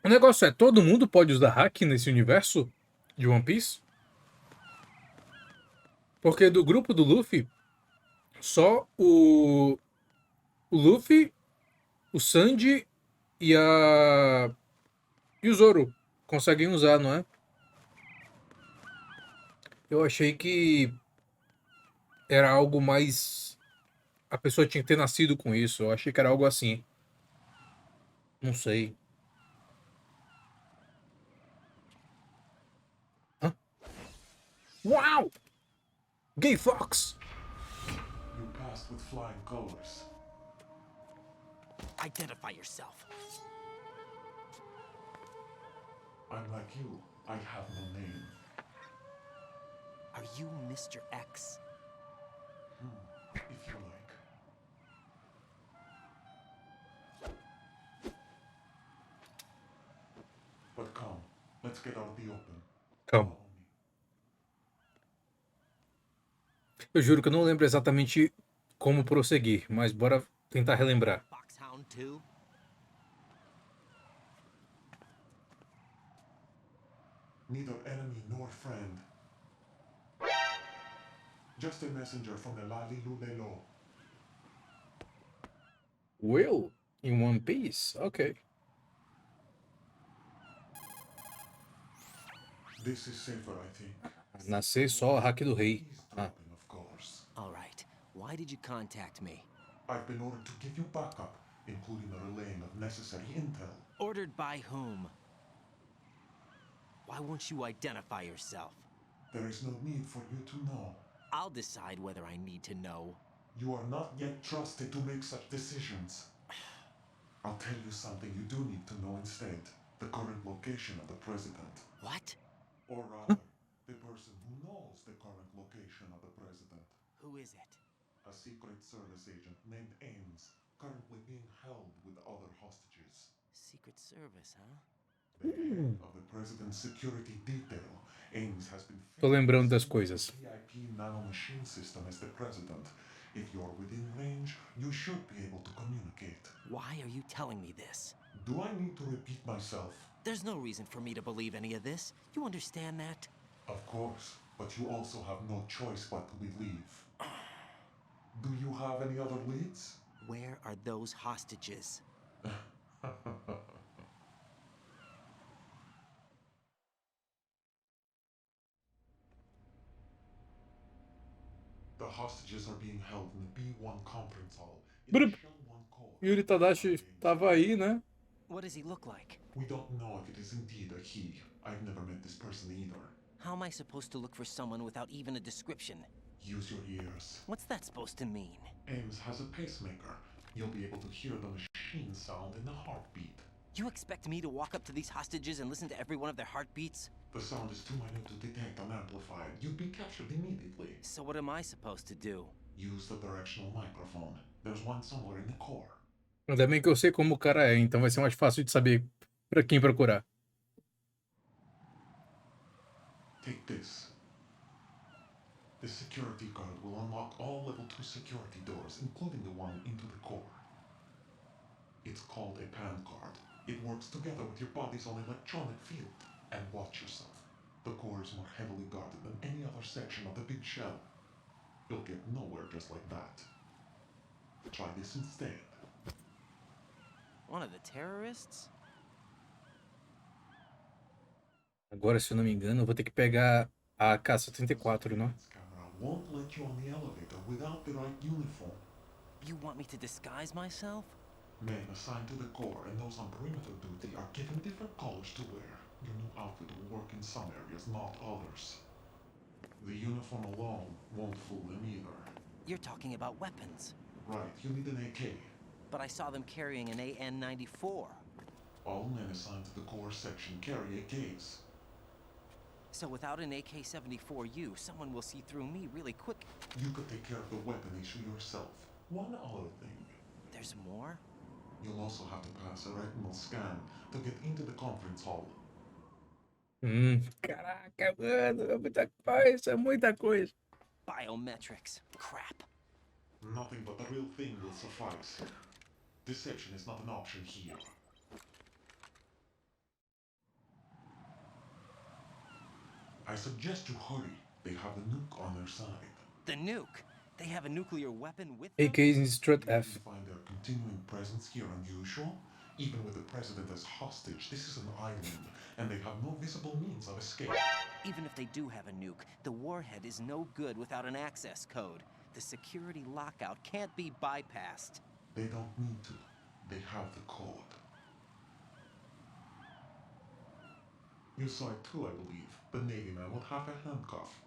O negócio é, todo mundo pode usar hack nesse universo de One Piece? Porque do grupo do Luffy, só o Luffy, o Sanji e a e o Zoro conseguem usar, não é? Eu achei que era algo mais. A pessoa tinha que ter nascido com isso. Eu achei que era algo assim. Não sei. Hã? Uau! Gay Fox! You passed with flying colors. Identify yourself. I'm like you. I have no name. Are you Mr. X? If you like. But come, let's get out the open. Calma. Follow me. Eu juro que eu não lembro exatamente como prosseguir, mas bora tentar relembrar. Foxhound too? Neither enemy nor friend. Just a messenger from the Lali Lulelo. Will? Em One Piece? Ok. This is safer, I think. Nascer só hack do rei. Ah. Eavesdropping, of course. All right. Why did you contact me? I've been ordered to give you backup, including the relaying of necessary intel. Ordered by whom? Why won't you identify yourself? There is no need for you to know. I'll decide whether I need to know. You are not yet trusted to make such decisions. I'll tell you something you do need to know instead. The current location of the president. What? Or rather, the person who knows the current location of the president. Who is it? A Secret Service agent named Ames, currently being held with other hostages. Secret Service, huh? The head of the president's security detail, Ames has been Tô fitted lembrando with das the coisas. VIP nanomachine system as the president. If you're within range, you should be able to communicate. Why are you telling me this? Do I need to repeat myself? There's no reason for me to believe any of this. You understand that? Of course, but you also have no choice but to believe. Do you have any other leads? Where are those hostages? The hostages are being held in the B1 conference hall in the Brup. Shell 1 core. Yuri Tadashi tava aí, né? What does he look like? We don't know if it is indeed a he. I've never met this person either. How am I supposed to look for someone without even a description? Use your ears. What's that supposed to mean? Ames has a pacemaker. You'll be able to hear the machine sound in the heartbeat. You expect me to walk up to these hostages and listen to every one of their heartbeats? The sound is too minute to detect unamplified. You'd be captured immediately. So what am I supposed to do? Use the directional microphone. There's one somewhere in the core. Ainda bem que eu sei como o cara é, então vai ser mais fácil de saber pra quem procurar. Take this. The security guard will unlock all level 2 security doors, including the one into the core. It's called a PAN card. It works together with your body's own electronic field. And watch yourself. The core is more heavily guarded than any other section of the big shell. You'll get nowhere just like that. Try this instead. One of the terrorists? Agora, se eu não me engano, eu vou ter que pegar a K-74, não? Surveillance camera won't let you on the elevator without the right uniform. You want me to disguise myself? Men assigned to the core and those on perimeter duty are given different colors to wear. Your new outfit will work in some areas, not others. The uniform alone won't fool them either. You're talking about weapons. Right, you need an AK. But I saw them carrying an AN-94. All men assigned to the core section carry AKs. So without an AK-74U, someone will see through me really quick. You could take care of the weapon issue yourself. One other thing. There's more? You'll also have to pass a retinal scan to get into the conference hall. Caraca, mano, é muita coisa, é muita coisa. Biometrics. Crap. Nothing but the real thing will suffice. Deception is not an option here. I suggest you hurry. They have the nuke on their side. The nuke? They have a nuclear weapon with them? AKs in Strut You F. didn't find their continuing presence here unusual? Even with the president as hostage, this is an island, and they have no visible means of escape. Even if they do have a nuke, the warhead is no good without an access code. The security lockout can't be bypassed. They don't need to. They have the code. You saw it too, I believe. The Navy man with half a handcuff.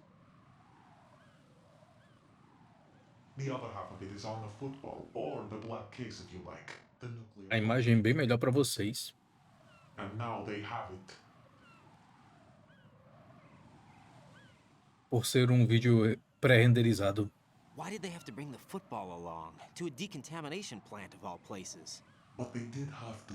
The other half of it is on the football, or the black case if you like. The A nuclear. imagem é bem melhor para vocês. And now they have it. Por ser vídeo pré-renderizado. Why did they have to bring the football along? To a decontamination plant of all places. But they did have to.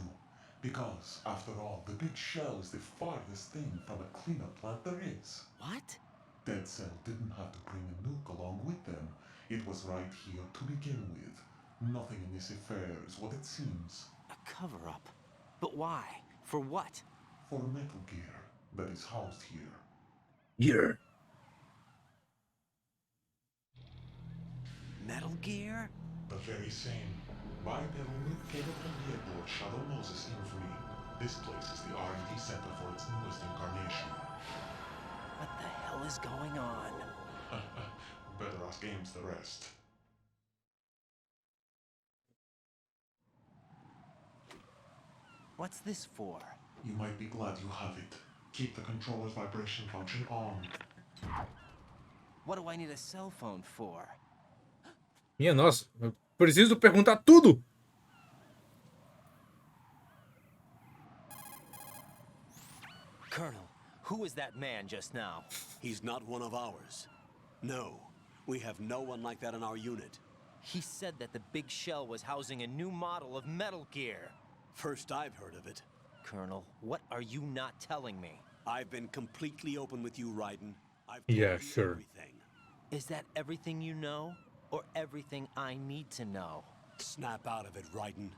Because, after all, the big shell is the farthest thing from a cleanup plant there is. What? Dead Cell didn't have to bring a nuke along with them. It was right here to begin with. Nothing in this affair is what it seems. A cover-up. But why? For what? For Metal Gear that is housed here. Here. Metal Gear? The very same. Bipedal nuke-capable headboard Shadow Moses infamy. This place is the R&D center for its newest incarnation. What the hell is going on? Better ask Ames the rest. What's this for? You might be glad you have it. Keep the controller's vibration function on. What do I need a cell phone for? Minha nossa, eu preciso perguntar tudo. Colonel, who was that man just now? He's not one of ours. No, we have no one like that in our unit. He said that the big shell was housing a new model of Metal Gear. First I've heard of it. Colonel, what are you not telling me? I've been completely open with you, Raiden. I've told Yeah, you sure. everything. Is that everything you know? Or everything I need to know? Snap out of it, Raiden.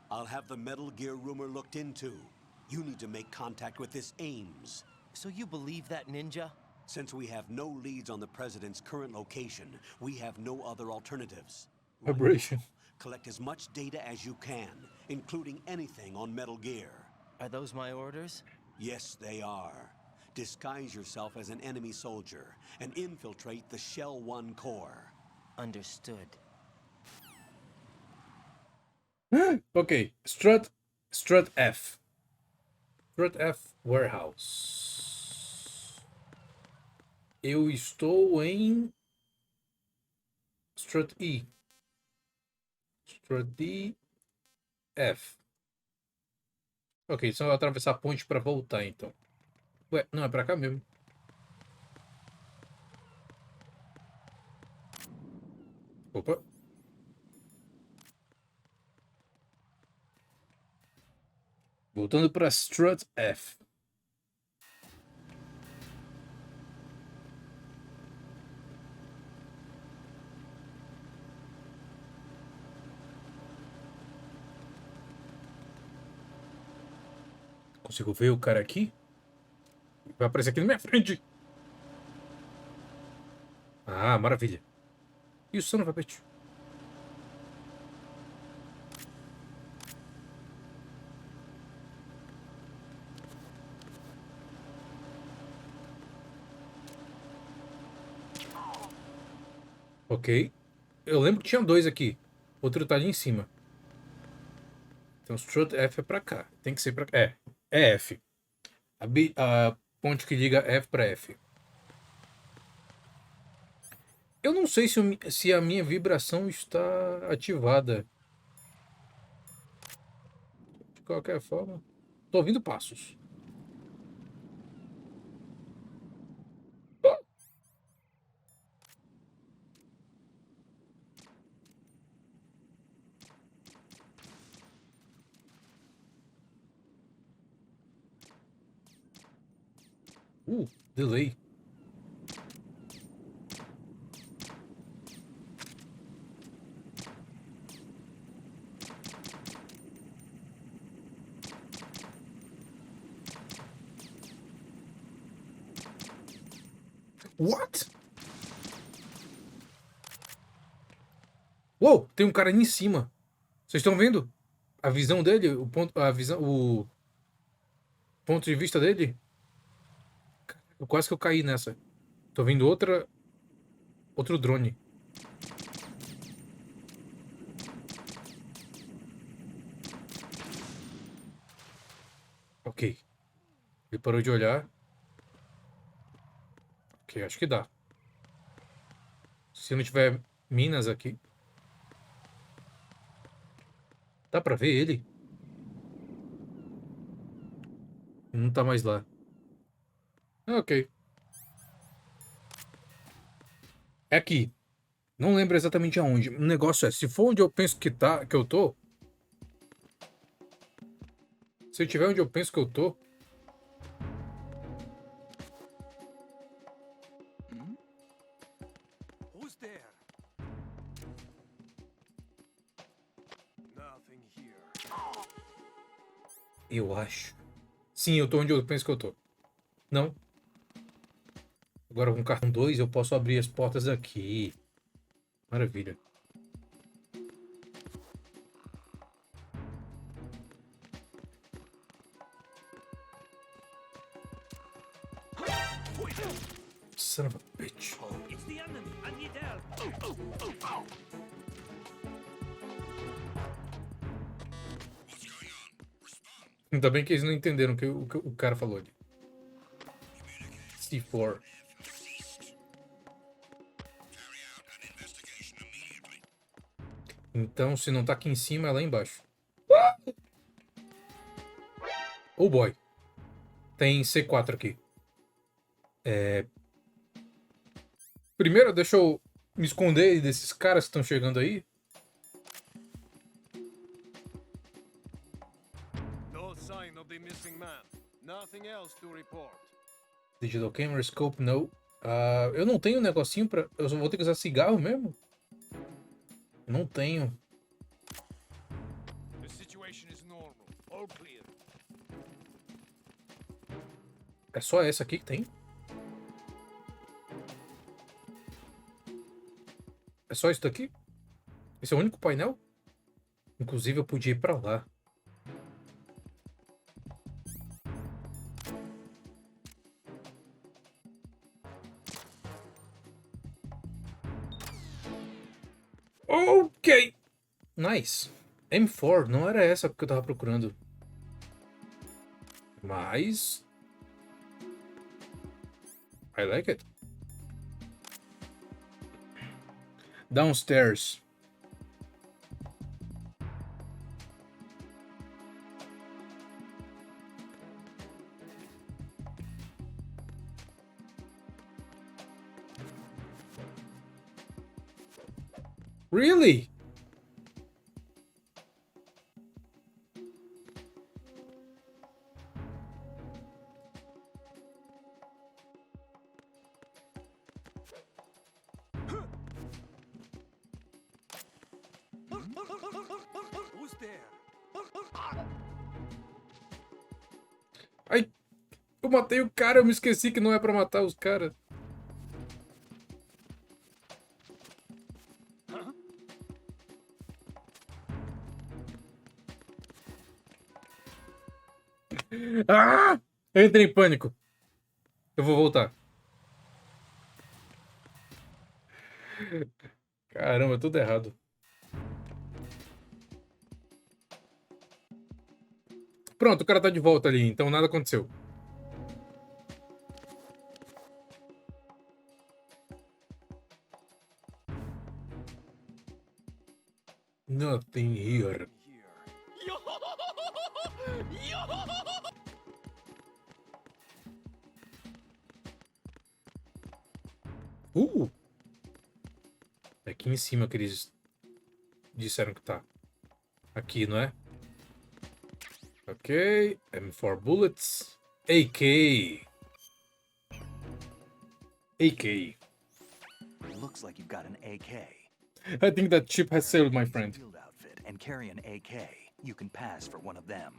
I'll have the Metal Gear rumor looked into. You need to make contact with this Ames. So you believe that ninja? Since we have no leads on the President's current location, we have no other alternatives. Vibration. Collect as much data as you can, including anything on Metal Gear. Are those my orders? Yes, they are. Disguise yourself as an enemy soldier and infiltrate the Shell 1 core. Understood. Ok, Strut F. Strut F Warehouse. Eu estou em Strut E. Strut D F. Ok, só atravessar a ponte para voltar então. Ué, não é para cá mesmo. Opa. Voltando para Strut F. Consigo ver o cara aqui? Vai aparecer aqui na minha frente. Ah, maravilha. E o son of a bitch? Ok. Eu lembro que tinha dois aqui. Outro tá ali em cima. Então, Strut F é pra cá. Tem que ser pra cá. É F. A ponte que liga F pra F. Eu não sei se a minha vibração está ativada. De qualquer forma. Tô ouvindo passos. Delay. What? Uou, tem um cara ali em cima. Vocês estão vendo? A visão dele, o ponto de vista dele? Quase que eu caí nessa. Tô vendo outro drone. Ok. Ele parou de olhar. Ok, acho que dá. Se não tiver minas aqui. Dá pra ver ele? Não tá mais lá. Ok. É aqui. Não lembro exatamente aonde. O negócio é, se for onde eu penso que eu tô. Se eu tiver onde eu penso que eu tô. Who's there? Nothing here. Eu acho. Sim, eu tô onde eu penso que eu tô. Não. Agora com o cartão 2 eu posso abrir as portas daqui. Maravilha. Son of a bitch. It's the enemy. I need help. Ainda bem que eles não entenderam o que o cara falou ali. C4. Então, se não tá aqui em cima, é lá embaixo. Oh boy. Tem C4 aqui. Primeiro, deixa eu me esconder desses caras que estão chegando aí. No sign of the missing man. Nothing else to report. Digital camera, scope, no. Eu não tenho um negocinho pra... Eu só vou ter que usar cigarro mesmo? Não tenho. The situation is normal. All clear. É só essa aqui que tem? É só isso daqui? Esse é o único painel? Inclusive eu podia ir pra lá. Ok. Nice. M4, não era essa que eu tava procurando. Mas... I like it. Downstairs. Really? Who's there? Ai, eu matei o cara, eu me esqueci que não é pra matar os caras. Ah! Eu entrei em pânico. Eu vou voltar. Caramba, tudo errado. Pronto, o cara tá de volta ali, então nada aconteceu. Nothing here. É aqui em cima que eles disseram que tá. Aqui, não é? Ok. M4 bullets. AK. AK. Looks like you've got an AK. I think that ship has sailed, my friend. Field outfit and carry an AK. You can pass for one of them.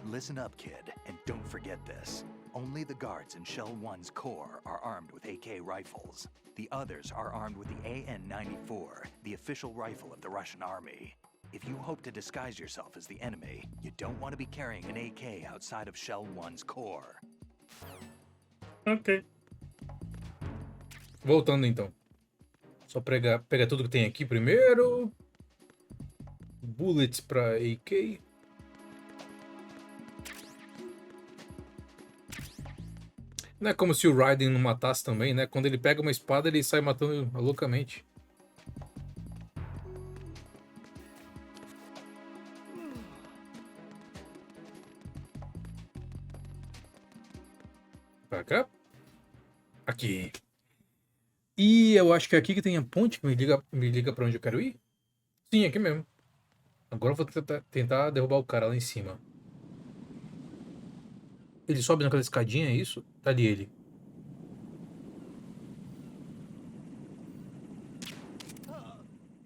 Listen up, kid, and don't forget this. Only the guards in Shell 1's core are armed with AK rifles. The others are armed with the AN-94, the official rifle of the Russian army. If you hope to disguise yourself as the enemy, you don't want to be carrying an AK outside of Shell 1's core. Ok. Voltando então. Só pegar tudo que tem aqui primeiro. Bullets pra AK. Não é como se o Raiden não matasse também, né? Quando ele pega uma espada, ele sai matando loucamente. Pra cá. Aqui. E eu acho que é aqui que tem a ponte que me liga pra onde eu quero ir. Sim, aqui mesmo. Agora eu vou tentar derrubar o cara lá em cima. Ele sobe naquela escadinha, é isso? Tá ali ele.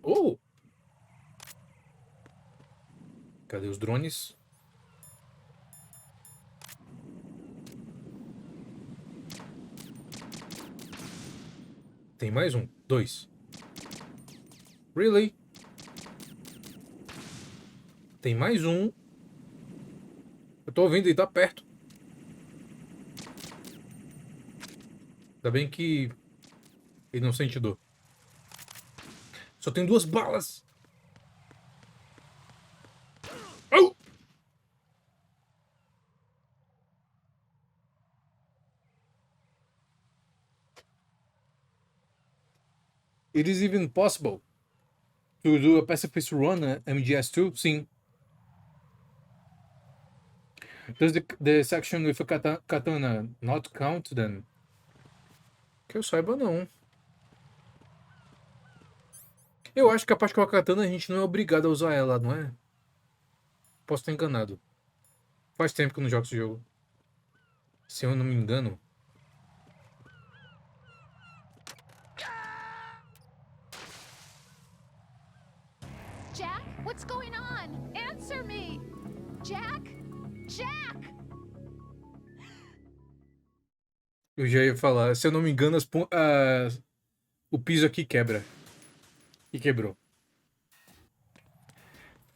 Oh! Cadê os drones? Tem mais um. 2. Really? Tem mais um. Eu tô ouvindo, ele tá perto. Ainda bem que ele não sente dor. Só tem 2 balas. Oh! It is even possible to do a pacifist run MGS2? Sim. Does the section with a katana not count then? Que eu saiba, não. Eu acho que a parte com a katana a gente não é obrigado a usar ela, não é? Posso estar enganado. Faz tempo que eu não jogo esse jogo. Se eu não me engano. Jack, what's going on? Answer me! Jack? Jack! Eu já ia falar. Se eu não me engano, o piso aqui quebra. E quebrou.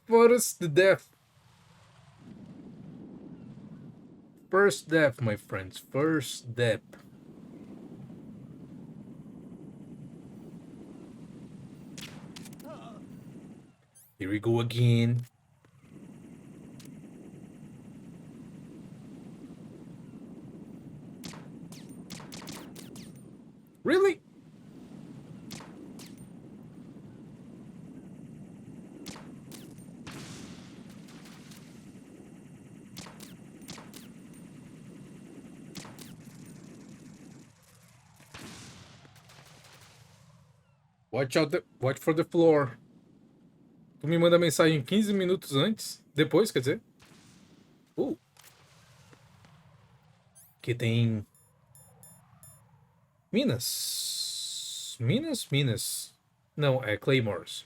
First death. First death, my friends. First death. Here we go again. Really? Watch for the floor. Tu me manda mensagem 15 minutos antes. Depois, quer dizer. Que tem. Minas. Minas. Não, é Claymores.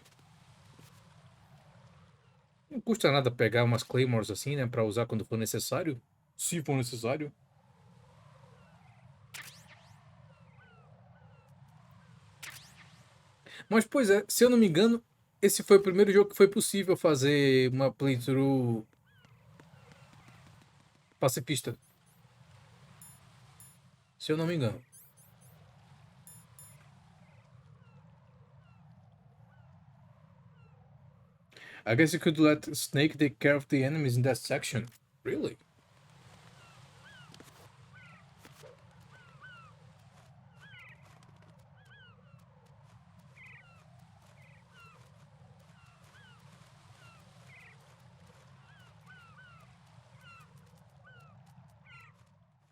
Não custa nada pegar umas Claymores assim, né? Pra usar quando for necessário. Se for necessário. Mas, pois é, se eu não me engano, esse foi o primeiro jogo que foi possível fazer uma playthrough pacifista. Se eu não me engano. I guess you could let Snake take care of the enemies in that section. Really?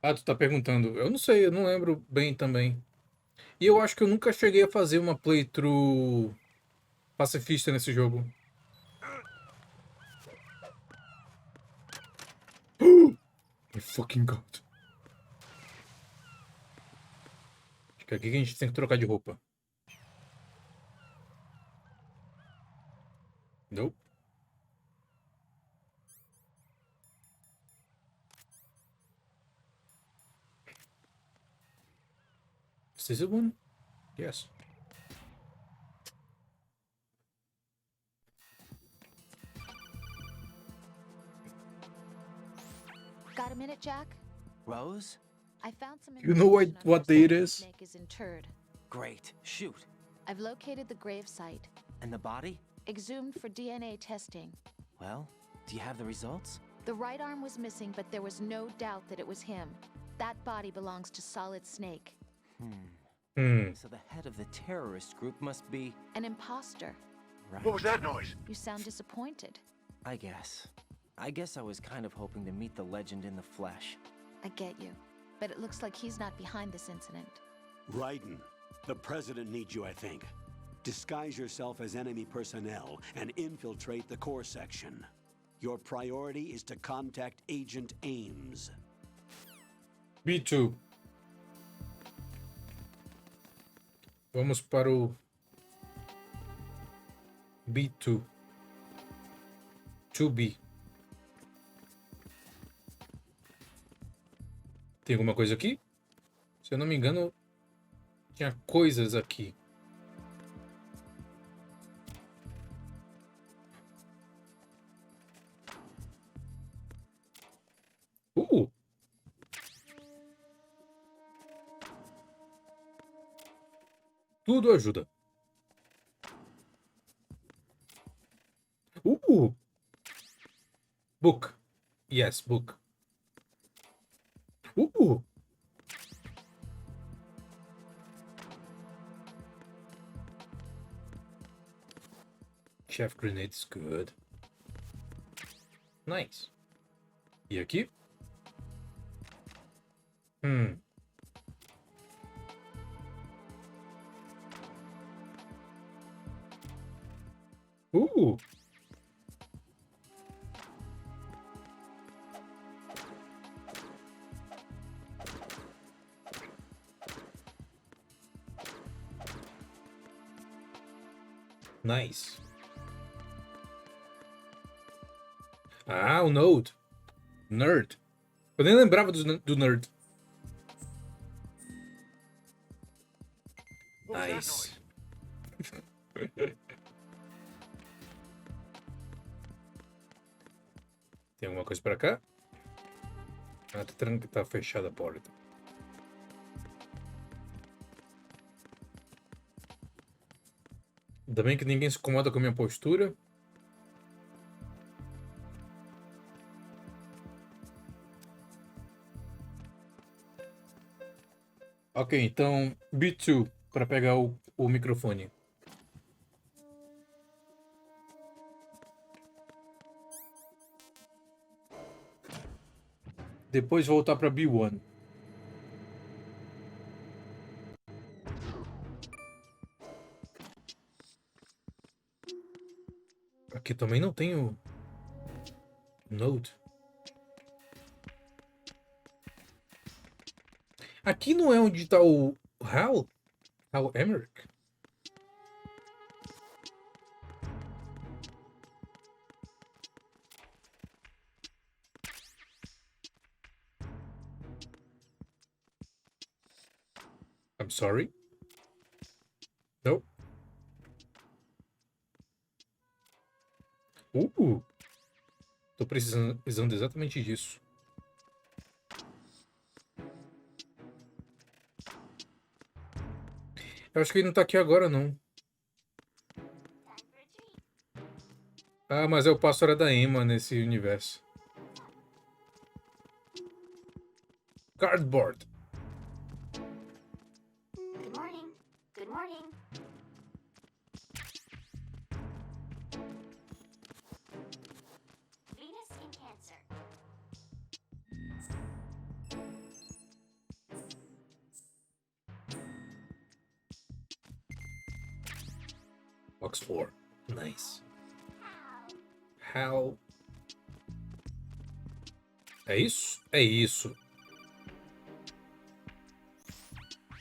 Ah, tu tá perguntando. Eu não sei, eu não lembro bem também. E eu acho que eu nunca cheguei a fazer uma playthrough pacifista nesse jogo. My fucking god. Acho que é aqui que a gente tem que trocar de roupa. Nope. this one? Yes. Got a minute, Jack? Rose? I found some You know information on what where day it Solid is? Snake is interred. Great. Shoot. I've located the grave site, And the body? exhumed for DNA testing. Well, do you have the results? The right arm was missing, but there was no doubt that it was him. That body belongs to Solid Snake. So the head of the terrorist group must be... An imposter. Right. What was that noise? You sound disappointed. I guess. I was kind of hoping to meet the legend in the flesh. I get you. But it looks like he's not behind this incident. Raiden, the president needs you, I think. Disguise yourself as enemy personnel and infiltrate the core section. Your priority is to contact Agent Ames. B2. Vamos para o B2. 2B. Tem alguma coisa aqui? Se eu não me engano, tinha coisas aqui. Uh! Tudo ajuda. Book. Yes, book. Chef grenade is good. Nice. E aqui? Nice. Ah, o Node. Nerd. Eu nem lembrava do Nerd. Nice. Tem alguma coisa pra cá? Ah, tá fechada a porta. Ainda bem que ninguém se incomoda com a minha postura. Ok, então B2 para pegar o microfone. Depois voltar para B1. Aqui também não tenho Node. Aqui não é onde tá o Hal? Hal Emmerich? I'm sorry? Nope. Tô precisando exatamente disso. Eu acho que ele não tá aqui agora, não. Ah, mas é o pássaro da Emma nesse universo. Cardboard. Good morning. Good morning. Venus in Cancer. Box 4. Nice. Hal. É isso? É isso.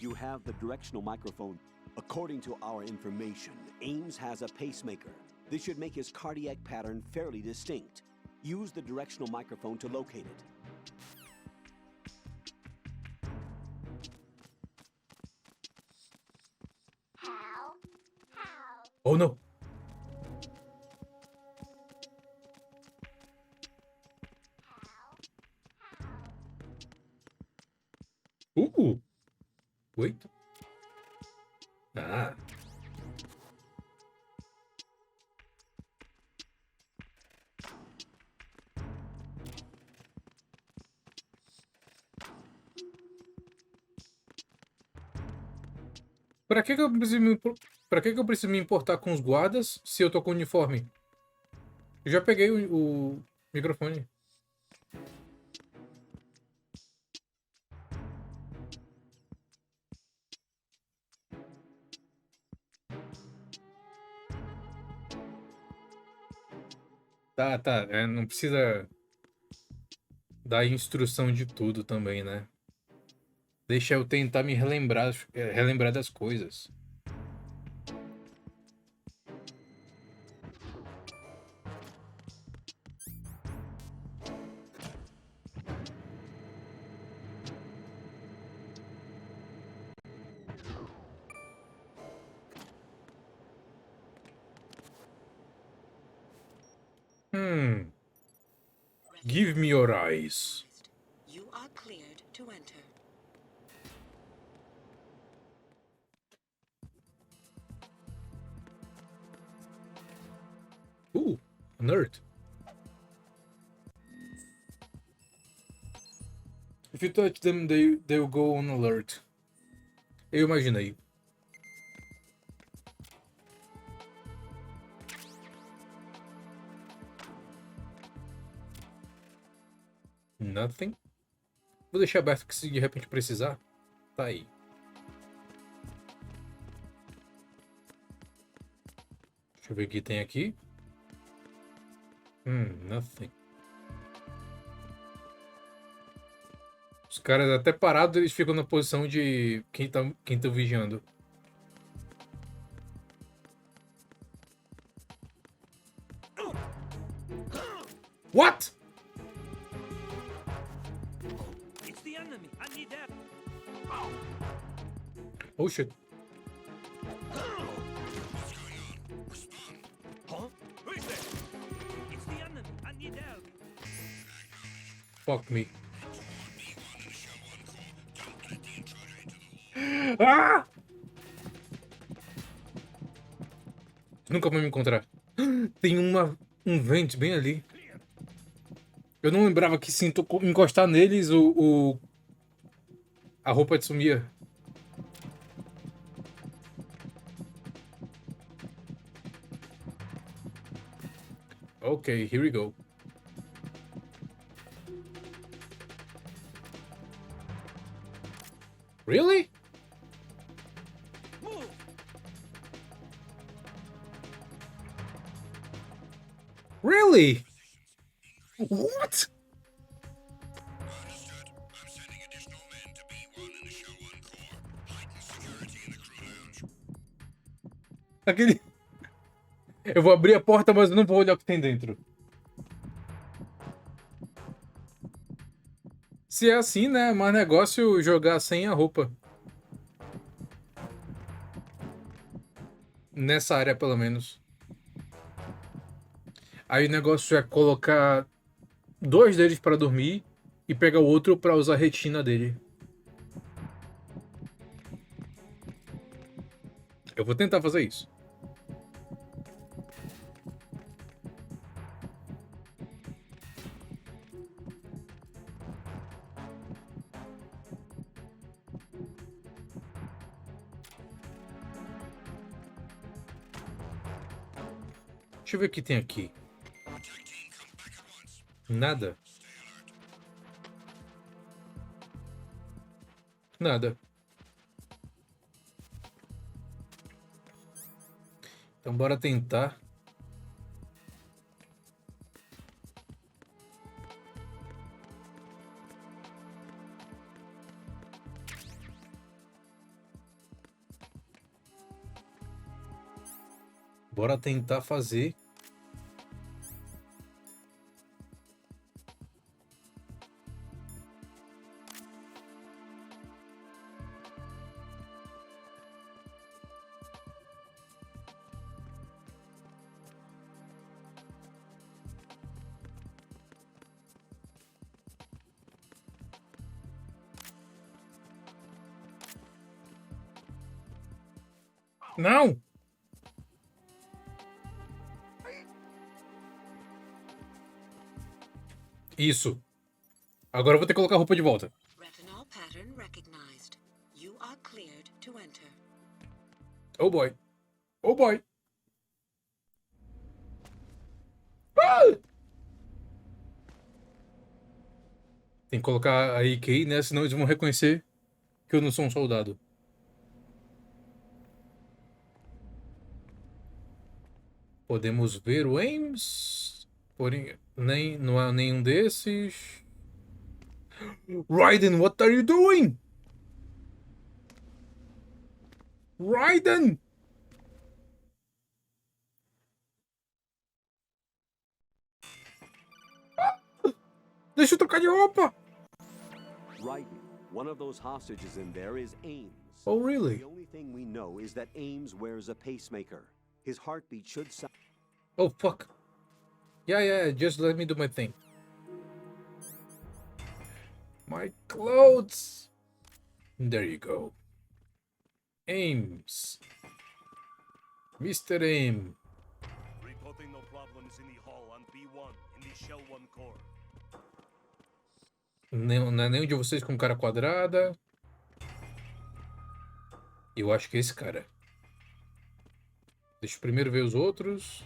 You have the directional microphone. According to our information, Ames has a pacemaker. This should make his cardiac pattern fairly distinct. Use the directional microphone to locate it. Oh, não. Wait. Ah. Pra que que eu preciso pra que que eu preciso me importar com os guardas se eu tô com uniforme? Eu já peguei o microfone. Tá, tá. Não precisa dar instrução de tudo também, né? Deixa eu tentar me relembrar, relembrar das coisas. Hmm. Give me your eyes. You are cleared to enter. Nerd. If you touch them, they'll go on alert. Eu imaginei. Nothing. Vou deixar aberto que se de repente precisar, tá aí. Deixa eu ver o que tem aqui. Nothing. Os caras até parados, eles ficam na posição de quem tá vigiando. What? It's the enemy. I need that. Oh shit. Huh? Who is that? It's the enemy. I need help. Fuck me. Ah! Nunca vou me encontrar. Tem um vente bem ali. Eu não lembrava que se encostar neles, a roupa sumia. Ok, here we go. Really? Move. Really? What? Aquele. Eu vou abrir a porta, mas eu não vou olhar o que tem dentro. Se é assim, né? É mais negócio jogar sem a roupa. Nessa área, pelo menos. Aí o negócio é colocar 2 deles pra dormir e pegar o outro pra usar a retina dele. Eu vou tentar fazer isso. Deixa eu ver o que tem aqui. Nada. Nada. Então bora tentar. Bora tentar fazer. Não! Isso. Agora eu vou ter que colocar a roupa de volta. Retinol pattern recognized. You are cleared to enter. Oh boy. Oh boy. Ah! Tem que colocar a IK, né? Senão eles vão reconhecer que eu não sou um soldado. Podemos ver o Ames. Porém, não há nenhum desses. Raiden, what are you doing? Raiden! Deixa eu trocar de roupa! Raiden, one of those hostages in there is Ames. Oh, really? The only thing we know is that Ames wears a pacemaker. His heartbeat should sound. Oh, fuck. Yeah, just let me do my thing. My clothes! There you go. Ames. Mr. Ames. Reporting no problems in the hall on B1 in the Shell 1 core. Não é nenhum de vocês com cara quadrada. Eu acho que é esse cara. Deixa eu primeiro ver os outros.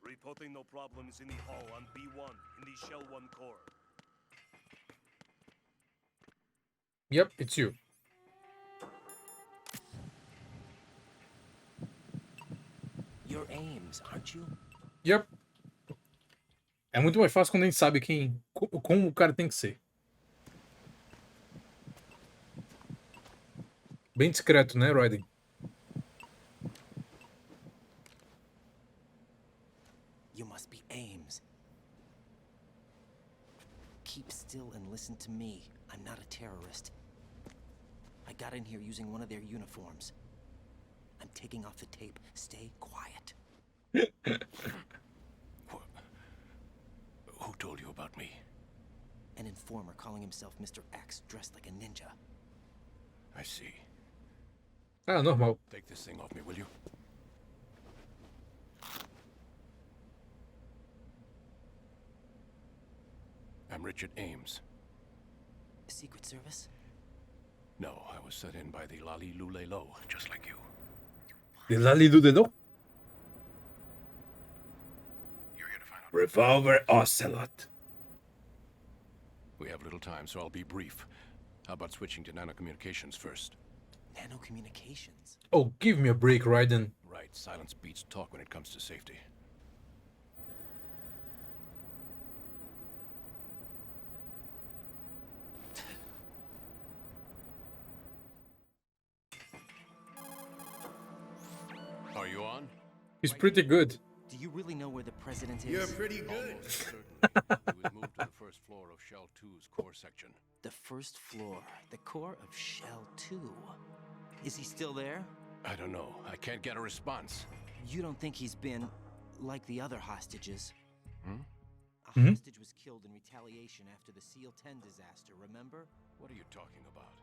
Reporting no problems in the hall on B1 in the Shell 1 core. Yep, it's you. You're Ames, aren't you? Yep. É muito mais fácil quando a gente sabe como o cara tem que ser. Bem discreto, né, Raiden? You must be Ames. Keep still and listen to me. I'm not a terrorist. I got in here using one of their uniforms. I'm taking off the tape. Stay quiet. Who told you about me? An informer calling himself Mr. X, dressed like a ninja. I see. Ah, normal. Take this thing off me, will you? I'm Richard Ames. Secret Service? No, I was set in by the Lali Lule Lo, just like you. De Lali do Dedão? You're here to find out. Revolver Ocelot. We have little time, so I'll be brief. How about switching to nanocommunications first? Nanocommunications? Oh, give me a break, Raiden. Right, silence beats talk when it comes to safety. Are you on? He's pretty good. Do you really know where the president is? You're pretty good. Almost certainly. He was moved to the first floor of Shell 2's core section. The first floor, the core of Shell 2. Is he still there? I don't know. I can't get a response. You don't think he's been like the other hostages? Hmm? A hostage was killed in retaliation after the SEAL 10 disaster, remember? What are you talking about?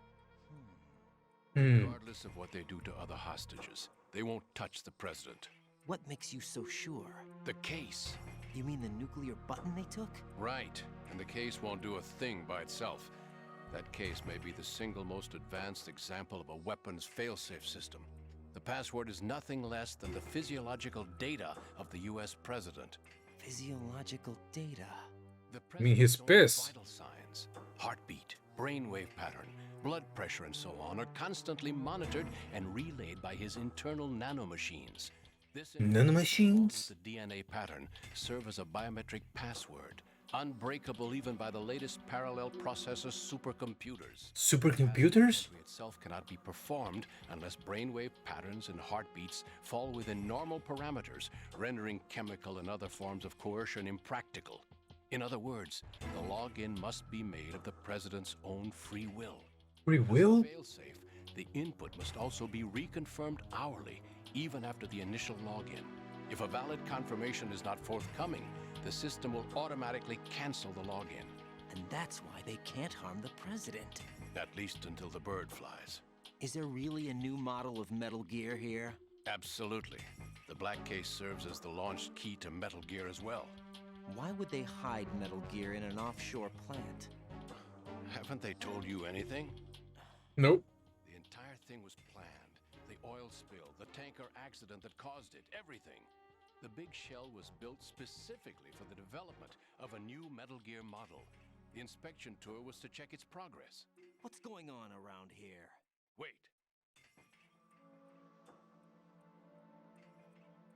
Hmm. Regardless of what they do to other hostages, they won't touch the president. What makes you so sure? The case. You mean the nuclear button they took? Right. And the case won't do a thing by itself. That case may be the single most advanced example of a weapons failsafe system. The password is nothing less than the physiological data of the US president. Physiological data? The mean his president's own piss. vital signs, heartbeat, brainwave pattern, blood pressure and so on are constantly monitored and relayed by his internal nanomachines. This Nanomachines? the DNA pattern serve as a biometric password, unbreakable even by the latest parallel processor supercomputers. Supercomputers? Surgery itself cannot be performed unless brainwave patterns and heartbeats fall within normal parameters, rendering chemical and other forms of coercion impractical. In other words, the login must be made of the president's own free will. Free will? Failsafe, the input must also be reconfirmed hourly, even after the initial login. If a valid confirmation is not forthcoming, the system will automatically cancel the login. And that's why they can't harm the president. At least until the bird flies. Is there really a new model of Metal Gear here? Absolutely. The black case serves as the launch key to Metal Gear as well. Why would they hide Metal Gear in an offshore plant? Haven't they told you anything? Nope. The entire thing was planned. The oil spill, the tanker accident that caused it, everything. The big shell was built specifically for the development of a new Metal Gear model. The inspection tour was to check its progress. What's going on around here? Wait.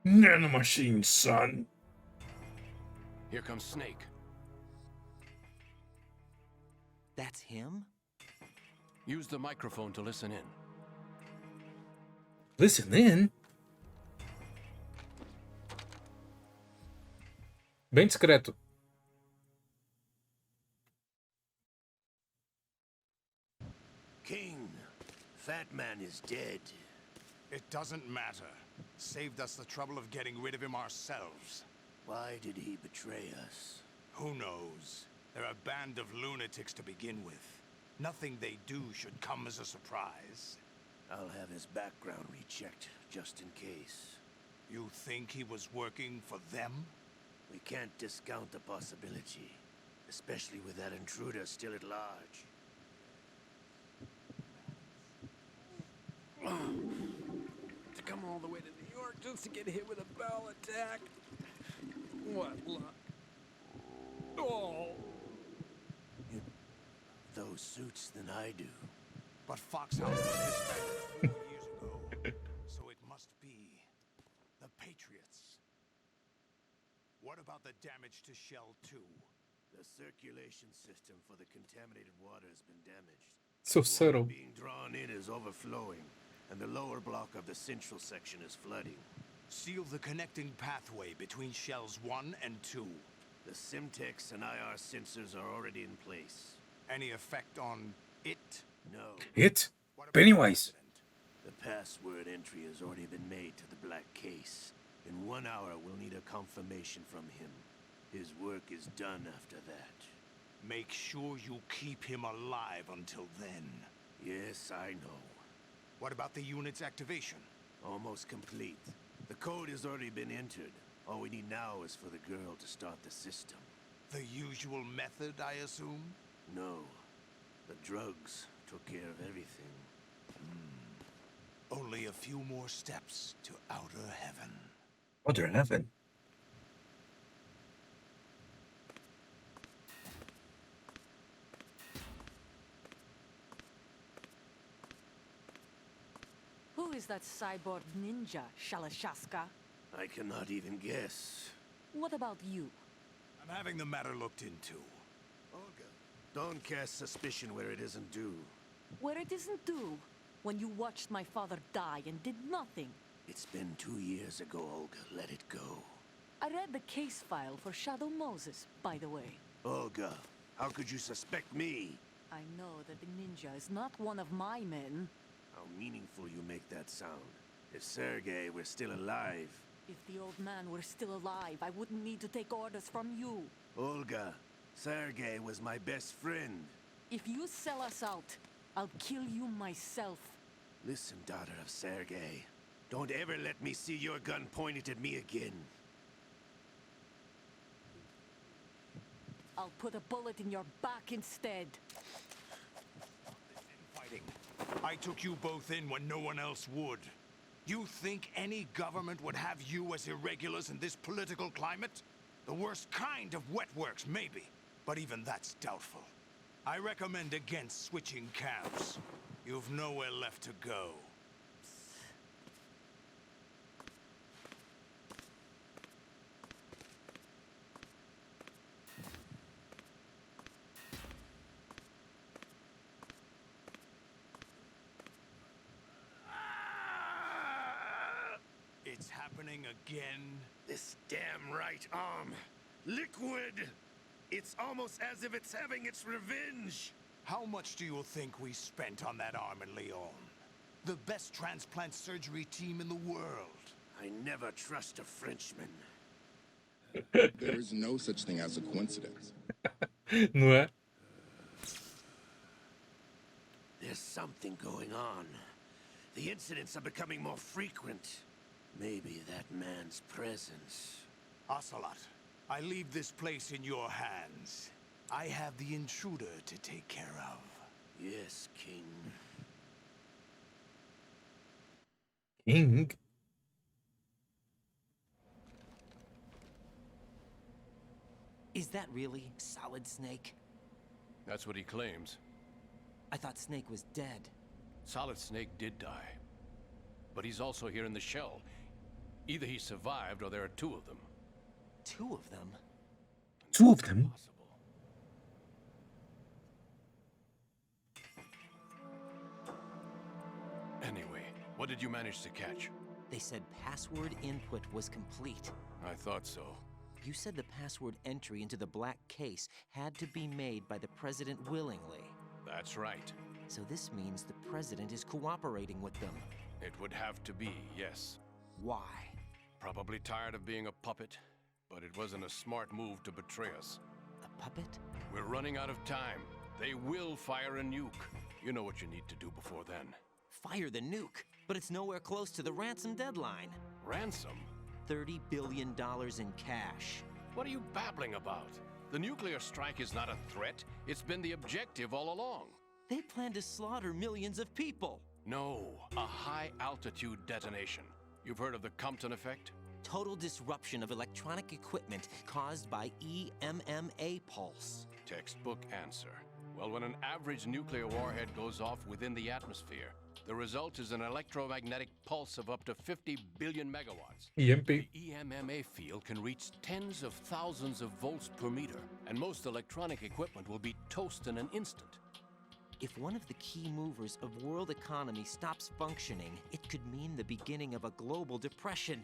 Nanomachine, son. Here comes Snake. That's him? Use the microphone to listen in. Listen in. Bem discreto. King, Fat Man is dead. It doesn't matter. Saved us the trouble of getting rid of him ourselves. Why did he betray us? Who knows? They're a band of lunatics to begin with. Nothing they do should come as a surprise. I'll have his background rechecked, just in case. You think he was working for them? We can't discount the possibility, especially with that intruder still at large. To come all the way to New York just to get hit with a bowel attack. What luck. Oh. Those suits than I do. But Foxhouse was disbanded 4 years ago, so it must be the Patriots. What about the damage to Shell 2? The circulation system for the contaminated water has been damaged. So subtle. Being drawn in is overflowing, and the lower block of the central section is flooding. Seal the connecting pathway between Shells 1 and 2. The Simtex and IR sensors are already in place. Any effect on it? No. It? Pennywise. The password entry has already been made to the black case. In 1 hour, we'll need a confirmation from him. His work is done after that. Make sure you keep him alive until then. Yes, I know. What about the unit's activation? Almost complete. The code has already been entered. All we need now is for the girl to start the system. The usual method, I assume? No. The drugs took care of everything. Only a few more steps to outer heaven. Outer heaven? Who is that cyborg ninja, Shalashaska? I cannot even guess. What about you? I'm having the matter looked into. Olga, don't cast suspicion where it isn't due. Where it isn't due, when you watched my father die and did nothing. It's been 2 years ago, Olga. Let it go. I read the case file for Shadow Moses, by the way. Olga, how could you suspect me? I know that the ninja is not one of my men. How meaningful you make that sound. If Sergei were still alive... If the old man were still alive, I wouldn't need to take orders from you. Olga, Sergei was my best friend. If you sell us out, I'll kill you myself. Listen, daughter of Sergei. Don't ever let me see your gun pointed at me again. I'll put a bullet in your back instead. Fighting. I took you both in when no one else would. You think any government would have you as irregulars in this political climate? The worst kind of wet works, maybe. But even that's doubtful. I recommend against switching camps. You've nowhere left to go. It's happening again. This damn right arm. Liquid! It's almost as if it's having its revenge. How much do you think we spent on that arm in Lyon? The best transplant surgery team in the world. I never trust a Frenchman. There is no such thing as a coincidence. Não é? There's something going on. The incidents are becoming more frequent. Maybe that man's presence. Ocelot, I leave this place in your hands. I have the intruder to take care of. Yes, King. King? Is that really Solid Snake? That's what he claims. I thought Snake was dead. Solid Snake did die. But he's also here in the shell. Either he survived or there are two of them. Two of them? Two of them? Anyway, what did you manage to catch? They said password input was complete. I thought so. You said the password entry into the black case had to be made by the president willingly. That's right. So this means the president is cooperating with them. It would have to be, yes. Why? Probably tired of being a puppet, but it wasn't a smart move to betray us. A puppet? We're running out of time. They will fire a nuke. You know what you need to do before then. Fire the nuke, but it's nowhere close to the ransom deadline. Ransom? $30 billion in cash. What are you babbling about? The nuclear strike is not a threat. It's been the objective all along. They plan to slaughter millions of people. No, a high-altitude detonation. You've heard of the Compton effect? Total disruption of electronic equipment caused by EMMA pulse. Textbook answer. Well, when an average nuclear warhead goes off within the atmosphere, the result is an electromagnetic pulse of up to 50 billion megawatts. EMP. The EMMA field can reach tens of thousands of volts per meter, and most electronic equipment will be toast in an instant. If one of the key movers of world economy stops functioning, it could mean the beginning of a global depression.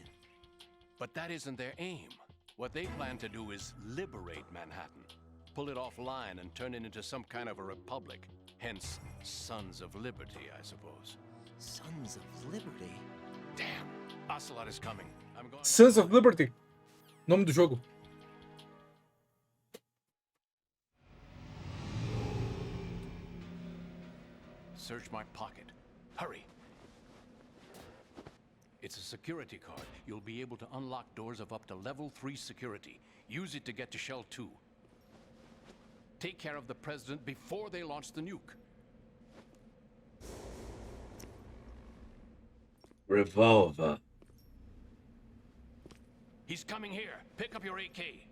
But that isn't their aim. What they plan to do is liberate Manhattan, pull it offline and turn it into some kind of a republic. Hence, Sons of Liberty, I suppose. Sons of Liberty? Damn, Ocelot is coming. I'm going. Sons of Liberty. Nome do jogo. Search my pocket. Hurry. It's a security card. You'll be able to unlock doors of up to level 3 security. Use it to get to Shell 2. Take care of the president before they launch the nuke. Revolver. He's coming here. Pick up your AK.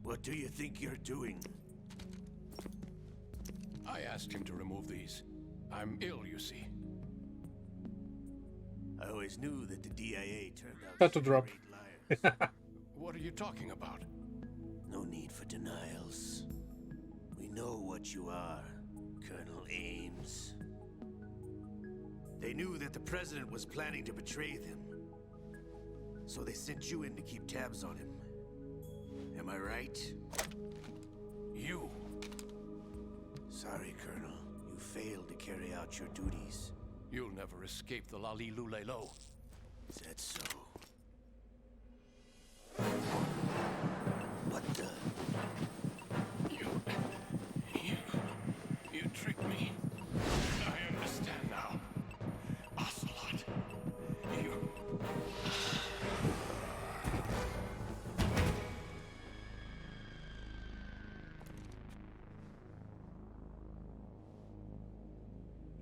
What do you think you're doing? I asked him to remove these. I'm ill, you see. I always knew that the DIA turned out Had to drop. great liars. What are you talking about? No need for denials. We know what you are, Colonel Ames. They knew that the president was planning to betray them. So they sent you in to keep tabs on him. Am I right? You. Sorry, Colonel. You failed to carry out your duties. You'll never escape the Lali-Lulelo. Is that so? What the? You tricked me. I understand now. Ocelot. You...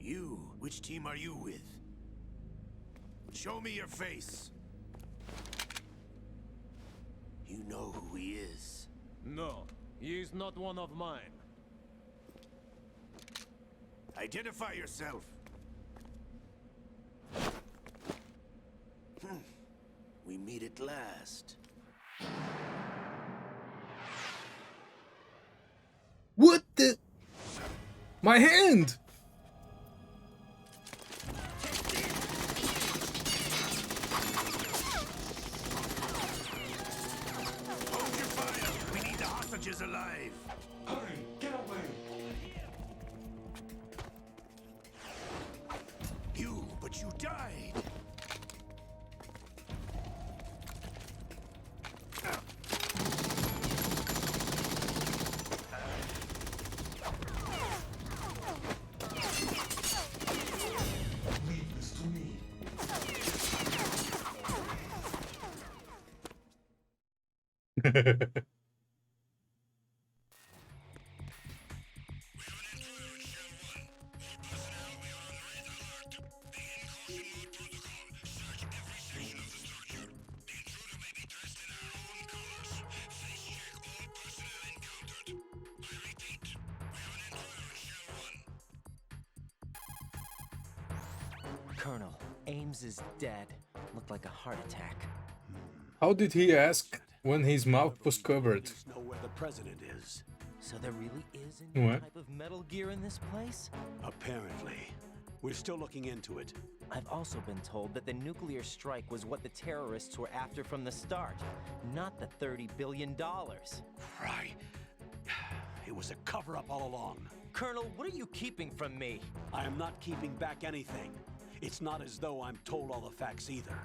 You? Which team are you with? Show me your face. You know who he is. No, he is not one of mine. Identify yourself. We meet at last. What the? My hand! Hold your fire! We need the hostages alive! Hurry! Get away! Colonel, Ames is dead. Looked like a heart attack. How did he ask when his mouth was covered? Know where the president is. So there really is a new What? type of Metal Gear in this place? Apparently. We're still looking into it. I've also been told that the nuclear strike was what the terrorists were after from the start, not the $30 billion. Right. It was a cover-up all along. Colonel, what are you keeping from me? I am not keeping back anything. It's not as though I'm told all the facts either.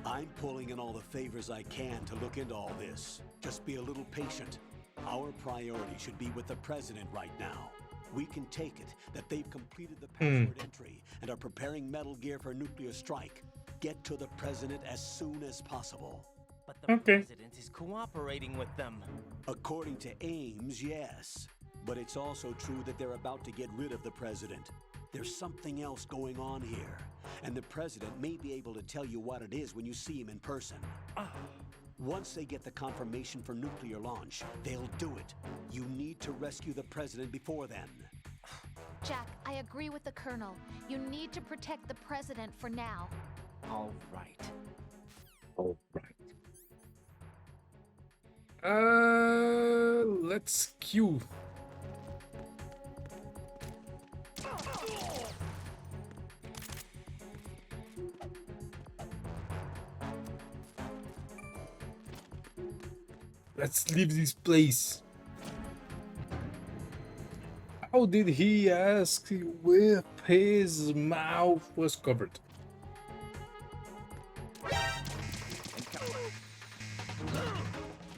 I'm pulling in all the favors I can to look into all this. Just be a little patient. Our priority should be with the president right now. We can take it that they've completed the password entry and are preparing Metal Gear for nuclear strike. Get to the president as soon as possible. But the president is cooperating with them. According to Ames, yes. But it's also true that they're about to get rid of the president. There's something else going on here, and the president may be able to tell you what it is when you see him in person. Once they get the confirmation for nuclear launch, they'll do it. You need to rescue the president before then. Jack, I agree with the Colonel. You need to protect the president for now. All right. All right. Let's queue. Let's leave this place. How did he ask if his mouth was covered?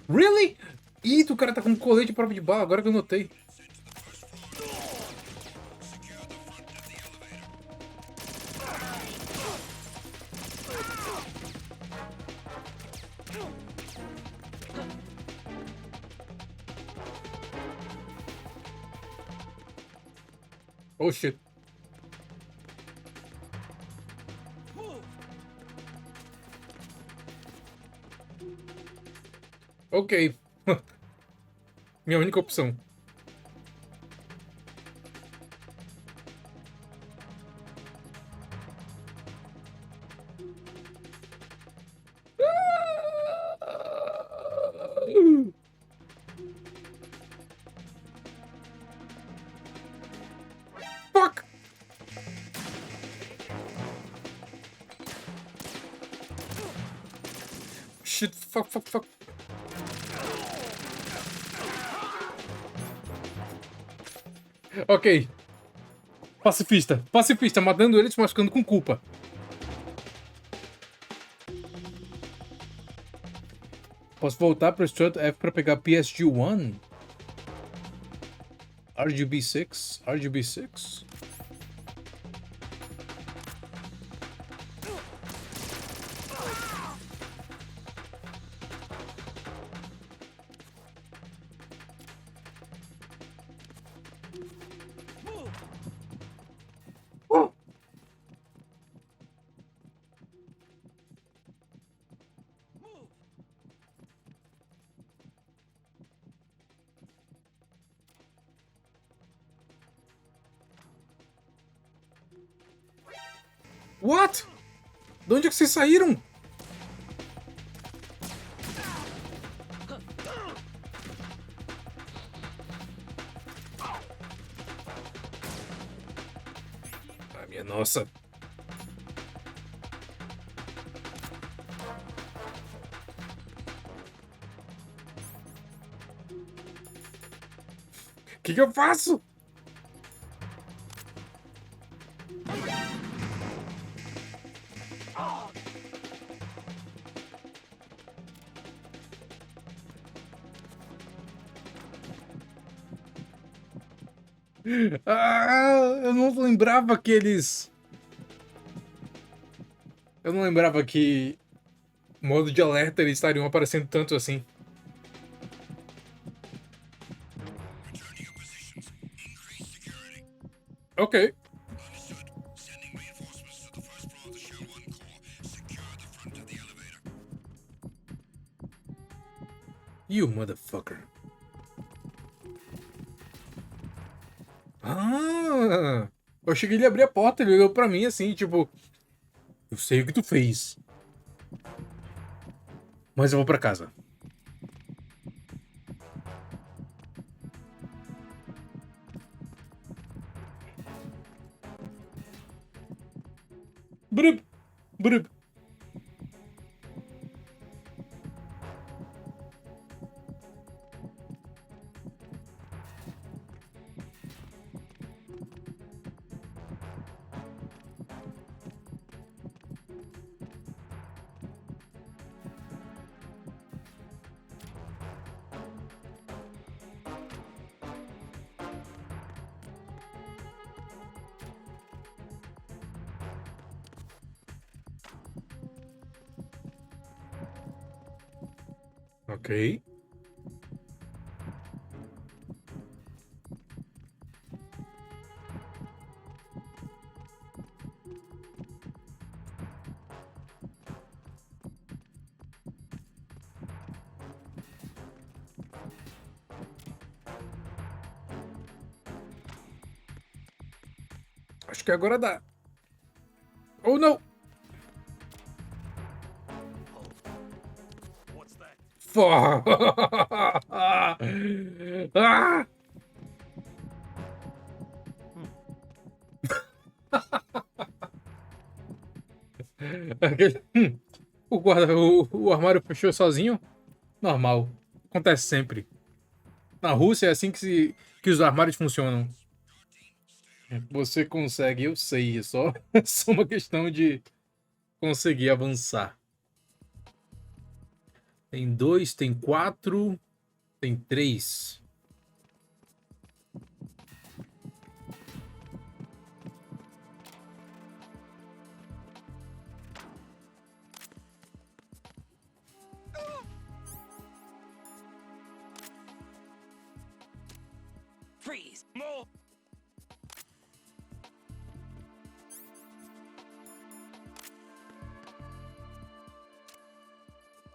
Really? Eita, o cara tá com colete à prova de bala, agora que eu notei. Oh shit. Ok. Minha única opção. Fuck! Shit, fuck. Ok. Pacifista, matando ele e se machucando com culpa. Posso voltar para o Strut F para pegar PSG-1? RGB6? What? De onde é que vocês saíram? Ah, minha nossa. O que eu faço? Ah, eu não lembrava que eles... Eu não lembrava que modo de alerta eles estariam aparecendo tanto assim. Ok. You motherfucker. Ah! Eu cheguei ele abrir a porta, ele olhou pra mim assim, tipo... Eu sei o que tu fez. Mas eu vou pra casa. Brub, brub. Ok. Acho que agora dá. Ou não. Fuck. Ah! Aquele- o armário fechou sozinho? Normal. Acontece sempre. Na Rússia é assim que os armários funcionam. Você consegue, eu sei. É só, é só uma questão de conseguir avançar. Tem 2, tem 4, tem 3. Freeze! More!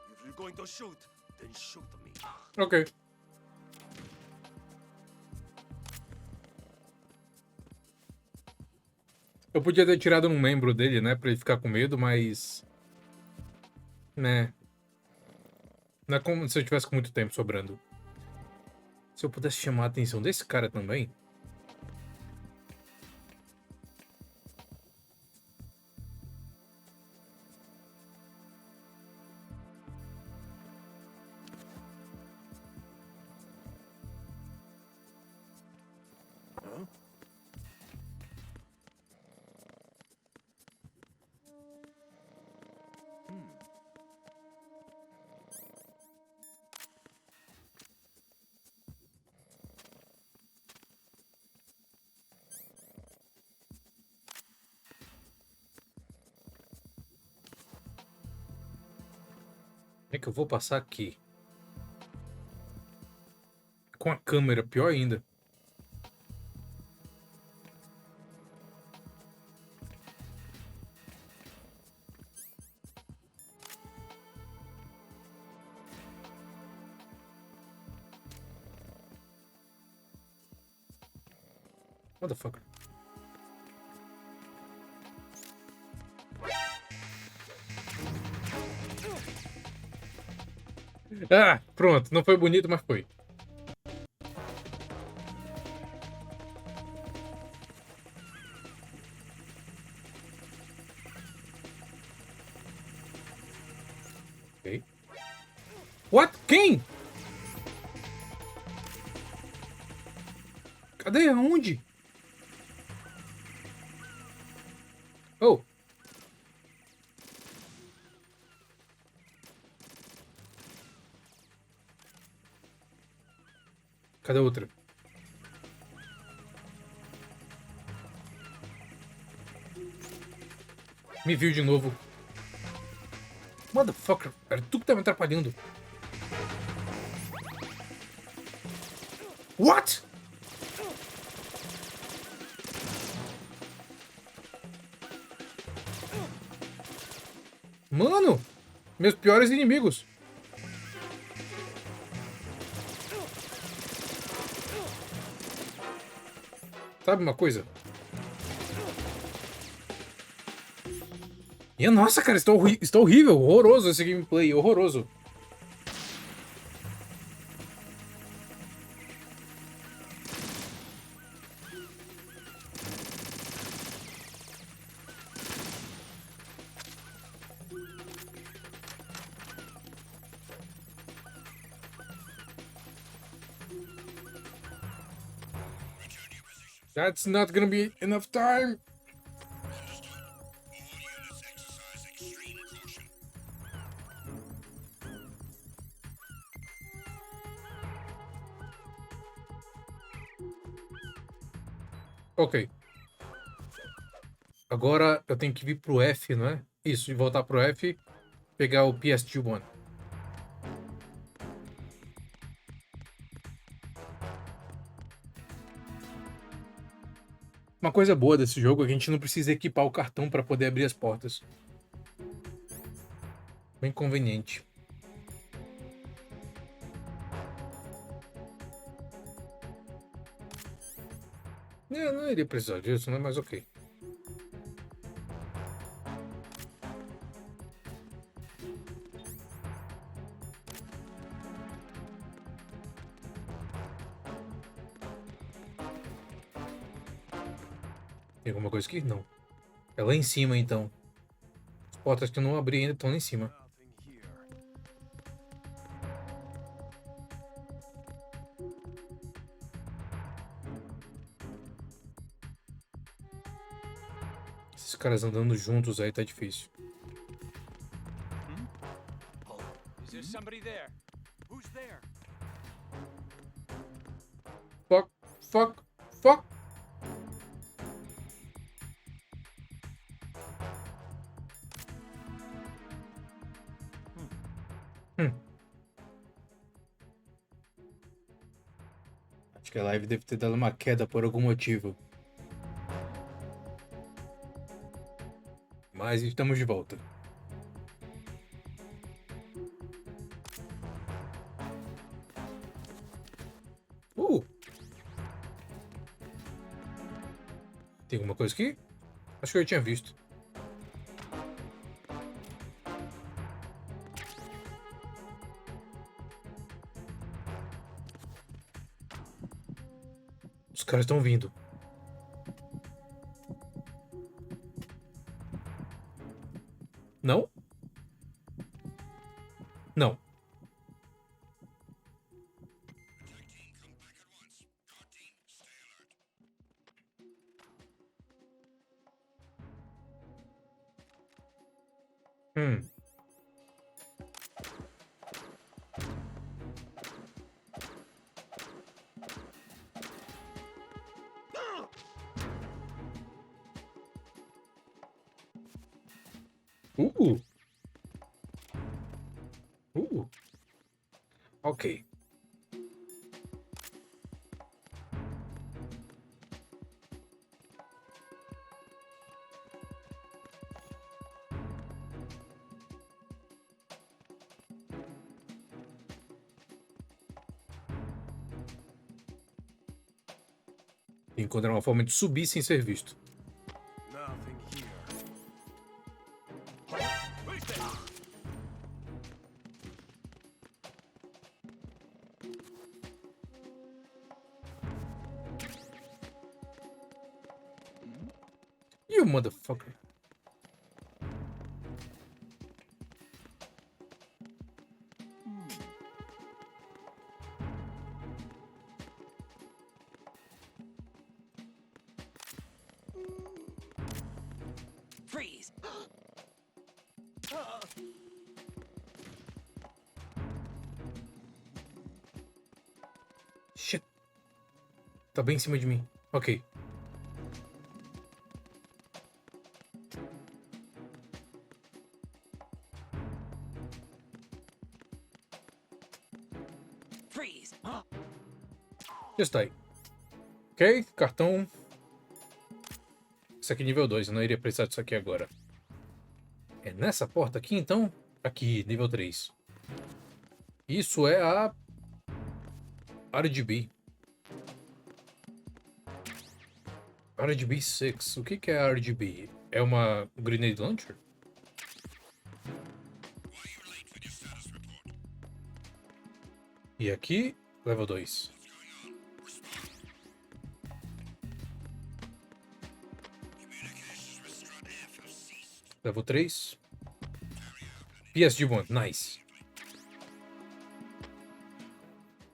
If you're going to shoot, then shoot me. Ok. Eu podia ter tirado um membro dele, né? Pra ele ficar com medo, mas... Né? Não é como se eu tivesse com muito tempo sobrando. Se eu pudesse chamar a atenção desse cara também... É que eu vou passar aqui. Com a câmera, pior ainda. Motherfucker. Ah, pronto. Não foi bonito, mas foi. Ok. What? Quem? Cadê? Aonde? Oh. Cadê a outra? Me viu de novo. Motherfucker, era tu que tá me atrapalhando. What? Mano, meus piores inimigos. Sabe uma coisa? Minha nossa, cara, está horrível, horroroso esse gameplay, horroroso. That's not gonna be enough time. Ok. Agora eu tenho que vir pro F, não é? Isso, e voltar pro F, pegar o PT1. Uma coisa boa desse jogo é que a gente não precisa equipar o cartão para poder abrir as portas. Bem conveniente. Não iria precisar disso, né? Mas ok. Tem alguma coisa aqui? Não. É lá em cima, então. As portas que eu não abri ainda estão lá em cima. Esses caras andando juntos aí tá difícil. Is there somebody there? Who's there? Fuck, fuck, fuck. Acho que a live deve ter dado uma queda por algum motivo. Mas estamos de volta. Tem alguma coisa aqui? Acho que eu tinha visto. Os caras estão vindo. Não? Não. Hum. Ok. Encontrar uma forma de subir sem ser visto. Nothing here. You motherfucker. Freeze! Shit. Tá bem em cima de mim. Ok. Freeze! Já está aí. Ok, cartão. Isso aqui é nível 2, eu não iria precisar disso aqui agora. É nessa porta aqui, então? Aqui, nível 3. Isso é a RGB. RGB 6. O que que é RGB? É uma Grenade Launcher? E aqui, level 2. Level 3. PSD1, nice.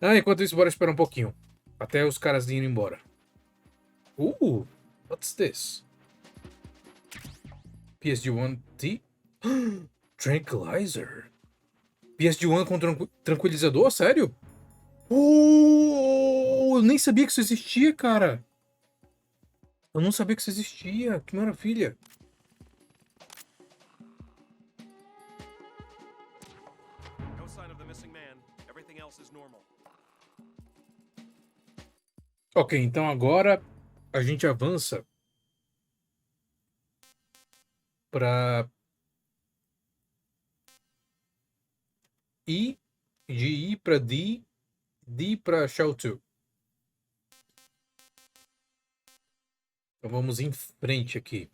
Ah, enquanto isso, bora esperar um pouquinho. Até os caras irem embora. What's this? PSD1T? Tranquilizer. PSD1 com tranquilizador? Sério? Eu nem sabia que isso existia, cara. Eu não sabia que isso existia. Que maravilha. No sign of the missing man. Everything else is normal. Ok, então agora a gente avança para I, de I para D, D para Shell 2. Então vamos em frente aqui.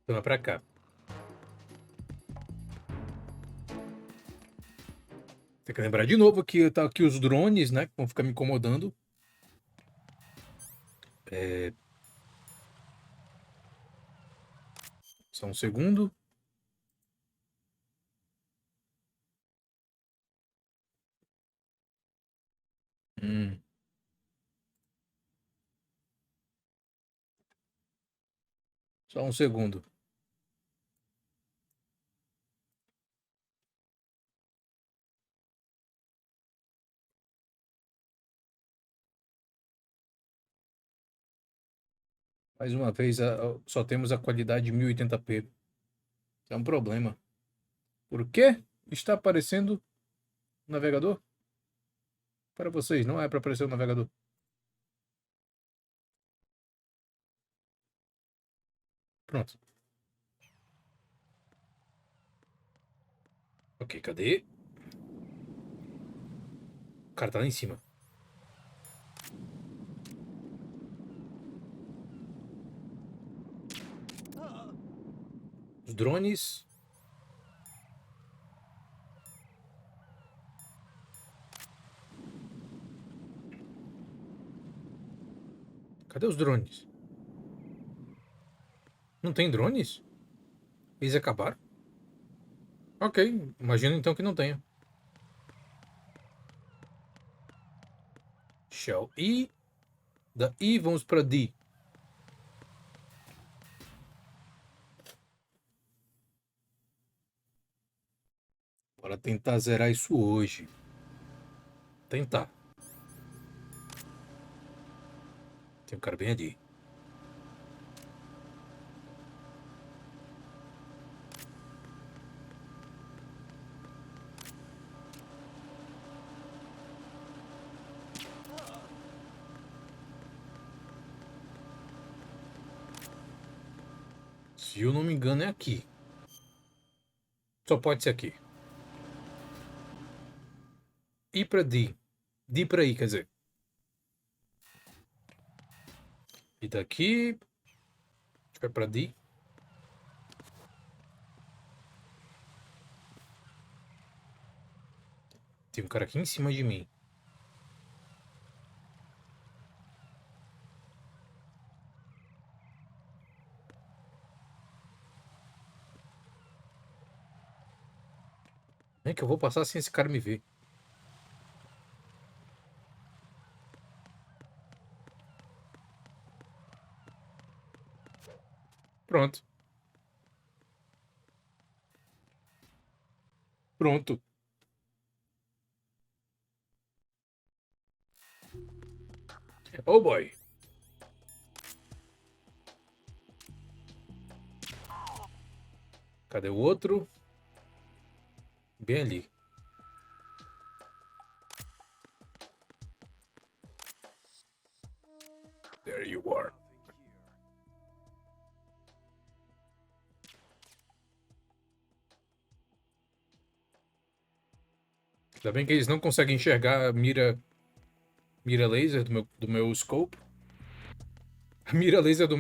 Então é pra cá. Tem que lembrar de novo que tá aqui os drones, né? Que vão ficar me incomodando. Só um segundo. Só um segundo. Mais uma vez, só temos a qualidade 1080p. É um problema. Por quê? Está aparecendo o navegador? Para vocês, não é para aparecer o navegador. Pronto. Ok, cadê? O cara tá lá em cima. Os drones. Cadê os drones? Não tem drones? Eles acabaram? Ok, imagino então que não tenha. Shell I. Da I vamos para D. Bora tentar zerar isso hoje. Tentar. Tem um cara bem ali. Se eu não me engano é aqui. Só pode ser aqui. I para D. D para I, quer dizer. E daqui. A gente vai para D. Tem um cara aqui em cima de mim. Como é que eu vou passar sem esse cara me ver? Pronto. Pronto. Oh boy. Cadê o outro? Bem ali. There you are. Ainda bem que eles não conseguem enxergar a mira laser do meu scope. A mira laser da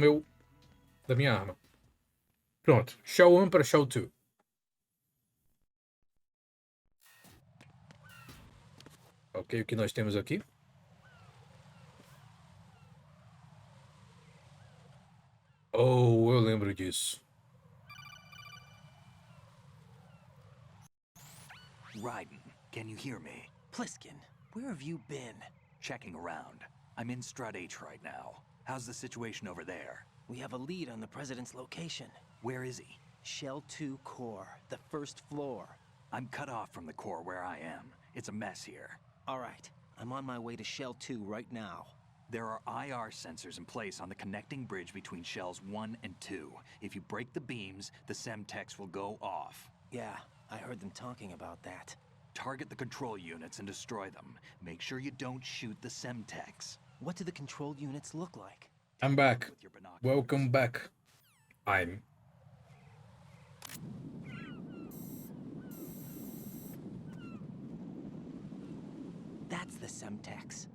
minha arma. Pronto. Shell 1 para Shell 2. Ok, o que nós temos aqui? Oh, eu lembro disso. Raiden, can you hear me? Pliskin, where have you been? Checking around. I'm in Strut H right now. How's the situation over there? We have a lead on the President's location. Where is he? Shell 2 core, the first floor. I'm cut off from the core where I am. It's a mess here. All right, I'm on my way to Shell 2 right now. There are IR sensors in place on the connecting bridge between Shells 1 and 2. If you break the beams, the Semtex will go off. Yeah, I heard them talking about that. Target the control units and destroy them. Make sure you don't shoot the Semtex. What do the control units look like? I'm back. Welcome back. I'm. That's the Semtex.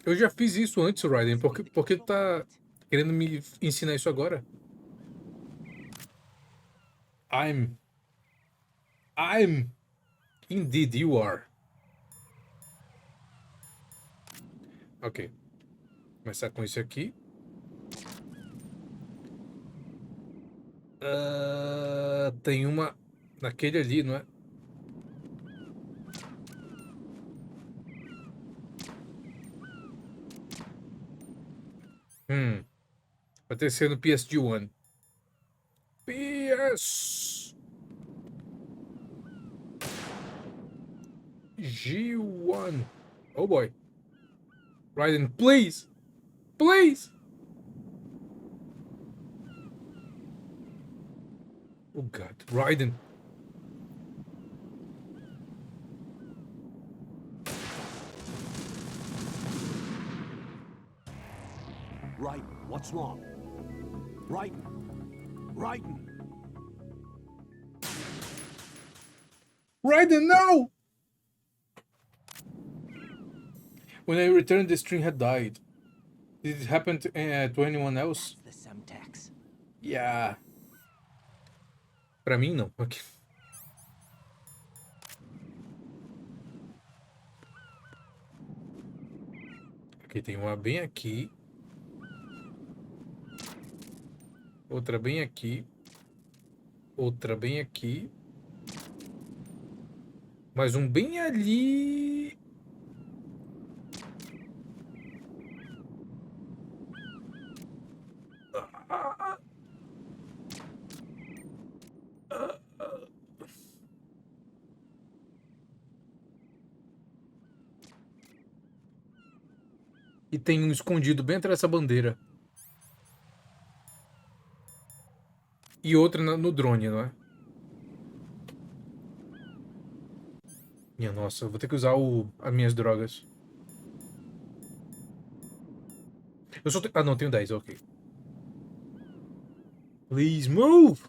Eu já fiz isso antes, Raiden. Por que tu tá querendo me ensinar isso agora? I'm. Indeed, you are. Ok. Começar com isso aqui. Tem uma naquele ali, não é? Vai ter que ser no PSG-1. G1. Oh boy. Raiden, please. Please. Oh god. Raiden. Raiden, what's wrong? Raiden! Raiden! Raiden, no! When I returned, the string had died. Did it happen to anyone else? That's the Semtex. Yeah. Pra mim, não. Okay. Ok, tem uma bem aqui. Outra bem aqui. Outra bem aqui. Mais um bem ali. E tem um escondido bem atrás dessa bandeira. E outra no drone, não é? Minha nossa, eu vou ter que usar as minhas drogas. Eu só tenho... Ah, não, tenho 10, ok. Please move!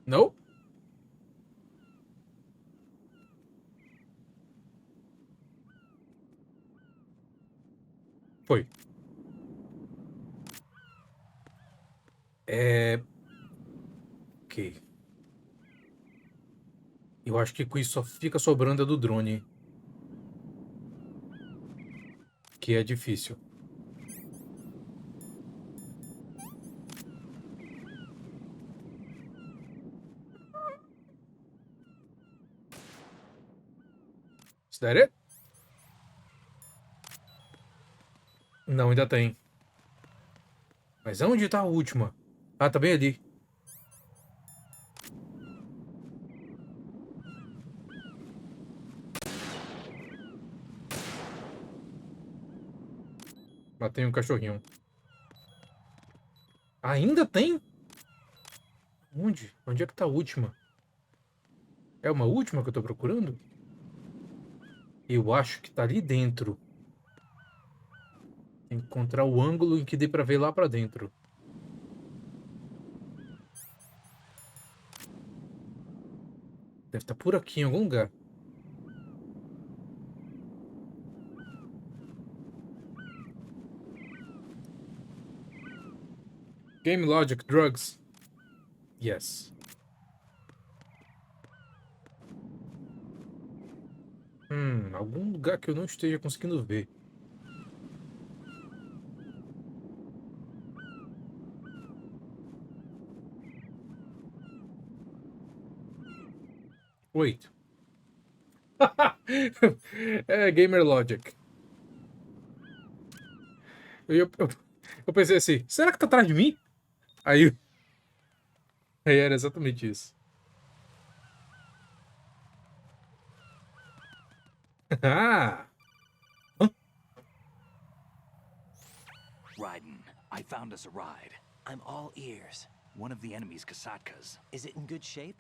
Não? Foi. Ok. Eu acho que com isso só fica sobrando a do drone. Que é difícil. Is that it? Não, ainda tem. Mas onde tá a última? Ah, tá bem ali. Matei um cachorrinho. Ainda tem? Onde? Onde é que tá a última? É uma última que eu tô procurando? Eu acho que tá ali dentro. Tem que encontrar o ângulo em que dê pra ver lá pra dentro. Deve estar por aqui em algum lugar. Game Logic Drugs. Yes. Algum lugar que eu não esteja conseguindo ver. Wait. É Gamer Logic. Eu pensei assim, será que tá atrás de mim? Aí era exatamente isso. Ah! Raiden, I found us a ride. I'm all ears. One of the enemy's Kasatkas. Is it in good shape?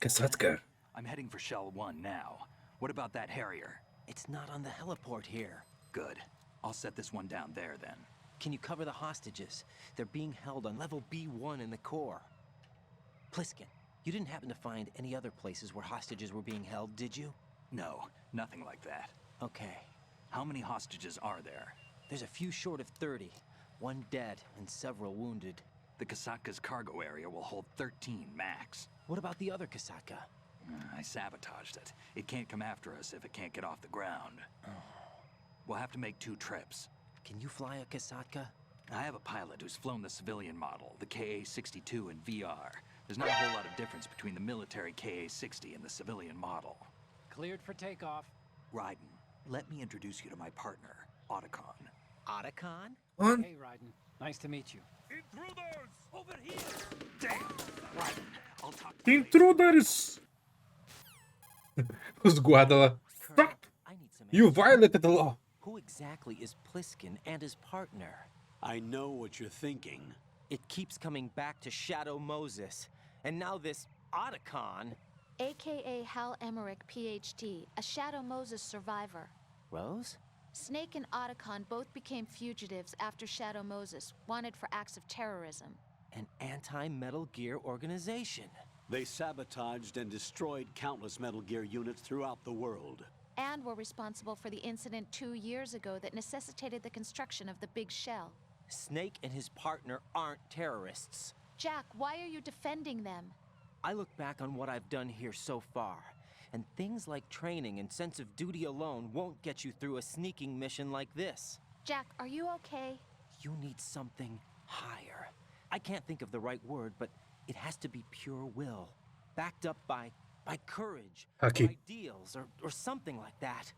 Kasatka. I'm heading for Shell 1 now. What about that Harrier? It's not on the heliport here. Good. I'll set this one down there then. Can you cover the hostages? They're being held on level B1 in the core. Pliskin, you didn't happen to find any other places where hostages were being held, did you? No, nothing like that. Okay. How many hostages are there? There's a few short of 30. One dead and several wounded. The Kasatka's cargo area will hold 13 max. What about the other Kasatka? I sabotaged it. It can't come after us if it can't get off the ground. We'll have to make 2 trips. Can you fly a Kasatka? I have a pilot who's flown the civilian model, the KA-62 in VR. There's not a whole lot of difference between the military KA-60 and the civilian model. Cleared for takeoff. Raiden, let me introduce you to my partner, Otacon. Otacon? Hey, Raiden. Nice to meet you. Intruders! Over here! Damn! Raiden, I'll talk to Intruders! Os guardas lá. Stop! You violated the law. Who exactly is Pliskin and his partner? I know what you're thinking. It keeps coming back to Shadow Moses. And now this Otacon. AKA Hal Emmerich, PhD, a Shadow Moses survivor. Rose? Snake and Otacon both became fugitives after Shadow Moses, wanted for acts of terrorism. An anti-Metal Gear organization. They sabotaged and destroyed countless Metal Gear units throughout the world. And were responsible for the incident 2 years ago that necessitated the construction of the Big Shell. Snake and his partner aren't terrorists. Jack, why are you defending them? I look back on what I've done here so far, and things like training and sense of duty alone won't get you through a sneaking mission like this. Jack, are you okay? You need something higher. I can't think of the right word, but it has to be pure will, backed up by courage, or ideals, or something like that.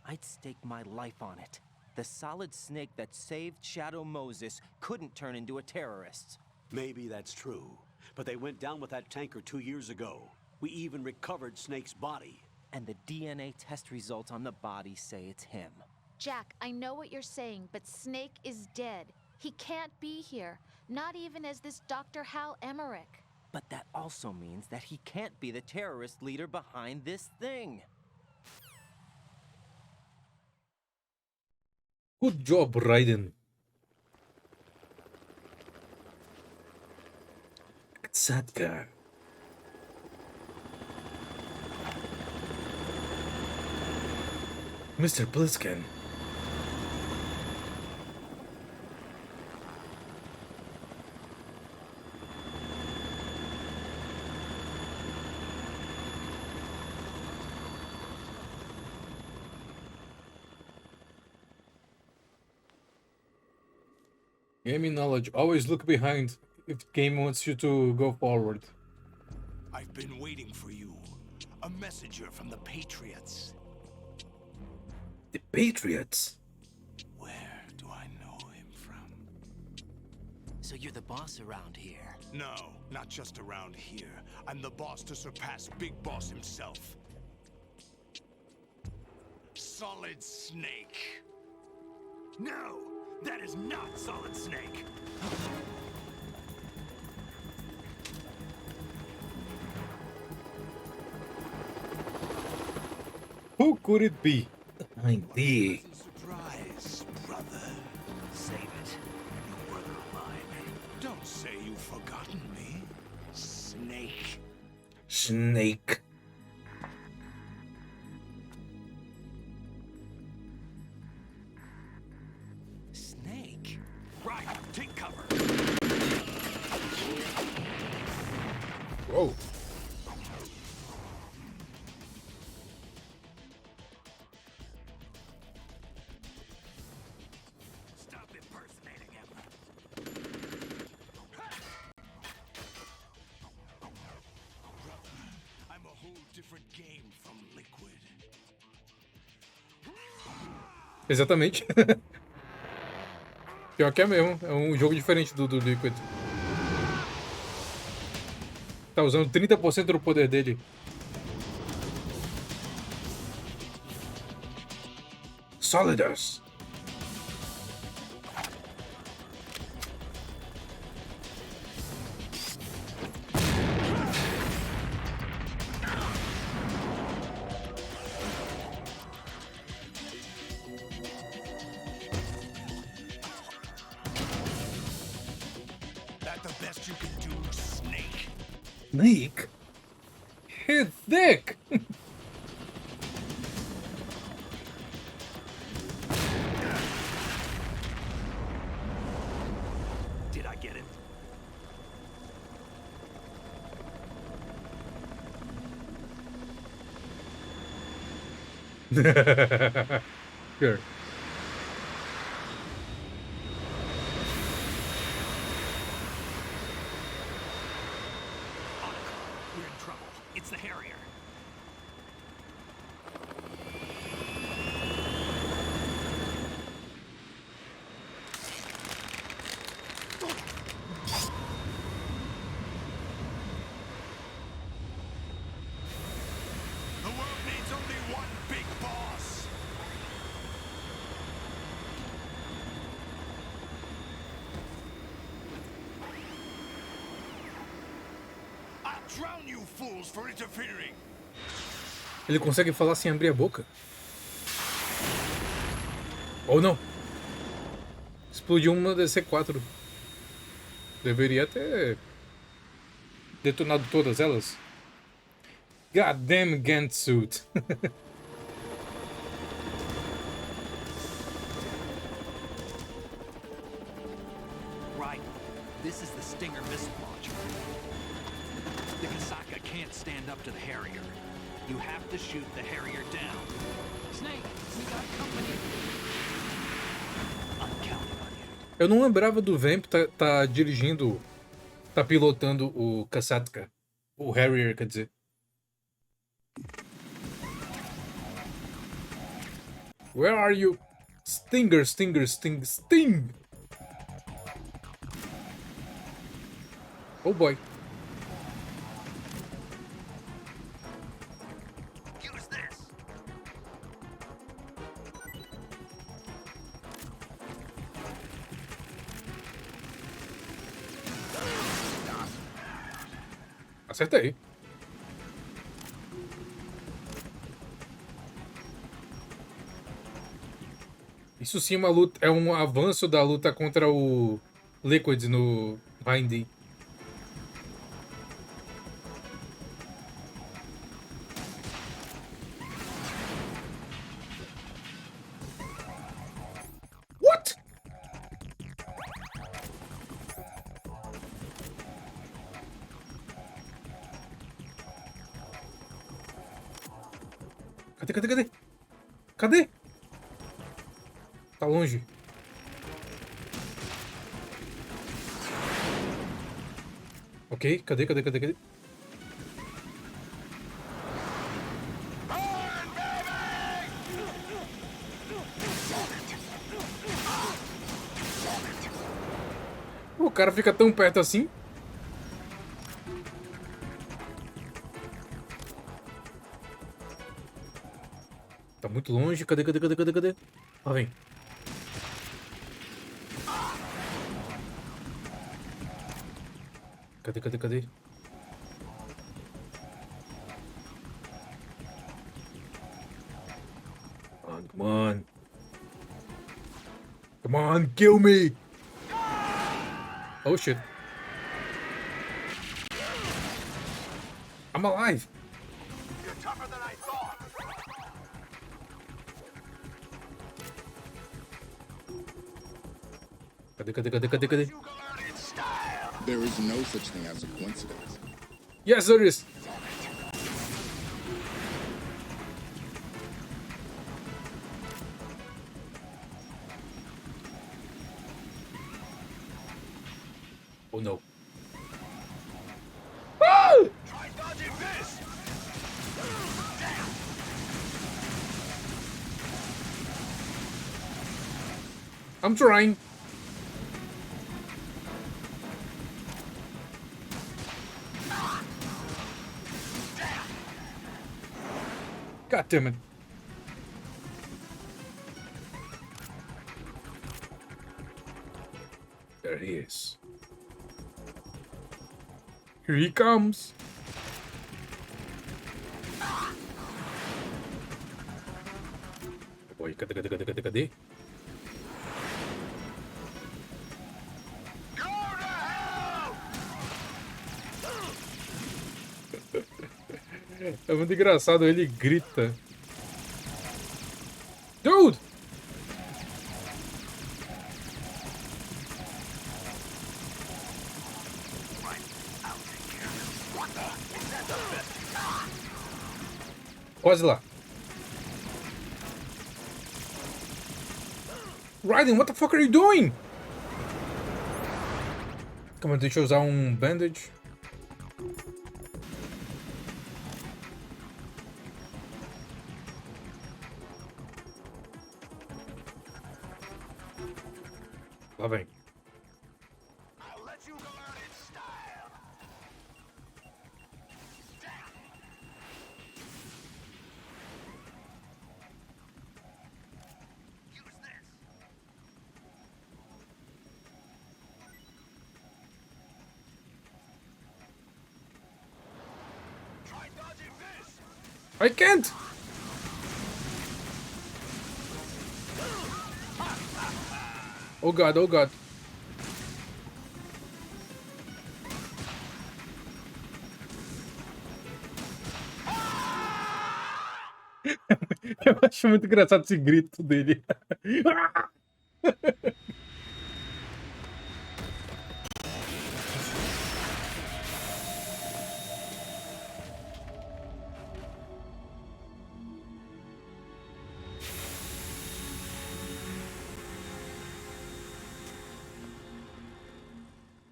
I'd stake my life on it. The solid snake that saved Shadow Moses couldn't turn into a terrorist. Maybe that's true, but they went down with that tanker 2 years ago. We even recovered Snake's body. And the DNA test results on the body say it's him. Jack, I know what you're saying, but Snake is dead. He can't be here, not even as this Dr. Hal Emmerich. But that also means that he can't be the terrorist leader behind this thing. Good job, Raiden. Kasatka. Mr. Pliskin. Gaming knowledge. Always look behind if the game wants you to go forward. I've been waiting for you. A messenger from the Patriots. The Patriots. Where do I know him from? So you're the boss around here? No, not just around here. I'm the boss to surpass Big Boss himself. Solid Snake. No, that is not Solid Snake. Who could it be? Indeed. Surprise, brother. Save it. You brother of mine. Don't say you've forgotten me. Snake. Snake. Snake? Right, take cover. Whoa. Stop impersonating him. I'm a whole different game from Liquid. Exatamente. Pior que é mesmo. É um jogo diferente do Liquid. Tá usando 30% do poder dele. Solidus. That the best you can do, Snake? Snake? He's thick. Did I get him? Sure. We're in trouble. It's the Harrier. The world needs only one big boss. I'll drown you fools for interfering. Ele consegue falar sem abrir a boca? Ou não? Explodiu uma DC4. Deveria ter detonado todas elas. Goddamn Gantsuit. Right. This is the Stinger missile launcher. The Kasaka can't stand up to the Harrier. You have to shoot the Harrier down. Snake, we got company. I'm counting on you. Eu não lembrava do Vamp tá dirigindo, tá pilotando o Kasatka. O Harrier, quer dizer. Where are you? Stinger, Stinger, Sting, Sting! Oh boy. Use this. Acertei. Isso sim é uma luta, é um avanço da luta contra o Liquid no Binding. What? Cadê? Cadê? Tá longe. Ok, cadê? O cara fica tão perto assim. Tá muito longe. Cadê, cadê, cadê, cadê, cadê? Lá vem. Cadê, cadê, cadê? Come on. Come on, kill me! Oh shit. I'm alive! You're tougher than I thought. Cadê, cadê, cadê, cadê, cadê? There is no such thing as a coincidence. Yes, there is! Oh no. Ah! Try dodging this. I'm trying. God damn it. There he is. Here he comes. Oi, cadê, cadê, cadê, cadê, cadê? É muito engraçado, ele grita. Dude! Quase lá. Raiden, what the fuck are you doing? Calma, deixa eu usar um bandage. Lá vem. I can't! Oh god, oh god. Eu acho muito engraçado esse grito dele.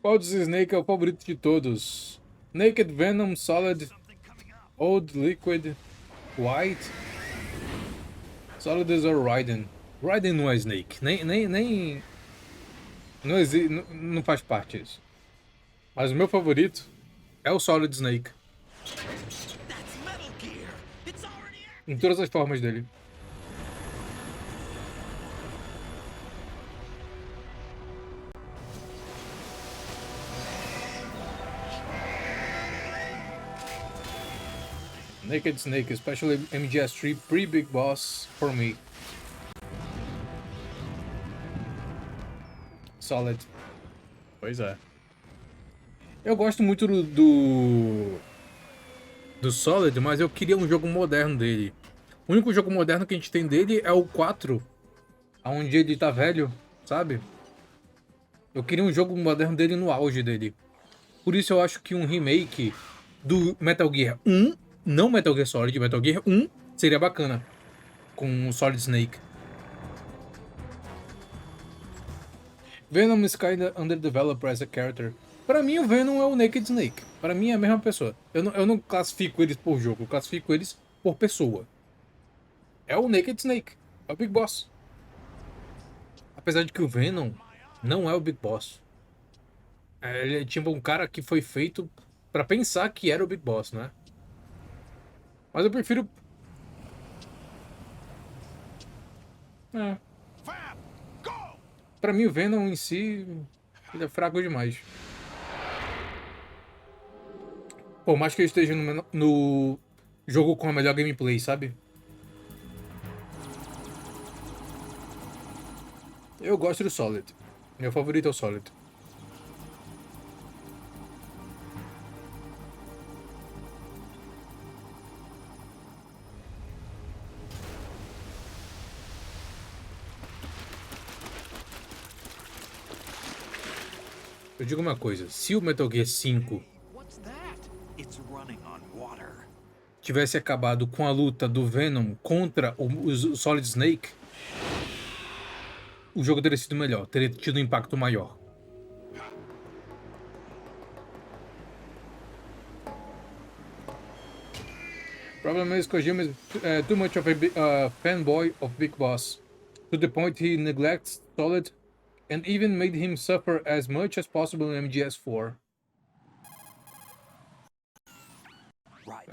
Qual dos Snake é o favorito de todos? Naked Venom, Solid, Old Liquid, White, Solid ou Raiden? Raiden não é Snake, nem não faz parte disso. Mas o meu favorito é o Solid Snake. Em todas as formas dele. Naked Snake, especially MGS3 pre-Big Boss for me. Solid. Pois é. Eu gosto muito do Solid, mas eu queria um jogo moderno dele. O único jogo moderno que a gente tem dele é o 4, onde ele tá velho, sabe? Eu queria um jogo moderno dele no auge dele. Por isso eu acho que um remake do Metal Gear 1, não Metal Gear Solid, Metal Gear 1, seria bacana. Com o Solid Snake. Venom is kinda underdeveloped as a character. Pra mim, o Venom é o Naked Snake. Pra mim, é a mesma pessoa. Eu não classifico eles por jogo, eu classifico eles por pessoa. É o Naked Snake. É o Big Boss. Apesar de que o Venom não é o Big Boss. Ele é tipo um cara que foi feito pra pensar que era o Big Boss, né? Mas eu prefiro... É. Pra mim o Venom em si, ele é fraco demais. Por mais que ele esteja no jogo com a melhor gameplay, sabe? Eu gosto do Solid. Meu favorito é o Solid. Eu digo uma coisa, se o Metal Gear 5 tivesse acabado com a luta do Venom contra o Solid Snake, o jogo teria sido melhor, teria tido um impacto maior. Problem is Kojima is too much of a fanboy of Big Boss, to the point he neglects Solid and even made him suffer as much as possible in MGS4. Right.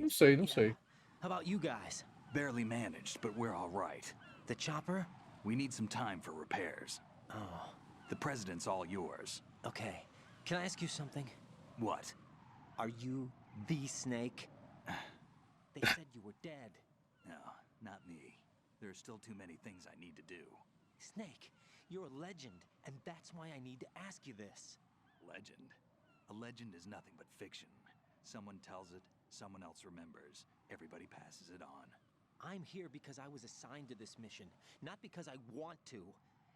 Não sei, não sei. How about you guys? Barely managed, but we're all right. The chopper? We need some time for repairs. Oh. The president's all yours. Okay. Can I ask you something? What? Are you the Snake? They said you were dead. No, not me. There are still too many things I need to do. Snake, you're a legend, and that's why I need to ask you this. Legend? A legend is nothing but fiction. Someone tells it, someone else remembers. Everybody passes it on. I'm here because I was assigned to this mission, not because I want to.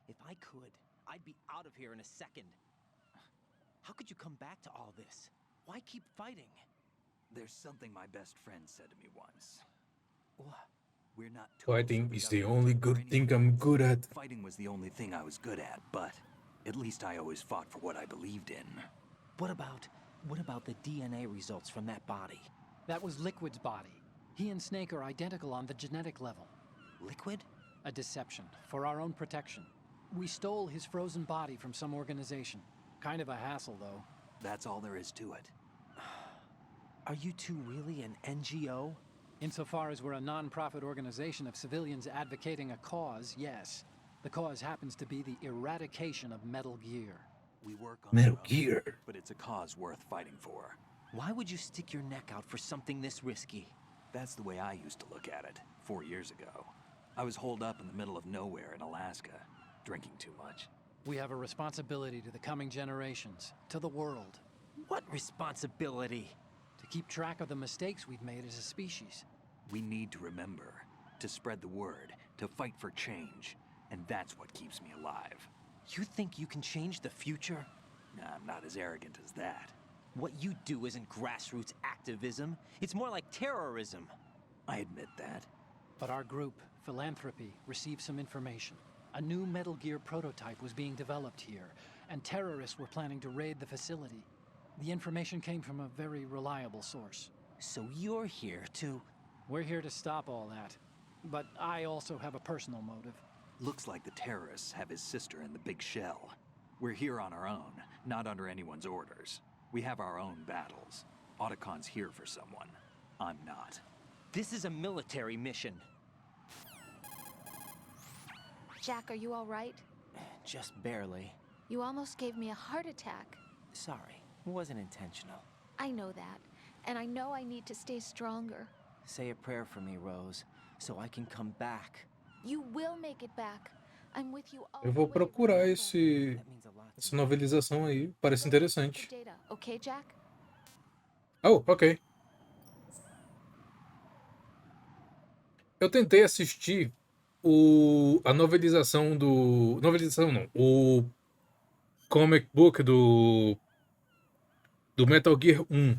If I could, I'd be out of here in a second. How could you come back to all this? Why keep fighting? There's something my best friend said to me once. What? We're not Fighting is the only good thing I'm good at. Fighting was the only thing I was good at, but at least I always fought for what I believed in. What about the DNA results from that body? That was Liquid's body. He and Snake are identical on the genetic level. Liquid? A deception, for our own protection. We stole his frozen body from some organization. Kind of a hassle, though. That's all there is to it. Are you two really an NGO? Insofar as we're a non-profit organization of civilians advocating a cause, yes. The cause happens to be the eradication of Metal Gear. We work on Metal Gear. But it's a cause worth fighting for. Why would you stick your neck out for something this risky? That's the way I used to look at it, 4 years ago. I was holed up in the middle of nowhere in Alaska, drinking too much. We have a responsibility to the coming generations, to the world. What responsibility? To keep track of the mistakes we've made as a species. We need to remember, to spread the word, to fight for change. And that's what keeps me alive. You think you can change the future? Nah, I'm not as arrogant as that. What you do isn't grassroots activism. It's more like terrorism. I admit that. But our group, Philanthropy, received some information. A new Metal Gear prototype was being developed here, and terrorists were planning to raid the facility. The information came from a very reliable source. So you're here to... We're here to stop all that. But I also have a personal motive. Looks like the terrorists have his sister in the big shell. We're here on our own, not under anyone's orders. We have our own battles. Otacon's here for someone. I'm not. This is a military mission. Jack, are you all right? Just barely. You almost gave me a heart attack. Sorry, it wasn't intentional. I know that, and I know I need to stay stronger. Say a prayer for me, Rose, so I can come back. You will make it back. I'm with you all Eu vou procurar essa novelização aí, parece interessante. Okay, Jack? Oh, ok. Eu tentei assistir a novelização do... Novelização não. O comic book do Metal Gear 1.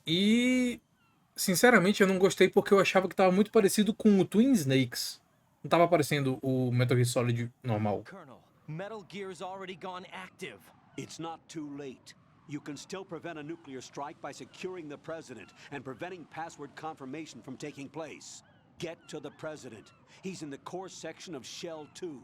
E, sinceramente, eu não gostei porque eu achava que estava muito parecido com o Twin Snakes. Não estava parecendo o Metal Gear Solid normal. Colonel, Metal Gear's already gone active. It's not too late. You can still prevent a nuclear strike by securing the president and preventing password confirmation from taking place. Get to the president. He's in the core section of Shell 2.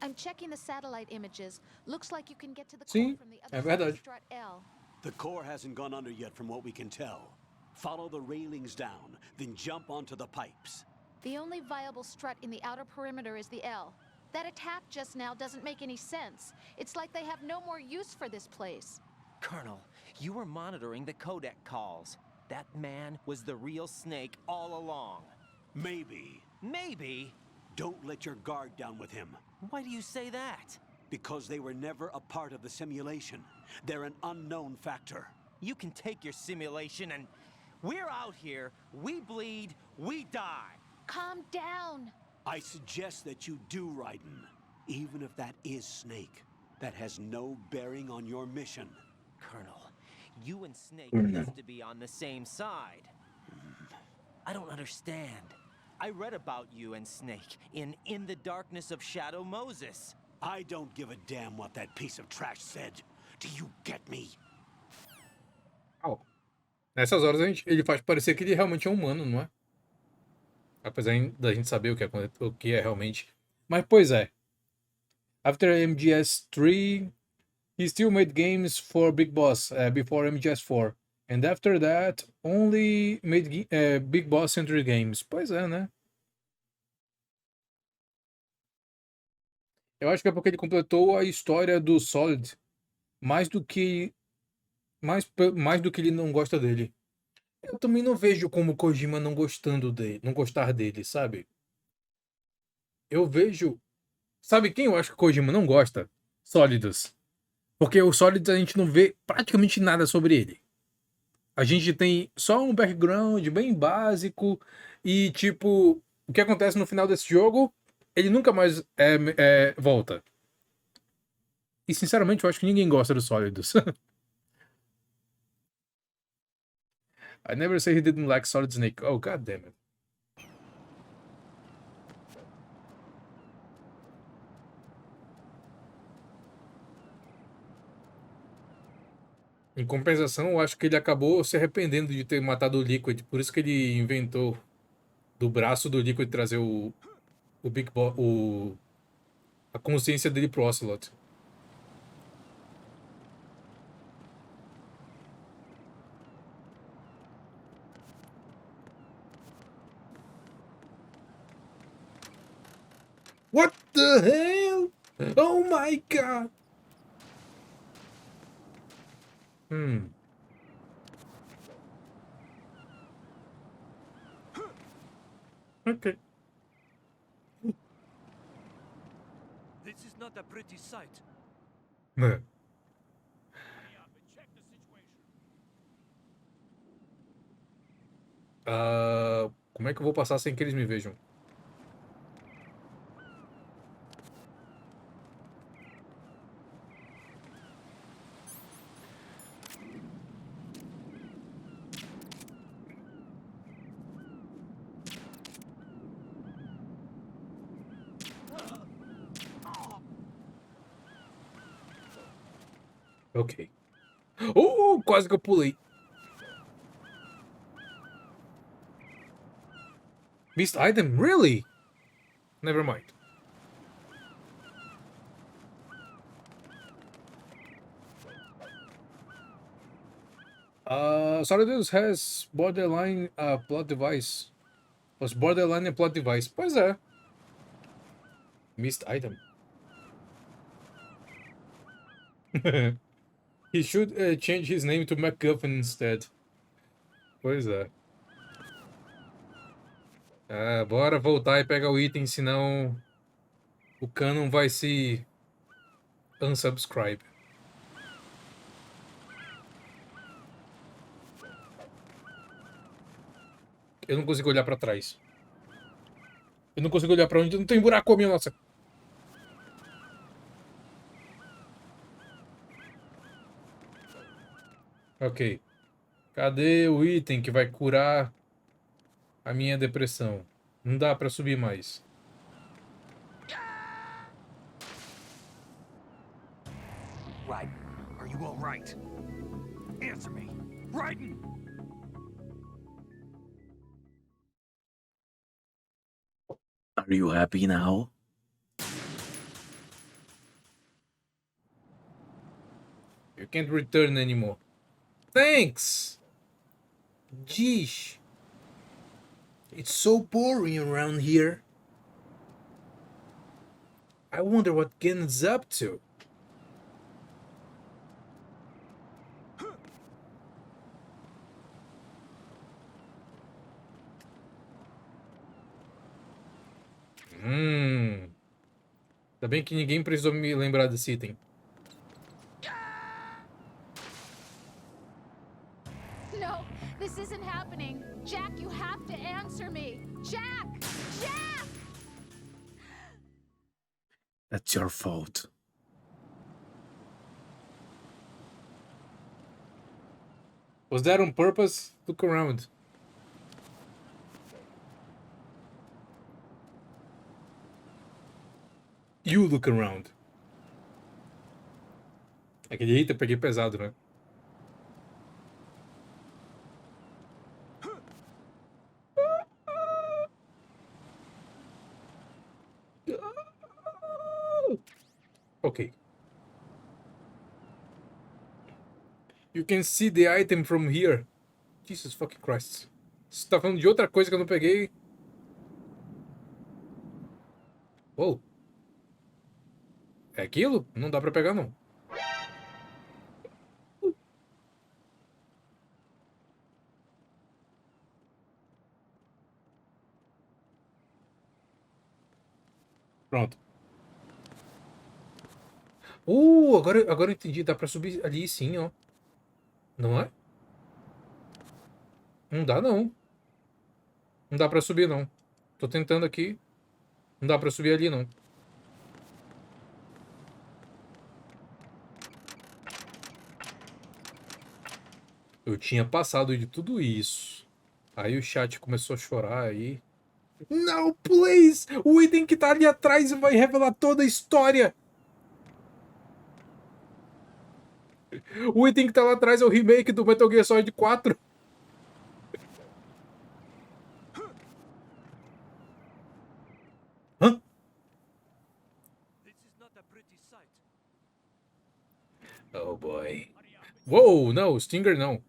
I'm checking the satellite images. Looks like you can get to the Sim, core from the é other side of verdade. strut L. The core hasn't gone under yet from what we can tell. Follow the railings down, then jump onto the pipes. The only viable strut in the outer perimeter is the L. That attack just now doesn't make any sense. It's like they have no more use for this place. Colonel, you were monitoring the codec calls. That man was the real Snake all along. Maybe. Maybe? Don't let your guard down with him. Why do you say that? Because they were never a part of the simulation. They're an unknown factor. You can take your simulation and... We're out here, we bleed, we die. Calm down. I suggest that you do, Raiden. Even if that is Snake. That has no bearing on your mission. Colonel, you and Snake used to be on the same side. I don't understand. I read about you and Snake in the Darkness of Shadow Moses. I don't give a damn what that piece of trash said. Do you get me? Oh. Nessas horas ele faz parecer que ele realmente é humano, não é? Apesar da gente saber o que é realmente. Mas, pois é. After MGS3, he still made games for Big Boss before MGS4. And after that, only made Big Boss Century games. Pois é, né? Eu acho que é porque ele completou a história do Solid mais do que ele não gosta dele. Eu também não vejo como Kojima não gostar dele, sabe? Eu vejo... Sabe quem eu acho que Kojima não gosta? Sólidos. Porque o Sólidos a gente não vê praticamente nada sobre ele. A gente tem só um background bem básico e, tipo, o que acontece no final desse jogo, ele nunca mais volta. E, sinceramente, eu acho que ninguém gosta dos Sólidos. I never say he didn't like Solid Snake. Oh, god damn it. Em compensação, eu acho que ele acabou se arrependendo de ter matado o Liquid. Por isso que ele inventou do braço do Liquid trazer o Big Boss, a consciência dele pro Ocelot. What the hell? Oh my god! Okay. This is not a pretty sight. Como é que eu vou passar sem que eles me vejam? Ok. Quase que eu pulei. Beast item? Really? Never mind. Solidus has borderline plot device. Was borderline a plot device? Pois é. Missed item. He should change his name to MacGuffin instead. Pois é. Bora voltar e pegar o item, senão o canon vai se unsubscribe. Eu não consigo olhar pra trás. Eu não consigo olhar pra onde não tem buraco, minha nossa. Ok. Cadê o item que vai curar a minha depressão? Não dá pra subir mais. Raiden, are you all right? Answer me. Raiden! Are you happy now? You can't return anymore. Thanks! Geesh. It's so boring around here. I wonder what Gen's up to. Ainda bem que ninguém precisou me lembrar desse item. No, this isn't happening. Jack, you have to answer me. Jack! Jack! That's your fault. Was that on purpose? Look around. You look around. Aquele eita, peguei pesado, né? Ok. You can see the item from here. Jesus fucking Christ. Você tá falando de outra coisa que eu não peguei? Oh. É aquilo? Não dá pra pegar, não. Pronto. Agora eu entendi. Dá pra subir ali sim, ó. Não é? Não dá, não. Não dá pra subir, não. Tô tentando aqui. Não dá pra subir ali, não. Eu tinha passado de tudo isso. Aí o chat começou a chorar aí. Não, please! O item que tá ali atrás vai revelar toda a história. O item que tá lá atrás é o remake do Metal Gear Solid 4. Hã? Oh boy. Uou, não, Stinger não.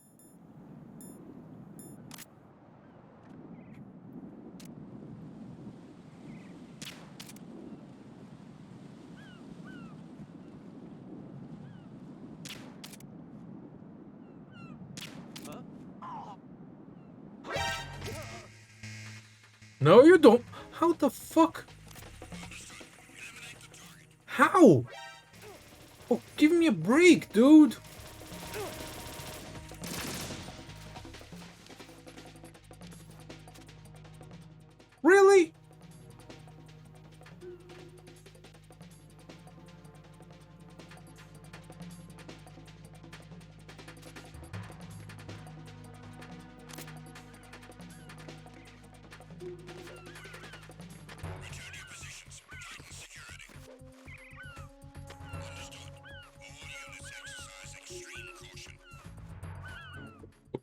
No, you don't. How the fuck? How? Oh, give me a break, dude. Really?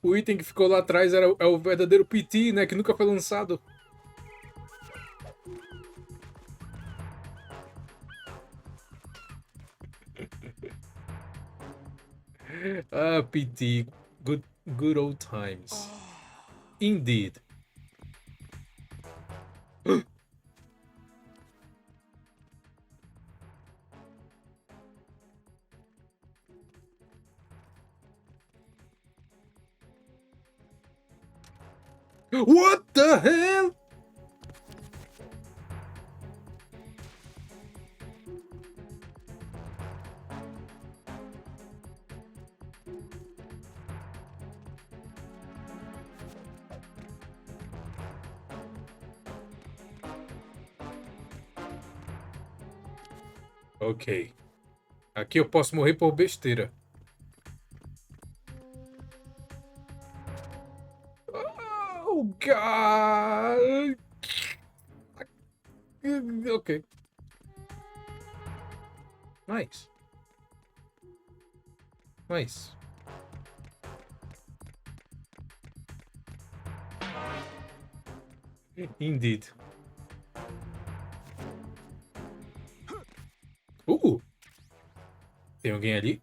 O item que ficou lá atrás é o verdadeiro PT, né? Que nunca foi lançado. Ah, PT. Good old times. Indeed. What the hell? Ok. Aqui eu posso morrer por besteira. Oh, God. Ok. Nice. Nice. Indeed. Tem alguém ali?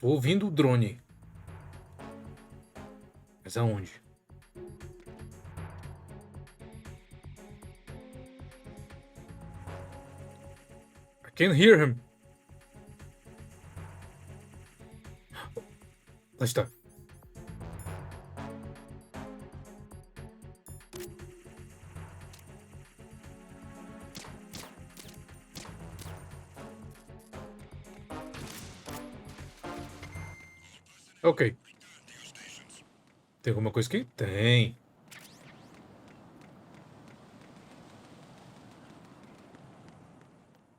Tô ouvindo o drone. Mas aonde? I can't hear him. Lá está. Ok. Tem alguma coisa aqui? Tem.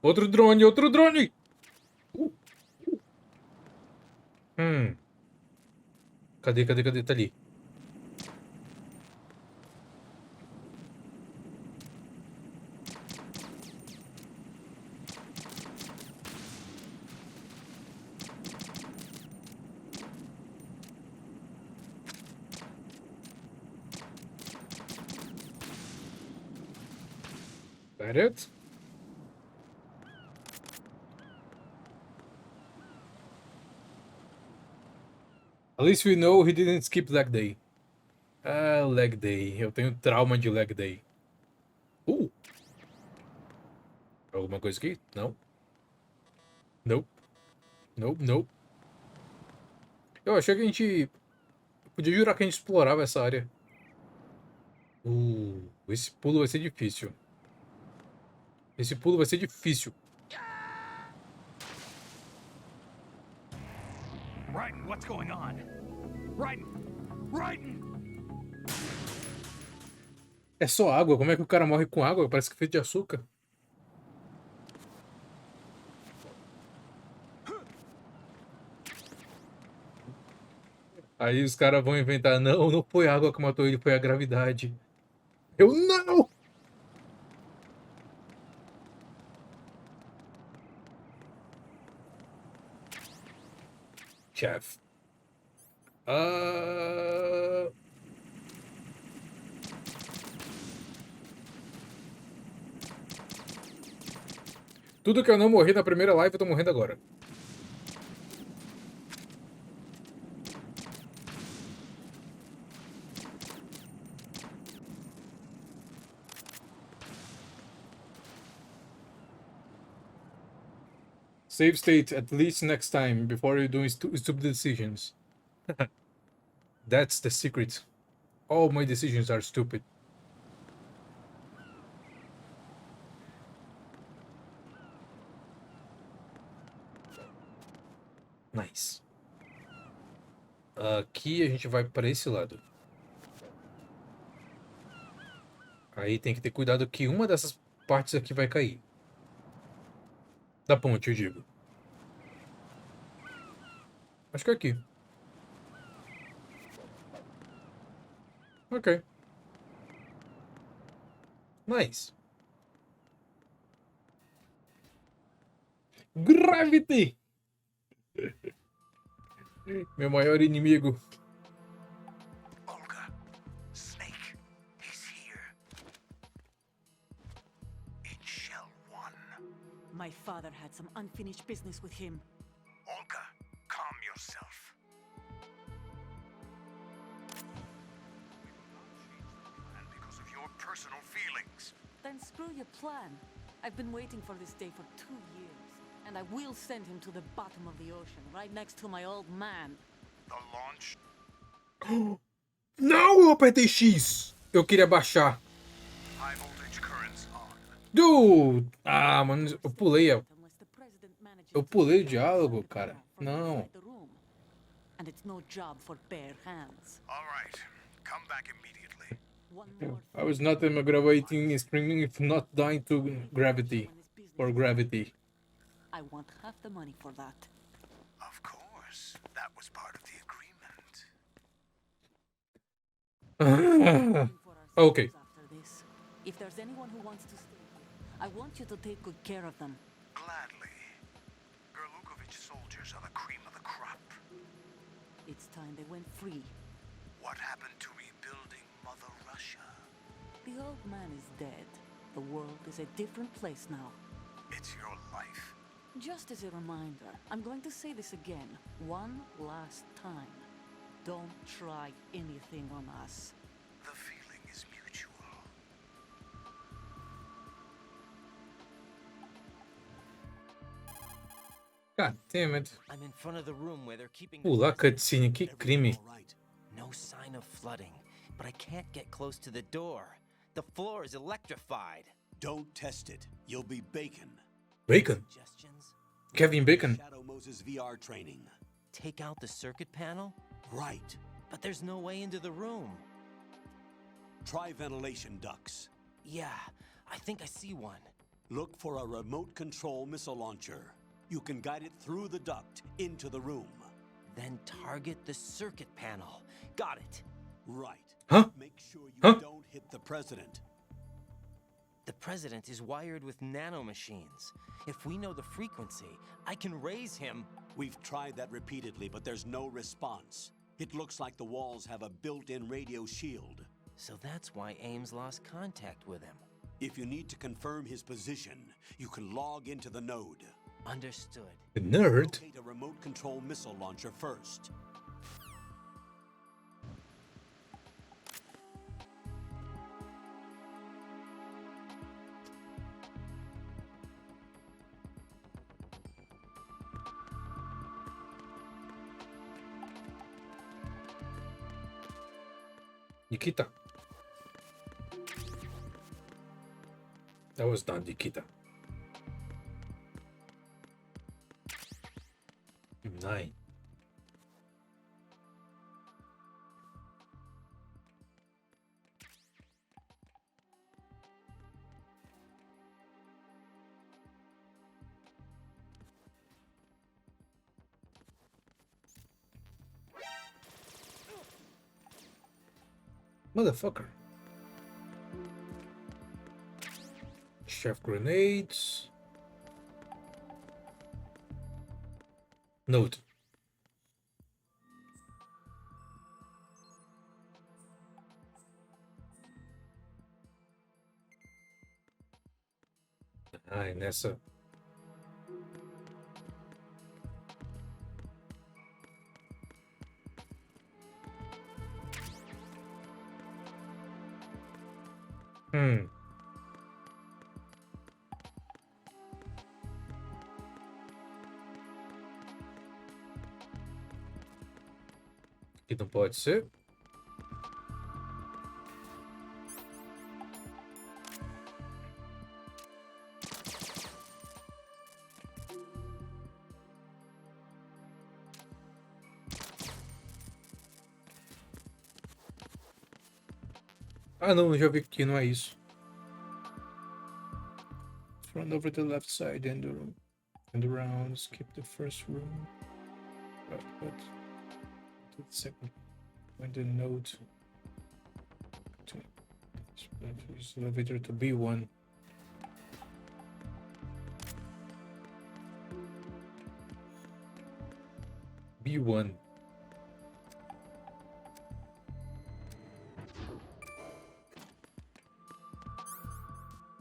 Outro drone, outro drone! Cadê, cadê, cadê? Tá ali. That it? At least we know he didn't skip leg day. Ah, leg day. Eu tenho trauma de leg day. Alguma coisa aqui? Não. Não. Não, não. Eu achei que a gente... Podia jurar que a gente explorava essa área. Esse pulo vai ser difícil. Esse pulo vai ser difícil. Raiden, what's going on? Raiden! Raiden! É só água? Como é que o cara morre com água? Parece que é feito de açúcar. Aí os caras vão inventar, não, não foi a água que matou ele, foi a gravidade. Eu não! Chef. Tudo que eu não morri na primeira live, eu tô morrendo agora. Save state at least next time before you doing stupid decisions. That's the secret. All my decisions are stupid. Nice. Aqui a gente vai para esse lado. Aí tem que ter cuidado que uma dessas partes aqui vai cair. Da ponte, eu digo. Acho que é aqui. Ok. Nice. Gravity! Meu maior inimigo. Olga, Snake, he's here. In Shell 1. My father had some unfinished business with him. Olga, calm yourself. And because of your personal feelings. Then screw your plan. I've been waiting for this day for 2 years. And I will send him to the bottom of the ocean, right next to my old man. The launch? Não, eu apertei X. Eu queria baixar. High voltage currents on. Dude! Ah, mano, eu pulei. Eu pulei o diálogo, cara. Não. And it's no job for bare hands. All right, come back immediately. I was not immigrating, screaming if not dying to gravity. For gravity. I want half the money for that. Of course, that was part of the agreement. Okay. After this, if there's anyone who wants to stay here, I want you to take good care of them. Gladly. Gerlukovich soldiers are the cream of the crop. It's time they went free. What happened to rebuilding Mother Russia? The old man is dead. The world is a different place now. It's your life. Just as a reminder, I'm going to say this again, one last time. Don't try anything on us. The feeling is mutual. God damn it. I'm in front of the room where they're keeping Pular cutscene, que crime. No sign of flooding, but I can't get close to the door. The floor is electrified. Don't test it. You'll be bacon. Bacon? Suggestions? Kevin Bacon. Shadow Moses VR training. Take out the circuit panel? Right. But there's no way into the room. Try ventilation ducts. Yeah, I think I see one. Look for a remote control missile launcher. You can guide it through the duct into the room. Then target the circuit panel. Got it. Right. Huh? Make sure you don't hit the president. The president is wired with nanomachines. If we know the frequency, I can raise him. We've tried that repeatedly, but there's no response. It looks like the walls have a built-in radio shield. So that's why Ames lost contact with him. If you need to confirm his position, you can log into the node. Understood. The nerd? Locate a remote control missile launcher first. Nikita. That was not Nikita. 9. Motherfucker. Chef grenades. Note. Ai, nessa. Aqui não pode ser. Ah, não, já vi que não é isso. Run over the left side and around. Skip the first room. But the second. When the node to elevator to B1. B1.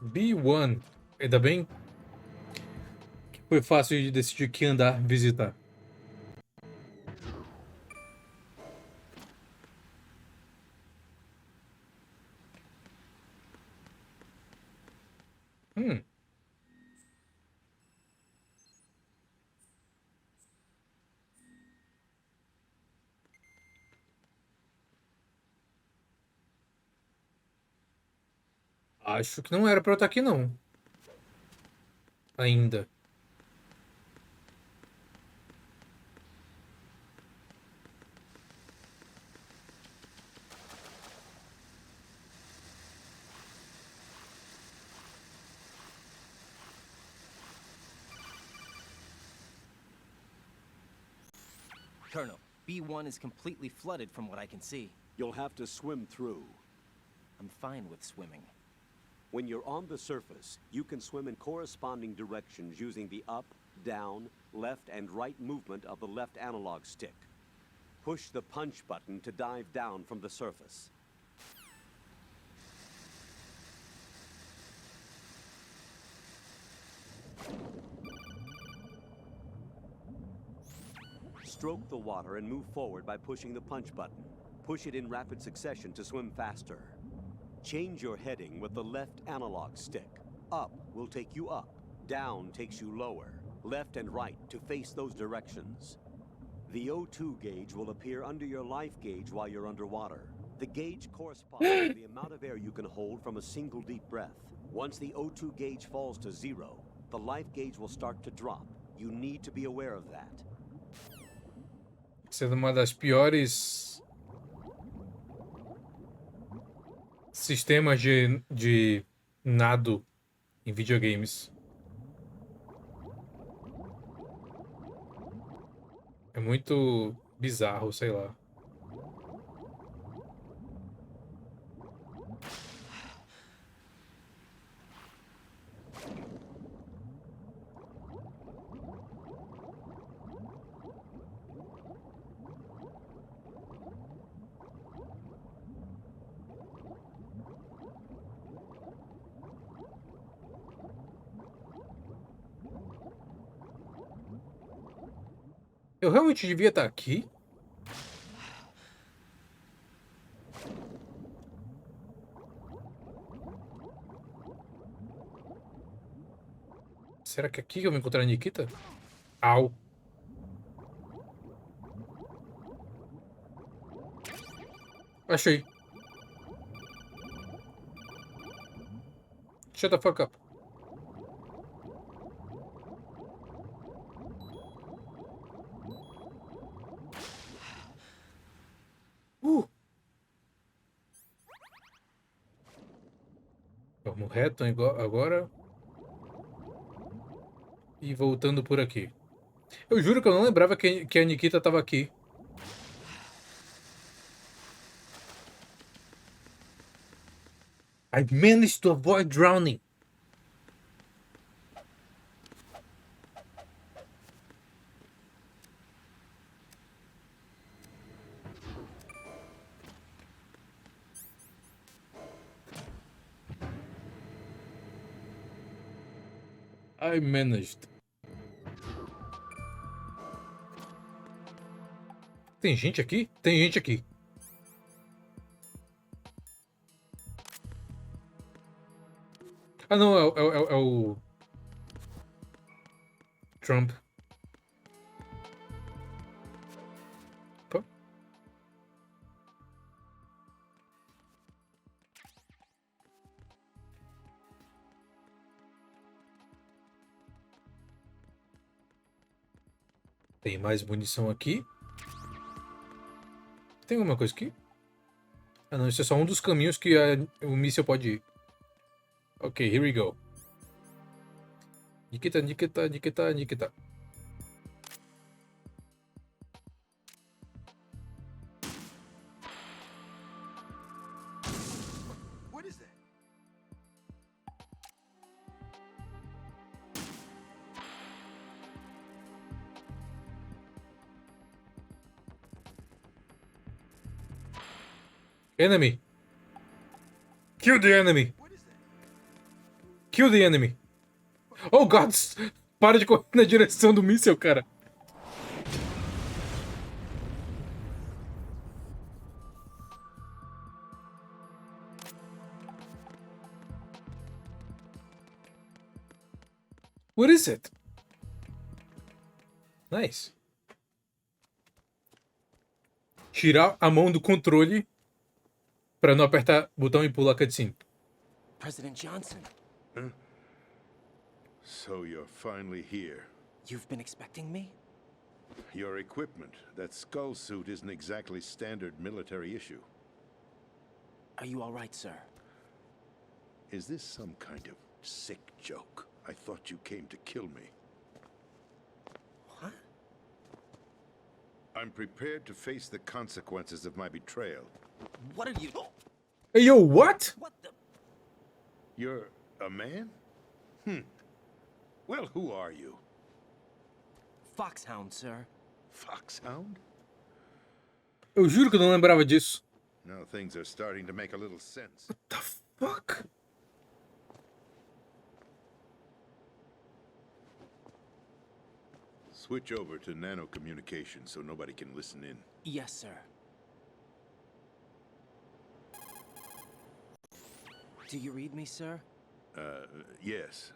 B1. Ainda bem que foi fácil de decidir que andar visitar. Acho que não era pra eu estar aqui, não. Ainda. Colonel, B1 is completely flooded from what I can see. You'll have to swim through. I'm fine with swimming. When you're on the surface, you can swim in corresponding directions using the up, down, left, and right movement of the left analog stick. Push the punch button to dive down from the surface. Stroke the water and move forward by pushing the punch button. Push it in rapid succession to swim faster. Change your heading with the left analog stick. Up will take you up. Down takes you lower. Left and right to face those directions. The O2 gauge will appear under your life gauge while you're underwater. The gauge corresponds to the amount of air you can hold from a single deep breath. Once the O2 gauge falls to 0, the life gauge will start to drop. You need to be aware of that. Sendo uma das piores sistemas de nado em videogames. É muito bizarro, sei lá. Eu realmente devia estar aqui? Será que é aqui que eu vou encontrar a Nikita? Au. Achei. Shut the fuck up. Vamos reto agora. E voltando por aqui. Eu juro que eu não lembrava que a Nikita tava aqui. I managed to avoid drowning. I managed. Tem gente aqui? Tem gente aqui. Ah, não, é o Trump. Opa. Tem mais munição aqui. Tem alguma coisa aqui? Ah, não, isso é só um dos caminhos que o míssil pode ir. Ok, here we go. Nikita, Nikita, Nikita, Nikita. What is that? Enemy. Kill the enemy. Kill the enemy. Oh, God. Para de correr na direção do míssil, cara. What is it? Nice. Tirar a mão do controle para não apertar o botão e pular a cutscene. President Johnson. Huh? So you're finally here. You've been expecting me? Your equipment, that skull suit isn't exactly standard military issue. Are you all right, sir? Is this some kind of sick joke? I thought you came to kill me. What? I'm prepared to face the consequences of my betrayal. What are you... Hey, yo, what? What the... You're a man? Well, who are you? Foxhound, sir. Foxhound? Eu juro que eu não lembrava disso. Now things are starting to make a little sense. What the fuck? Switch over to nano communication so nobody can listen in. Yes, sir. Do you read me, sir? Yes.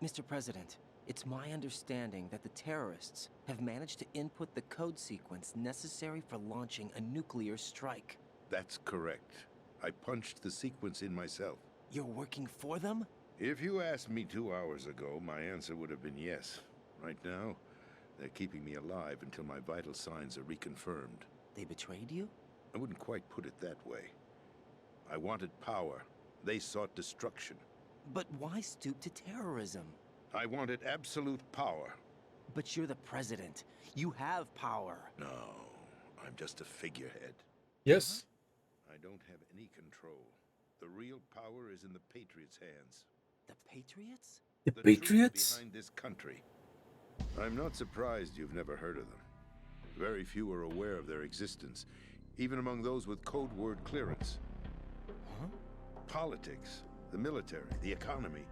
Mr. President, it's my understanding that the terrorists have managed to input the code sequence necessary for launching a nuclear strike. That's correct. I punched the sequence in myself. You're working for them? If you asked me 2 hours ago, my answer would have been yes. Right now, they're keeping me alive until my vital signs are reconfirmed. They betrayed you? I wouldn't quite put it that way. I wanted power. They sought destruction. But why stoop to terrorism? I wanted absolute power. But you're the president. You have power. No, I'm just a figurehead. Yes. I don't have any control. The real power is in the Patriots' hands. The Patriots? The truth Patriots? behind this country. I'm not surprised you've never heard of them. Very few are aware of their existence, even among those with code word clearance. Huh? Politics, the military, the economy,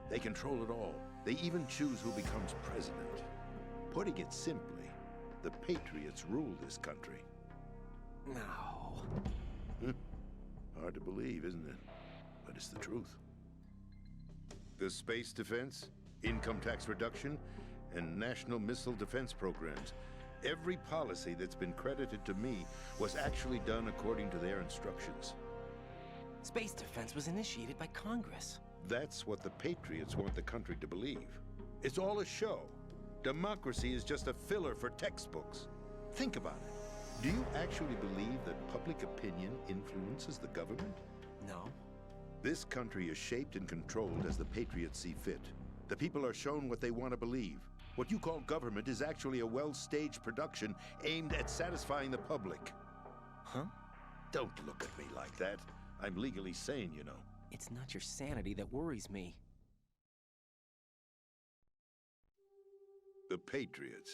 they control it all. They even choose who becomes president. Putting it simply, the Patriots rule this country. No. Hard to believe, isn't it? But it's the truth. The space defense, income tax reduction, and national missile defense programs. Every policy that's been credited to me was actually done according to their instructions. Space defense was initiated by Congress. That's what the Patriots want the country to believe. It's all a show. Democracy is just a filler for textbooks. Think about it. Do you actually believe that public opinion influences the government? No. This country is shaped and controlled as the Patriots see fit. The people are shown what they want to believe. What you call government is actually a well-staged production aimed at satisfying the public. Huh? Don't look at me like that. I'm legally sane, you know. It's not your sanity that worries me. The Patriots.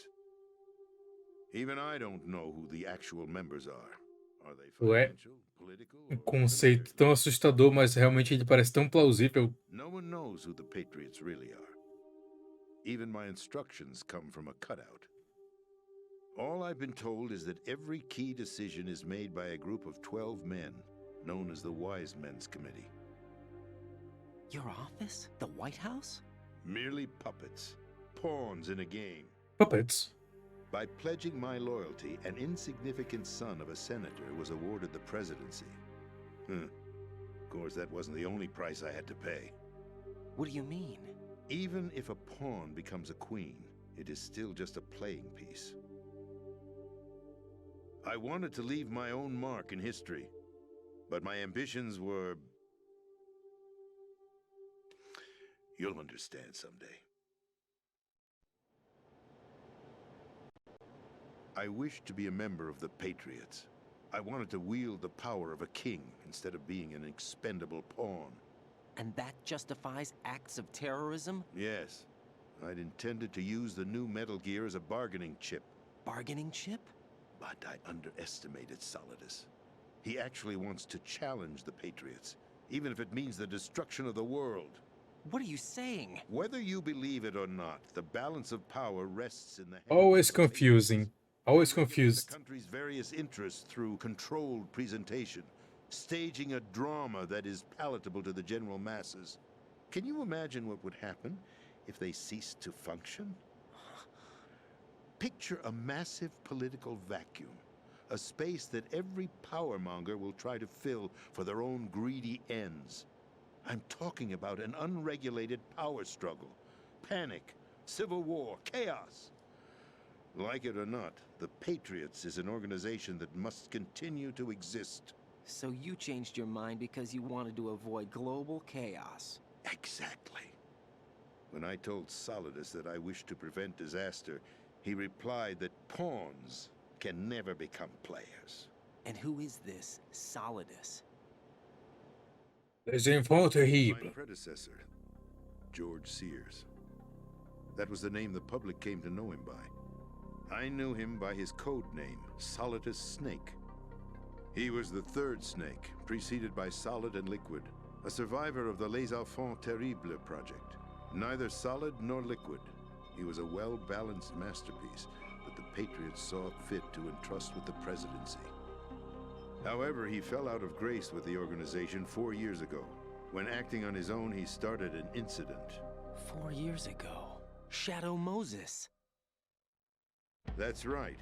Even I don't know who the actual members are. Are they Ué, financial, political, or conceito tão assustador, mas realmente ele parece tão plausível. No one knows who the Patriots really are. Even my instructions come from a cutout. All I've been told is that every key decision is made by a group of 12 men, known as the Wise Men's Committee. Your office? The White House? Merely puppets, pawns in a game. Puppets? By pledging my loyalty, an insignificant son of a senator was awarded the presidency. Of course, that wasn't the only price I had to pay. What do you mean? Even if a pawn becomes a queen, it is still just a playing piece. I wanted to leave my own mark in history, but my ambitions were... You'll understand someday. I wished to be a member of the Patriots. I wanted to wield the power of a king instead of being an expendable pawn. And that justifies acts of terrorism? Yes. I'd intended to use the new Metal Gear as a bargaining chip. Bargaining chip? But I underestimated Solidus. He actually wants to challenge the Patriots, even if it means the destruction of the world. What are you saying? Whether you believe it or not, the balance of power rests in the hands Always of the confusing. Always confused. The country's various interests through controlled presentation, staging a drama that is palatable to the general masses. Can you imagine what would happen if they ceased to function? Picture a massive political vacuum, a space that every powermonger will try to fill for their own greedy ends. I'm talking about an unregulated power struggle, panic, civil war, chaos. Like it or not, the Patriots is an organization that must continue to exist. So you changed your mind because you wanted to avoid global chaos. Exactly. When I told Solidus that I wished to prevent disaster, he replied that pawns can never become players. And who is this Solidus? Les enfants My terribles. predecessor, George Sears. That was the name the public came to know him by. I knew him by his code name, Solidus Snake. He was the third Snake, preceded by Solid and Liquid, a survivor of the Les Enfants Terribles project. Neither solid nor liquid, He was a well-balanced masterpiece that the Patriots saw fit to entrust with the presidency. However, he fell out of grace with the organization 4 years ago. When acting on his own, he started an incident. 4 years ago. Shadow Moses. That's right.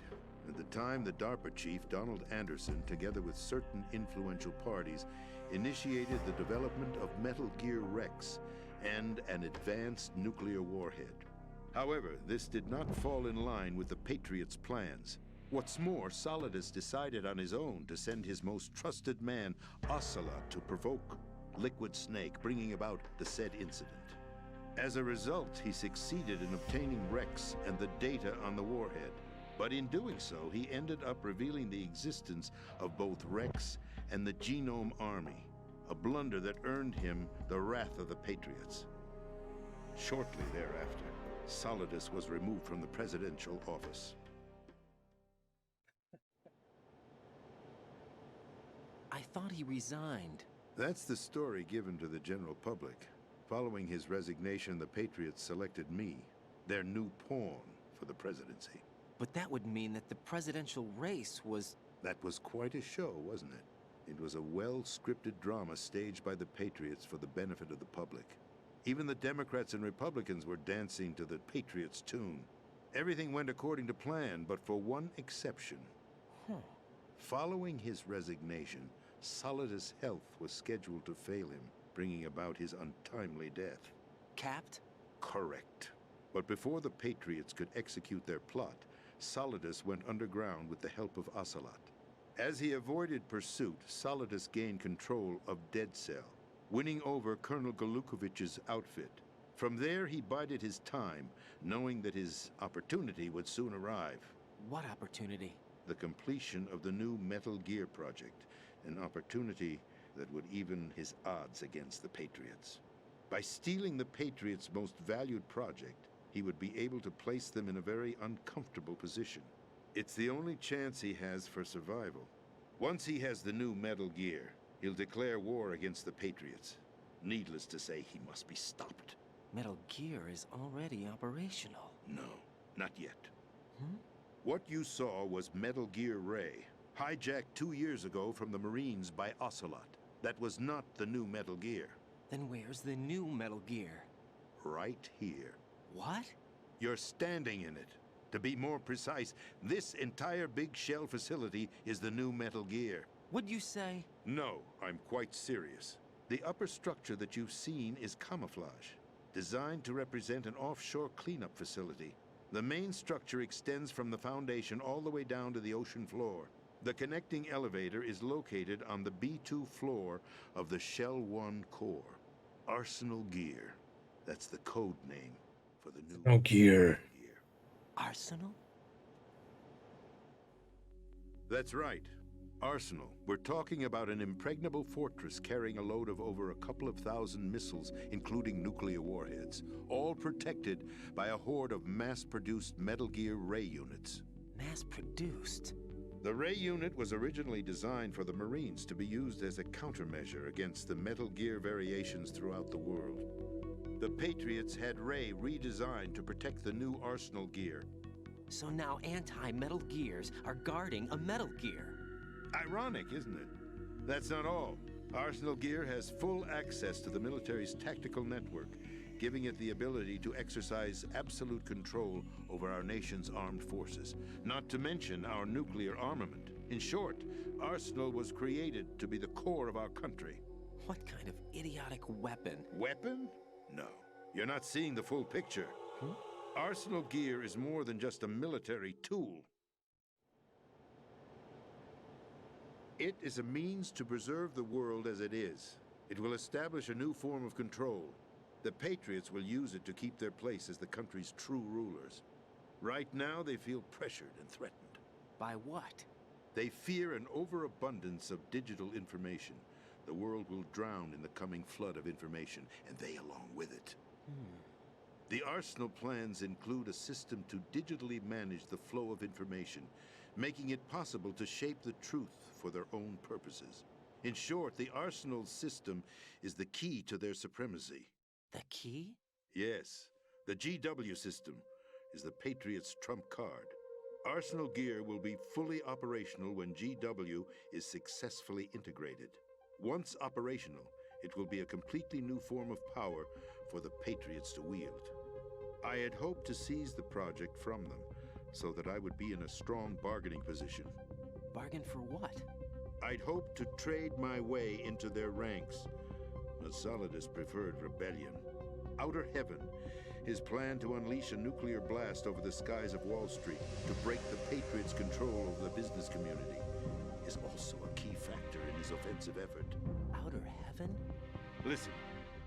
At the time, the DARPA chief, Donald Anderson, together with certain influential parties, initiated the development of Metal Gear Rex and an advanced nuclear warhead. However, this did not fall in line with the Patriots' plans. What's more, Solidus decided on his own to send his most trusted man, Ocelot, to provoke Liquid Snake, bringing about the said incident. As a result, he succeeded in obtaining Rex and the data on the warhead. But in doing so, he ended up revealing the existence of both Rex and the Genome Army, a blunder that earned him the wrath of the Patriots. Shortly thereafter, Solidus was removed from the presidential office. I thought he resigned. That's the story given to the general public. Following his resignation, the Patriots selected me, their new pawn, for the presidency. But that would mean that the presidential race was... That was quite a show, wasn't it? It was a well-scripted drama staged by the Patriots for the benefit of the public. Even the Democrats and Republicans were dancing to the Patriots' tune. Everything went according to plan, but for one exception. Following his resignation, Solidus' health was scheduled to fail him, bringing about his untimely death. Capped? Correct. But before the Patriots could execute their plot, Solidus went underground with the help of Ocelot. As he avoided pursuit, Solidus gained control of Dead Cell, winning over Colonel Galukovich's outfit. From there, he bided his time, knowing that his opportunity would soon arrive. What opportunity? The completion of the new Metal Gear project, an opportunity that would even his odds against the Patriots. By stealing the Patriots' most valued project, he would be able to place them in a very uncomfortable position. It's the only chance he has for survival. Once he has the new Metal Gear, he'll declare war against the Patriots. Needless to say, he must be stopped. Metal Gear is already operational. No, not yet. What you saw was Metal Gear Ray, hijacked 2 years ago from the Marines by Ocelot. That was not the new Metal Gear. Then where's the new Metal Gear? Right here. What? You're standing in it. To be more precise, this entire big shell facility is the new Metal Gear. What'd you say? No, I'm quite serious. The upper structure that you've seen is camouflage, designed to represent an offshore cleanup facility. The main structure extends from the foundation all the way down to the ocean floor. The connecting elevator is located on the B2 floor of the Shell 1 core. Arsenal Gear. That's the code name for the new Metal Gear. Arsenal? That's right. Arsenal. We're talking about an impregnable fortress carrying a load of over a couple of thousand missiles, including nuclear warheads, all protected by a horde of mass-produced Metal Gear Ray units. Mass-produced? The Ray unit was originally designed for the Marines to be used as a countermeasure against the Metal Gear variations throughout the world. The Patriots had Ray redesigned to protect the new Arsenal Gear. So now anti-Metal Gears are guarding a Metal Gear. Ironic, isn't it? That's not all. Arsenal Gear has full access to the military's tactical network, giving it the ability to exercise absolute control over our nation's armed forces, not to mention our nuclear armament. In short, Arsenal was created to be the core of our country. What kind of idiotic weapon? Weapon? No. You're not seeing the full picture. Arsenal Gear is more than just a military tool. It is a means to preserve the world as it is. It will establish a new form of control. The Patriots will use it to keep their place as the country's true rulers. Right now, they feel pressured and threatened. By what? They fear an overabundance of digital information. The world will drown in the coming flood of information, and they along with it. The Arsenal plans include a system to digitally manage the flow of information, making it possible to shape the truth for their own purposes. In short, the Arsenal system is the key to their supremacy. The key? Yes, the GW system. is the Patriots' trump card. Arsenal gear will be fully operational when GW is successfully integrated. Once operational, it will be a completely new form of power for the Patriots to wield. I had hoped to seize the project from them, so that I would be in a strong bargaining position. Bargain for what? I'd hoped to trade my way into their ranks. But Solidus preferred rebellion. Outer Heaven, his plan to unleash a nuclear blast over the skies of Wall Street to break the Patriots' control over the business community, is also a key factor in his offensive effort. Outer Heaven? Listen,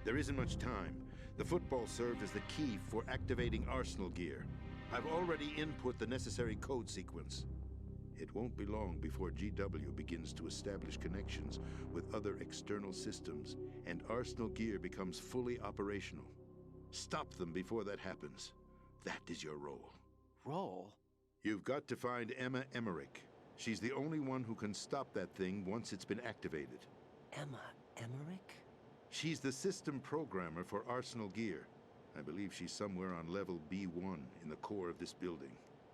there isn't much time. The football served as the key for activating Arsenal gear. I've already input the necessary code sequence. It won't be long before GW begins to establish connections with other external systems, and Arsenal gear becomes fully operational. Stop them before that happens. That is your role. Role? You've got to find Emma Emmerich. She's the only one who can stop that thing once it's been activated. Emma Emmerich? She's the system programmer for Arsenal gear. I believe she's somewhere on level B1 in the core of this building.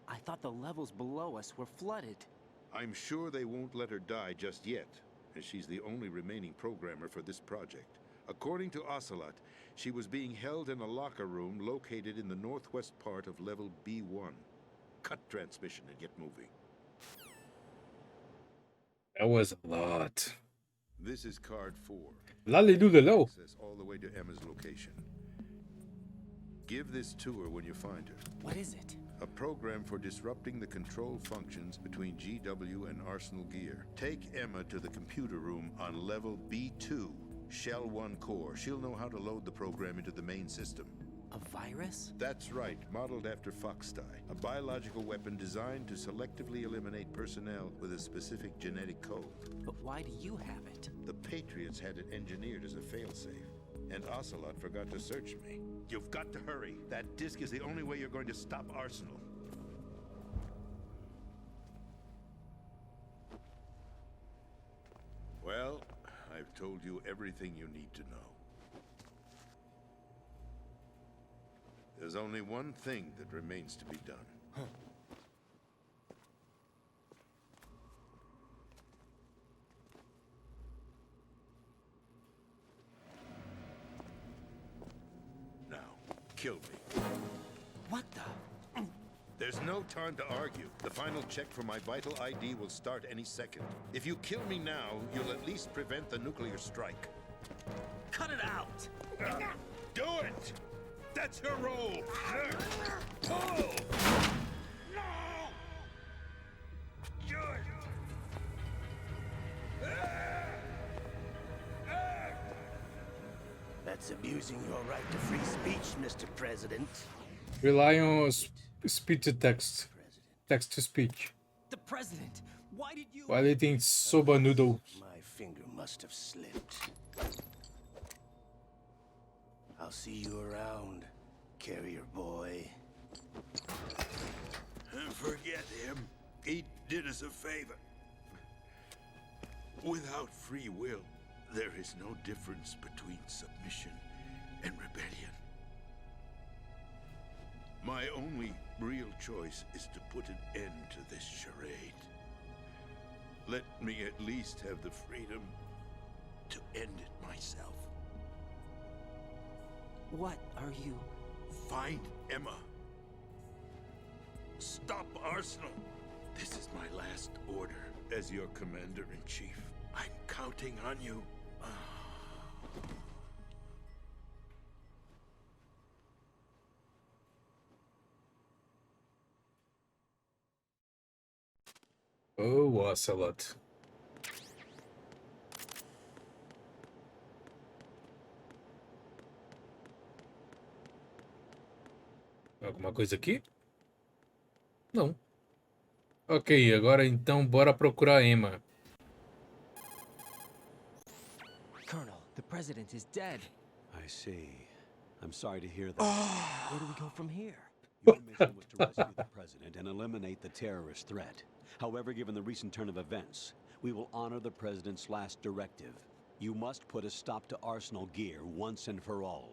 I thought the levels below us were flooded. I'm sure they won't let her die just yet, as she's the only remaining programmer for this project. According to Ocelot, she was being held in a locker room located in the northwest part of level B1. Cut transmission and get moving. That was a lot. This is card 4. Lalilulelo. Access all the way to Emma's location. Give this to her when you find her. What is it? A program for disrupting the control functions between GW and Arsenal gear. Take Emma to the computer room on level B2, Shell 1 core. She'll know how to load the program into the main system. A virus? That's right, modeled after Foxdie. A biological weapon designed to selectively eliminate personnel with a specific genetic code. But why do you have it? The Patriots had it engineered as a failsafe. And Ocelot forgot to search me. You've got to hurry. That disk is the only way you're going to stop Arsenal. Well, I've told you everything you need to know. There's only one thing that remains to be done. Huh. Kill me. What the? There's no time to argue. The final check for my vital ID will start any second. If you kill me now, you'll at least prevent the nuclear strike. Cut it out! Do it! That's your role! Pull! No! Do it! That's abusing your right to free speech, Mr. President. Rely on speech to text. Text to speech. The President! Why did you... While eating soba noodles. My finger must have slipped. I'll see you around, carrier boy. Forget him. He did us a favor. Without free will, there is no difference between submission and rebellion. My only real choice is to put an end to this charade. Let me at least have the freedom to end it myself. What are you... Find Emma. Stop Arsenal. This is my last order as your commander-in-chief. I'm counting on you. Oh, Ocelot. Alguma coisa aqui? Não. Ok, agora então bora procurar Emma. Colonel, the President is dead. I see. I'm sorry to hear that. Where do we go from here? Your mission was to rescue the President and eliminate the terrorist threat. However, given the recent turn of events, we will honor the President's last directive. You must put a stop to Arsenal gear once and for all.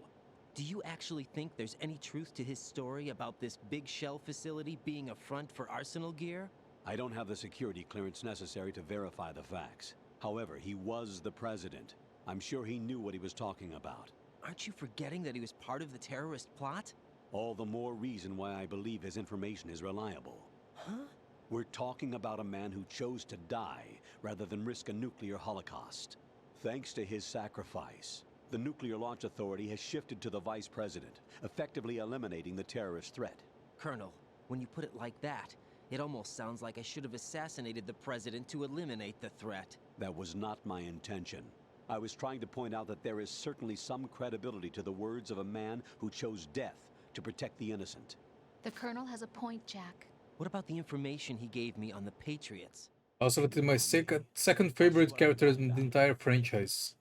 Do you actually think there's any truth to his story about this big shell facility being a front for Arsenal gear? I don't have the security clearance necessary to verify the facts. However, he was the president. I'm sure he knew what he was talking about. Aren't you forgetting that he was part of the terrorist plot? All the more reason why I believe his information is reliable. Huh? We're talking about a man who chose to die rather than risk a nuclear holocaust. Thanks to his sacrifice, the Nuclear Launch Authority has shifted to the vice president, effectively eliminating the terrorist threat. Colonel, when you put it like that, it almost sounds like I should have assassinated the president to eliminate the threat. That was not my intention. I was trying to point out that there is certainly some credibility to the words of a man who chose death to protect the innocent. The Colonel has a point, Jack. What about the information he gave me on the Patriots? Ocelot is my second favorite character in the entire franchise.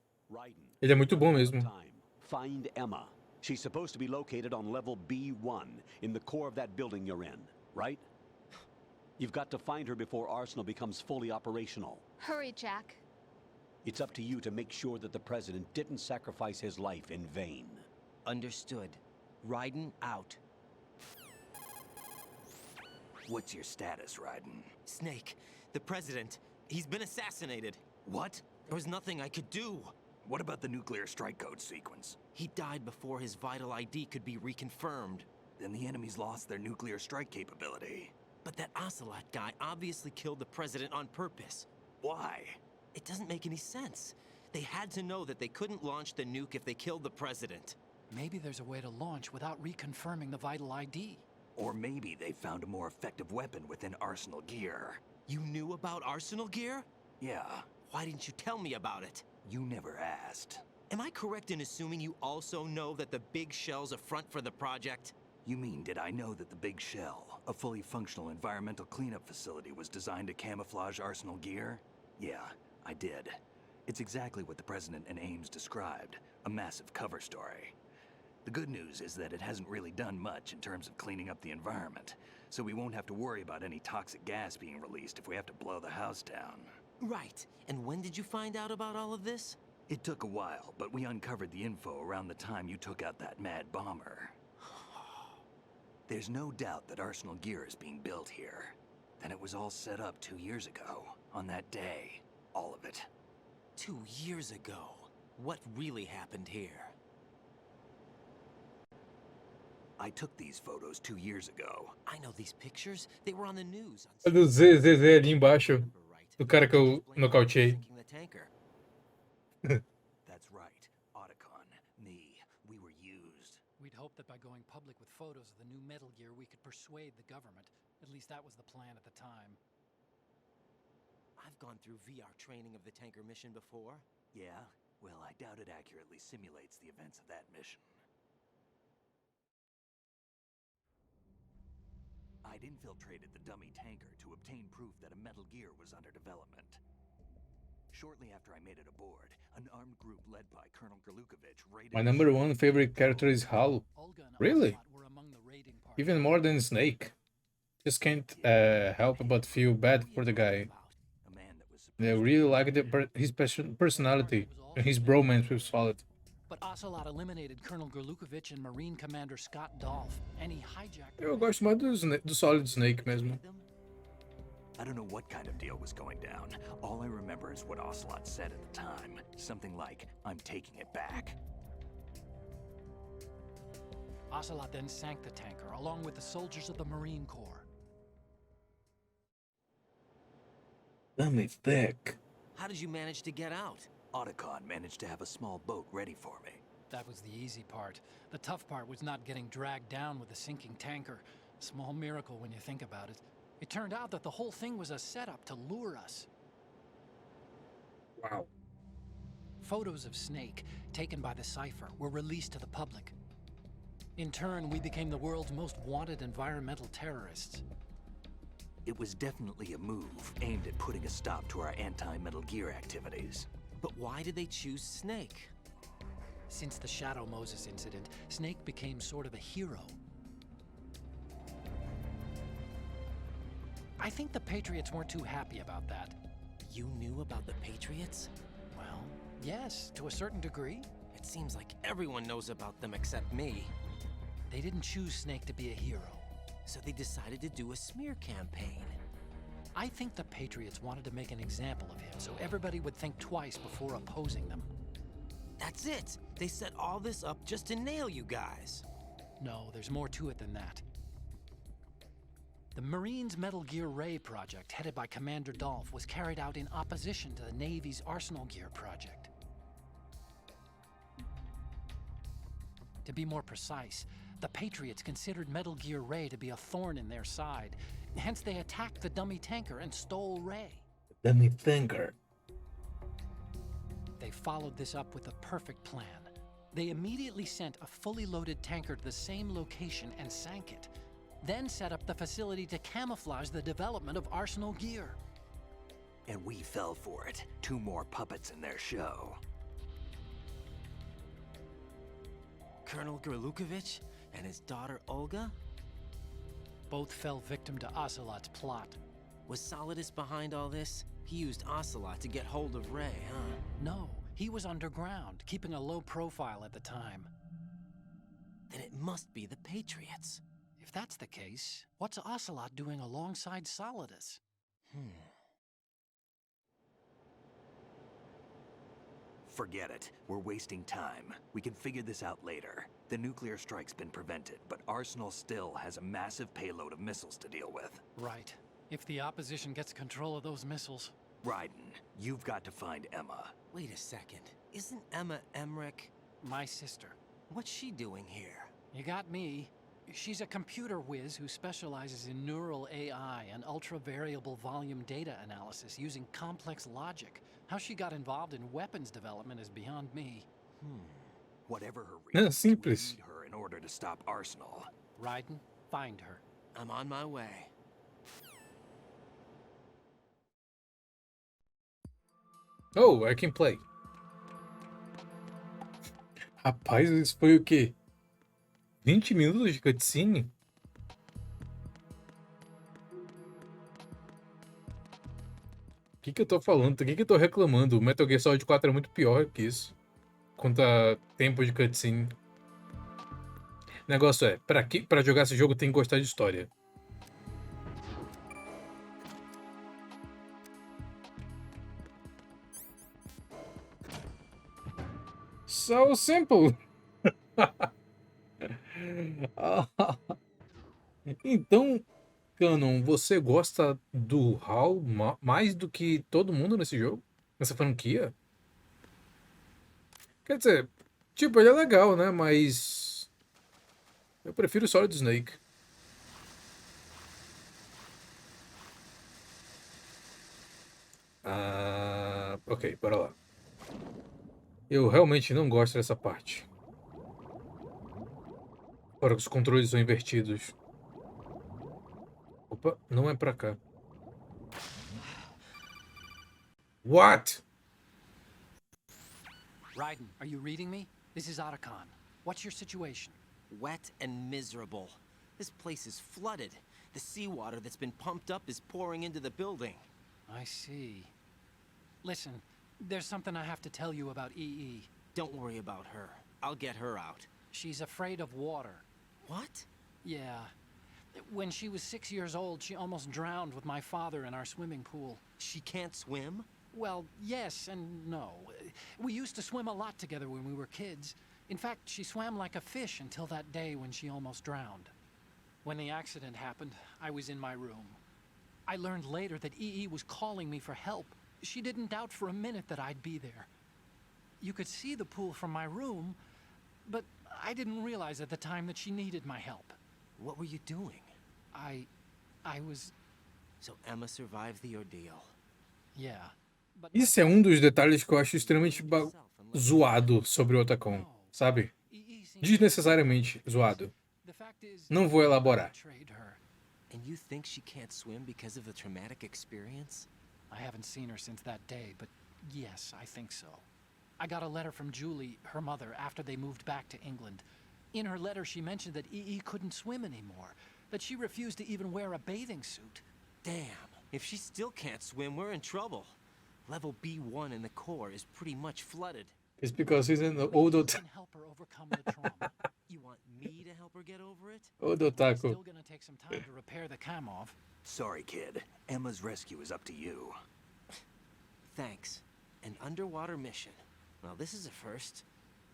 Ele é muito bom mesmo. Find Emma. She's supposed to be located on level B1 in the core of that building you're in, right? You've got to find her before Arsenal becomes fully operational. Hurry, Jack. It's up to you to make sure that the president didn't sacrifice his life in vain. Understood. Raiden out. What's your status, Raiden? Snake, the president, he's been assassinated. What? There was nothing I could do. What about the nuclear strike code sequence? He died before his vital ID could be reconfirmed. Then the enemy's lost their nuclear strike capability. But that Ocelot guy obviously killed the president on purpose. Why? It doesn't make any sense. They had to know that they couldn't launch the nuke if they killed the president. Maybe there's a way to launch without reconfirming the vital ID. Or maybe they found a more effective weapon within Arsenal gear. You knew about Arsenal gear? Yeah. Why didn't you tell me about it? You never asked. Am I correct in assuming you also know that the Big Shell's a front for the project? You mean, did I know that the Big Shell, a fully functional environmental cleanup facility, was designed to camouflage Arsenal gear? Yeah, I did. It's exactly what the President and Ames described, a massive cover story. The good news is that it hasn't really done much in terms of cleaning up the environment, so we won't have to worry about any toxic gas being released if we have to blow the house down. Right. And when did you find out about all of this? It took a while, but we uncovered the info around the time you took out that mad bomber. There's no doubt that Arsenal gear is being built here. Then it was all set up 2 years ago, on that day. All of it. 2 years ago? What really happened here? I took these photos 2 years ago. I know these pictures. They were on the news. Olha o ZZZ ali embaixo. Do cara que eu nocauteei. That's right. Otacon, me, we were used. We'd hoped that by going public with photos of the new Metal Gear, we could persuade the government. At least that was the plan at the time. I've gone through VR training of the tanker mission before. Yeah? Well, I doubt it accurately simulates the events of that mission. I'd infiltrated the dummy tanker to obtain proof that a Metal Gear was under development. Shortly after I made it aboard, an armed group led by Colonel Gerlukovich raided... My number one favorite character is Hal. Really? Even more than Snake. Just can't help but feel bad for the guy. I really like his personality and his bromance with Solid. But Ocelot eliminated Colonel Gerlukovich and Marine Commander Scott Dolph, and he hijacked... Eu gosto mais do Solid Snake mesmo. I don't know what kind of deal was going down. All I remember is what Ocelot said at the time. Something like, I'm taking it back. Ocelot then sank the tanker, along with the soldiers of the Marine Corps. Dummy thick. How did you manage to get out? Otacon managed to have a small boat ready for me. That was the easy part. The tough part was not getting dragged down with the sinking tanker. A small miracle when you think about it. It turned out that the whole thing was a setup to lure us. Wow. Photos of Snake, taken by the Cypher, were released to the public. In turn, we became the world's most wanted environmental terrorists. It was definitely a move aimed at putting a stop to our anti-Metal Gear activities. But why did they choose Snake? Since the Shadow Moses incident, Snake became sort of a hero. I think the Patriots weren't too happy about that. You knew about the Patriots? Well, yes, to a certain degree. It seems like everyone knows about them except me. They didn't choose Snake to be a hero. So they decided to do a smear campaign. I think the Patriots wanted to make an example of him so everybody would think twice before opposing them. That's it! They set all this up just to nail you guys. No, there's more to it than that. The Marines' Metal Gear Ray project, headed by Commander Dolph, was carried out in opposition to the Navy's Arsenal Gear project. To be more precise, the Patriots considered Metal Gear Ray to be a thorn in their side. Hence, they attacked the dummy tanker and stole Ray. Dummy tanker. They followed this up with a perfect plan. They immediately sent a fully loaded tanker to the same location and sank it. Then set up the facility to camouflage the development of Arsenal Gear. And we fell for it. 2 more puppets in their show. Colonel Gerlukovich and his daughter Olga? Both fell victim to Ocelot's plot. Was Solidus behind all this? He used Ocelot to get hold of Ray, huh? No, he was underground, keeping a low profile at the time. Then it must be the Patriots. If that's the case, what's Ocelot doing alongside Solidus? Forget it. We're wasting time. We can figure this out later. The nuclear strike's been prevented, but Arsenal still has a massive payload of missiles to deal with. Right. If the opposition gets control of those missiles... Raiden, you've got to find Emma. Wait a second. Isn't Emma Emmerich my sister? What's she doing here? You got me. She's a computer whiz who specializes in neural AI and ultra-variable volume data analysis using complex logic. How she got involved in weapons development is beyond me. Whatever her reasons, we simples. need her in order to stop Arsenal. Raiden, find her. I'm on my way. Oh, I can play. Rapaz, isso foi o quê? 20 minutos de cutscene? O que eu tô falando? O que eu tô reclamando? O Metal Gear Solid 4 é muito pior que isso. Quanto a tempo de cutscene. O negócio é, pra jogar esse jogo tem que gostar de história. So simple! Então, Canon, você gosta do HAL mais do que todo mundo nesse jogo? Nessa franquia? Quer dizer, tipo, ele é legal, né? Mas eu prefiro o Solid Snake. Ok, bora lá. Eu realmente não gosto dessa parte. Agora que os controles são invertidos. Opa, não é pra cá. What? Raiden, are you reading me? This is Otacon. What's your situation? Wet and miserable. This place is flooded. The seawater that's been pumped up is pouring into the building. I see. Listen, there's something I have to tell you about EE. Don't worry about her. I'll get her out. She's afraid of water. What? Yeah. When she was 6 years old, she almost drowned with my father in our swimming pool. She can't swim? Well, yes and no. We used to swim a lot together when we were kids. In fact, she swam like a fish until that day when she almost drowned. When the accident happened, I was in my room. I learned later that EE was calling me for help. She didn't doubt for a minute that I'd be there. You could see the pool from my room, but I didn't realize at the time that she needed my help. What were you doing? I was... So Emma survived the ordeal. Yeah. But Isso é um dos detalhes que eu acho extremamente zoado sobre o Otacon, sabe? Desnecessariamente zoado. Não vou elaborar. And you think she can't swim because of the traumatic experience? I haven't seen her since that day, but yes, I think so. I got a letter from Julie, her mother, after they moved back to England. In her letter, she mentioned that EE couldn't swim anymore, that she refused to even wear a bathing suit. Damn, if she still can't swim, we're in trouble. Level B1 in the core is pretty much flooded. It's because he's an old otaku. Help her overcome the trauma. You want me to help her get over it? Old otaku. Still gonna take some time to repair the cam off. Sorry, kid. Emma's rescue is up to you. Thanks. An underwater mission. Well, this is a first.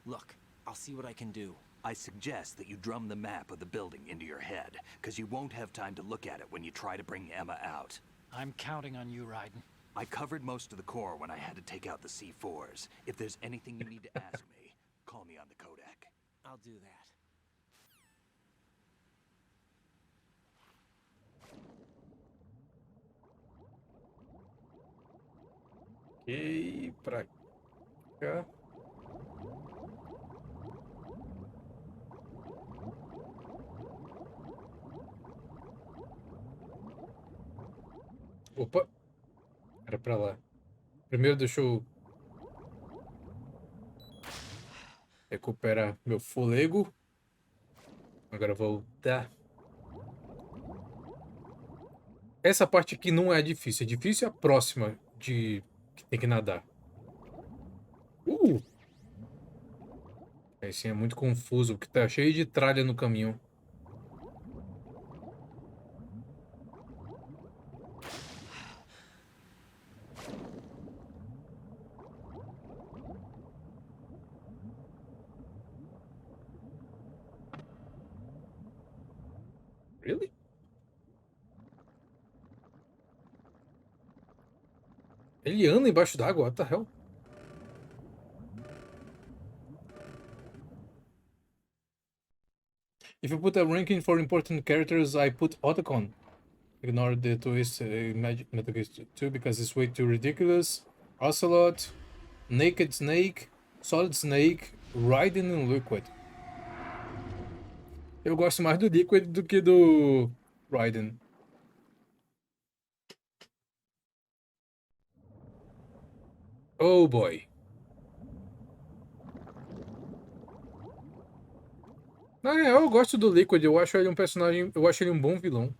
Look, I'll see what I can do. I suggest that you drum the map of the building into your head, because you won't have time to look at it when you try to bring Emma out. I'm counting on you, Raiden. I covered most of the core when I had to take out the C4s. If there's anything you need to ask me, call me on the Kodak. I'll do that. Ok, pra cá. Opa! Era pra lá. Primeiro deixa eu recuperar meu fôlego. Agora voltar. Essa parte aqui não é difícil. É difícil a próxima de que tem que nadar. Aí sim é muito confuso, porque tá cheio de tralha no caminho. Really? Ele anda embaixo d'água, what the hell? If you put a ranking for important characters, I put Otacon. Ignore the twist Metal Gear 2 because it's way too ridiculous. Ocelot, Naked Snake, Solid Snake, Raiden and Liquid. Eu gosto mais do Liquid do que do Raiden. Oh boy. Na real, eu gosto do Liquid. Eu acho ele um personagem. Eu acho ele um bom vilão.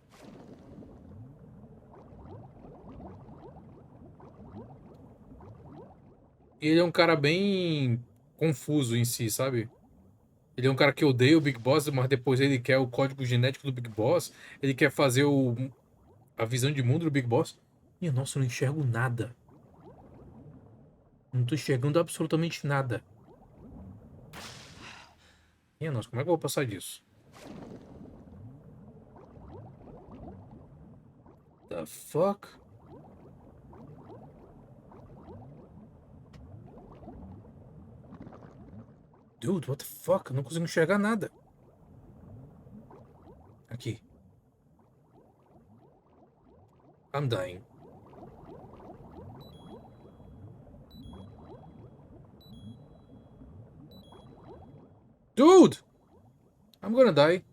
E ele é um cara bem confuso em si, sabe? Ele é um cara que odeia o Big Boss, mas depois ele quer o código genético do Big Boss. Ele quer fazer a visão de mundo do Big Boss. Minha nossa, eu não enxergo nada. Não tô enxergando absolutamente nada. Minha nossa, como é que eu vou passar disso? The fuck? Dude, what the fuck? Eu não consigo enxergar nada. Aqui. I'm dying. Dude! I'm gonna die.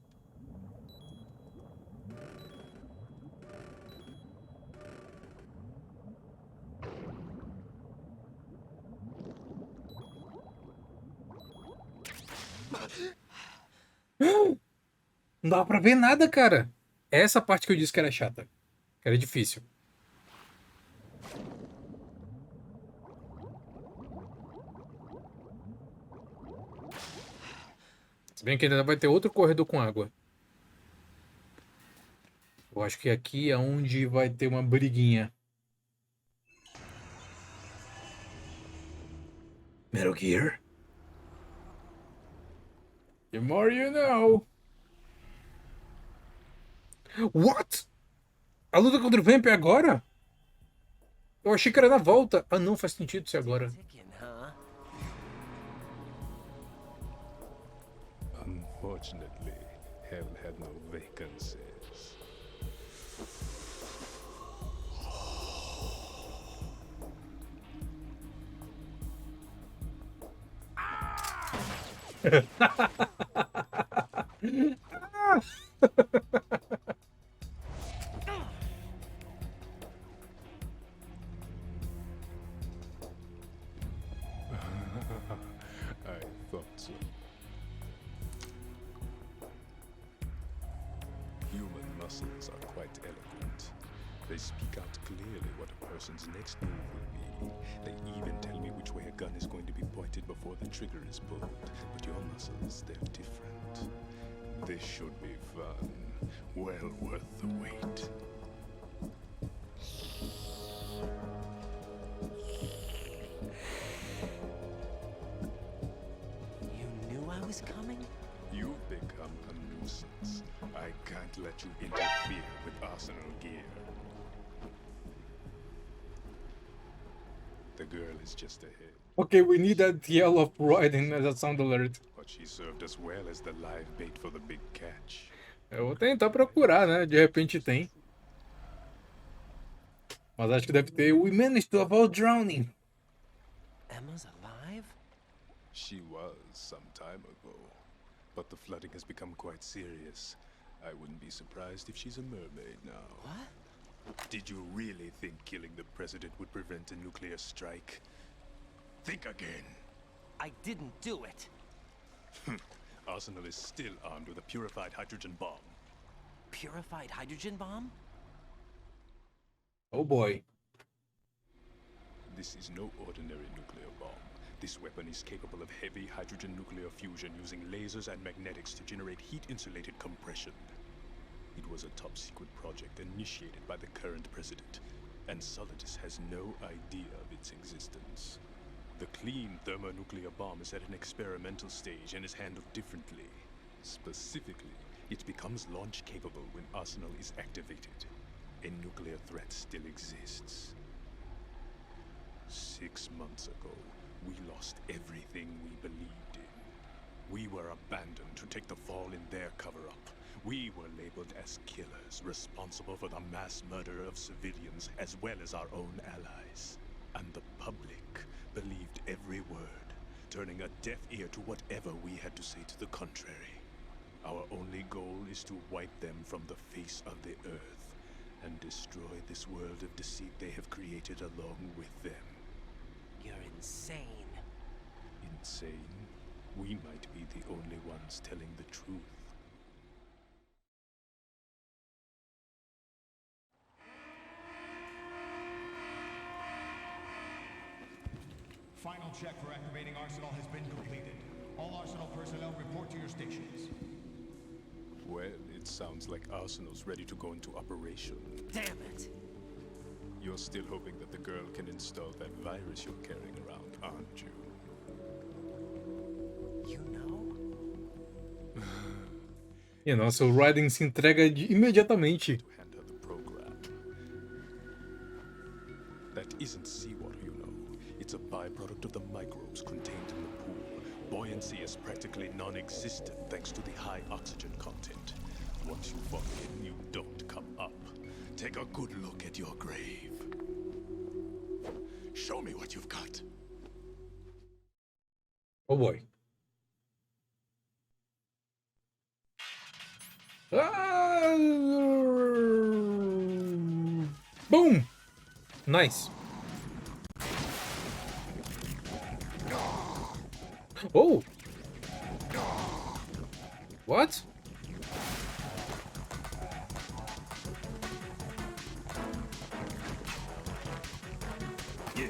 Não dava pra ver nada, cara. Essa parte que eu disse que era chata. Que era difícil. Se bem que ainda vai ter outro corredor com água. Eu acho que aqui é onde vai ter uma briguinha. Metal Gear. The more you know. What? A luta contra o Vamp é agora? Eu achei que era na volta. Ah, não faz sentido ser agora. Unfortunately, hell had no vacancies. I thought so. Human muscles are quite eloquent. They speak out clearly what a person's next move will be. They even tell me which way a gun is going to be pointed before the trigger is pulled. But your muscles, they're different. This should be fun. Well worth the wait. You knew I was coming? You've become a nuisance. I can't let you interfere with arsenal gear. The girl is just ahead. Okay, we need that yell of riding as a sound alert. But she served us well as the live bait for the big catch. Eu vou tentar procurar, né? De repente tem. Mas acho que deve ter. We managed to avoid drowning. Emma's alive? She was some time ago. But the flooding has become quite serious. I wouldn't be surprised if she's a mermaid now. What? Did you really think killing the president would prevent a nuclear strike? Think again. I didn't do it. Arsenal is still armed with a purified hydrogen bomb. Purified hydrogen bomb? Oh boy. This is no ordinary nuclear bomb. This weapon is capable of heavy hydrogen nuclear fusion using lasers and magnetics to generate heat-insulated compression. It was a top-secret project initiated by the current president, and Solidus has no idea of its existence. The clean thermonuclear bomb is at an experimental stage and is handled differently. Specifically, it becomes launch-capable when Arsenal is activated. A nuclear threat still exists. 6 months ago, we lost everything we believed in. We were abandoned to take the fall in their cover-up. We were labeled as killers, responsible for the mass murder of civilians as well as our own allies. And the public believed every word, turning a deaf ear to whatever we had to say to the contrary. Our only goal is to wipe them from the face of the earth and destroy this world of deceit they have created along with them. You're insane. Insane? We might be the only ones telling the truth. Final check for activating Arsenal has been completed. All Arsenal personnel report to your stations. Well, it sounds like Arsenal's ready to go into operation. Damn it! You're still hoping that the girl can install that virus you're carrying around, aren't you? You know? E nossa, o Raiden se entrega imediatamente. Hand her the program. That isn't seawater, you know. It's a byproduct of the microbes contained in the pool. Buoyancy is practically non-existent thanks to the high oxygen content. Once you fall in, you don't come up. Take a good look at your grave. Show me what you've got. Oh boy. Ah! Boom! Nice. Oh! What? Yeah.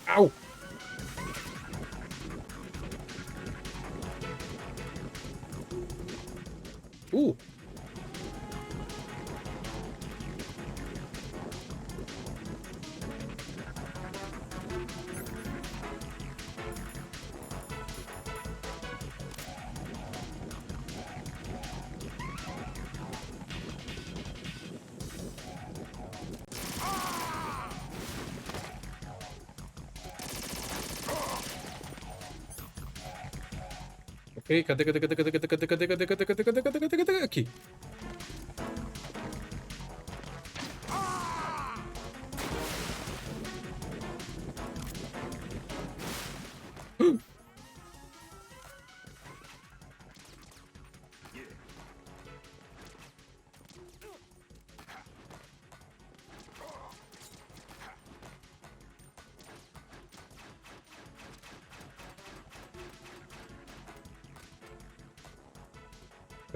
Ow! Ooh! Ok, cadê? Aqui.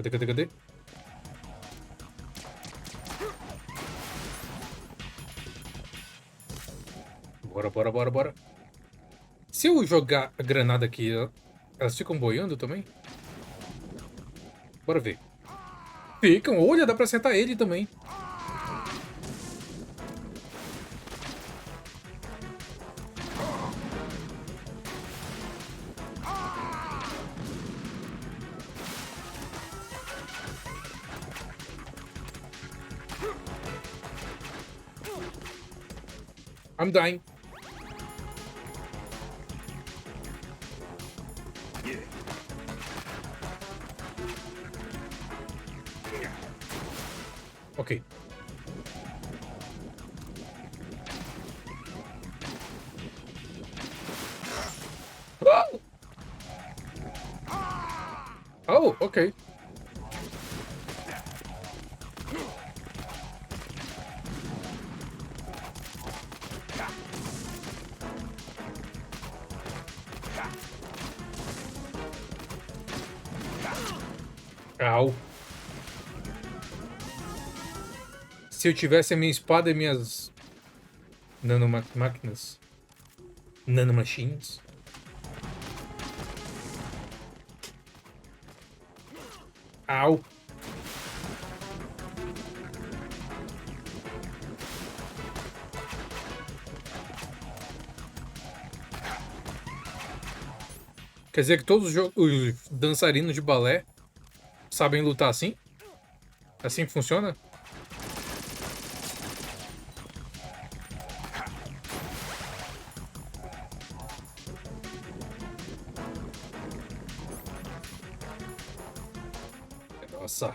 Cadê? Bora, bora, bora, bora. Se eu jogar a granada aqui, elas ficam boiando também? Bora ver. Ficam. Olha, dá pra acertar ele também. I'm dying. Ok. Oh! Oh, ok. Au. Se eu tivesse a minha espada e minhas nanomáquinas, nanomachines. Au. Quer dizer que todos os dançarinos de balé sabem lutar assim? Assim que funciona? Nossa.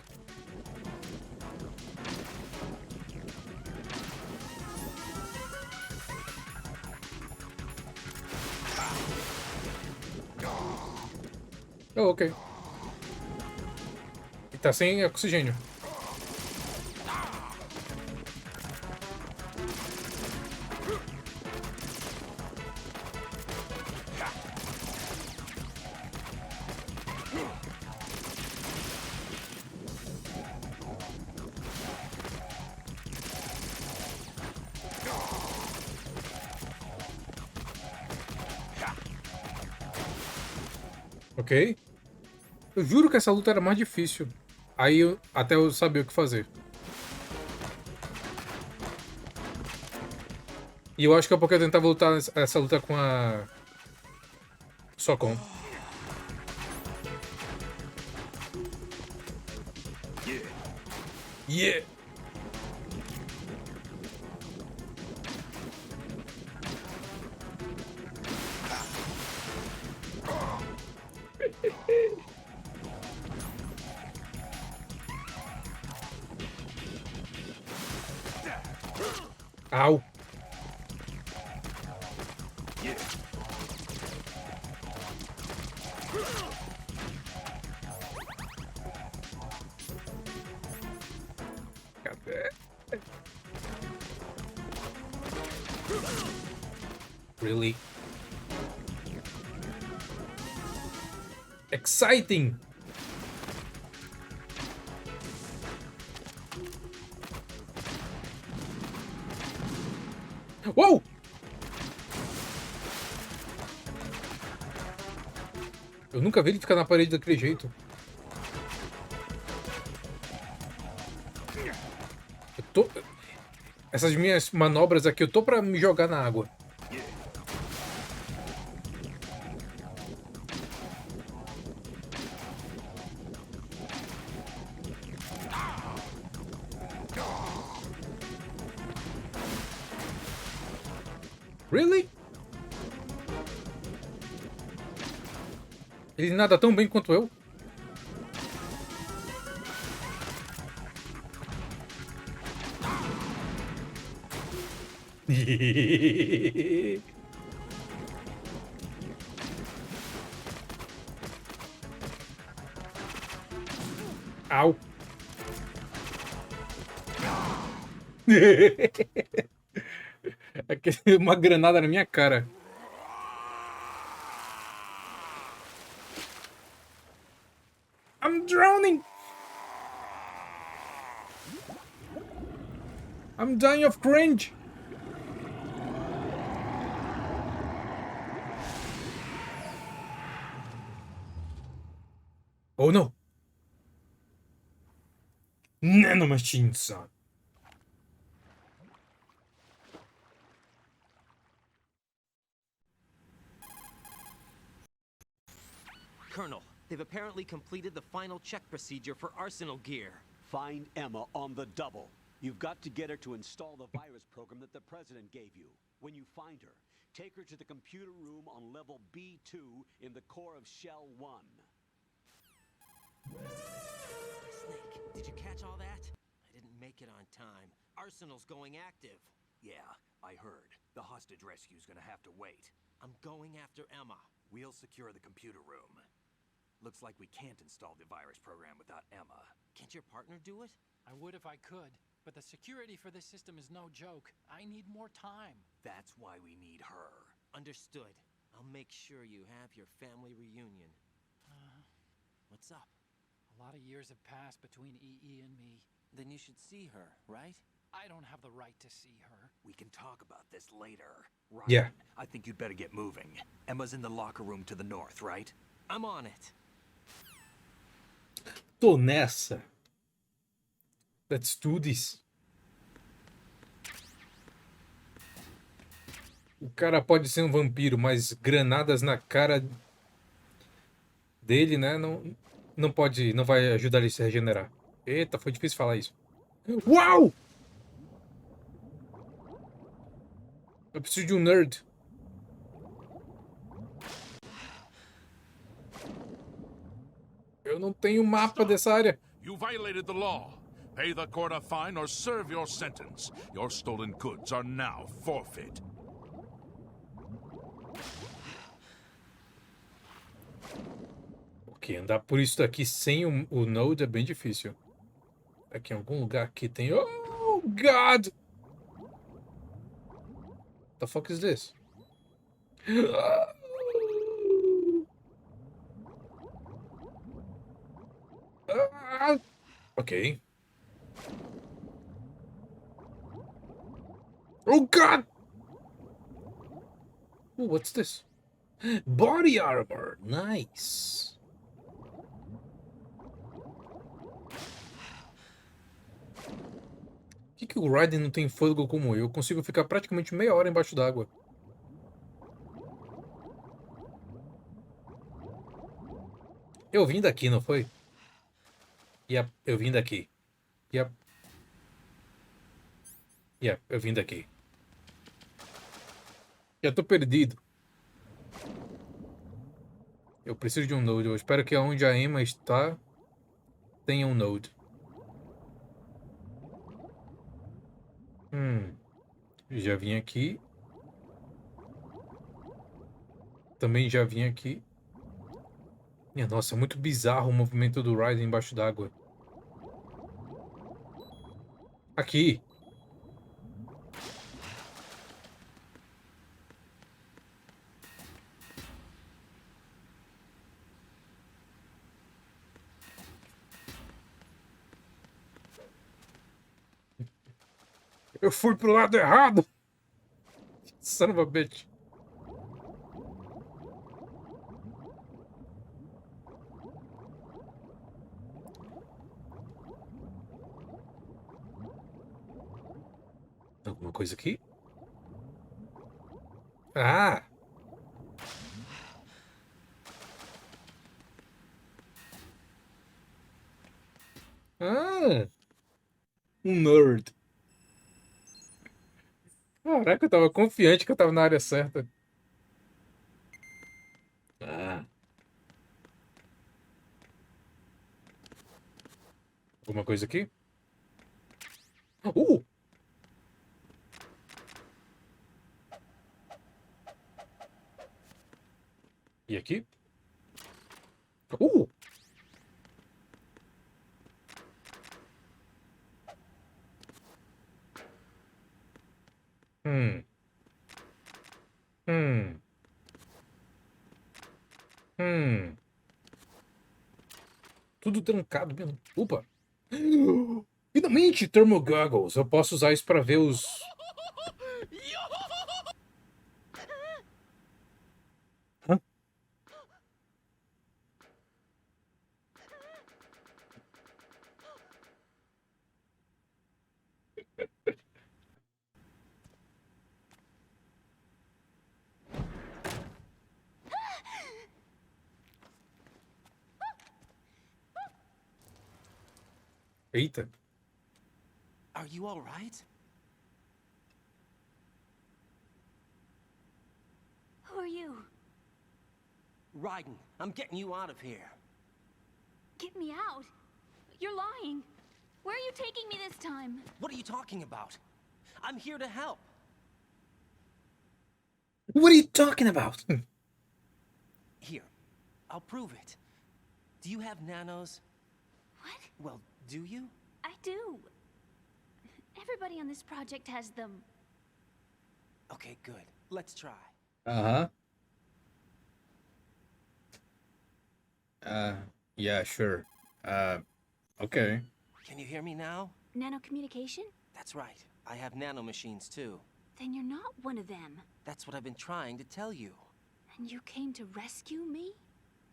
Oh, ok. E tá sem oxigênio. Ok. Eu juro que essa luta era mais difícil. Aí até eu sabia o que fazer. E eu acho que é porque eu tentava lutar essa luta com a... Só com. Yeah! Au! Cadê? Really? Exciting! Uou! Eu nunca vi ele ficar na parede daquele jeito. Eu tô... Essas minhas manobras aqui, eu tô pra me jogar na água. Really? Ele nada tão bem quanto eu. Au. Uma granada na minha cara. I'm drowning. I'm dying of cringe. Oh no! Nanomachine-san. Colonel, they've apparently completed the final check procedure for arsenal gear. Find Emma on the double. You've got to get her to install the virus program that the President gave you. When you find her, take her to the computer room on level B2 in the core of Shell 1. Snake, did you catch all that? I didn't make it on time. Arsenal's going active. Yeah, I heard. The hostage rescue's gonna have to wait. I'm going after Emma. We'll secure the computer room. Looks like we can't install the virus program without Emma. Can't your partner do it? I would if I could, but the security for this system is no joke. I need more time. That's why we need her. Understood. I'll make sure you have your family reunion. What's up? A lot of years have passed between EE and me. Then you should see her, right? I don't have the right to see her. We can talk about this later. Right. Yeah. I think you'd better get moving. Emma's in the locker room to the north, right? I'm on it. Tô nessa. Let's do this. O cara pode ser um vampiro, mas granadas na cara dele, né? Não pode, não vai ajudar ele a se regenerar. Eita, foi difícil falar isso. Uau! Eu preciso de um nerd. Eu não tenho mapa dessa área. You violated the law. Pay the court a fine or serve your sentence. Your stolen goods are now forfeit. Ok, andar por isso daqui sem o node é bem difícil. Aqui em algum lugar aqui tem... Oh, God! What the fuck is this? Ok. Oh, God! Ooh, what's this? Body armor. Nice. Por que o Raiden não tem fôlego como eu? Eu consigo ficar praticamente meia hora embaixo d'água. Eu vim daqui, não foi? Yep, eu vim daqui. Yep. Yep, eu vim daqui. Já tô perdido. Eu preciso de um node. Eu espero que onde a Emma está tenha um node. Já vim aqui. Também já vim aqui. Minha nossa, é muito bizarro o movimento do Raiden embaixo d'água. Aqui. Eu fui pro lado errado. Son of a bitch. Alguma coisa aqui? Ah! Ah! Um nerd. Caraca, eu tava confiante que eu tava na área certa. Ah. Alguma coisa aqui? E aqui? Hum. Hum. Hum. Tudo trancado mesmo. Opa! Finalmente, Thermal Goggles. Eu posso usar isso para ver os... Hã? Eita. Are you all right? Who are you? Raiden, I'm getting you out of here. Get me out. You're lying. Where are you taking me this time? What are you talking about? I'm here to help. What are you talking about? Here, I'll prove it. Do you have nanos? What? Well, do you? I do. Everybody on this project has them. Okay, good. Let's try. Uh-huh. Yeah, sure. Okay. Can you hear me now? Nanocommunication? That's right. I have nanomachines too. Then you're not one of them. That's what I've been trying to tell you. And you came to rescue me?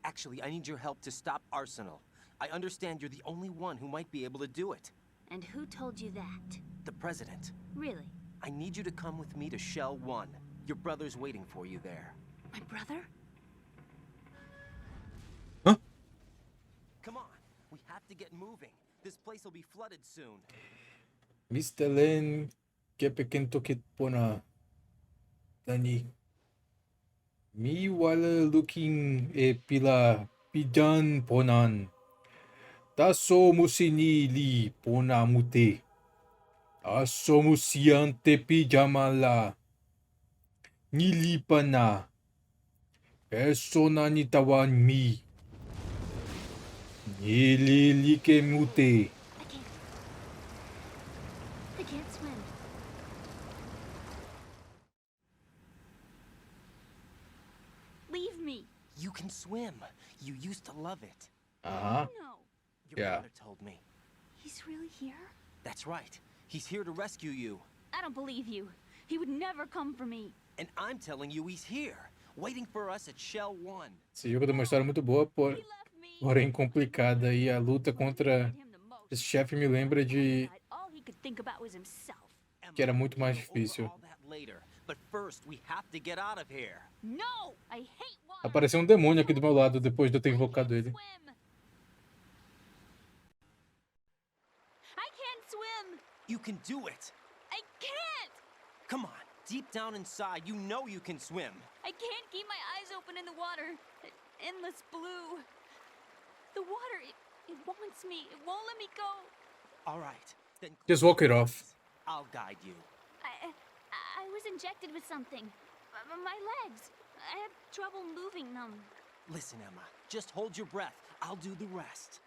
Actually, I need your help to stop Arsenal. I understand you're the only one who might be able to do it. And who told you that? The President. Really? I need you to come with me to Shell 1. Your brother's waiting for you there. My brother? Huh? Come on. We have to get moving. This place will be flooded soon. Mr. Len, que pequeno toque pona Dani. Mi wala looking pila pidan ponan. Taso musini li pona mute. Aso musiante pijamala. Nilipana. Eso na nitawan mi. Nililike mute. I can't swim. Leave me. You can swim. You used to love it. Uh-huh. No. Your Yeah. brother told me. He's really here? That's right. He's here to rescue you. I don't believe you. He would never come for me. And I'm telling you he's here, waiting for us at Shell 1. Esse jogo tem uma história muito boa, porém complicada. E a luta contra esse chefe me lembra de All he could think about was himself. que era muito mais difícil. All that later, but first we have to get out of here. No! I hate water. Apareceu um demônio aqui do meu lado depois de eu ter invocado ele. I can't swim. You can do it. I can't. Come on, deep down inside, you know you can swim. I can't keep my eyes open in the water. Endless blue. The water, it wants me. It won't let me go. All right, then Just walk it off. I'll guide you. I was injected with something. My legs. I have trouble moving them. Listen, Emma, just hold your breath. I'll do the rest.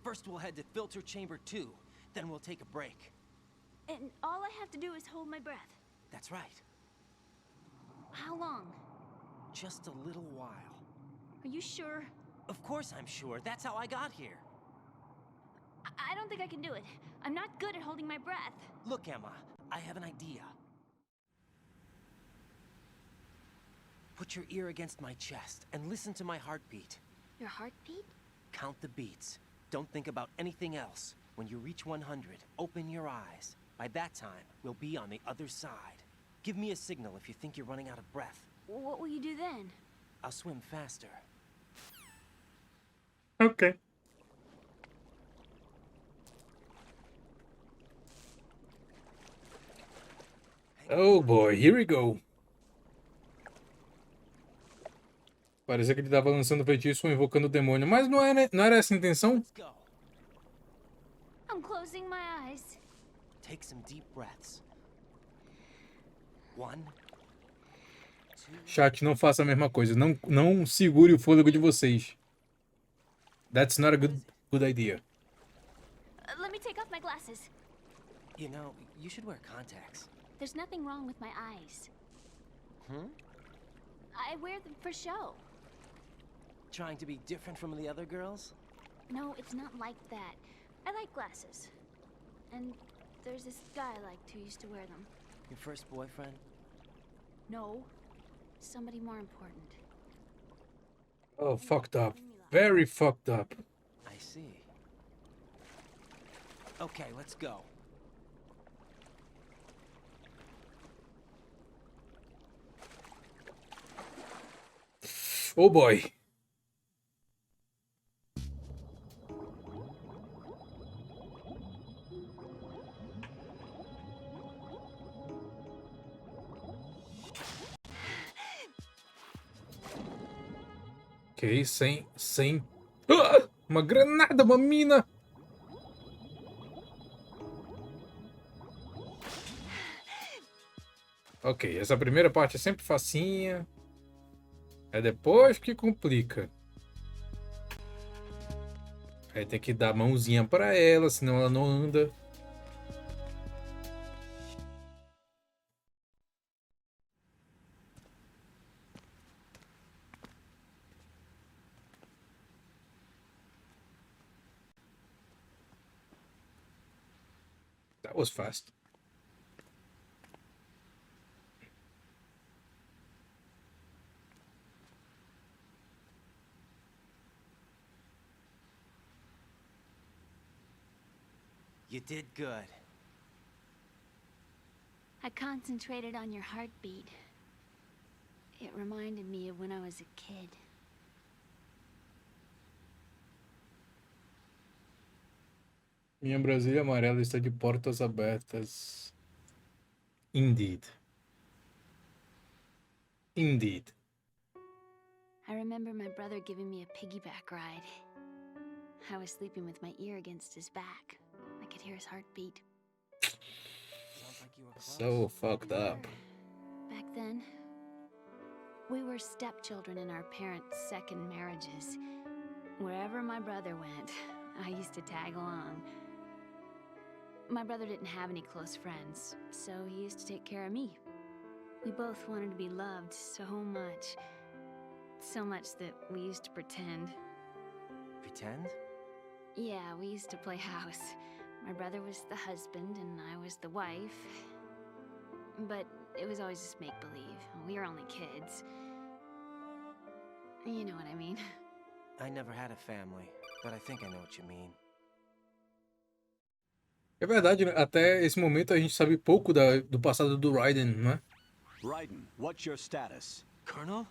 First, we'll head to filter chamber 2. Then we'll take a break. And all I have to do is hold my breath. That's right. How long? Just a little while. Are you sure? Of course I'm sure. That's how I got here. I don't think I can do it. I'm not good at holding my breath. Look, Emma, I have an idea. Put your ear against my chest and listen to my heartbeat. Your heartbeat? Count the beats. Don't think about anything else. When you reach 100, open your eyes. By that time, we'll be on the other side. Give me a signal if you think you're running out of breath. What will you do then? I'll swim faster. Ok. Oh boy, here we go. Parecia que ele estava lançando feitiço ou invocando o demônio, mas não era essa a intenção? Let's go. I'm closing my eyes. Take some deep breaths. 1, 2. Chat, não faça a mesma coisa. Não segure o fôlego de vocês. That's not a good idea. Let me take off my glasses. You know, you should wear contacts. There's nothing wrong with my eyes. I wear them for show. Trying to be different from the other girls? No, it's not like that. I like glasses. And there's this guy I liked who used to wear them. Your first boyfriend? No. Somebody more important. Oh, fucked up. Very fucked up. I see. Okay, let's go. Oh boy. Ok, sem... Ah! Uma granada, uma mina! Ok, essa primeira parte é sempre facinha. É depois que complica. Aí tem que dar a mãozinha pra ela, senão ela não anda. That was fast. You did good. I concentrated on your heartbeat. It reminded me of when I was a kid. Minha Brasília amarela está de portas abertas. Indeed. Indeed. I remember my brother giving me a piggyback ride. I was sleeping with my ear against his back. I could hear his heartbeat. Sounds like you were close. So fucked up. Back then, we were stepchildren in our parents' second marriages. Wherever my brother went, I used to tag along. My brother didn't have any close friends, so he used to take care of me. We both wanted to be loved so much. So much that we used to pretend. Pretend? Yeah, we used to play house. My brother was the husband and I was the wife. But it was always just make-believe. We were only kids. You know what I mean. I never had a family, but I think I know what you mean. É verdade, né? Até esse momento a gente sabe pouco do passado do Raiden, não é? Raiden, what's your status? Colonel?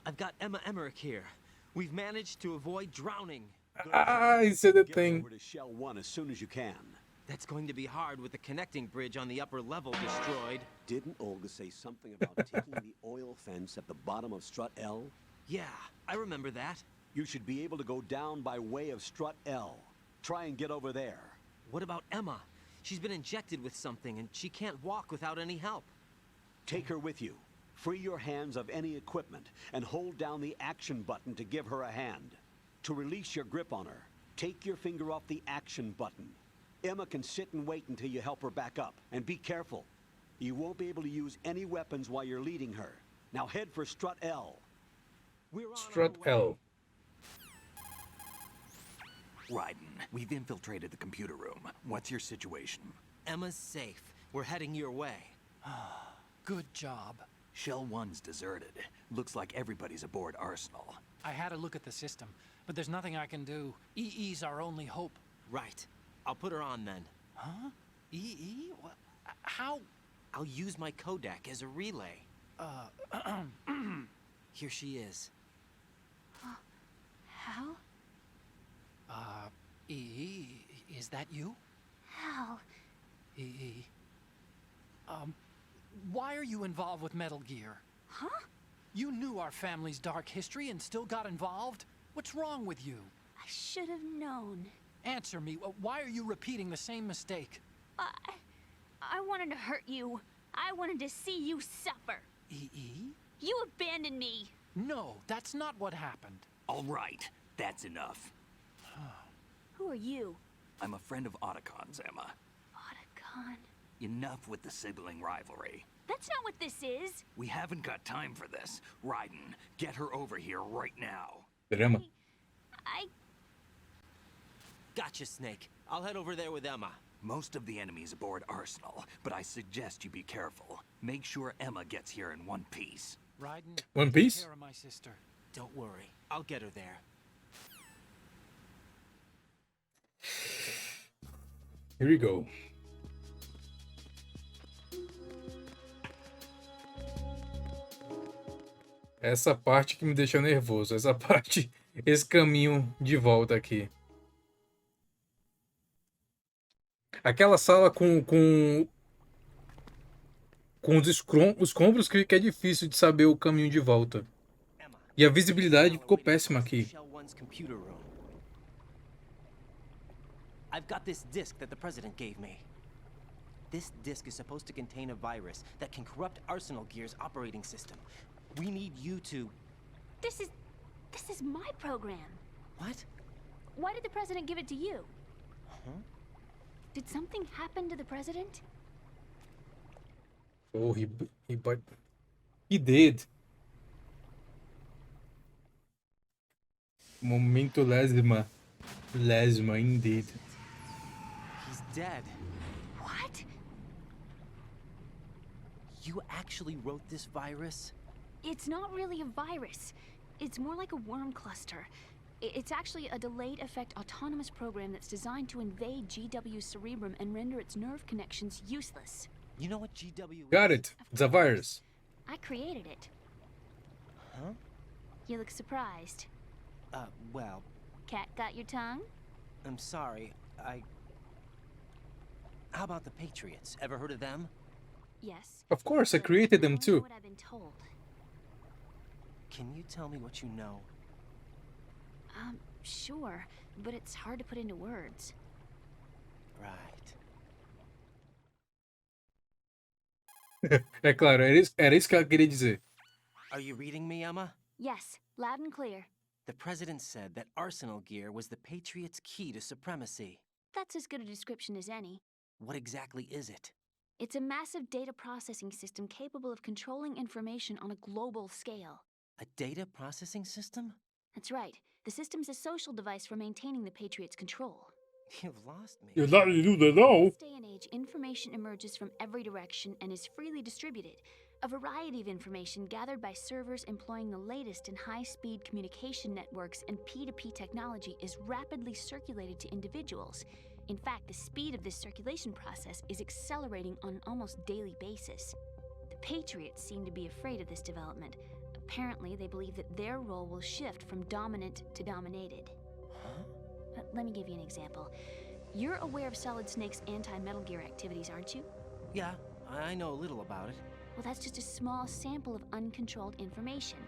I've got Emma Emmerich here. We've managed to avoid drowning. Ah, isso é the Get thing. over to Shell 1 as soon as you can. That's going to be hard with the connecting bridge on the upper level destroyed. Didn't Olga say something about taking the oil fence at the bottom of Strut L? Yeah, I remember that. You should be able to go down by way of Strut L. Try and get over there. What about Emma? She's been injected with something and she can't walk without any help. Take her with you. Free your hands of any equipment and hold down the action button to give her a hand. To release your grip on her, take your finger off the action button. Emma can sit and wait until you help her back up. And be careful. You won't be able to use any weapons while you're leading her. Now head for Strut L. We're on Strut our way. L. Raiden, we've infiltrated the computer room. What's your situation? Emma's safe. We're heading your way. Good job. Shell 1's deserted. Looks like everybody's aboard Arsenal. I had a look at the system, but there's nothing I can do. EE's our only hope. Right. I'll put her on then. Huh? EE? What? How? I'll use my Kodak as a relay. Here she is. Hal? EE, is that you? Hal? EE. Why are you involved with Metal Gear? Huh? You knew our family's dark history and still got involved? What's wrong with you? I should have known. Answer me. Why are you repeating the same mistake? I wanted to hurt you. I wanted to see you suffer. EE? You abandoned me. No, that's not what happened. All right, that's enough. Who are you? I'm a friend of Otacon's, Emma. Otacon? Enough with the sibling rivalry. That's not what this is. We haven't got time for this. Raiden, get her over here right now. Emma. I... Gotcha, Snake. I'll head over there with Emma. Most of the enemy's aboard Arsenal, but I suggest you be careful. Make sure Emma gets here in one piece. Raiden, One Piece? take care of my sister. Don't worry. I'll get her there. Here we go. Essa parte que me deixou nervoso. Essa parte, esse caminho de volta aqui. Aquela sala com os escombros que é difícil de saber o caminho de volta. E a visibilidade ficou péssima aqui. I've got this disk that the president gave me. This disk is supposed to contain a virus that can corrupt Arsenal Gear's operating system. We need you to... This is my program. What? Why did the president give it to you? Huh? Did something happen to the president? Oh, he did. Momento lesma. Lesma, indeed. He's dead. What? You actually wrote this virus? It's not really a virus. It's more like a worm cluster. It's actually a delayed effect autonomous program that's designed to invade GW's cerebrum and render its nerve connections useless. You know what GW is? Got it. It's a virus. I created it. Huh? You look surprised. Well... Cat got your tongue? I'm sorry, How about the Patriots? Ever heard of them? Yes. Of course, I created them too. What I've been told. Can you tell me what you know? Sure, but it's hard to put into words. Right. É claro, era isso que ela queria dizer. Are you reading me, Emma? Yes, loud and clear. The president said that Arsenal Gear was the Patriots' key to supremacy. That's as good a description as any. What exactly is it? It's a massive data processing system capable of controlling information on a global scale. A data processing system? That's right. The system's a social device for maintaining the Patriots' control. You've lost me. You're not do that now. In this day and age, information emerges from every direction and is freely distributed. A variety of information gathered by servers employing the latest in high-speed communication networks and P2P technology is rapidly circulated to individuals. In fact, the speed of this circulation process is accelerating on an almost daily basis. The Patriots seem to be afraid of this development. Apparently, they believe that their role will shift from dominant to dominated. Huh? Let me give you an example. You're aware of Solid Snake's anti-Metal Gear activities, aren't you? Yeah, I know a little about it. Well, that's just a small sample of uncontrolled information.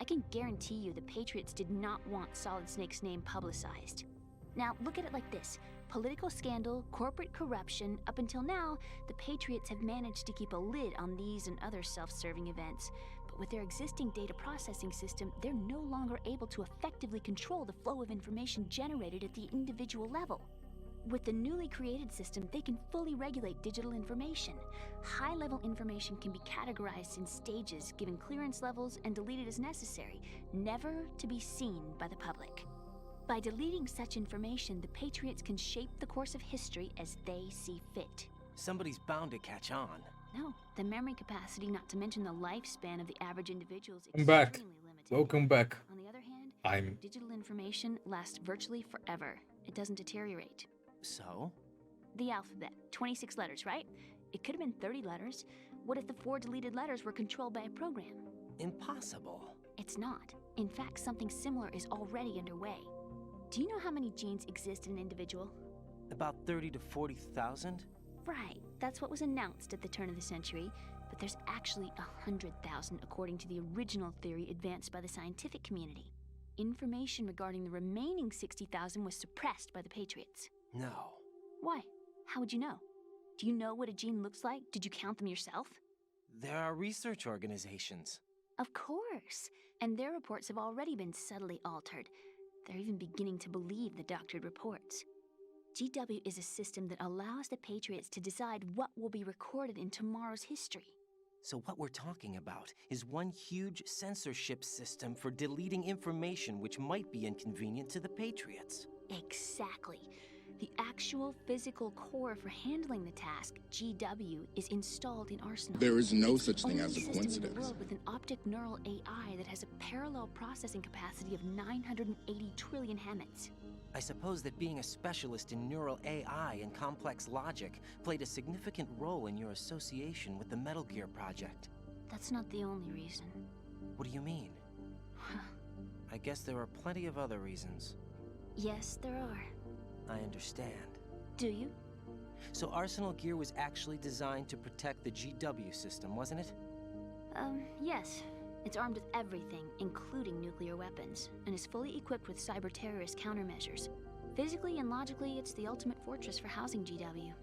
I can guarantee you the Patriots did not want Solid Snake's name publicized. Now, look at it like this. Political scandal, corporate corruption, up until now, the Patriots have managed to keep a lid on these and other self-serving events. But with their existing data processing system, they're no longer able to effectively control the flow of information generated at the individual level. With the newly created system, they can fully regulate digital information. High-level information can be categorized in stages, given clearance levels, and deleted as necessary, never to be seen by the public. By deleting such information, the Patriots can shape the course of history as they see fit. Somebody's bound to catch on. No, the memory capacity, not to mention the lifespan of the average individual, is I'm back. extremely limited. Welcome back. On the other hand, digital information lasts virtually forever. It doesn't deteriorate. So? The alphabet, 26 letters, right? It could have been 30 letters. What if the 4 deleted letters were controlled by a program? Impossible. It's not. In fact, something similar is already underway. Do you know how many genes exist in an individual? About 30 to 40,000? Right. That's what was announced at the turn of the century. But there's actually 100,000 according to the original theory advanced by the scientific community. Information regarding the remaining 60,000 was suppressed by the Patriots. No. Why? How would you know? Do you know what a gene looks like? Did you count them yourself? There are research organizations. Of course. And their reports have already been subtly altered. They're even beginning to believe the doctored reports. GW is a system that allows the Patriots to decide what will be recorded in tomorrow's history. So what we're talking about is one huge censorship system for deleting information which might be inconvenient to the Patriots. Exactly. The actual physical core for handling the task, GW, is installed in Arsenal. There is no It's such the thing only as a system in the coincidence. world with an optic neural AI that has a parallel processing capacity of 980 trillion Hammets. I suppose that being a specialist in neural AI and complex logic played a significant role in your association with the Metal Gear project. That's not the only reason. What do you mean? I guess there are plenty of other reasons. Yes, there are. I understand. Do you? So Arsenal Gear was actually designed to protect the GW system, wasn't it? Yes. It's armed with everything, including nuclear weapons, and is fully equipped with cyber-terrorist countermeasures. Physically and logically, it's the ultimate fortress for housing GW.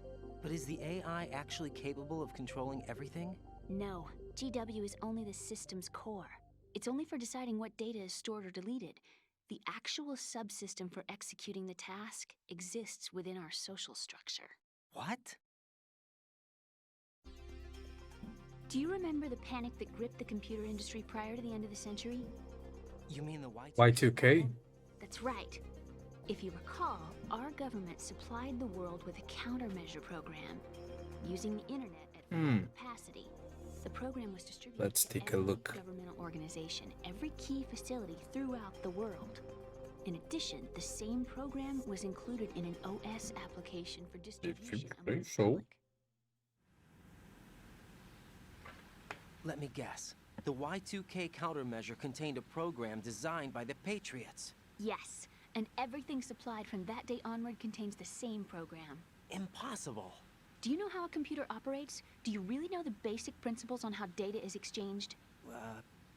But is the AI actually capable of controlling everything? No. GW is only the system's core. It's only for deciding what data is stored or deleted. The actual subsystem for executing the task exists within our social structure. What? Do you remember the panic that gripped the computer industry prior to the end of the century? You mean the Y2K? That's right. If you recall, our government supplied the world with a countermeasure program, using the internet at full capacity. The program was distributed Let's to take a every look. governmental organization, every key facility throughout the world. In addition, the same program was included in an OS application for distribution among the So, public. Let me guess. The Y2K countermeasure contained a program designed by the Patriots. Yes, and everything supplied from that day onward contains the same program. Impossible. Do you know how a computer operates? Do you really know the basic principles on how data is exchanged?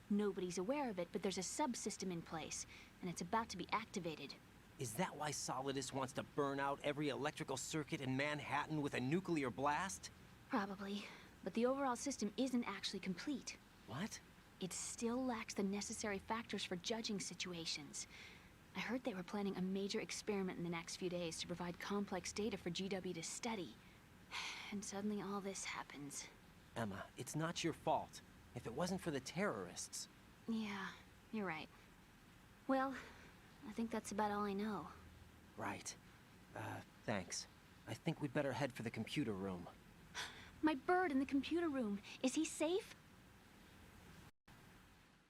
Nobody's aware of it, but there's a subsystem in place, and it's about to be activated. Is that why Solidus wants to burn out every electrical circuit in Manhattan with a nuclear blast? Probably, but the overall system isn't actually complete. What? It still lacks the necessary factors for judging situations. I heard they were planning a major experiment in the next few days to provide complex data for GW to study. And suddenly all this happens. Emma, it's not your fault. If it wasn't for the terrorists... Yeah, you're right. Well, I think that's about all I know. Right. Thanks. I think we'd better head for the computer room. My bird in the computer room. Is he safe?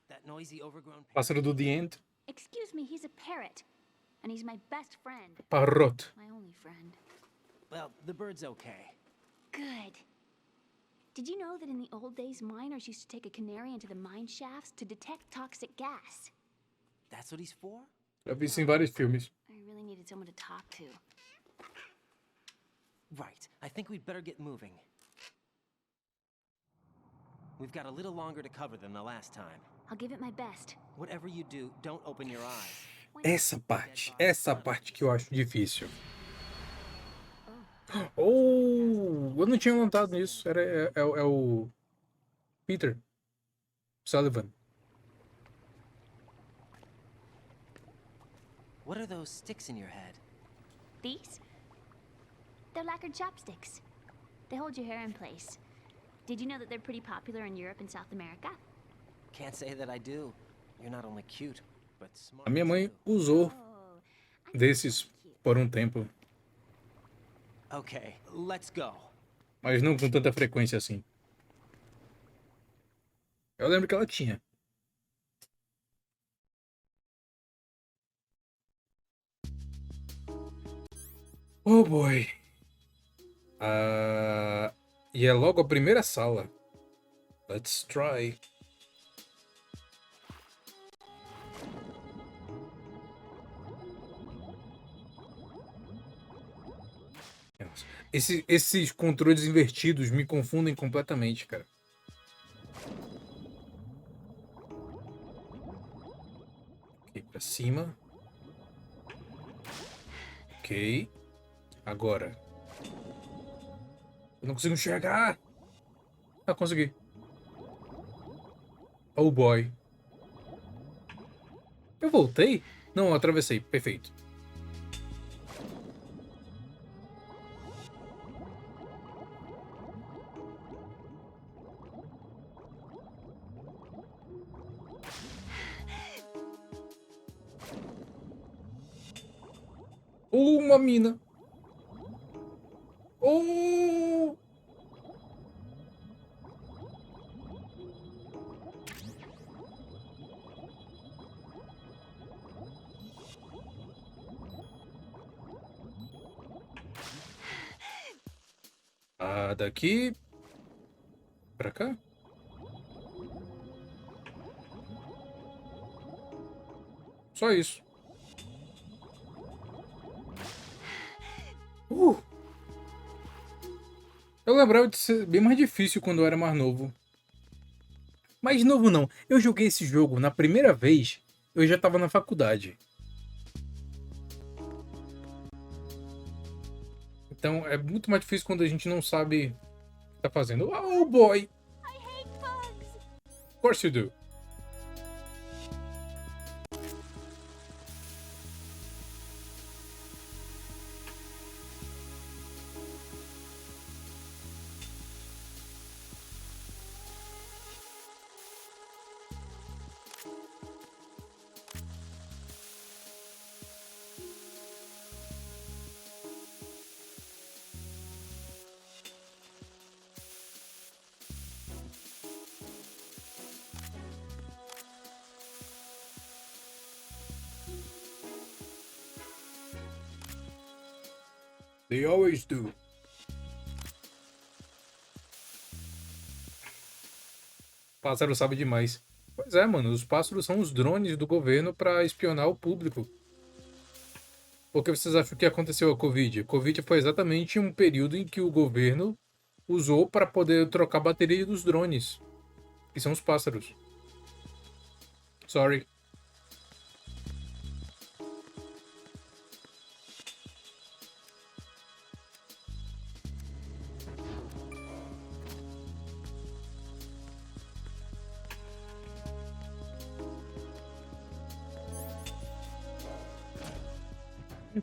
That noisy, overgrown... Pássaro do The End. Excuse me, he's a parrot. And he's my best friend. Parrot. My only friend. Well, the bird's okay. Good. Did you know that in the old days, miners used to take a canary into the mine shafts to detect toxic gas? That's what he's for? Já vi isso em vários filmes. I really needed someone to talk to. Right. I think we'd better get moving. We've got a little longer to cover than the last time. I'll give it my best. Whatever you do, don't open your eyes. Essa parte que eu acho difícil. Oh, eu não tinha notado nisso. É o Peter Sullivan. What are those sticks in your head? These? They're lacquered chopsticks. They hold your hair in place. Did you know that they're pretty popular in Europe and South America? Can't say that I do. You're not only cute, but smart. A minha mãe usou desses por um tempo, Okay, let's go. mas não com tanta frequência assim. Eu lembro que ela tinha. Oh boy. E é logo a primeira sala. Let's try. Esses controles invertidos me confundem completamente, cara. Ok, pra cima. Ok. Agora. Eu não consigo enxergar. Ah, consegui. Oh boy. Eu voltei? Não, eu atravessei. Perfeito. Uma mina. Oh! Ah, daqui pra cá? Só isso. Eu lembrava de ser bem mais difícil quando eu era mais novo. Mais novo não. Eu joguei esse jogo na primeira vez, eu já tava na faculdade. Então é muito mais difícil quando a gente não sabe o que tá fazendo. Oh boy! Of course you do. They always do. Pássaro sabe demais. Pois é, mano. Os pássaros são os drones do governo para espionar o público. Por que vocês acham que aconteceu a Covid? A Covid foi exatamente um período em que o governo usou para poder trocar a bateria dos drones, que são os pássaros. Sorry.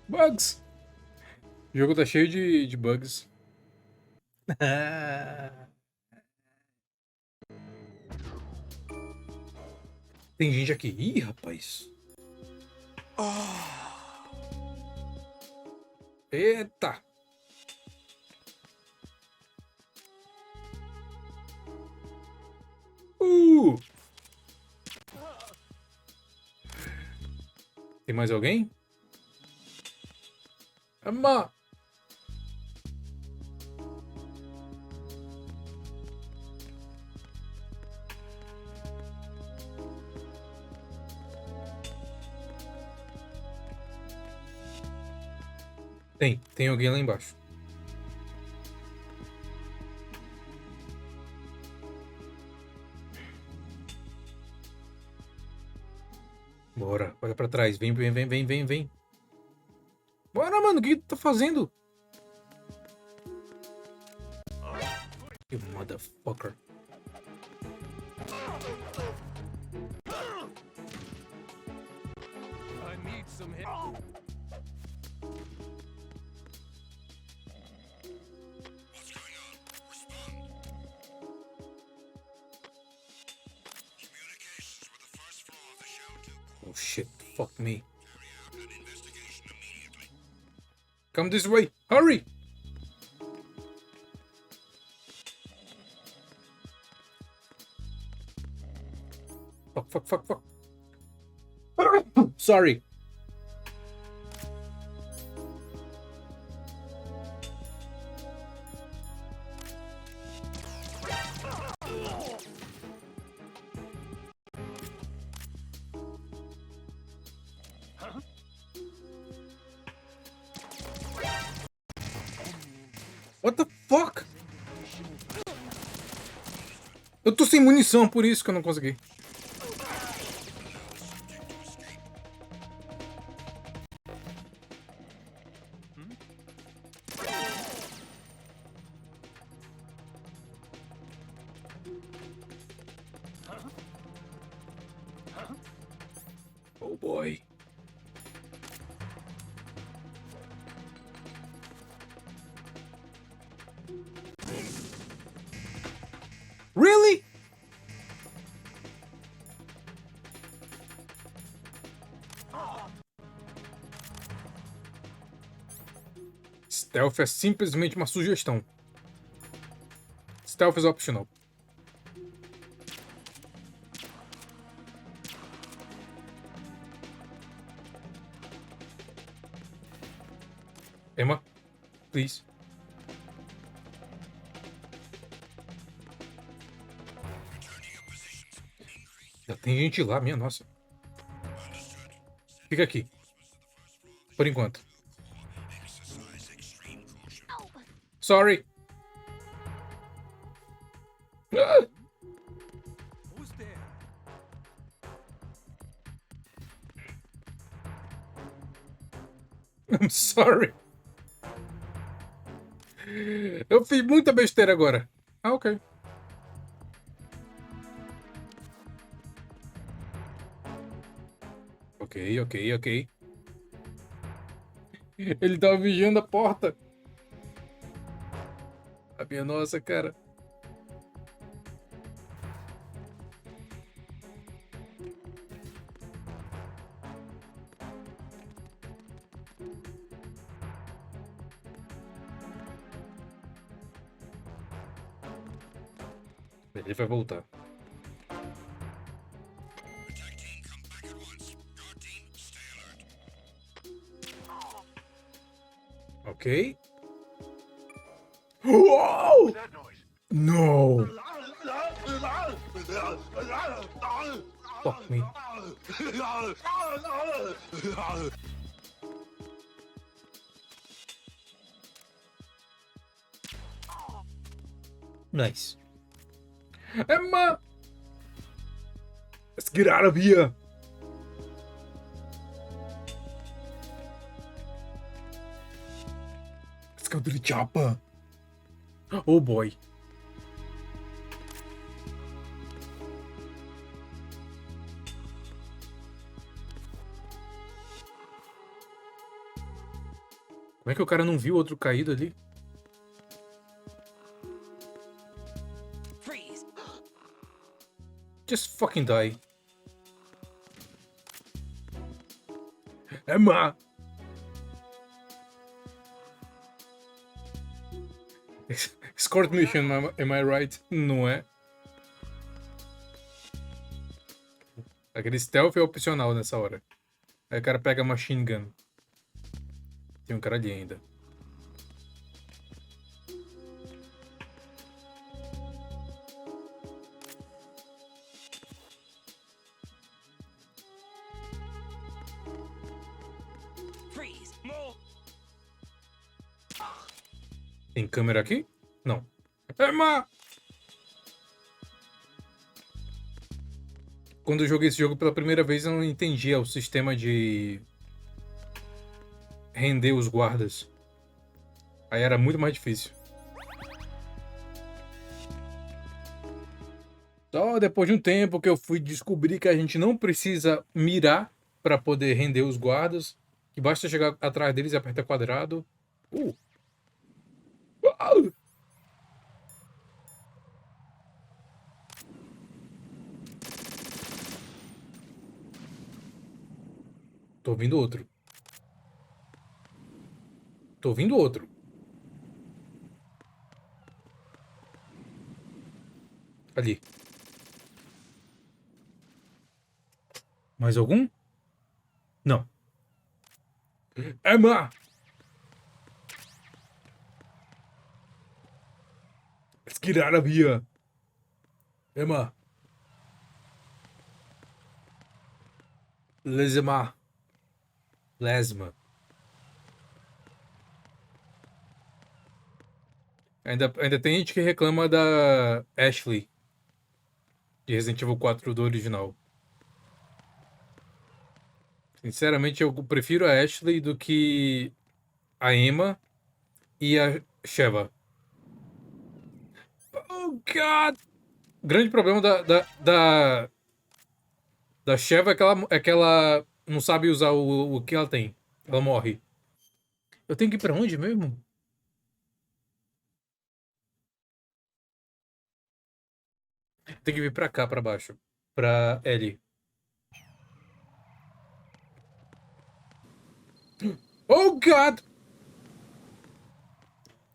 Bugs. O jogo tá cheio de bugs. Tem gente aqui. Ih, rapaz. Eita. Tem mais alguém? Ama. Tem alguém lá embaixo. Bora, olha pra trás. Vem, vem, vem, vem, vem, vem. Bora, mano, o que tu tá fazendo? You motherfucker. I need some help. Oh shit, fuck me. Come this way, hurry! Fuck, fuck, fuck, fuck. Sorry. What the fuck? Eu tô sem munição, por isso que eu não consegui. Oh boy. Really? Stealth é simplesmente uma sugestão. Stealth is optional. Emma, please. Já tem gente lá, minha nossa. Fica aqui. Por enquanto. Sorry. Ah! Who's there? I'm sorry. Eu fiz muita besteira agora. Ah, ok. Ok, ok, ok. Ele tava vigiando a porta. A minha nossa, cara. Ele vai voltar. Ok. Uou! No! Fuck me. Nice. Emma! Let's get out of here! Let's go to the chopper! Oh boy. Como é que o cara não viu outro caído ali? Freeze. Just fucking die. Emma! Escort mission, am I right? Não é? Aquele stealth é opcional nessa hora. Aí o cara pega a machine gun. Tem um cara ali ainda. Freeze. Tem câmera aqui? Não. Emma! Quando eu joguei esse jogo pela primeira vez, eu não entendia o sistema de render os guardas. Aí era muito mais difícil. Só depois de um tempo que eu fui descobrir que a gente não precisa mirar para poder render os guardas. Que basta chegar atrás deles e apertar quadrado. Uau! Tô ouvindo outro. Tô ouvindo outro. Ali. Mais algum? Não. Emma! Let's get out of here. Emma. Lesma. Lesma. Ainda tem gente que reclama da Ashley. De Resident Evil 4 do original. Sinceramente, eu prefiro a Ashley do que a Emma e a Sheva. Oh, God! O grande problema da Sheva é que ela não sabe usar o que ela tem. Ela morre. Eu tenho que ir pra onde mesmo? Tem que vir pra cá, pra baixo. Pra Ellie. Oh, God!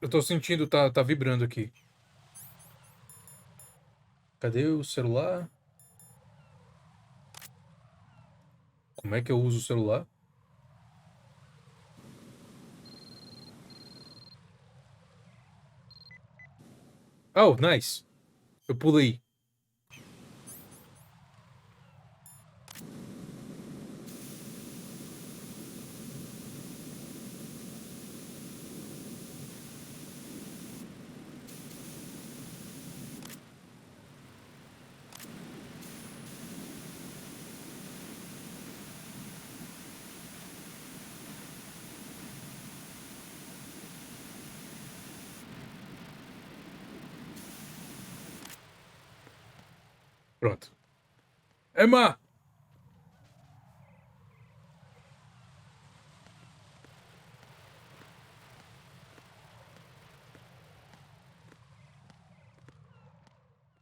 Eu tô sentindo, tá vibrando aqui. Cadê o celular? Como é que eu uso o celular? Oh, nice. Eu pulei. Pronto. Emma!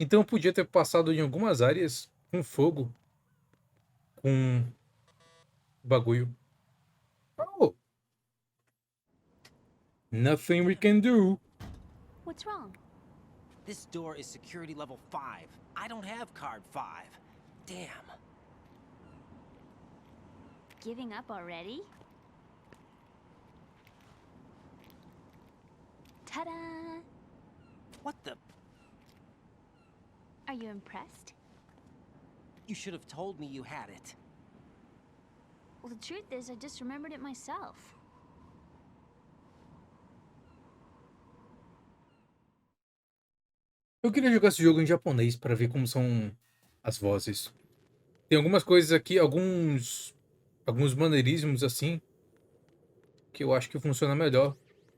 Então eu podia ter passado em algumas áreas com fogo, com bagulho. Oh! Nothing we can do. What's wrong? This door is security level 5. I don't have card 5. Damn. Giving up already? Ta-da! What the? Are you impressed? You should have told me you had it. Well, the truth is, I just remembered it myself. Eu queria jogar esse jogo em japonês para ver como são as vozes. Tem algumas coisas aqui, alguns maneirismos assim, que eu acho que funciona melhor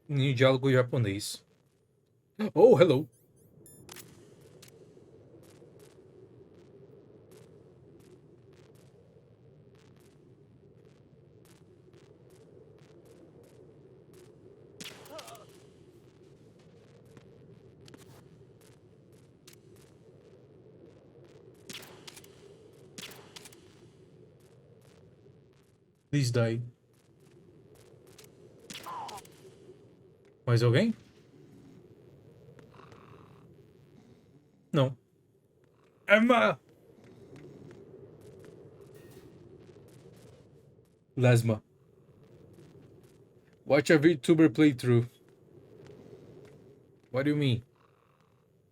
em diálogo japonês. Oh, hello. Please die. Mais alguém? Não. Emma! Lasma. Watch a VTuber playthrough. What do you mean?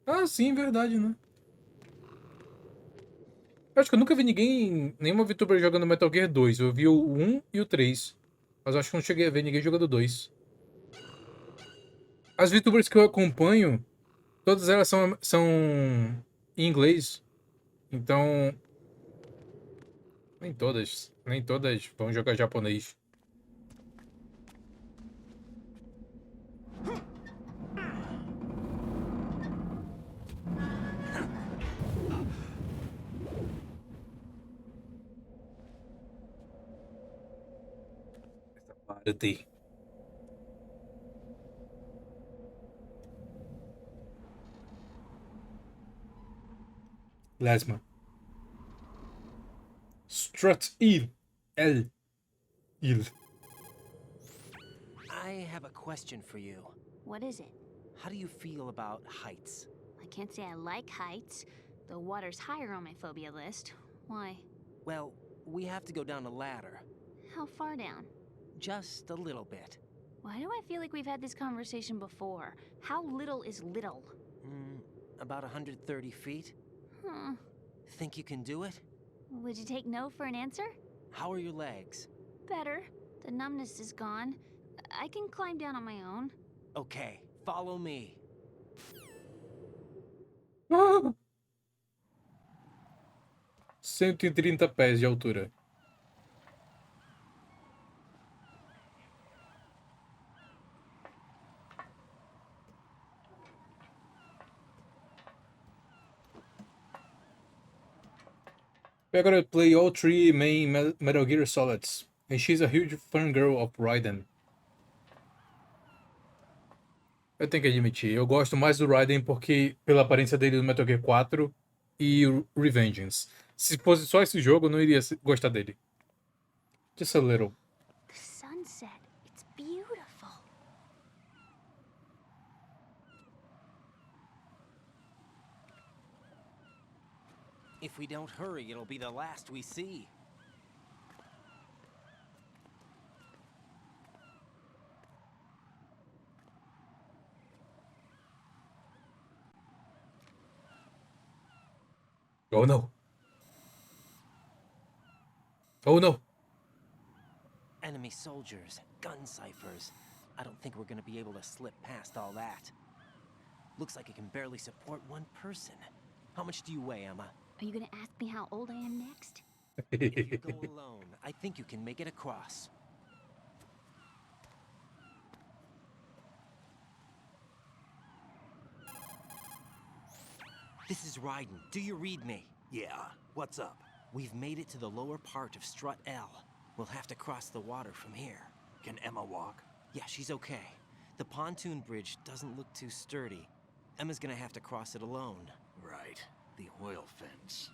Ah, sim, verdade, né? Eu acho que eu nunca vi nenhuma VTuber jogando Metal Gear 2. Eu vi o 1 e o 3. Mas eu acho que não cheguei a ver ninguém jogando o 2. As VTubers que eu acompanho, todas elas são em inglês. Então, nem todas vão jogar japonês. Eu tenho. Lasma. Strut il. El. Il. I have a question for you. What is it? How do you feel about heights? I can't say I like heights. The water's higher on my phobia list. Why? Well, we have to go down a ladder. How far down? Just a little bit. Why do I feel like we've had this conversation before? How little is little? About 130 feet. Huh. Think you can do it? Would you take no for an answer? How are your legs? Better. The numbness is gone. I can climb down on my own. Okay, follow me. 130 pés de altura. We're gonna play all three main Metal Gear Solids, and she's a huge fangirl of Raiden. Eu tenho que admitir, eu gosto mais do Raiden porque pela aparência dele no Metal Gear 4 e o Revengeance. Se fosse só esse jogo, eu não iria gostar dele. Just a little. The sunset. It's beautiful. If we don't hurry, it'll be the last we see. Oh no. Oh no. Enemy soldiers, gun ciphers. I don't think we're gonna be able to slip past all that. Looks like it can barely support one person. How much do you weigh, Emma? Are you gonna ask me how old I am next? If you go alone, I think you can make it across. This is Raiden. Do you read me? Yeah, what's up? We've made it to the lower part of Strut L. We'll have to cross the water from here. Can Emma walk? Yeah, she's okay. The pontoon bridge doesn't look too sturdy. Emma's gonna have to cross it alone. Right. The oil fence.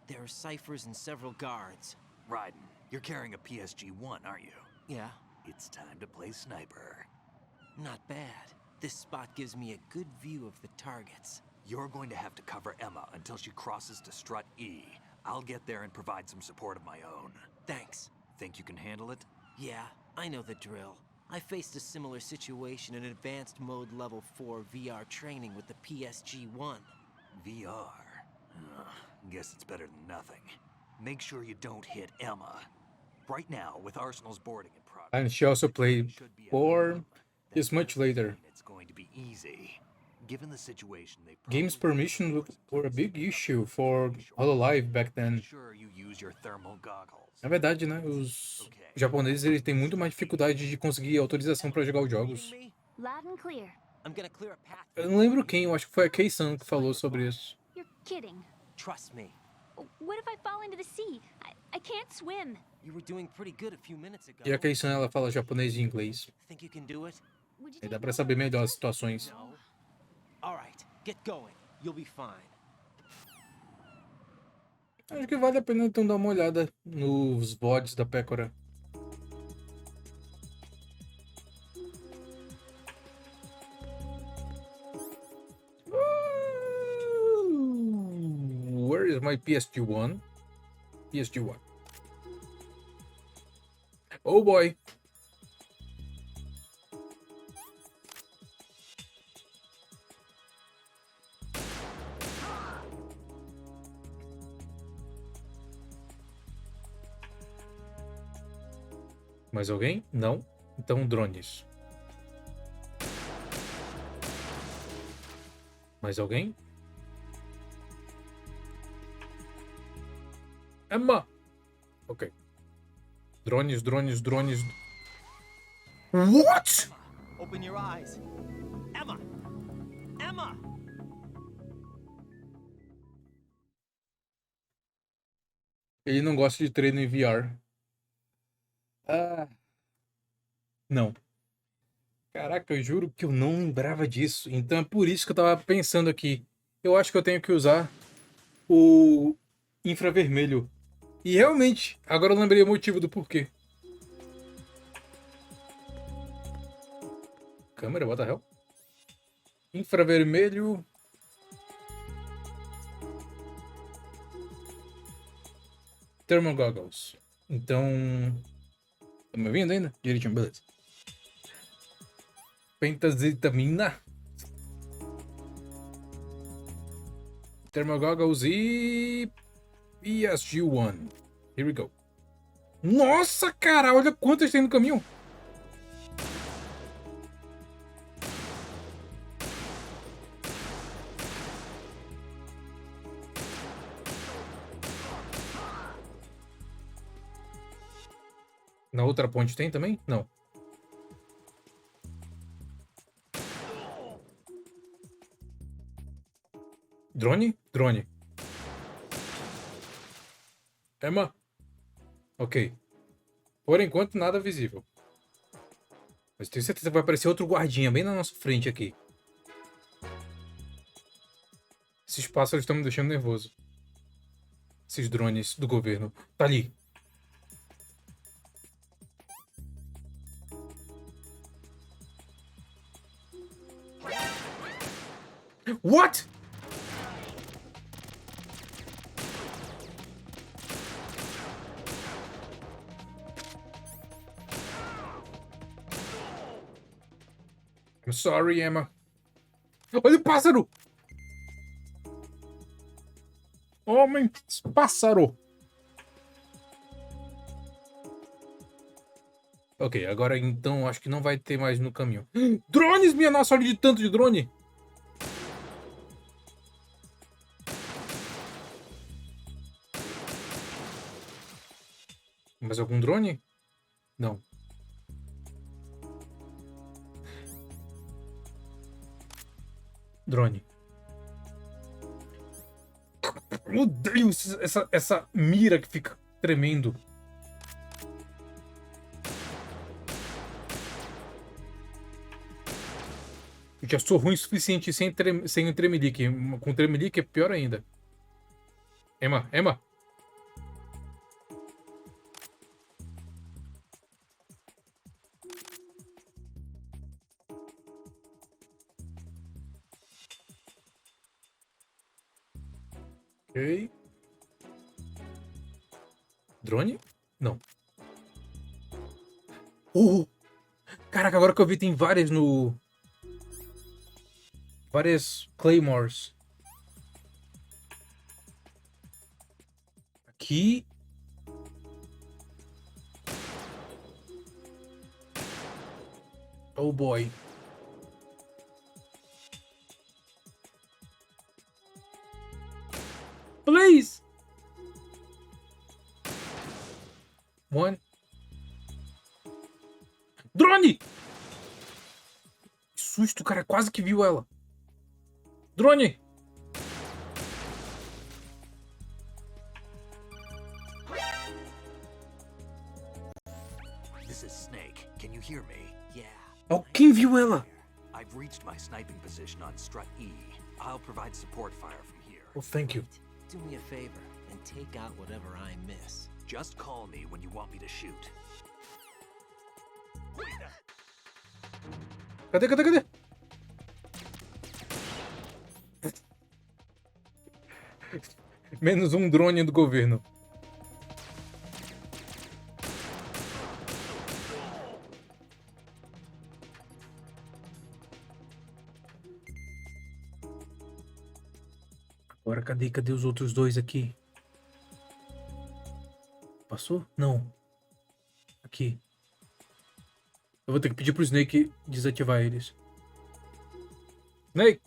There are ciphers and several guards. Raiden, you're carrying a PSG-1, aren't you? Yeah. It's time to play sniper. Not bad. This spot gives me a good view of the targets. You're going to have to cover Emma until she crosses to Strut E. I'll get there and provide some support of my own. Thanks. Think you can handle it? Yeah, I know the drill. I faced a similar situation in advanced mode level 4 VR training with the PSG-1. VR? Guess it's better than nothing. Make sure you don't hit Emma. Right now, with Arsenal's boarding in progress... And she also played 4 is much later. It's going to be easy. Given the situation, they Games permission were a big issue for Hololive back then. sure you use your thermal goggles. Na verdade, né, os japoneses eles têm muito mais dificuldade de conseguir autorização para jogar os jogos. Loud and clear. I'm gonna clear a path. Eu não lembro quem, eu acho que foi a Kei-san que falou sobre isso. You're kidding. Trust me. What if I fall into the sea? I can't swim. You were doing pretty good a few minutes ago. E a Kei-san ela fala japonês e inglês. Think you can do it? E dá pra saber melhor as situações. No. All right, get going. You'll be fine. Acho que vale a pena então dar uma olhada nos VODs da Pécora. Where is my PSG-1? PSG-1. Oh boy. Mais alguém? Não? Então drones. Mais alguém? Emma! Ok. Drones, drones, drones. What? Open your eyes. Emma! Emma! Ele não gosta de treino em VR. Ah. Não. Caraca, eu juro que eu não lembrava disso. Então é por isso que eu tava pensando aqui. Eu acho que eu tenho que usar o infravermelho. E realmente, agora eu lembrei o motivo do porquê. Câmera, what the hell? Infravermelho. Thermal goggles. Então... Tá me ouvindo ainda? Direitinho, beleza. Pentazetamina. Thermal goggles e... PSG-1. Here we go. Nossa, cara, olha quantas tem no caminho. Na outra ponte tem também? Não. Drone? Drone. Emma? Ok. Por enquanto, nada visível. Mas tenho certeza que vai aparecer outro guardinha bem na nossa frente aqui. Esses pássaros estão me deixando nervoso. Esses drones do governo. Tá ali. What? I'm sorry, Emma. Olha o pássaro! Homem pássaro! Ok, agora então acho que não vai ter mais no caminho. Drones, minha nossa, olha de tanto de drone! Mais algum drone? Não. Drone. Eu odeio essa mira que fica tremendo. Eu já sou ruim o suficiente sem o tremelique. Com tremelique é pior ainda. Emma. Ok. Drone? Não. Caraca, agora que eu vi tem várias no... Várias Claymores. Aqui. Oh boy. Please. One. Drone! Que susto, cara. Quase que viu ela. Drone! This is Snake. Can you hear me? Yeah. Oh, quem viu ela? I've reached my sniping position on strut E. I'll provide support fire from here. Oh, thank you. Do me a favor and take out whatever I miss. Just call me when you want me to shoot. Cadê? Menos um drone do governo. Agora cadê os outros dois aqui? Passou? Não. Aqui. Eu vou ter que pedir pro Snake desativar eles. Snake!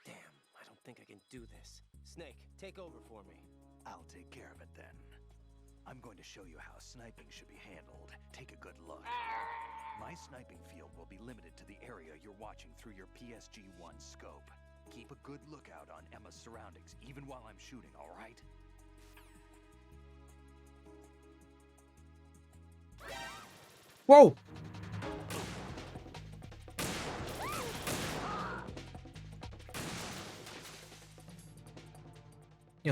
Damn, I don't think I can do this. Snake, take over for me. I'll take care of it then. I'm going to show you how sniping should be handled. Take a good look. My sniping field will be limited to the area you're watching through your PSG-1 scope. Keep a good lookout on Emma's surroundings, even while I'm shooting, all right? Uou!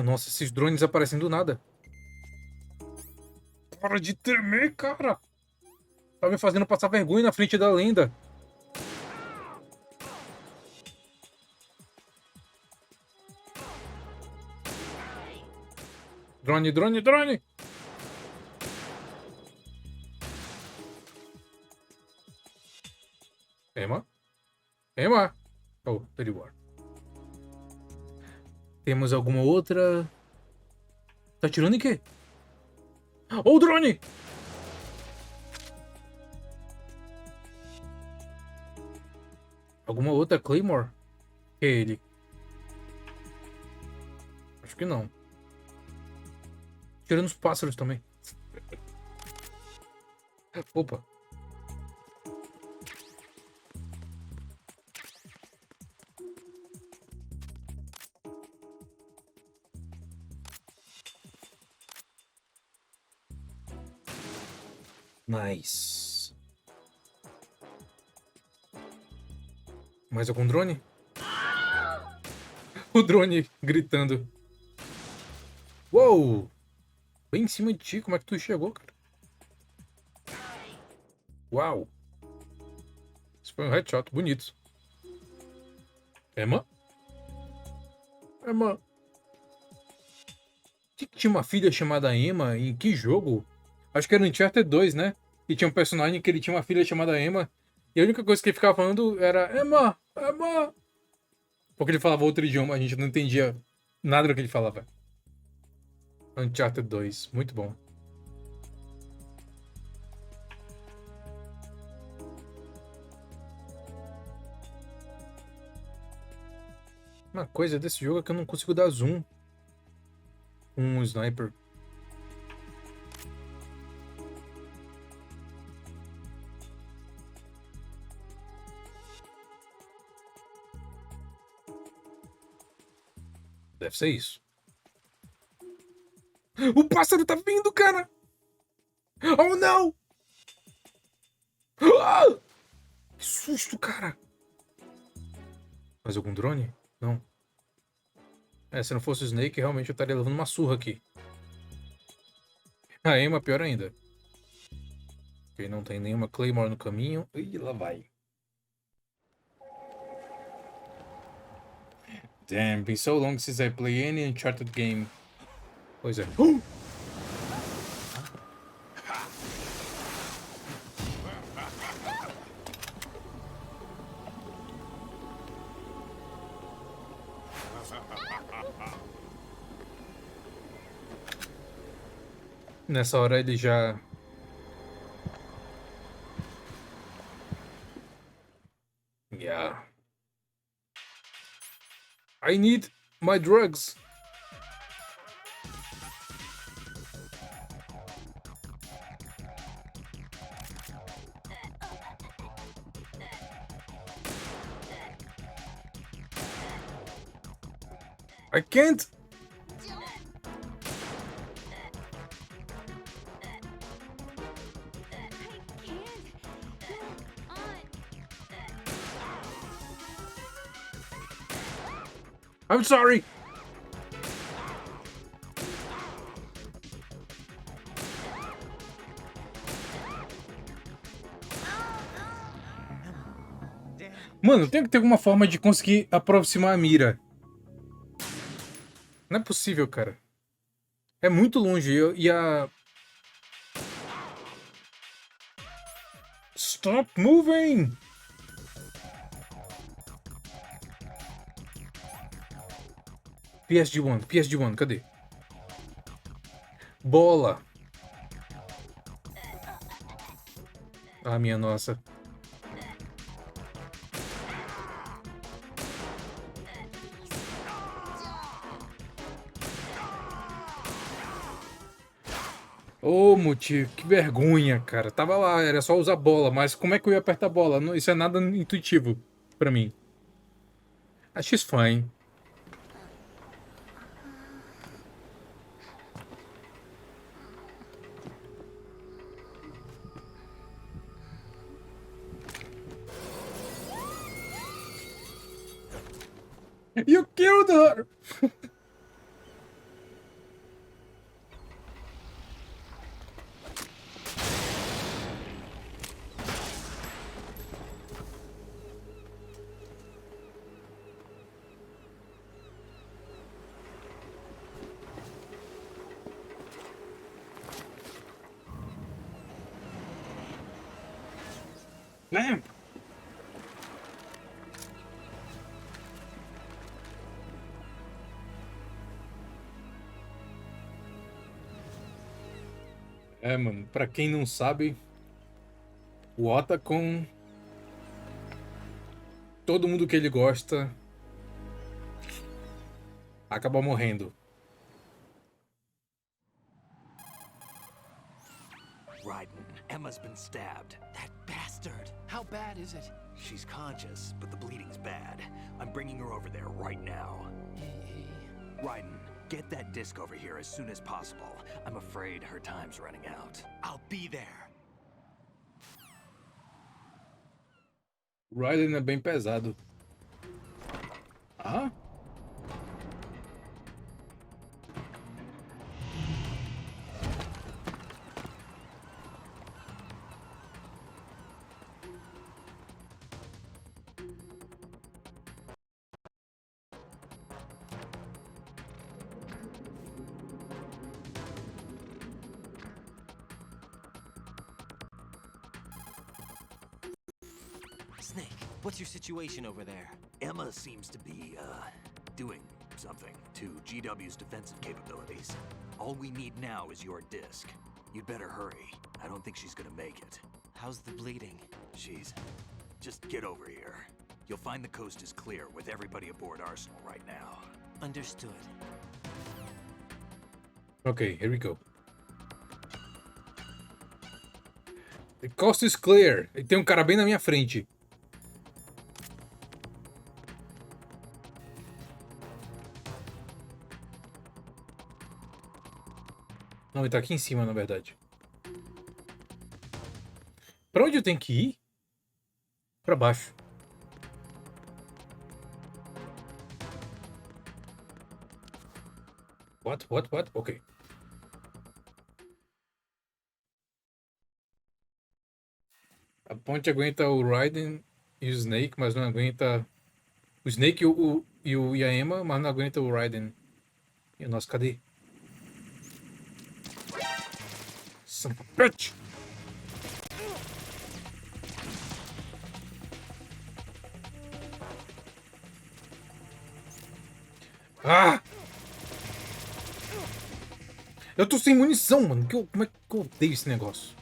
Nossa, esses drones aparecem do nada. Para de tremer, cara! Tá me fazendo passar vergonha na frente da lenda. Drone! Emma? Oh, there you are. Temos alguma outra? Tá atirando em quê? Oh, o drone! Alguma outra Claymore? Que é ele? Acho que não. Tirando os pássaros também. Opa. Nice. Mais algum drone? O drone gritando. Uou! Bem em cima de ti, como é que tu chegou, cara? Uau! Isso foi um headshot bonito. Emma? Que tinha uma filha chamada Emma? Em que jogo? Acho que era no Uncharted 2, né? E tinha um personagem que ele tinha uma filha chamada Emma. E a única coisa que ele ficava falando era Emma, Emma. Porque ele falava outro idioma, a gente não entendia nada do que ele falava. Uncharted 2, muito bom. Uma coisa desse jogo é que eu não consigo dar zoom com um sniper. Deve ser isso. O pássaro tá vindo, cara! Oh, não! Ah! Que susto, cara! Mais algum drone? Não. Se não fosse o Snake, realmente eu estaria levando uma surra aqui. A Emma, pior ainda. Porque não tem nenhuma Claymore no caminho. Ih, lá vai. Damn, been so long since I play any Uncharted game. Pois é. Nessa hora ele já... Yeah. I need my drugs. I can't. I'm sorry. Mano, tem que ter alguma forma de conseguir aproximar a mira. Não é possível, cara. É muito longe e a... Stop moving! PSG1, cadê? Bola! Ah, minha nossa. Ô, Muti, que vergonha, cara. Tava lá, era só usar bola, mas como é que eu ia apertar a bola? Isso é nada intuitivo pra mim. She's fine. You killed her! Lamp! Mano, pra quem não sabe, o Otacon, todo mundo que ele gosta acaba morrendo. Raiden, Emma's been stabbed. That bastard! How bad is it? She's conscious, but the bleeding's bad. I'm bringing her over there right now. Raiden, get that disc over here as soon as possible. I'm afraid her time's running out. I'll be there. Raiden é bem pesado. Ah? Snake, what's your situation over there? Emma seems to be, doing something to GW's defensive capabilities. All we need now is your disc. You'd better hurry. I don't think she's gonna make it. How's the bleeding? Just get over here. You'll find the coast is clear with everybody aboard Arsenal right now. Understood. Okay, here we go. The coast is clear. E tem um cara bem na minha frente. Não, ele tá aqui em cima, na verdade. Pra onde eu tenho que ir? Pra baixo. What? Ok. A ponte aguenta o Raiden e o Snake, mas não aguenta... O Snake e a Emma, mas não aguenta o Raiden. E o nosso, cadê? Son of a bitch! Ah! Eu tô sem munição, mano. Como é que eu odeio esse negócio?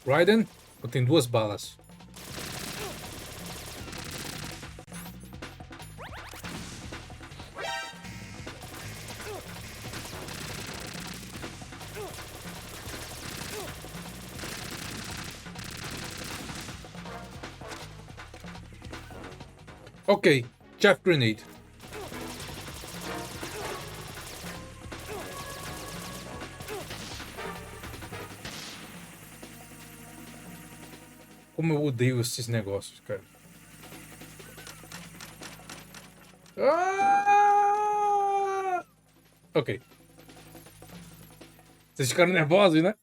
Raiden, eu tenho 2 balas. Ok, Chaff Grenade. Como eu odeio esses negócios, cara. Ah! Ok. Vocês ficaram nervosos, né?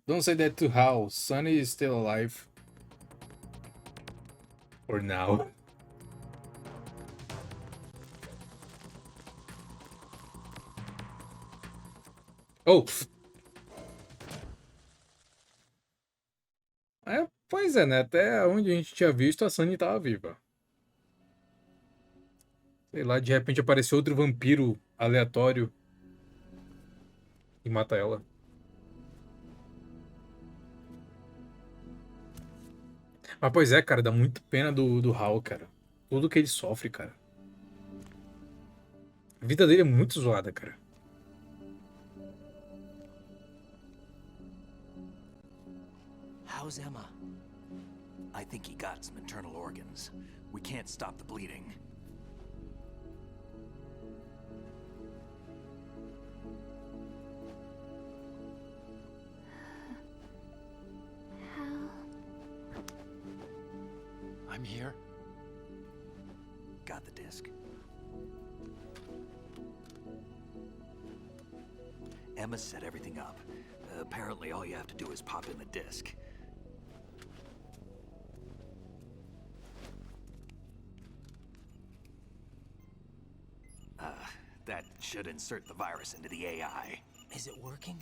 Don't say that to Hal. Sonny is still alive. For now. Oh! Pois é, né? Até onde a gente tinha visto, a Sunny tava viva. Sei lá, de repente apareceu outro vampiro aleatório e mata ela. Mas pois é, cara, dá muito pena do Hal, cara. Tudo que ele sofre, cara. A vida dele é muito zoada, cara. How's Emma? I think he got some internal organs. We can't stop the bleeding. I'm here. Got the disc. Emma set everything up. Apparently all you have to do is pop in the disc. That should insert the virus into the AI. Is it working?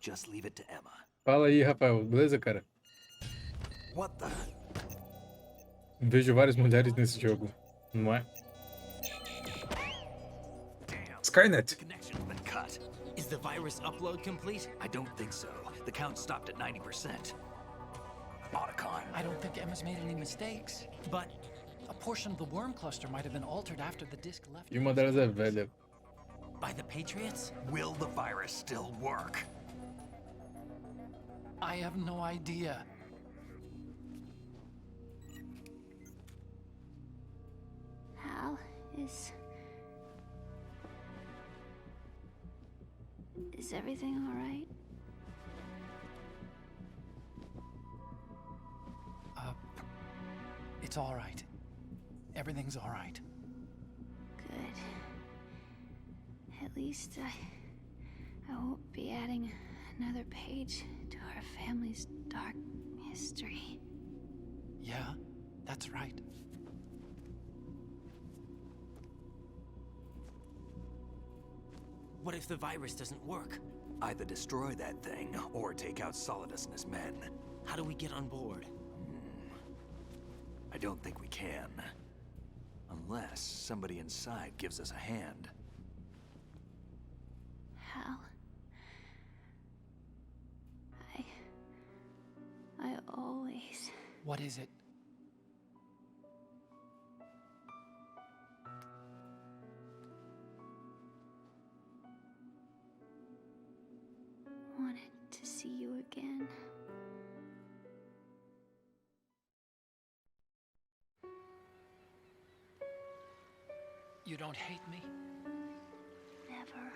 Just leave it to Emma. Fala aí, Rafael. Beleza, cara? What the? Vejo várias mulheres nesse jogo, não é? Skynet. Connection's been cut. Is the virus upload complete? I don't think so. The count stopped at 90%. Otacon. I don't think Emma's made any mistakes. But a portion of the worm cluster might have been altered after the disc left. E uma delas é velha. By the Patriots? Will the virus still work? I have no idea. Hal, is everything all right? It's all right. Everything's all right. Good. At least I won't be adding another page to our family's dark history. Yeah, that's right. What if the virus doesn't work? Either destroy that thing, or take out Solidus and his men. How do we get on board? I don't think we can. Unless somebody inside gives us a hand. How? I always... What is it? wanted to see you again. You don't hate me? Never.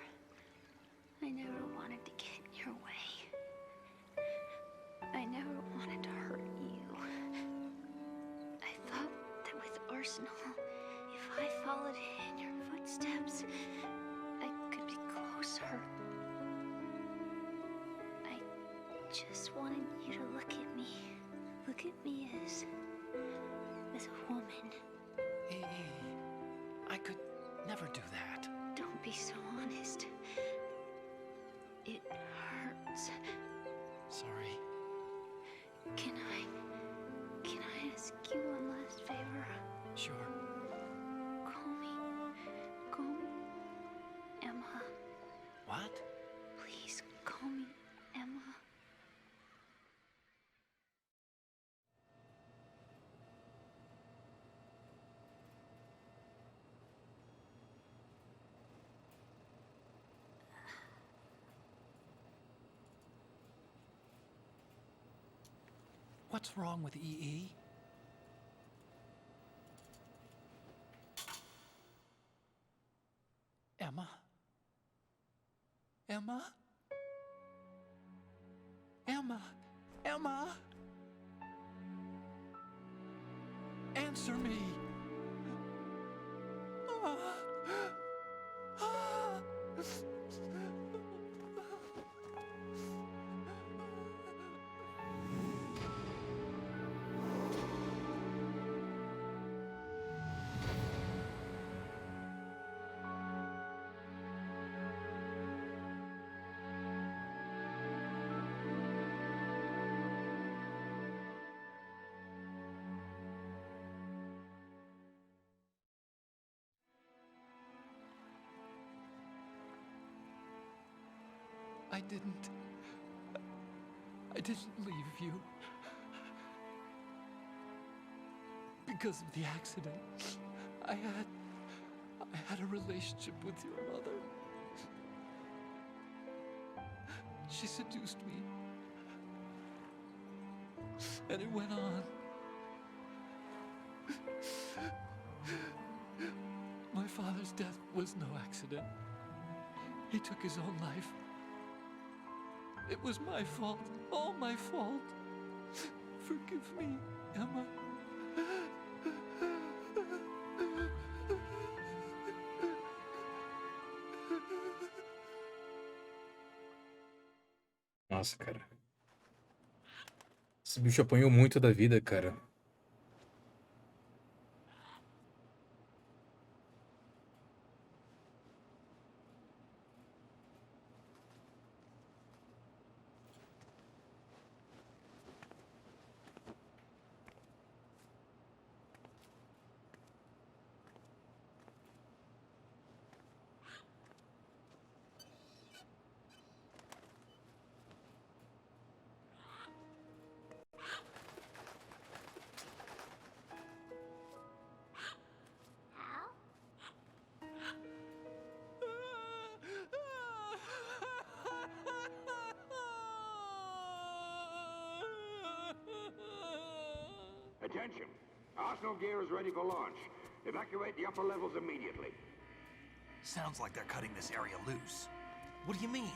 I never wanted to get in your way. I never wanted to hurt you. I thought that with Arsenal, if I followed in your footsteps, I could be closer. I just wanted you to look at me. Look at me as a woman. I could never do that. Don't be so honest. It hurts. Sorry. Can I ask you one last favor? Sure. Call me Emma. What? Please call me Emma. What's wrong with EE? Emma? Emma? Emma? Emma? Answer me! I didn't leave you. Because of the accident, I had a relationship with your mother. She seduced me. And it went on. My father's death was no accident. He took his own life. It was my fault, all my fault. Forgive me, Emma. Nossa, cara. Esse bicho apanhou muito da vida, cara. Attention! Arsenal gear is ready for launch. Evacuate the upper levels immediately. Sounds like they're cutting this area loose. What do you mean?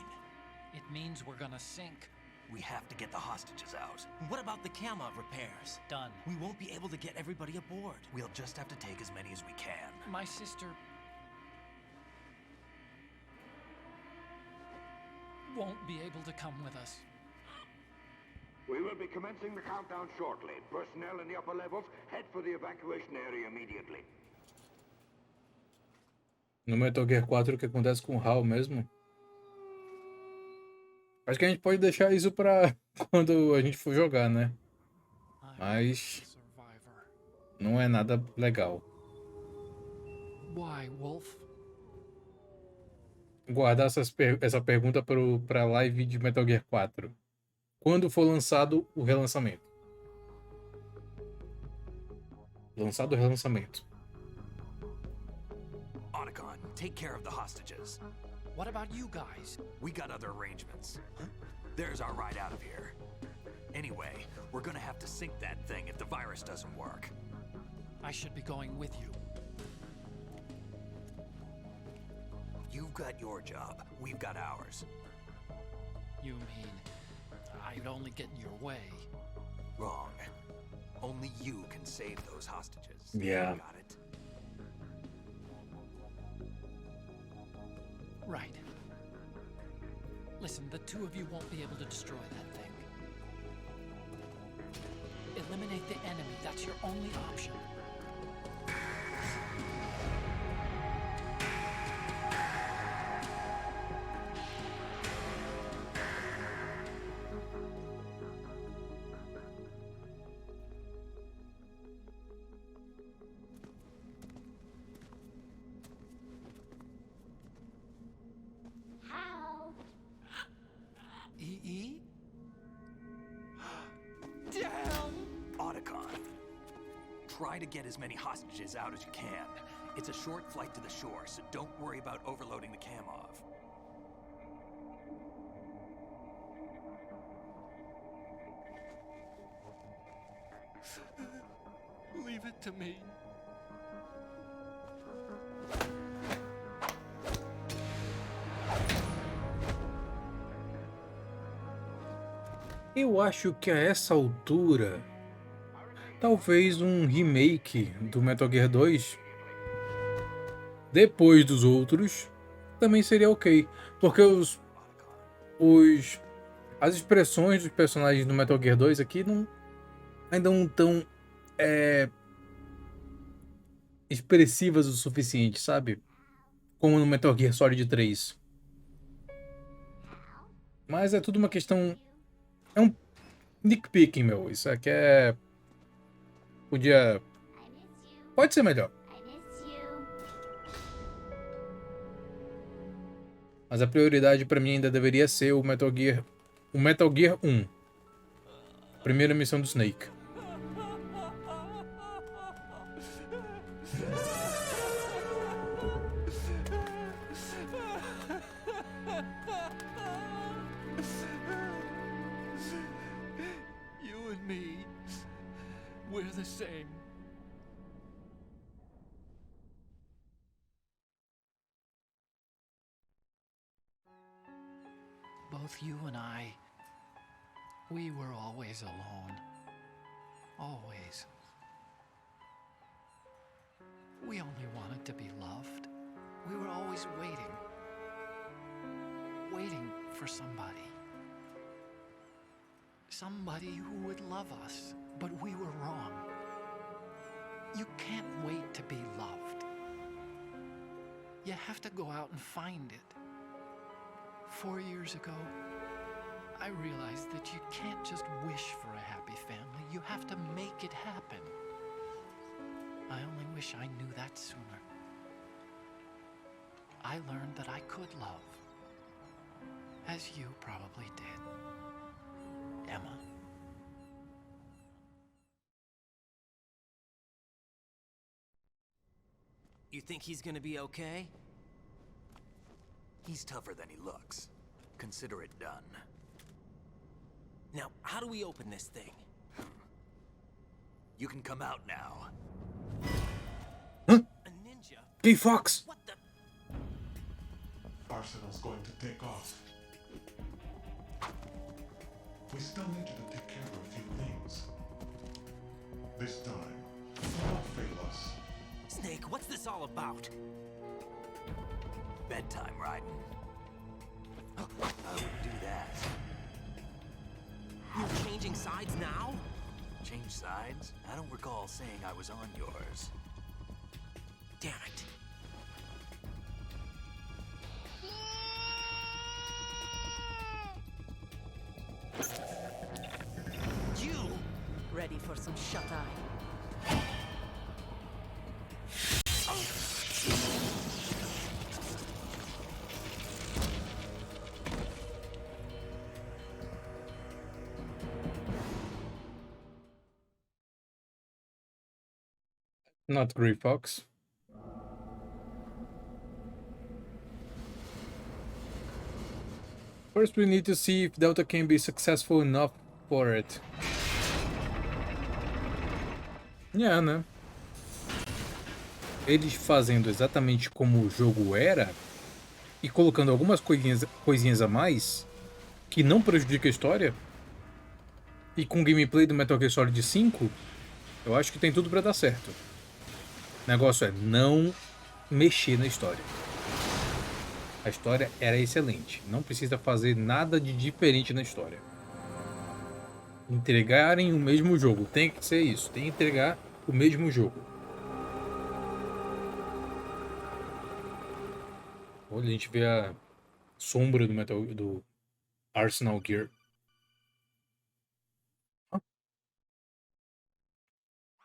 It means we're gonna sink. We have to get the hostages out. What about the camera repairs? Done. We won't be able to get everybody aboard. We'll just have to take as many as we can. My sister won't be able to come with us. We will be commencing the countdown shortly. Personnel in the upper levels, head for the evacuation area immediately. No Metal Gear 4, o que acontece com o HAL mesmo? Acho que a gente pode deixar isso pra quando a gente for jogar, né? Mas não é nada legal. Why, Wolf? Guardar essa pergunta pra live de Metal Gear 4. Quando for lançado o relançamento? Lançado o relançamento. Otacon, take care of the hostages. What about you guys? We got other arrangements. There's our ride out of here. Anyway, we're gonna have to sink that thing if the virus doesn't work. I should be going with you. You've got your job. We've got ours. You mean I'd only get in your way? Wrong. Only you can save those hostages. Yeah. Got it? Right. Listen, the two of you won't be able to destroy that thing. Eliminate the enemy. That's your only option. E? Damn! Otacon, try to get as many hostages out as you can. It's a short flight to the shore, so don't worry about overloading the Kamov. Leave it to me. Eu acho que a essa altura, talvez um remake do Metal Gear 2, depois dos outros, também seria ok. Porque as expressões dos personagens do Metal Gear 2 aqui ainda não estão expressivas o suficiente, sabe? Como no Metal Gear Solid 3. Mas é tudo uma questão... É um nitpicking, meu. Isso aqui é... Pode ser melhor. Mas a prioridade pra mim ainda deveria ser o Metal Gear 1. Primeira missão do Snake. You and me, we're the same. Both you and I, we were always alone. Always. We only wanted to be loved. We were always waiting. Waiting for somebody. Somebody who would love us, but we were wrong. You can't wait to be loved. You have to go out and find it. 4 years ago, I realized that you can't just wish for a happy family. You have to make it happen. I only wish I knew that sooner. I learned that I could love, as you probably did, Emma. You think he's gonna be okay? He's tougher than he looks. Consider it done. Now, how do we open this thing? You can come out now. A ninja? Gay Fox! What the? Arsenal's going to take off. We still need you to take care of a few things. This time, don't fail us. Snake, what's this all about? Bedtime, Raiden. I wouldn't do that. You're changing sides now? Change sides? I don't recall saying I was on yours. Damn it. shut-eye. Not Grey Fox. First, we need to see if Delta can be successful enough for it. Yeah, né? Eles fazendo exatamente como o jogo era e colocando algumas coisinhas a mais que não prejudica a história, e com o gameplay do Metal Gear Solid 5, eu acho que tem tudo pra dar certo. O negócio é não mexer na história. A história era excelente. Não precisa fazer nada de diferente na história. Entregarem o mesmo jogo. Tem que ser isso. Tem que entregar o mesmo jogo. Olha, a gente vê a sombra do Arsenal Gear.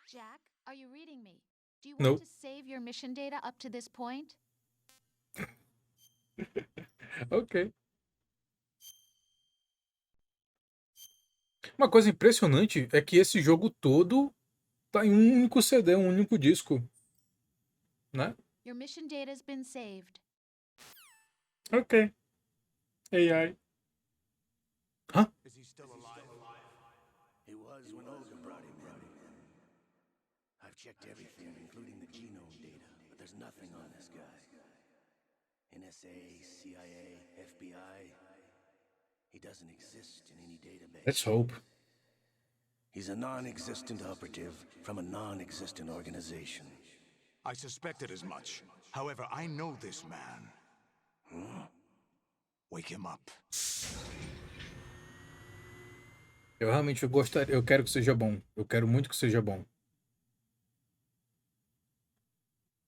Jack, are you reading me? Do you No. want to save your mission data up to this point? Ok. Uma coisa impressionante é que esse jogo todo tá em um único CD, um único disco, né? Your mission data has been saved. Ok. AI. Huh? Is he still alive? He was when Olga brought him in. I've checked everything, including the genome data, but there's nothing on this guy. NSA, CIA, FBI. He doesn't exist in any database. Let's hope. He's a non-existent operative from a non-existent organization. I suspected as much. However, I know this man. Wake him up. Eu realmente gostaria, eu quero que seja bom. Eu quero muito que seja bom.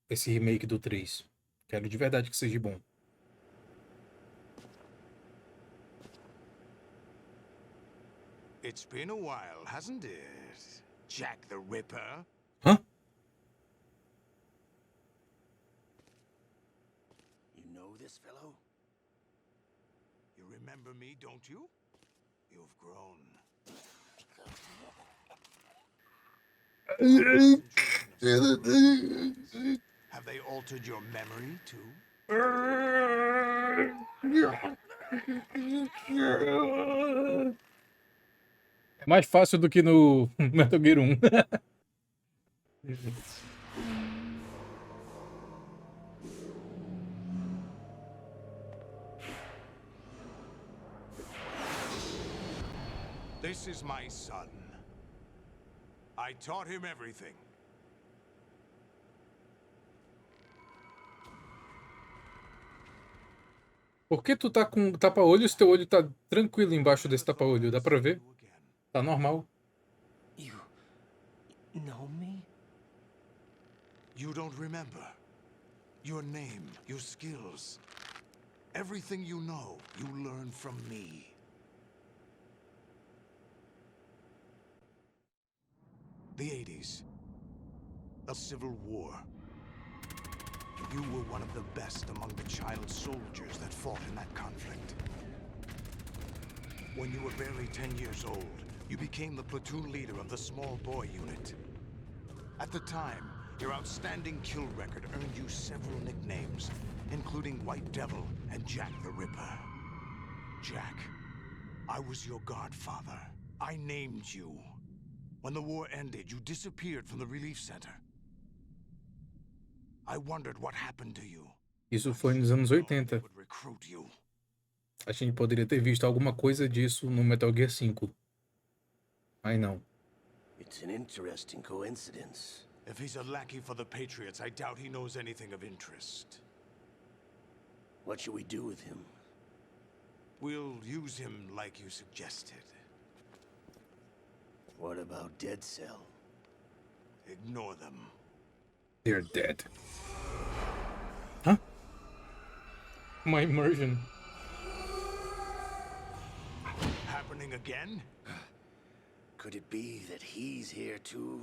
Esse remake do 3. Quero de verdade que seja bom. It's been a while, hasn't it? Jack the Ripper? Huh? You know this fellow? You remember me, don't you? You've grown. Have they altered your memory, too? É mais fácil do que no Metal Gear 1. This is my son. I taught him everything. Por que tu tá com tapa-olho se teu olho tá tranquilo embaixo desse tapa-olho? Dá pra ver? Tá normal. You know me? You don't remember. Your name, your skills. Everything you know, you learn from me. The 80s. The Civil War. You were one of the best among the child soldiers that fought in that conflict. When you were barely 10 years old, you became the platoon leader of the small boy unit. At the time, your outstanding kill record earned you several nicknames, including White Devil and Jack the Ripper. Jack, I was your godfather. I named you. When the war ended, you disappeared from the relief center. I wondered what happened to you. Isso foi nos anos 80. A gente poderia ter visto alguma coisa disso no Metal Gear 5. Mas não. It's an interesting coincidence. If he's a lackey for the Patriots, I doubt he knows anything of interest. What should we do with him? We'll use him like you suggested. What about Dead Cell? Ignore them. They're dead. Huh? My immersion. Happening again? Could it be that he's here too?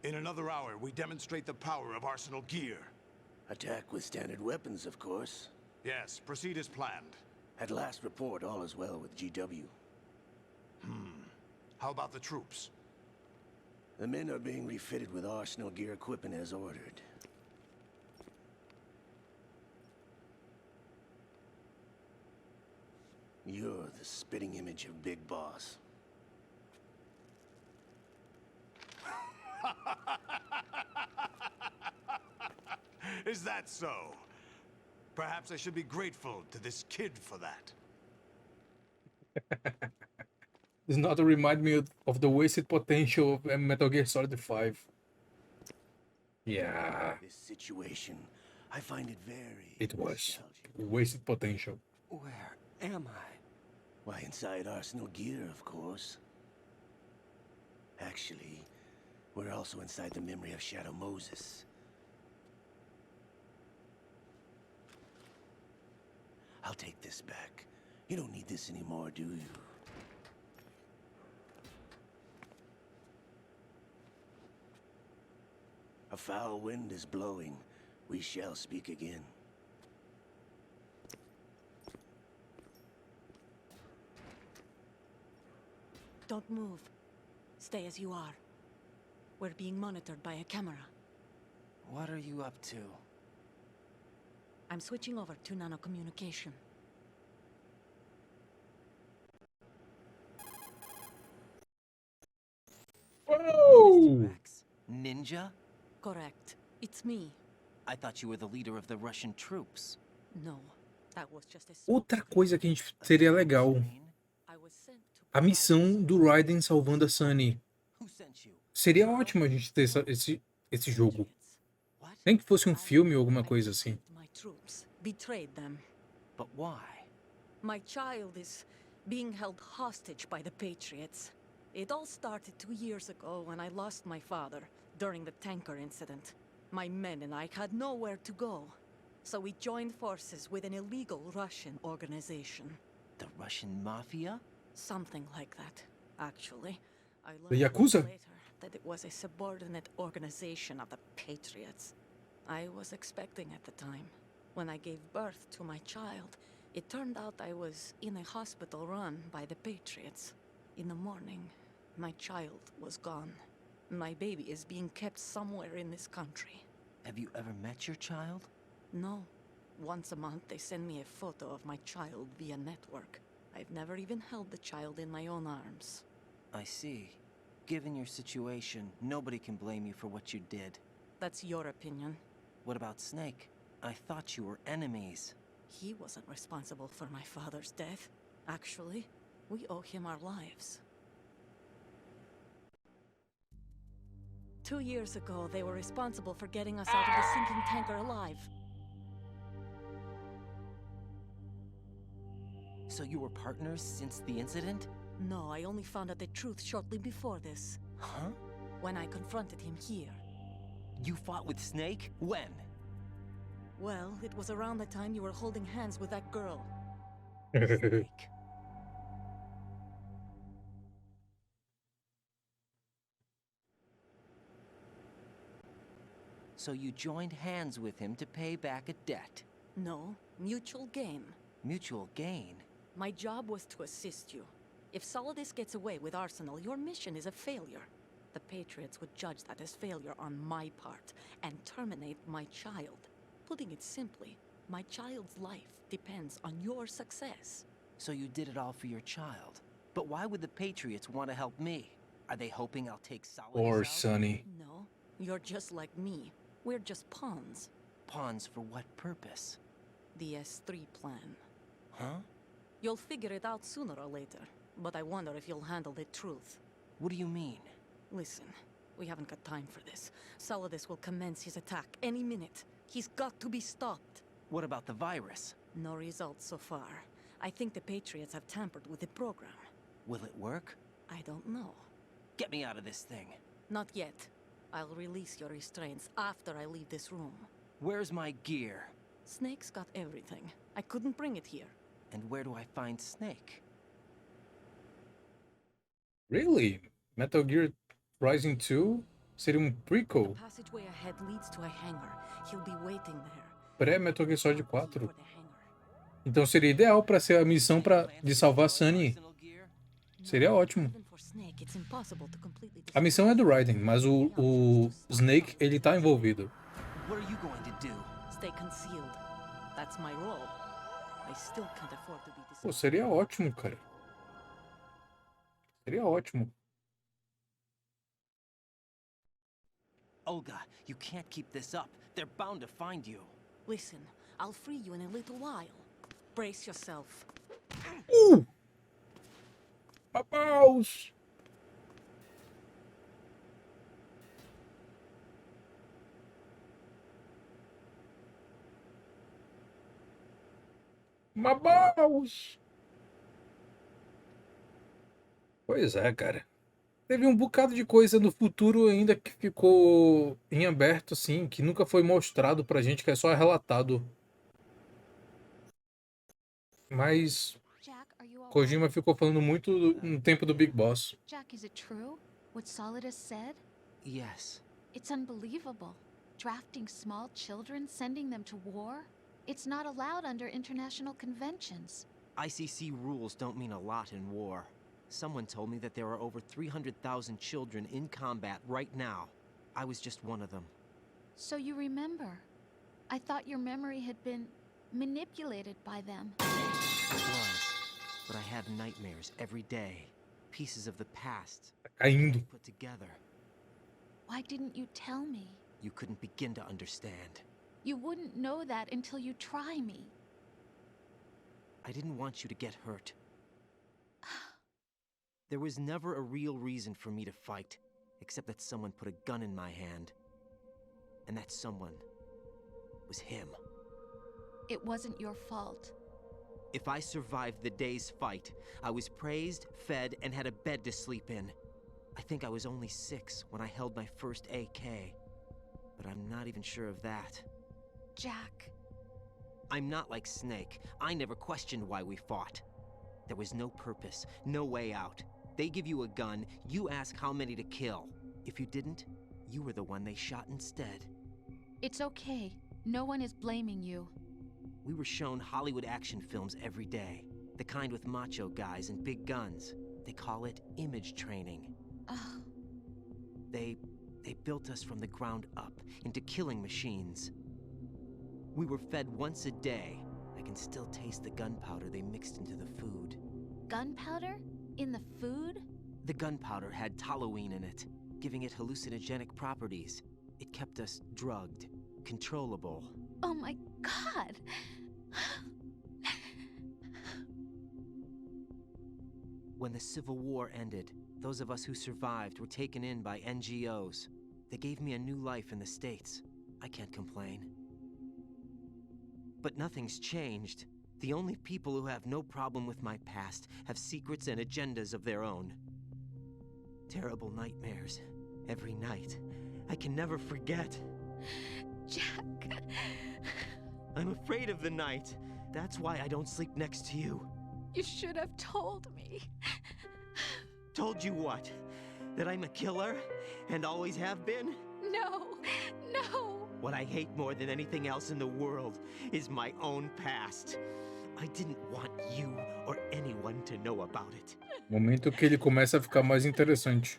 In another hour, we demonstrate the power of Arsenal gear. Attack with standard weapons, of course. Yes, proceed as planned. At last report, all is well with GW. How about the troops? The men are being refitted with Arsenal gear equipment as ordered. You're the spitting image of Big Boss. Is that so? Perhaps I should be grateful to this kid for that. Does not remind me of the wasted potential of Metal Gear Solid 5. Yeah. This situation, I find it very It was wasted potential. Where am I? Why, inside Arsenal gear, of course. Actually, we're also inside the memory of Shadow Moses. I'll take this back. You don't need this anymore, do you? A foul wind is blowing. We shall speak again. Don't move. Stay as you are. We're being monitored by a camera. What are you up to? I'm switching over to nanocommunication. Oh! Ninja? Correct. It's me. I thought you were the leader of the Russian troops. No, that was just a Outra coisa que a gente seria legal. A missão do Raiden salvando a Sunny. Seria ótimo a gente ter esse jogo. Nem que fosse um filme ou alguma coisa assim. my troops, betrayed them. But why? My child is being held hostage by the Patriots. It all started 2 years ago when I lost my father during the tanker incident. My men and I had nowhere to go. So we joined forces with an illegal Russian organization. The Russian Mafia? Something like that, actually. I The learned Yakuza? later that it was a subordinate organization of the Patriots. I was expecting at the time. When I gave birth to my child, it turned out I was in a hospital run by the Patriots. In the morning, my child was gone. My baby is being kept somewhere in this country. Have you ever met your child? No. Once a month, they send me a photo of my child via network. I've never even held the child in my own arms. I see. Given your situation, nobody can blame you for what you did. That's your opinion. What about Snake? I thought you were enemies. He wasn't responsible for my father's death. Actually, we owe him our lives. 2 years ago, they were responsible for getting us out of the sinking tanker alive. So you were partners since the incident? No, I only found out the truth shortly before this. Huh? When I confronted him here. You fought with Snake? When? Well, it was around the time you were holding hands with that girl. So you joined hands with him to pay back a debt? No, mutual gain. Mutual gain? My job was to assist you. If Solidus gets away with Arsenal, your mission is a failure. The Patriots would judge that as failure on my part and terminate my child. Putting it simply, my child's life depends on your success. So you did it all for your child. But why would the Patriots want to help me? Are they hoping I'll take Solidus Or out? Sunny. No, you're just like me. We're just pawns. Pawns for what purpose? The S3 plan. Huh? You'll figure it out sooner or later, but I wonder if you'll handle the truth. What do you mean? Listen, we haven't got time for this. Solidus will commence his attack any minute. He's got to be stopped. What about the virus? No results so far. I think the Patriots have tampered with the program. Will it work? I don't know. Get me out of this thing. Not yet. I'll release your restraints after I leave this room. Where's my gear? Snake's got everything. I couldn't bring it here. And where do I find Snake? Really? Metal Gear Rising 2 seria prequel? The passageway ahead leads to a hangar. He'll be waiting there. Pré-Metal Gear Solid 4. Então seria ideal para ser a missão de salvar Sunny. Seria ótimo. A missão é do Raiden, mas o Snake, ele tá envolvido. What are you going to do? Stay concealed. That's my role. I still can't afford to be Pô, seria ótimo, cara. Seria ótimo. Olga, you can't keep this up. They're bound to find you. Listen, I'll free you in a little while. Brace yourself. My balls! My balls! Pois é, cara. Teve um bocado de coisa no futuro ainda que ficou em aberto, assim, que nunca foi mostrado pra gente, que é só relatado. Mas Kojima ficou falando muito no tempo do Big Boss. Jack, is it true? What Solidus said? Yes. It's unbelievable. Drafting small children, sending them to war? It's not allowed under international conventions. ICC rules don't mean a lot in war. Someone told me that there are over 300,000 children in combat right now. I was just one of them. So you remember. I thought your memory had been manipulated by them. It was, but I have nightmares every day. Pieces of the past Caindo. put together. Why didn't you tell me? You couldn't begin to understand. You wouldn't know that until you try me. I didn't want you to get hurt. There was never a real reason for me to fight, except that someone put a gun in my hand. And that someone was him. It wasn't your fault. If I survived the day's fight, I was praised, fed, and had a bed to sleep in. I think I was only 6 when I held my first AK. But I'm not even sure of that. Jack. I'm not like Snake. I never questioned why we fought. There was no purpose, no way out. They give you a gun, you ask how many to kill. If you didn't, you were the one they shot instead. It's okay. No one is blaming you. We were shown Hollywood action films every day. The kind with macho guys and big guns. They call it image training. Ugh. They built us from the ground up into killing machines. We were fed once a day. I can still taste the gunpowder they mixed into the food. Gunpowder? In the food? The gunpowder had toluene in it, giving it hallucinogenic properties. It kept us drugged, controllable. Oh my God! When the Civil War ended, those of us who survived were taken in by NGOs. They gave me a new life in the States. I can't complain. But nothing's changed. The only people who have no problem with my past have secrets and agendas of their own. Terrible nightmares. Every night. I can never forget. Jack. I'm afraid of the night. That's why I don't sleep next to you. You should have told me. Told you what? That I'm a killer? And always have been? No. No. What I hate more than anything else in the world is my own past. I didn't want you or anyone to know about it. Momento que ele começa a ficar mais interessante.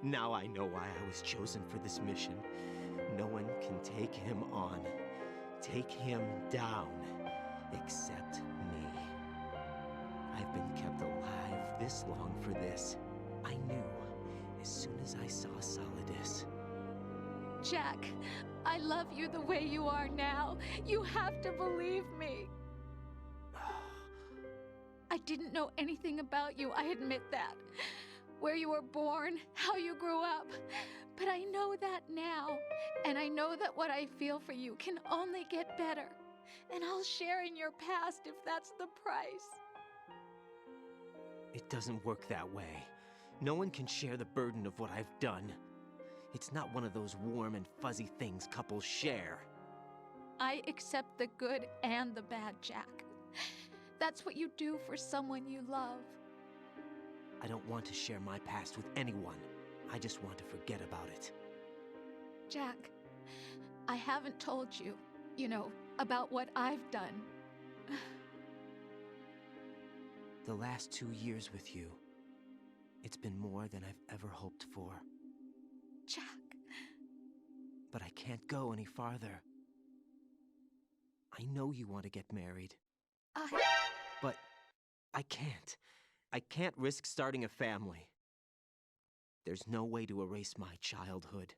Now I know why I was chosen for this mission. No one can take him on, take him down, except me. I've been kept alive this long for this. I knew as soon as I saw Solidus. Jack, I love you the way you are now. You have to believe me. I didn't know anything about you, I admit that. Where you were born, how you grew up. But I know that now. And I know that what I feel for you can only get better. And I'll share in your past if that's the price. It doesn't work that way. No one can share the burden of what I've done. It's not one of those warm and fuzzy things couples share. I accept the good and the bad, Jack. That's what you do for someone you love. I don't want to share my past with anyone. I just want to forget about it. Jack, I haven't told you, about what I've done. The last 2 years with you, it's been more than I've ever hoped for. Jack. But I can't go any farther. I know you want to get married. But I can't. I can't risk starting a family. There's no way to erase my childhood.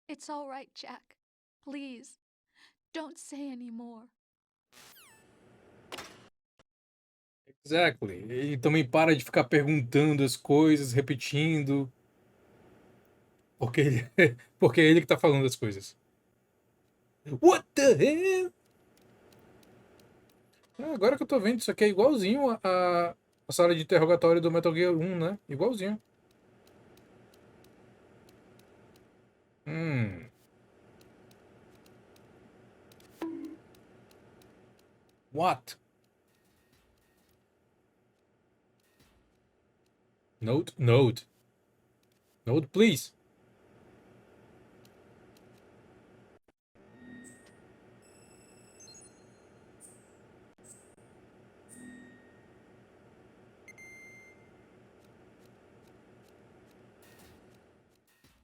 It's all right, Jack. Please, don't say any more. Exactly. E também para de ficar perguntando as coisas, repetindo. Porque, porque é ele que tá falando as coisas. What the hell? Agora que eu tô vendo, isso aqui é igualzinho a sala de interrogatório do Metal Gear 1, né? Igualzinho. What? Note, note. Note, please.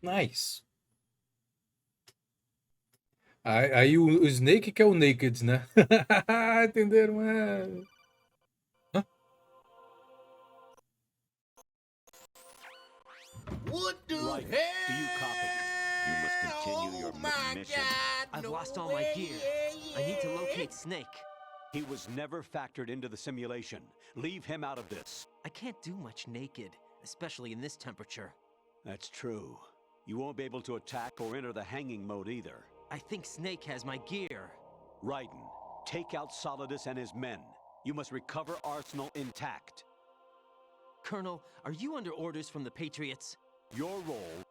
Nice. Aí o Snake que é o Naked, né? Entenderam? Hã? What the hell? Do you copy? You must continue your mission. I've lost all my gear. I need to locate Snake. He was never factored into the simulation. Leave him out of this. I can't do much naked, especially in this temperature. That's true. You won't be able to attack or enter the hanging mode either. I think Snake has my gear. Raiden, take out Solidus and his men. You must recover Arsenal intact. Colonel, are you under orders from the Patriots? Your role,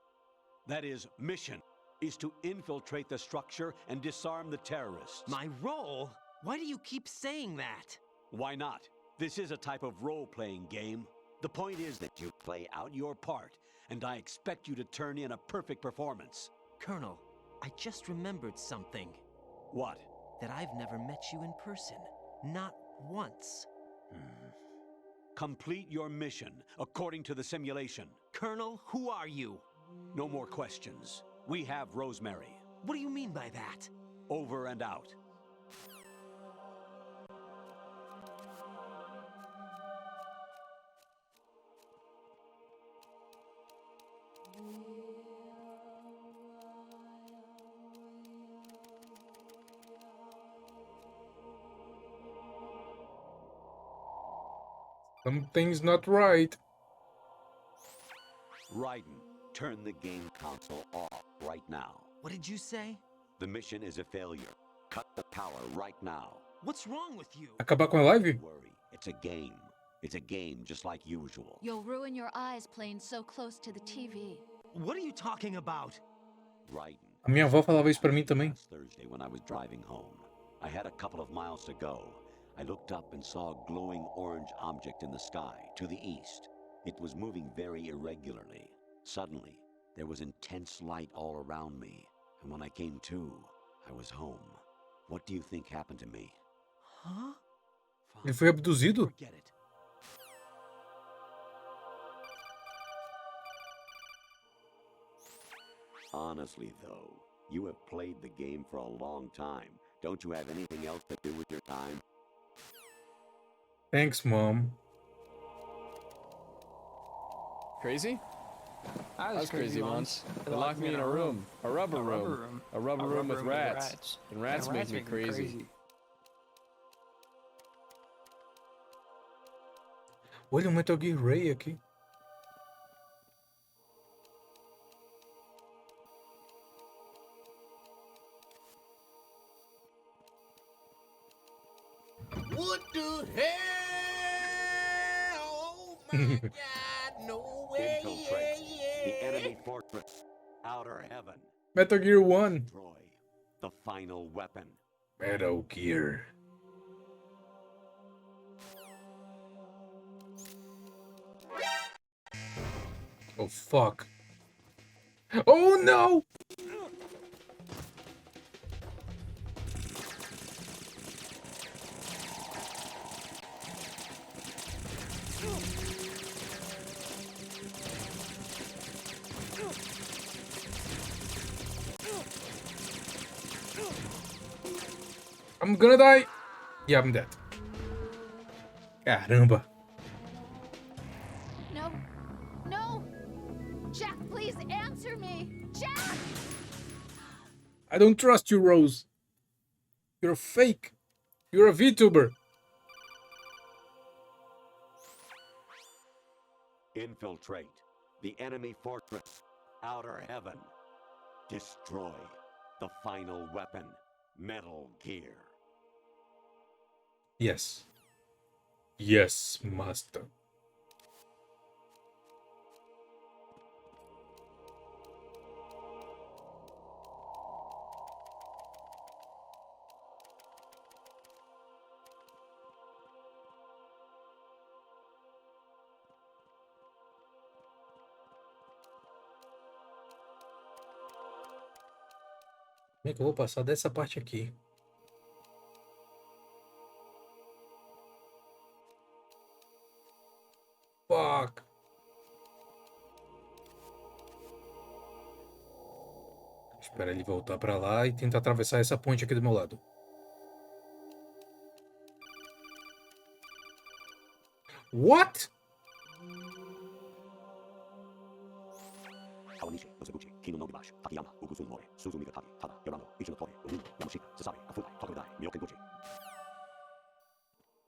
that is, mission, is to infiltrate the structure and disarm the terrorists. My role? Why do you keep saying that? Why not? This is a type of role-playing game. The point is that you play out your part, and I expect you to turn in a perfect performance. Colonel, I just remembered something. What? That I've never met you in person. Not once. Complete your mission, according to the simulation. Colonel, who are you? No more questions. We have Rosemary. What do you mean by that? Over and out. Something's not right. Raiden, turn the game console off right now. What did you say? The mission is a failure. Cut the power right now. What's wrong with you? Acabar com a live? Don't worry, it's a game. It's a game just like usual. You'll ruin your eyes playing so close to the TV. What are you talking about? Raiden. A minha avó falava isso pra mim também. Last Thursday when I was driving home. I had a couple of miles to go. I looked up and saw a glowing orange object in the sky to the east. It was moving very irregularly. Suddenly, there was intense light all around me. And when I came to, I was home. What do you think happened to me? Huh? Ele foi abduzido? Forget it. Honestly, though, you have played the game for a long time. Don't you have anything else to do with your time? Thanks, Mom. Crazy? I was crazy once. They locked me in a room. A rubber room. A rubber room with rats. And rats make me crazy. Olha o Metal Gear Ray aqui. What the hell? Oh my God, no way. Infiltrate the enemy fortress. Outer heaven. Metal Gear 1. Destroy the final weapon. Metal Gear. Oh, fuck. Oh, no! I'm gonna die. Yeah, I'm dead. Caramba. No. No! Jack, please answer me! Jack! I don't trust you, Rose. You're fake. You're a VTuber. Infiltrate the enemy fortress. Outer heaven. Destroy the final weapon. Metal Gear. Yes. Yes, master. Como é que eu vou passar dessa parte aqui? Fuck. Espera ele voltar pra lá e tentar atravessar essa ponte aqui do meu lado. What?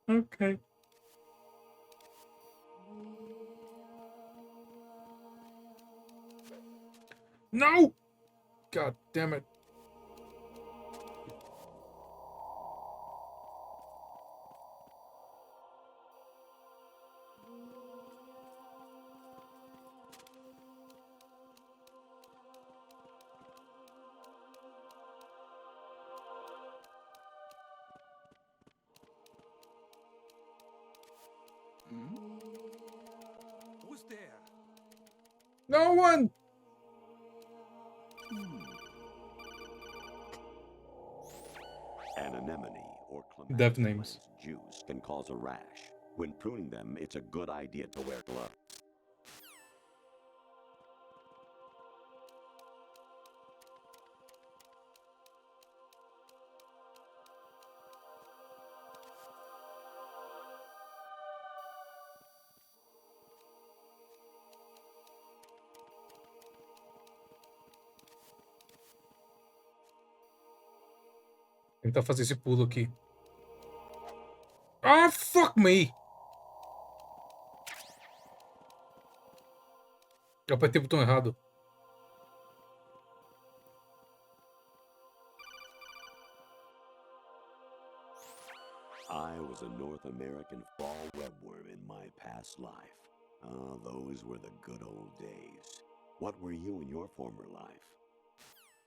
Okay. No! God damn it. Who's there? No one! An anemone or Dev names. juice can cause a rash. When pruning them, it's a good idea to wear gloves. Tentar fazer esse pulo aqui. Ah, fuck me! Eu apertei o botão errado. I was a North American fall webworm in my past life. Ah, those were the good old days. What were you in your former life?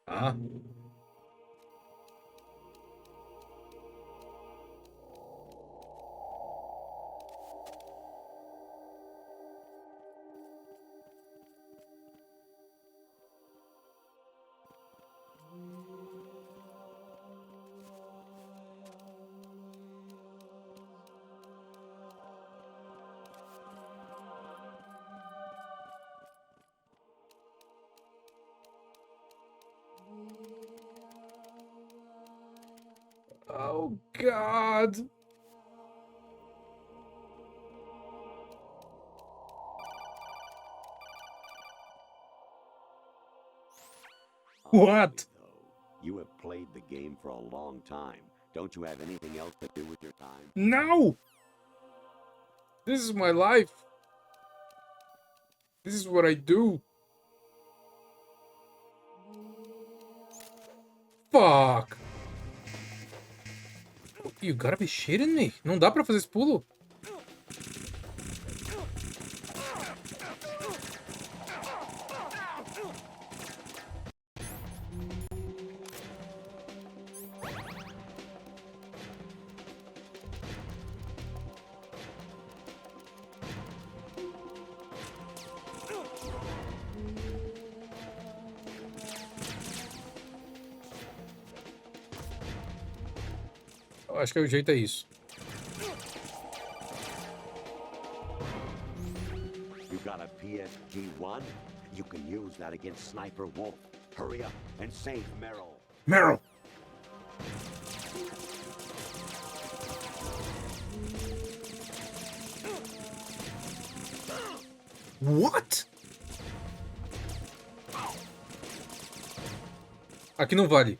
Ah. Oh, God. What? You have played the game for a long time. Don't you have anything else to do with your time? No! This is my life. This is what I do. Fuck. You gotta be shitting me. Não dá pra fazer esse pulo? Acho que o jeito é isso. You got a PSG-1? You can use that against Sniper Wolf. Hurry up and save Meryl. Meryl! What? Aqui não vale.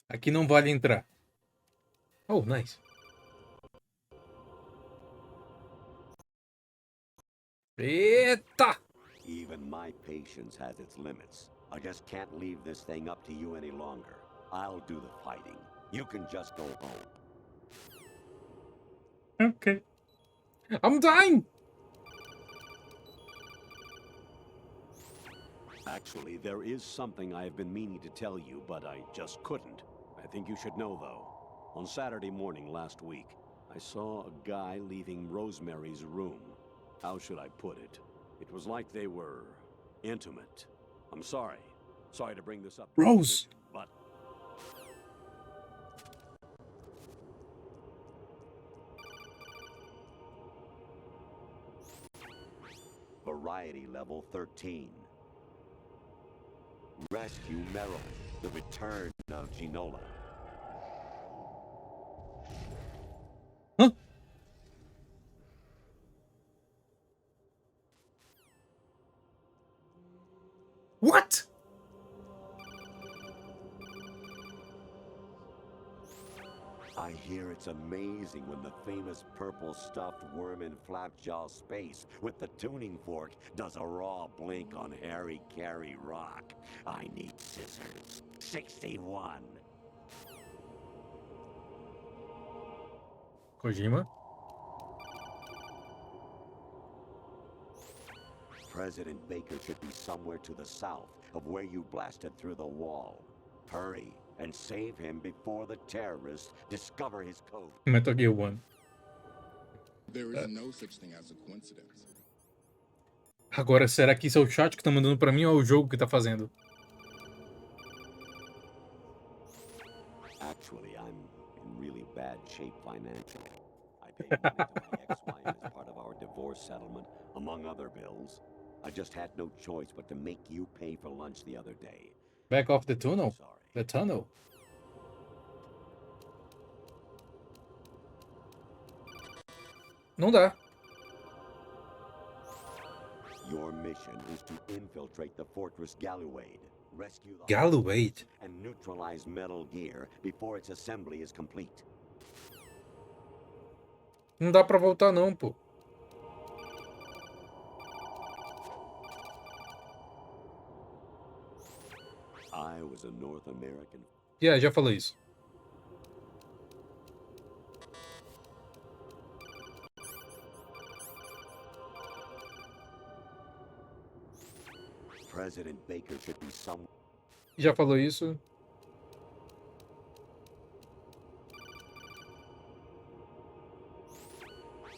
Aqui não vale entrar. Oh, nice. Eita! Even my patience has its limits. I just can't leave this thing up to you any longer. I'll do the fighting. You can just go home. Okay. I'm dying! Actually, there is something I have been meaning to tell you, but I just couldn't. I think you should know, though. On Saturday morning last week, I saw a guy leaving Rosemary's room. How should I put it? It was like they were intimate. I'm sorry. Sorry to bring this up. Rose! But... Variety level 13. Rescue Meryl, the return of Ginola. Huh? What? I hear it's amazing when the famous purple stuffed worm in Flapjaw space with the tuning fork does a raw blink on Harry Carey rock. I need scissors. 61. Kojima? President Baker should be somewhere to the south of where you blasted through the wall. Hurry and save him before the terrorists discover his code. Metal Gear 1. There is no such thing as a coincidence. Agora, será que isso é o chat que tá mandando pra mim ou é o jogo que tá fazendo? Actually, I'm in really bad shape financially. I paid money to my ex-wife as part of our divorce settlement, among other bills. I just had no choice but to make you pay for lunch the other day. Back off the tunnel? The tunnel? Não dá. Your mission is to infiltrate the Fortress Gallowade, rescue the Gallowade? and neutralize Metal Gear before its assembly is complete. Não dá pra voltar não, pô. I was a North American. Yeah, já falou isso. President Baker should be some. Já falou isso.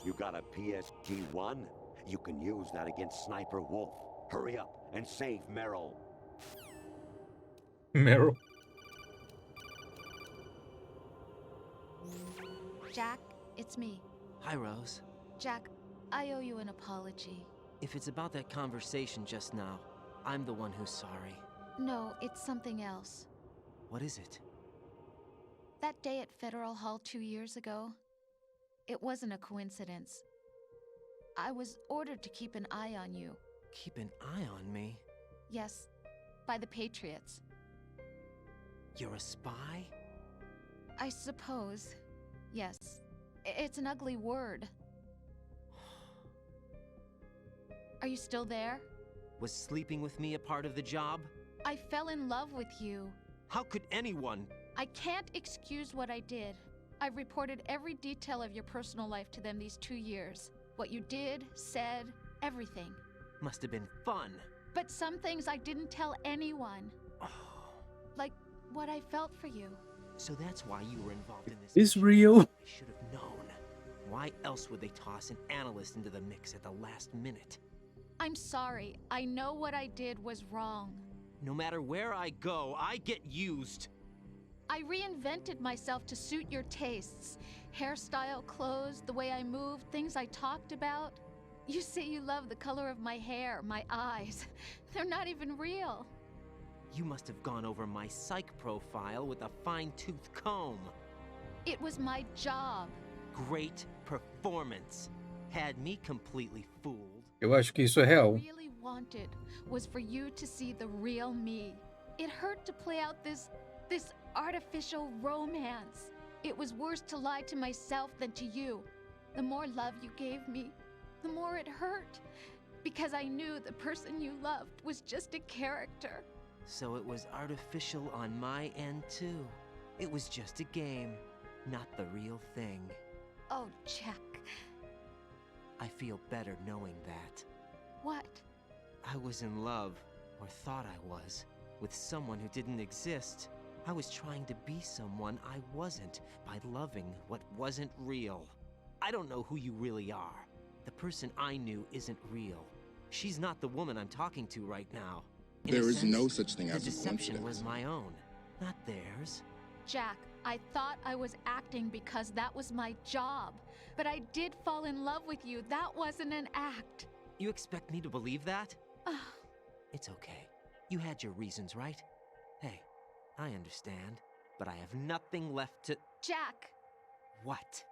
You got a PSG-1? You can use that against Sniper Wolf. Hurry up and save Meryl. Meryl. Jack, it's me. Hi, Rose. Jack, I owe you an apology. If it's about that conversation just now, I'm the one who's sorry. No, it's something else. What is it? That day at Federal Hall 2 years ago, it wasn't a coincidence. I was ordered to keep an eye on you. Keep an eye on me? Yes, by the Patriots. You're a spy? I suppose. Yes. It's an ugly word. Are you still there? Was sleeping with me a part of the job? I fell in love with you. How could anyone? I can't excuse what I did. I've reported every detail of your personal life to them these 2 years. What you did, said, everything. Must have been fun. But some things I didn't tell anyone. Like what I felt for you. So that's why you were involved in this. Israel. I should have known. Why else would they toss an analyst into the mix at the last minute? I'm sorry. I know what I did was wrong. No matter where I go, I get used. I reinvented myself to suit your tastes. Hairstyle, clothes, the way I moved, things I talked about. You say you love the color of my hair, my eyes. They're not even real. You must have gone over my psych profile with a fine-tooth comb. It was my job. Great performance. Had me completely fooled. Eu acho que isso é real. What I really wanted was for you to see the real me. It hurt to play out this artificial romance. It was worse to lie to myself than to you. The more love you gave me, the more it hurt. Because I knew the person you loved was just a character. So it was artificial on my end too. It was just a game, not the real thing. Oh, Jack. I feel better knowing that. What? I was in love, or thought I was, with someone who didn't exist. I was trying to be someone I wasn't by loving what wasn't real. I don't know who you really are. The person I knew isn't real. She's not the woman I'm talking to right now. There is no such thing as a coincidence. The deception coincidence. was my own, not theirs. Jack, I thought I was acting because that was my job. But I did fall in love with you. That wasn't an act. You expect me to believe that? It's okay. You had your reasons, right? Hey, I understand, but I have nothing left to... Jack! What?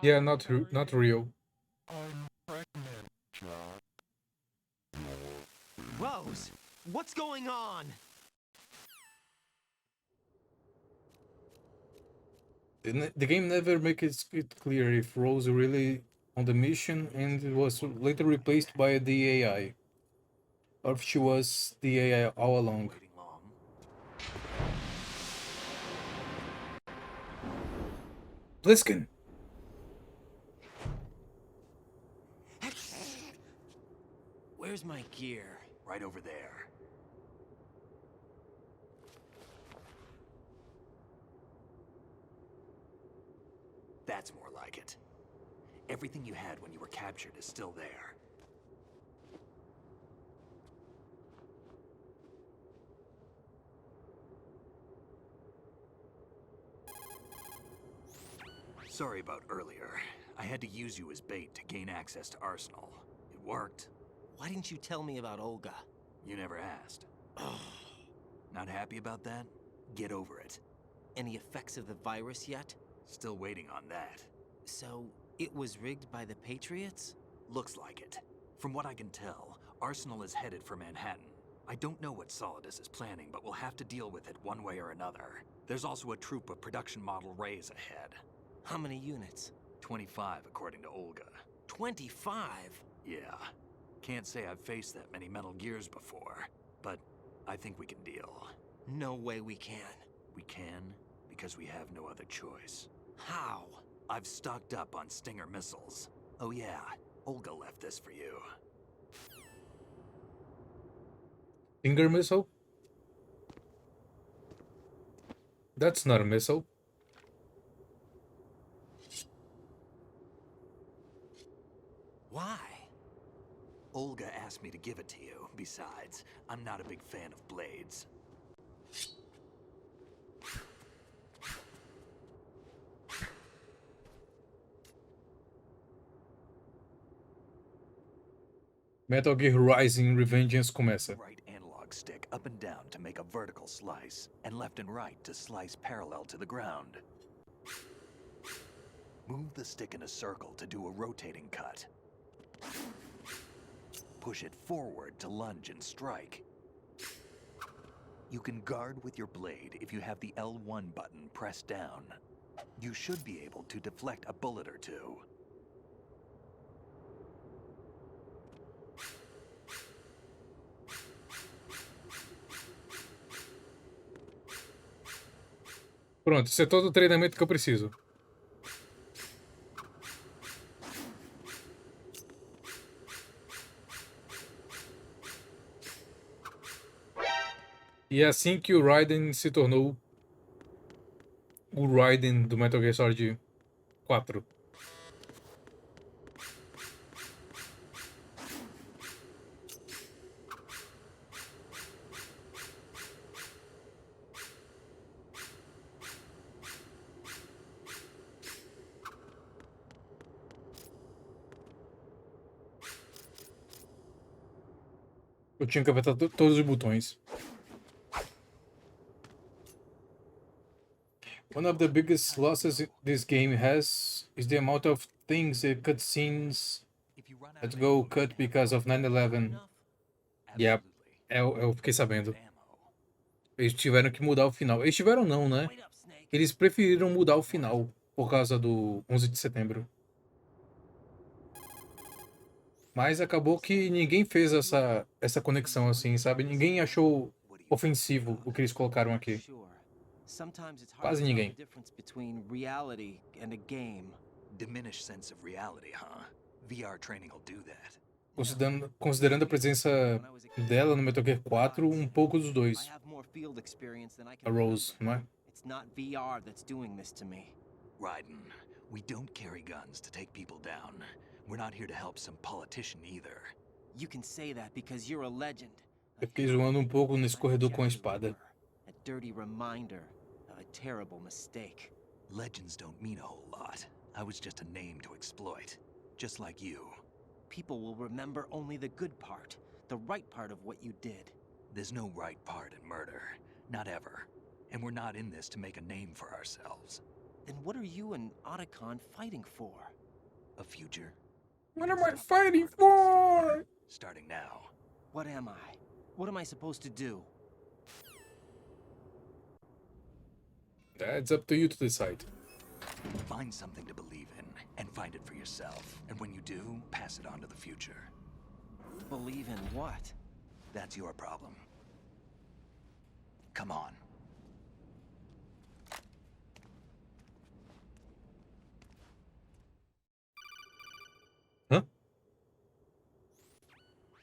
Yeah, not real. I'm pregnant, Jack. Rose, what's going on? The game never makes it clear if Rose really on the mission and it was later replaced by the AI, or if she was the AI all along. Bliskin. Where's my gear? Right over there. That's more like it. Everything you had when you were captured is still there. Sorry about earlier. I had to use you as bait to gain access to Arsenal. It worked. Why didn't you tell me about Olga? You never asked. Not happy about that? Get over it. Any effects of the virus yet? Still waiting on that. So, it was rigged by the Patriots? Looks like it. From what I can tell, Arsenal is headed for Manhattan. I don't know what Solidus is planning, but we'll have to deal with it one way or another. There's also a troop of production model Rays ahead. How many units? 25, according to Olga. 25? Yeah. Can't say I've faced that many Metal Gears before, but I think we can deal. No way we can. We can, because we have no other choice. How? I've stocked up on Stinger missiles. Oh yeah, Olga left this for you. Stinger missile? That's not a missile. Why? Olga asked me to give it to you. Besides, I'm not a big fan of blades. Metal Gear Rising Revengeance começa. Right analog stick up and down to make a vertical slice, and left and right to slice parallel to the ground. Move the stick in a circle to do a rotating cut. Push it forward to lunge and strike. You can guard with your blade if you have the L1 button pressed down. You should be able to deflect a bullet or two. Pronto, isso é todo o treinamento que eu preciso. E é assim que o Raiden se tornou o Raiden do Metal Gear Solid 4. Eu tinha que apertar todos os botões. One of the biggest losses this game has is the amount of things and cutscenes that go cut because of 9/11. Yeah, eu fiquei sabendo. Eles tiveram que mudar o final. Eles tiveram não, né? Eles preferiram mudar o final por causa do 11 de setembro. Mas acabou que ninguém fez essa conexão assim, sabe? Ninguém achou ofensivo o que eles colocaram aqui. Quase ninguém. Diminished sense of reality, huh? VR training will do that. Considerando a presença dela no Metal Gear 4, um pouco dos dois. A Rose, não é? It's not VR that's doing this to me. Raiden, we don't carry guns to take people down. We're not here to help some politician either. You can say that because you're a legend. Eu fiquei zoando um pouco nesse corredor com a espada. A dirty reminder of a terrible mistake. Legends don't mean a whole lot. I was just a name to exploit. Just like you. People will remember only the good part, the right part of what you did. There's no right part in murder. Not ever. And we're not in this to make a name for ourselves. Then what are you and Otacon fighting for? A future. What am I fighting for? Starting now. What am I? What am I supposed to do? That's up to you to decide. Find something to believe in, and find it for yourself. And when you do, pass it on to the future. Believe in what? That's your problem. Come on. Huh?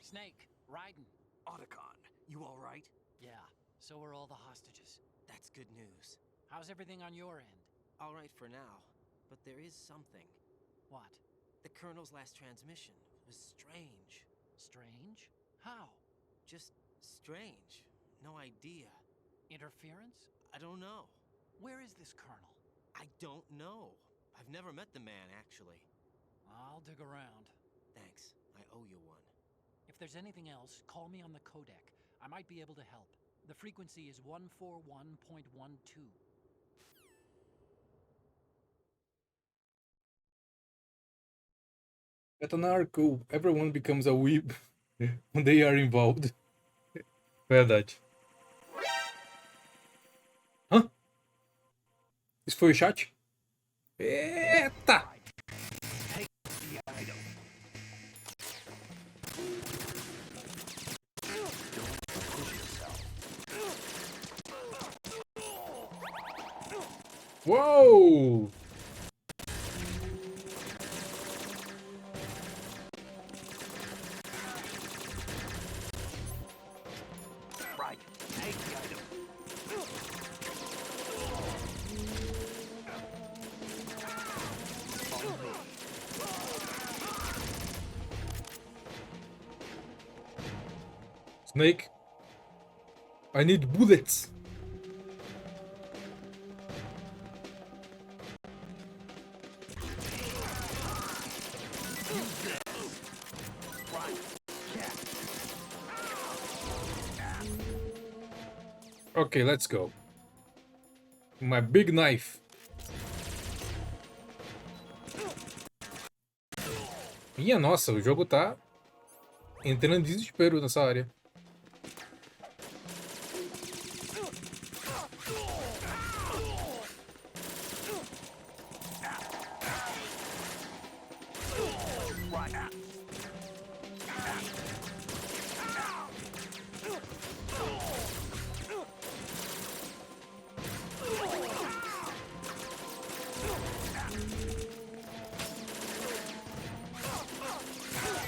Snake, Raiden. Otacon, you all right? Yeah, so are all the hostages. That's good news. How's everything on your end? All right for now, but there is something. What? The Colonel's last transmission was strange. Strange? How? Just strange. No idea. Interference? I don't know. Where is this Colonel? I don't know. I've never met the man, actually. I'll dig around. Thanks. I owe you one. If there's anything else, call me on the codec. I might be able to help. The frequency is 141.12. At an arco, everyone becomes a weeb when they are involved. Verdade. Hã? Isso foi o chat? Eita! Uou! Right. Take the item. Snake. I need bullets. Okay, let's go. My big knife. Minha nossa, o jogo tá entrando em desespero nessa área.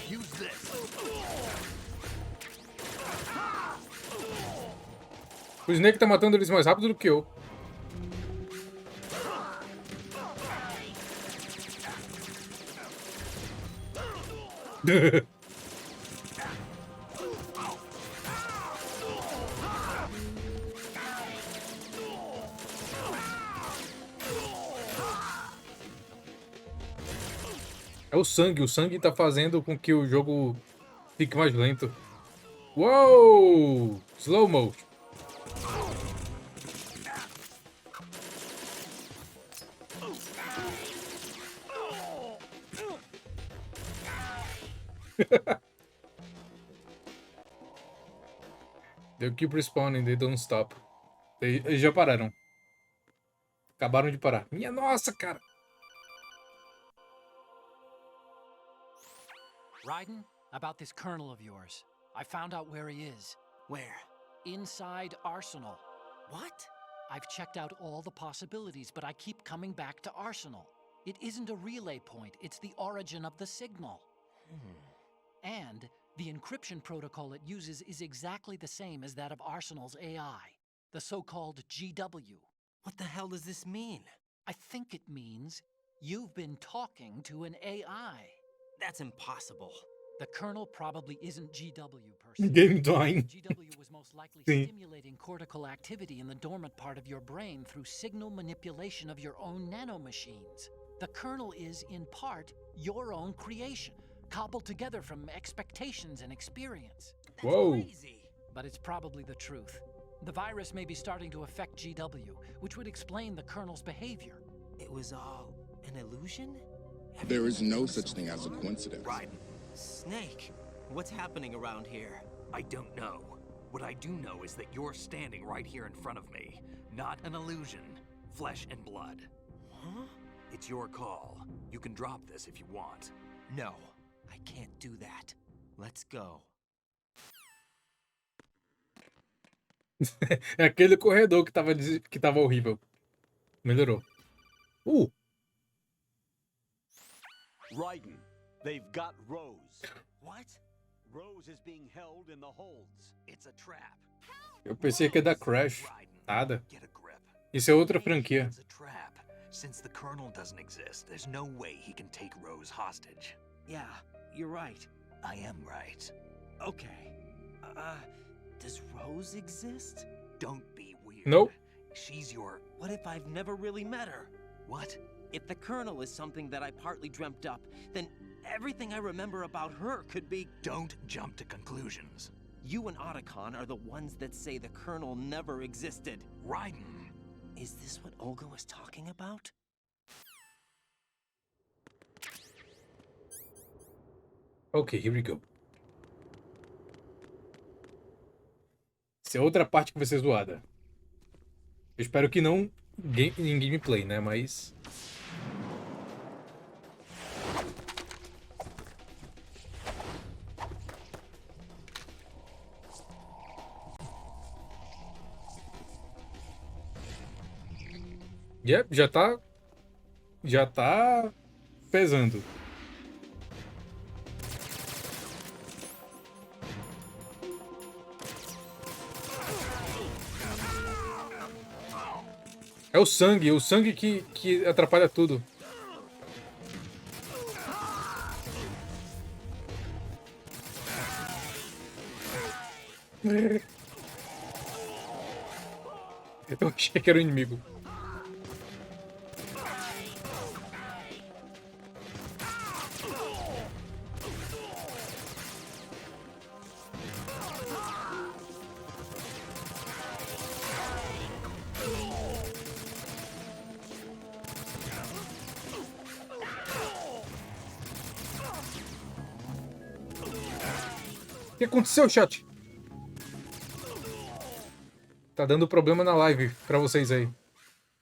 Use this. O Snake tá matando eles mais rápido do que eu. É o sangue tá fazendo com que o jogo fique mais lento. Uou! Slow-mo. They keep respawning, they don't stop. Eles já pararam. Acabaram de parar. Minha nossa, cara! Raiden, about this colonel of yours. I found out where he is. Where? Inside Arsenal. What? I've checked out all the possibilities, but I keep coming back to Arsenal. It isn't a relay point, it's the origin of the signal. And the encryption protocol it uses is exactly the same as that of Arsenal's AI, the so-called GW. What the hell does this mean? I think it means you've been talking to an AI. That's impossible. The Colonel probably isn't GW per se. Game dying. GW was most likely Sim. stimulating cortical activity in the dormant part of your brain through signal manipulation of your own nanomachines. The Colonel is, in part, your own creation, cobbled together from expectations and experience. That's Whoa. crazy. But it's probably the truth. The virus may be starting to affect GW, which would explain the Colonel's behavior. It was all an illusion? There is no such thing as a coincidence. Raiden. Snake, what's happening around here? I don't know. What I do know is that you're standing right here in front of me. Not an illusion. Flesh and blood. Huh? It's your call. You can drop this if you want. No, I can't do that. Let's go. É aquele corredor que tava horrível. Melhorou. Raiden, they've got Rose. What? Rose is being held in the holds. It's a trap. Eu pensei que ia dar Crash. Nada. Get a grip. Isso é outra franquia. It's a trap. Since the Colonel doesn't exist, there's no way he can take Rose hostage. Yeah, you're right. I am right. Okay. Does Rose exist? Don't be weird. Nope. She's your... What if I've never really met her? What? If the Colonel is something that I partly dreamt up, then everything I remember about her could be... Don't jump to conclusions. You and Otacon are the ones that say the Colonel never existed. Raiden. Is this what Olga was talking about? Ok, here we go. Essa é outra parte que vai ser zoada. Eu espero que não em gameplay, né? Mas... Yep, já tá pesando. É o sangue que atrapalha tudo. Eu achei que era o inimigo. O que aconteceu, chat? Tá dando problema na live pra vocês aí.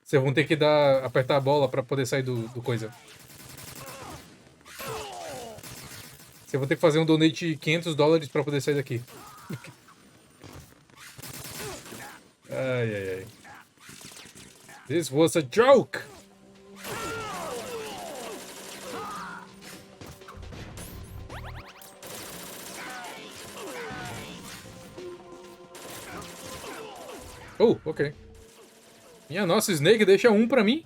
Vocês vão ter que apertar a bola pra poder sair do coisa. Vocês vão ter que fazer um donate de $500 pra poder sair daqui. Ai. This was a joke! Oh, ok. Minha nossa, Snake, deixa um pra mim.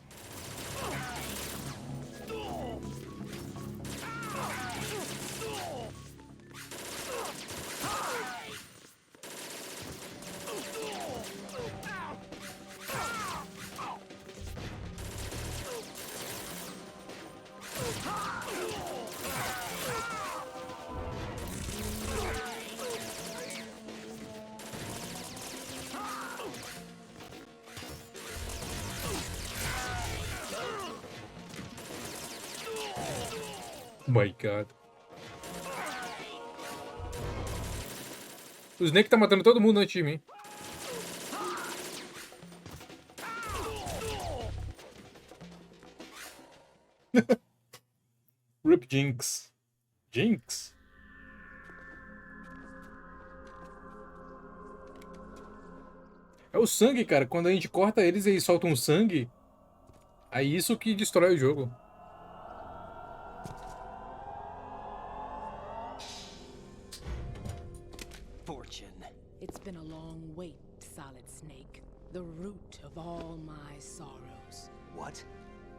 Oh my god. O Snake tá matando todo mundo antes de mim. Rip Jinx. Jinx? É o sangue, cara. Quando a gente corta eles e eles soltam sangue, é isso que destrói o jogo. Fortune. It's been a long wait, Solid Snake. The root of all my sorrows. What?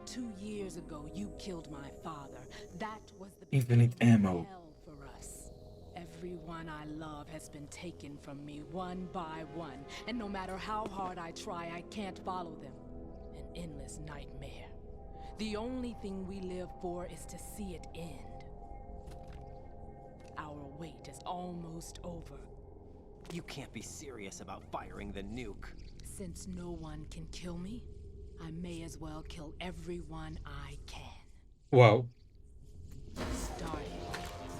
2 years ago, you killed my father. That was the Infinite ammo. hell for us. Everyone I love has been taken from me one by one, and no matter how hard I try, I can't follow them. An endless nightmare. The only thing we live for is to see it end. Our wait is almost over. You can't be serious about firing the nuke. Since no one can kill me, I may as well kill everyone I can. Wow. Starting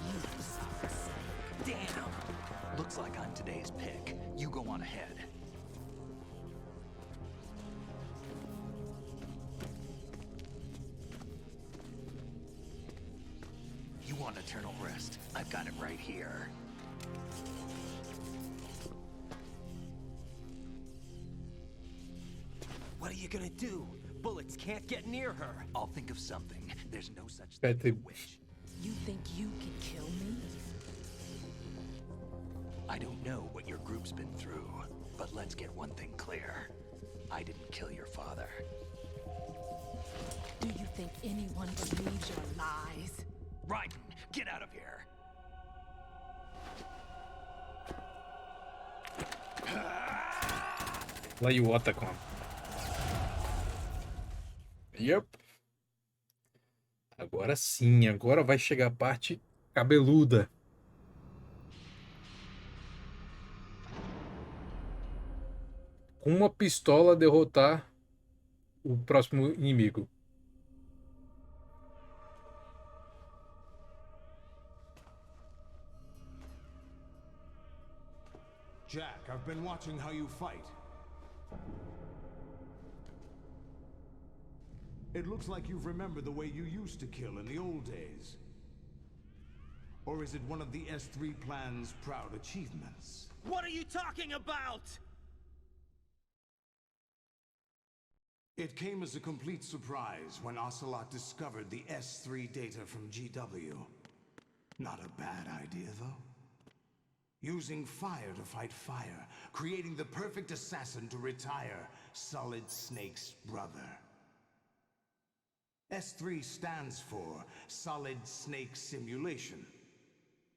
you, Solid Snake. Damn! Looks like I'm today's pick. You go on ahead. You want eternal rest? I've got it right here. What are you gonna do? Bullets can't get near her. I'll think of something. There's no such thing as a witch. You think you can kill me? I don't know what your group's been through, but let's get one thing clear. I didn't kill your father. Do you think anyone believes your lies? Raiden, get out of here! Lá e o Otacon. Yep. Agora sim, agora vai chegar a parte cabeluda. Com uma pistola derrotar o próximo inimigo. Jack, I've been watching how you fight. It looks like you've remembered the way you used to kill in the old days. Or is it one of the S3 plan's proud achievements? What are you talking about? It came as a complete surprise when Ocelot discovered the S3 data from GW. Not a bad idea, though. Using fire to fight fire, creating the perfect assassin to retire Solid Snake's brother. S3 stands for Solid Snake Simulation.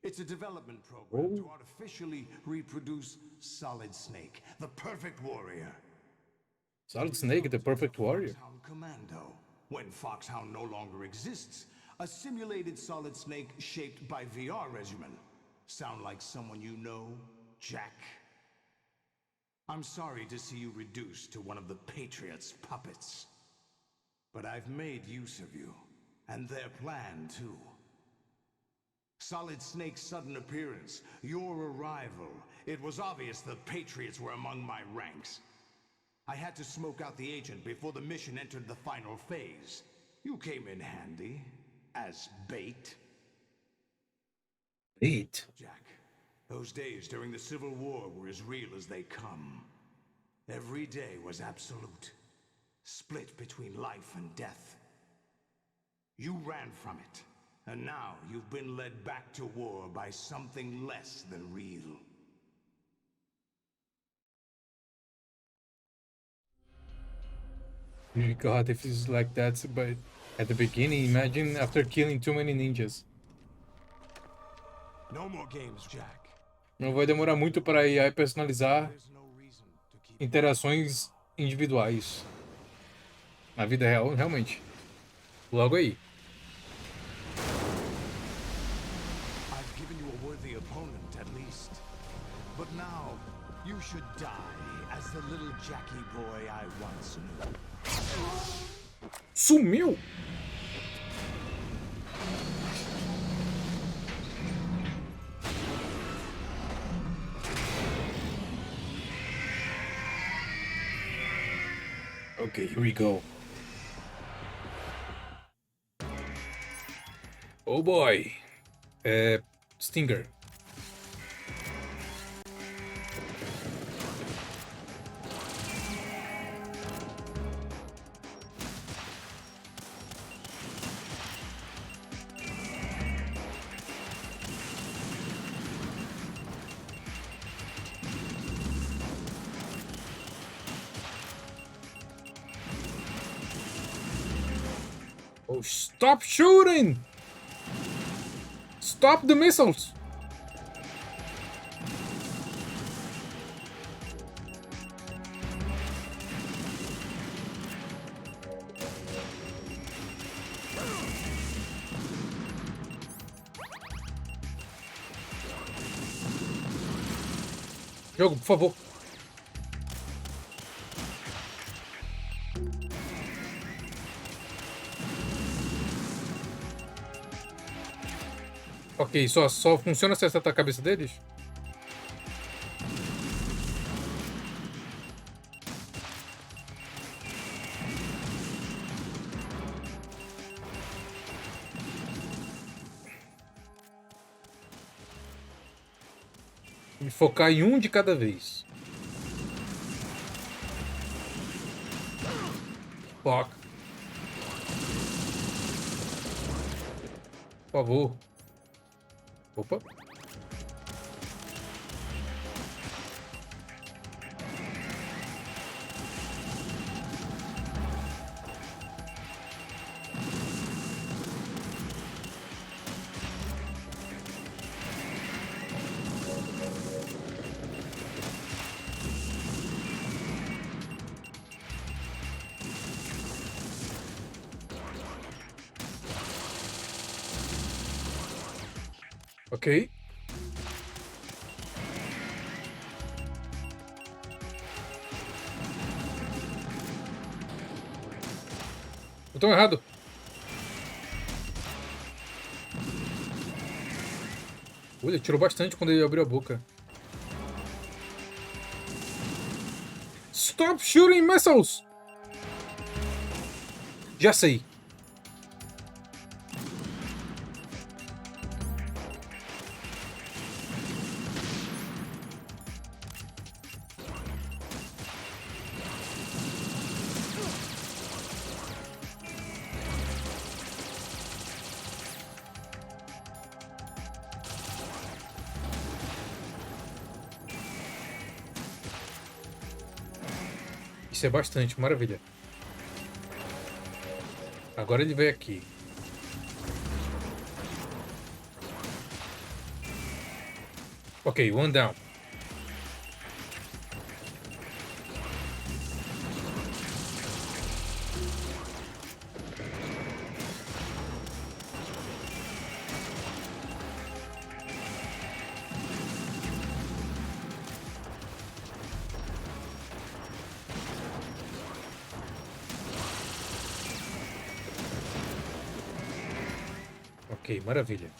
It's a development program to artificially reproduce Solid Snake, the perfect warrior. Solid Snake, the perfect warrior. Foxhound Commando. When Foxhound no longer exists, a simulated Solid Snake shaped by VR regimen. Sound like someone you know, Jack? I'm sorry to see you reduced to one of the Patriots' puppets. But I've made use of you, and their plan too. Solid Snake's sudden appearance, your arrival, it was obvious the Patriots were among my ranks. I had to smoke out the agent before the mission entered the final phase. You came in handy, as bait. Bait? Jack, those days during the Civil War were as real as they come. Every day was absolute. Split between life and death. You ran from it, and now you've been led back to war by something less than real. God, if it's like that, but at the beginning, imagine after killing too many ninjas. No more games, Jack. Não vai demorar muito para a AI personalizar interações individuais. Na vida real, realmente. Logo aí. I've given you a worthy opponent, at least. But now, you should die as the little Jackie boy I once knew. Sumiu! Okay, here we go. Oh boy. Stinger. Oh, stop shooting! Stop the missiles! Jogo, por favor. Ok, só funciona se acertar a cabeça deles? Me focar em um de cada vez. Fuck. Por favor. Opa. Ok. Botão errado. Ele tirou bastante quando ele abriu a boca. Stop shooting missiles! Já sei. Isso é bastante, maravilha. Agora ele veio aqui. Ok, one down. Ok, maravilha.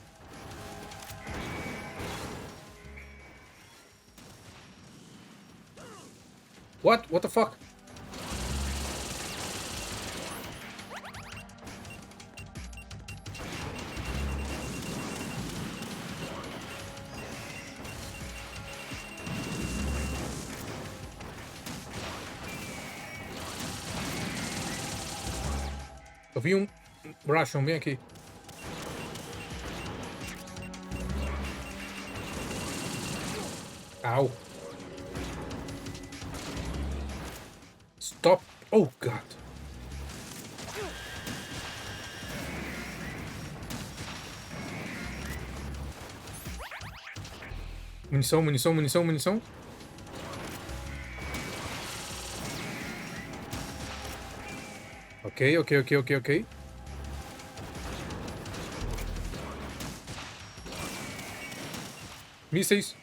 What? What the fuck? Eu vi um Russian bem aqui. Au. Stop. Oh, God. Munição, munição, munição, munição. Ok, ok, ok, ok, ok. Mísseis.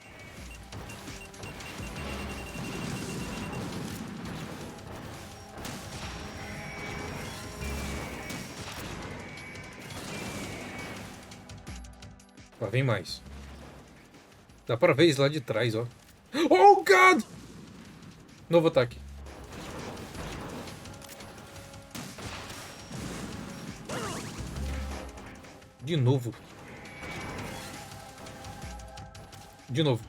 Lá vem mais. Dá pra ver isso lá de trás, ó. Oh, God! Novo ataque. De novo. De novo.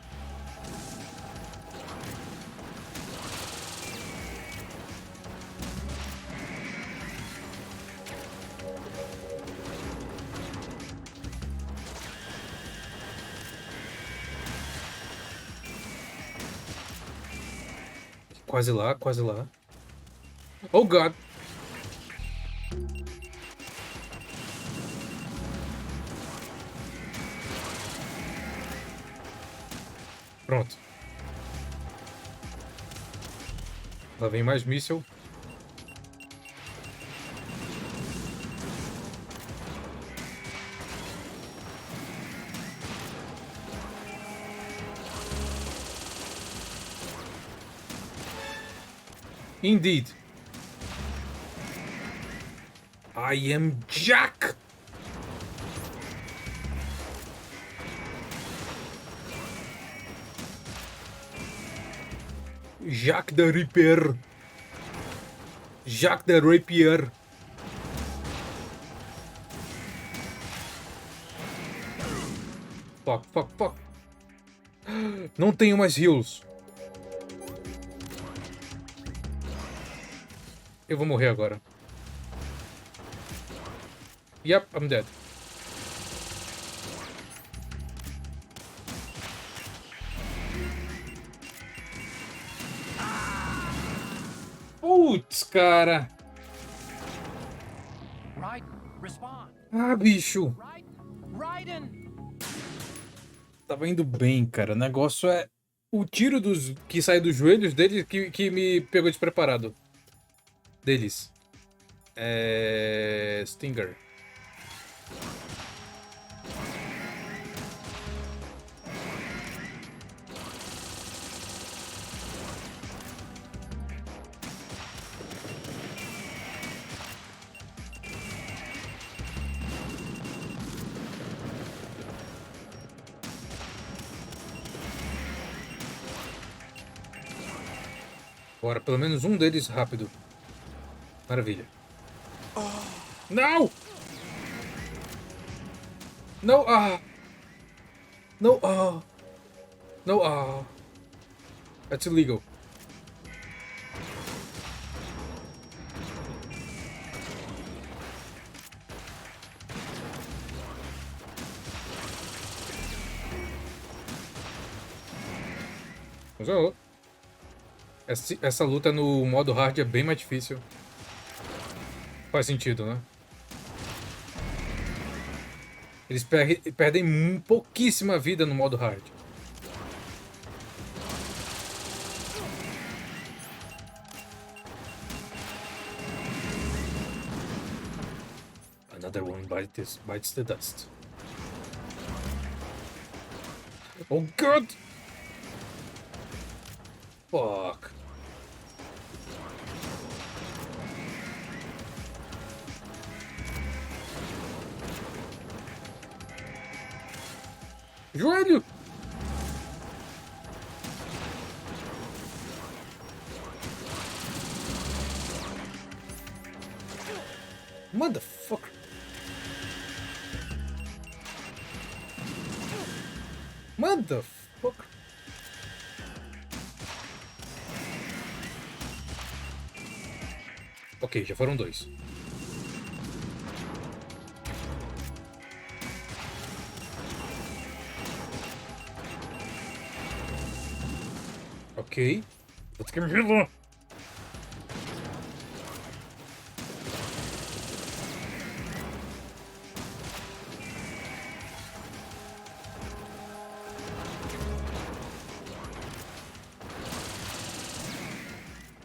Quase lá, quase lá. Oh, God. Pronto. Lá vem mais míssil. Indeed. I am Jack. Jack the Ripper. Jack the Rapier. Fuck, fuck, fuck. Não tenho mais heals. Eu vou morrer agora. Yep, I'm dead. Putz, cara. Ah, bicho. Tava indo bem, cara. O negócio é... O tiro que sai dos joelhos deles que me pegou despreparado. Deles. Stinger. Bora, pelo menos um deles rápido. Maravilha. Não! Não, Não, Não, That's illegal. Funcionou. Essa luta no modo hard é bem mais difícil. Faz sentido, né? Eles perdem pouquíssima vida no modo hard. Another one bites the dust. Oh, God! Fuck. Joelho! Motherfucker! Motherfucker! Ok, já foram dois. Ok. Vou ter que me revelar.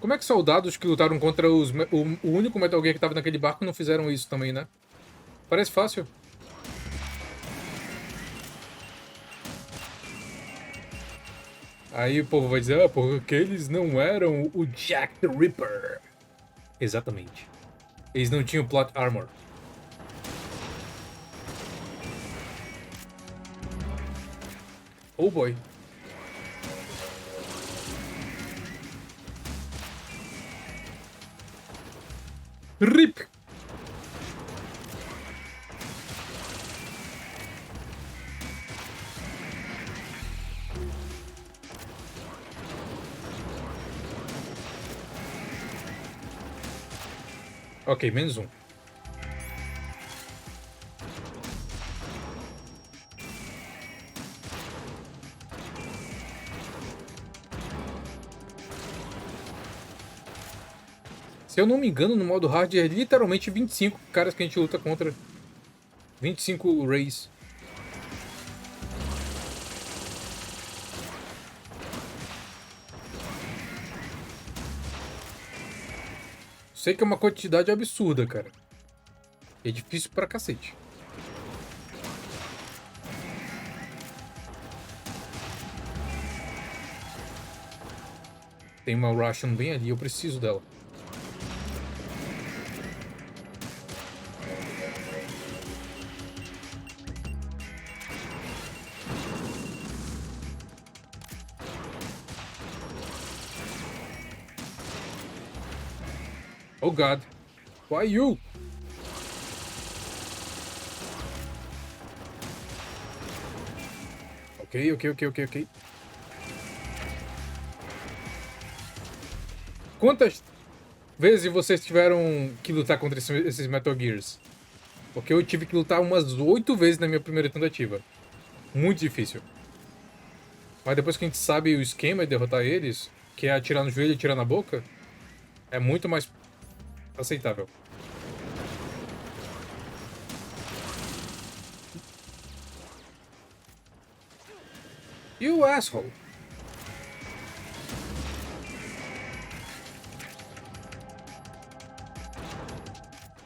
Como é que soldados que lutaram contra o único Metal Gear que tava naquele barco não fizeram isso também, né? Parece fácil. Aí o povo vai dizer, porque eles não eram o Jack the Ripper. Exatamente. Eles não tinham plot armor. Oh boy. RIP! Ok, menos um. Se eu não me engano, no modo hard é literalmente 25 caras que a gente luta contra. 25 rays. Sei que é uma quantidade absurda, cara. É difícil pra cacete. Tem uma Russian bem ali, eu preciso dela. Oh God. Why you? Ok. Quantas vezes vocês tiveram que lutar contra esses Metal Gears? Porque eu tive que lutar umas 8 vezes na minha primeira tentativa. Muito difícil. Mas depois que a gente sabe o esquema de derrotar eles, que é atirar no joelho e atirar na boca, é muito mais aceitável. You asshole.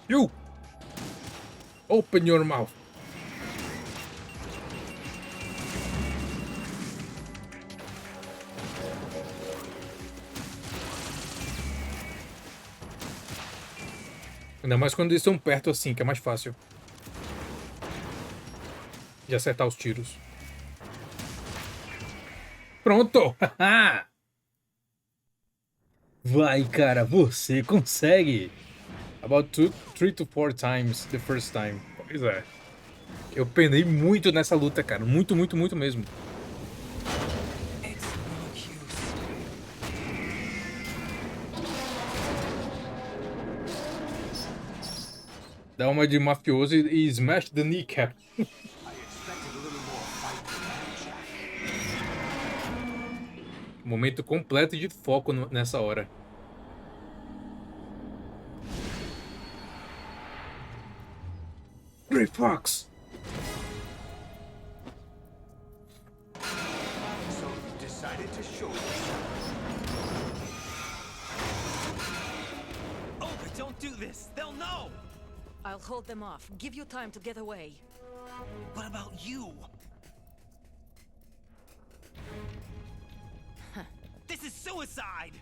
You. Open your mouth. Ainda mais quando eles estão perto assim, que é mais fácil de acertar os tiros. Pronto! Vai, cara, você consegue! About 3 to 4 times the first time. Pois é. Eu penei muito nessa luta, cara. Muito mesmo. Dá uma de mafioso e smash the kneecap. Momento completo de foco nessa hora. Grey Fox! So you decided to show yourself. Oh, but don't do this. They'll know. I'll hold them off. Give you time to get away. What about you? This is suicide.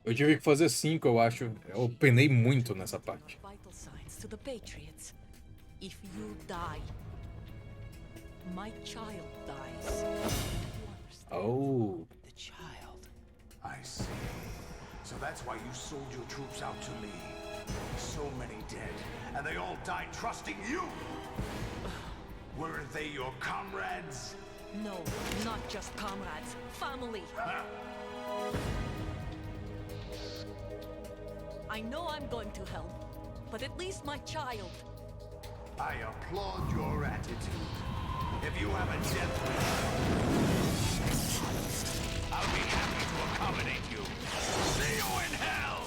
Eu tive que fazer 5, eu acho. Eu penei muito nessa parte. Vital signs to the Patriots. If you die, my child dies. Oh. The child. I see. So that's why you sold your troops out to me. So many dead, and they all died trusting you. Weren't they your comrades? No, not just comrades. Family. I know I'm going to hell, but at least my child. I applaud your attitude. If you have a death wish, I'll be happy to accommodate you. See you in hell!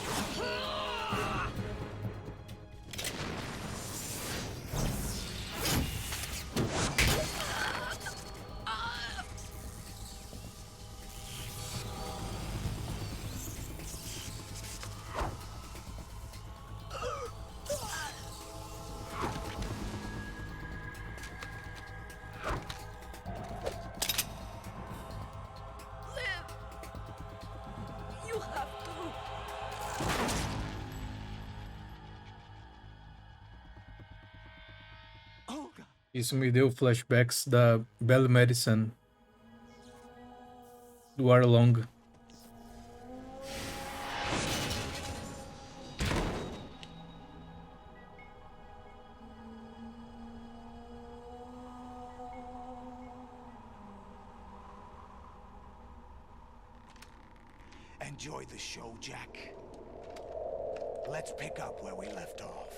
You have to. Isso me deu flashbacks da Belle Medicine do Arlong. Enjoy the show, Jack. Let's pick up where we left off.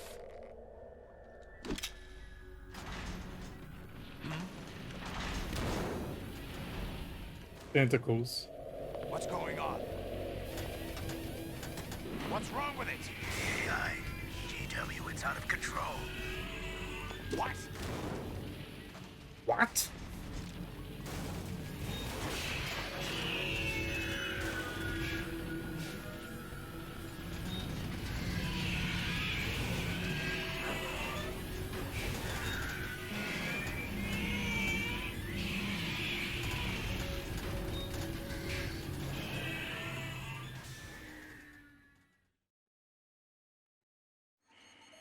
Tentacles. What's going on? What's wrong with it? AI, GW, it's out of control. What? What?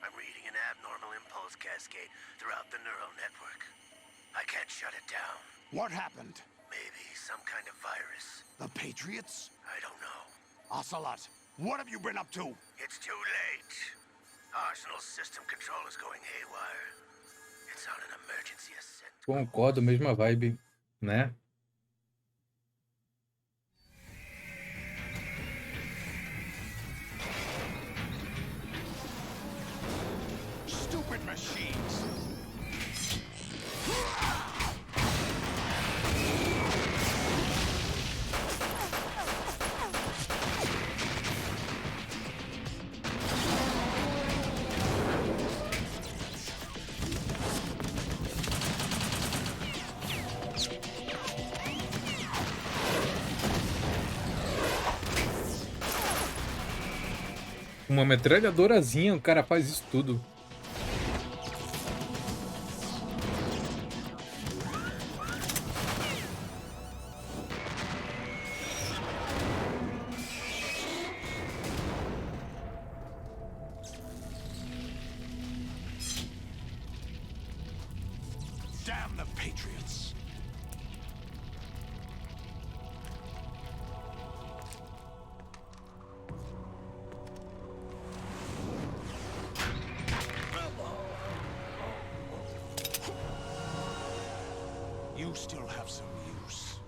I'm reading an abnormal impulse cascade throughout the neural network. I can't shut it down. What happened? Maybe some kind of virus. The Patriots? I don't know. Ocelot, what have you been up to? It's too late. Arsenal's system control is going haywire. It's on an emergency ascent. Concordo, mesma vibe, né? Stupid machines! Uma metralhadorazinha, o cara faz isso tudo. Damn the Patriots! You still have some use.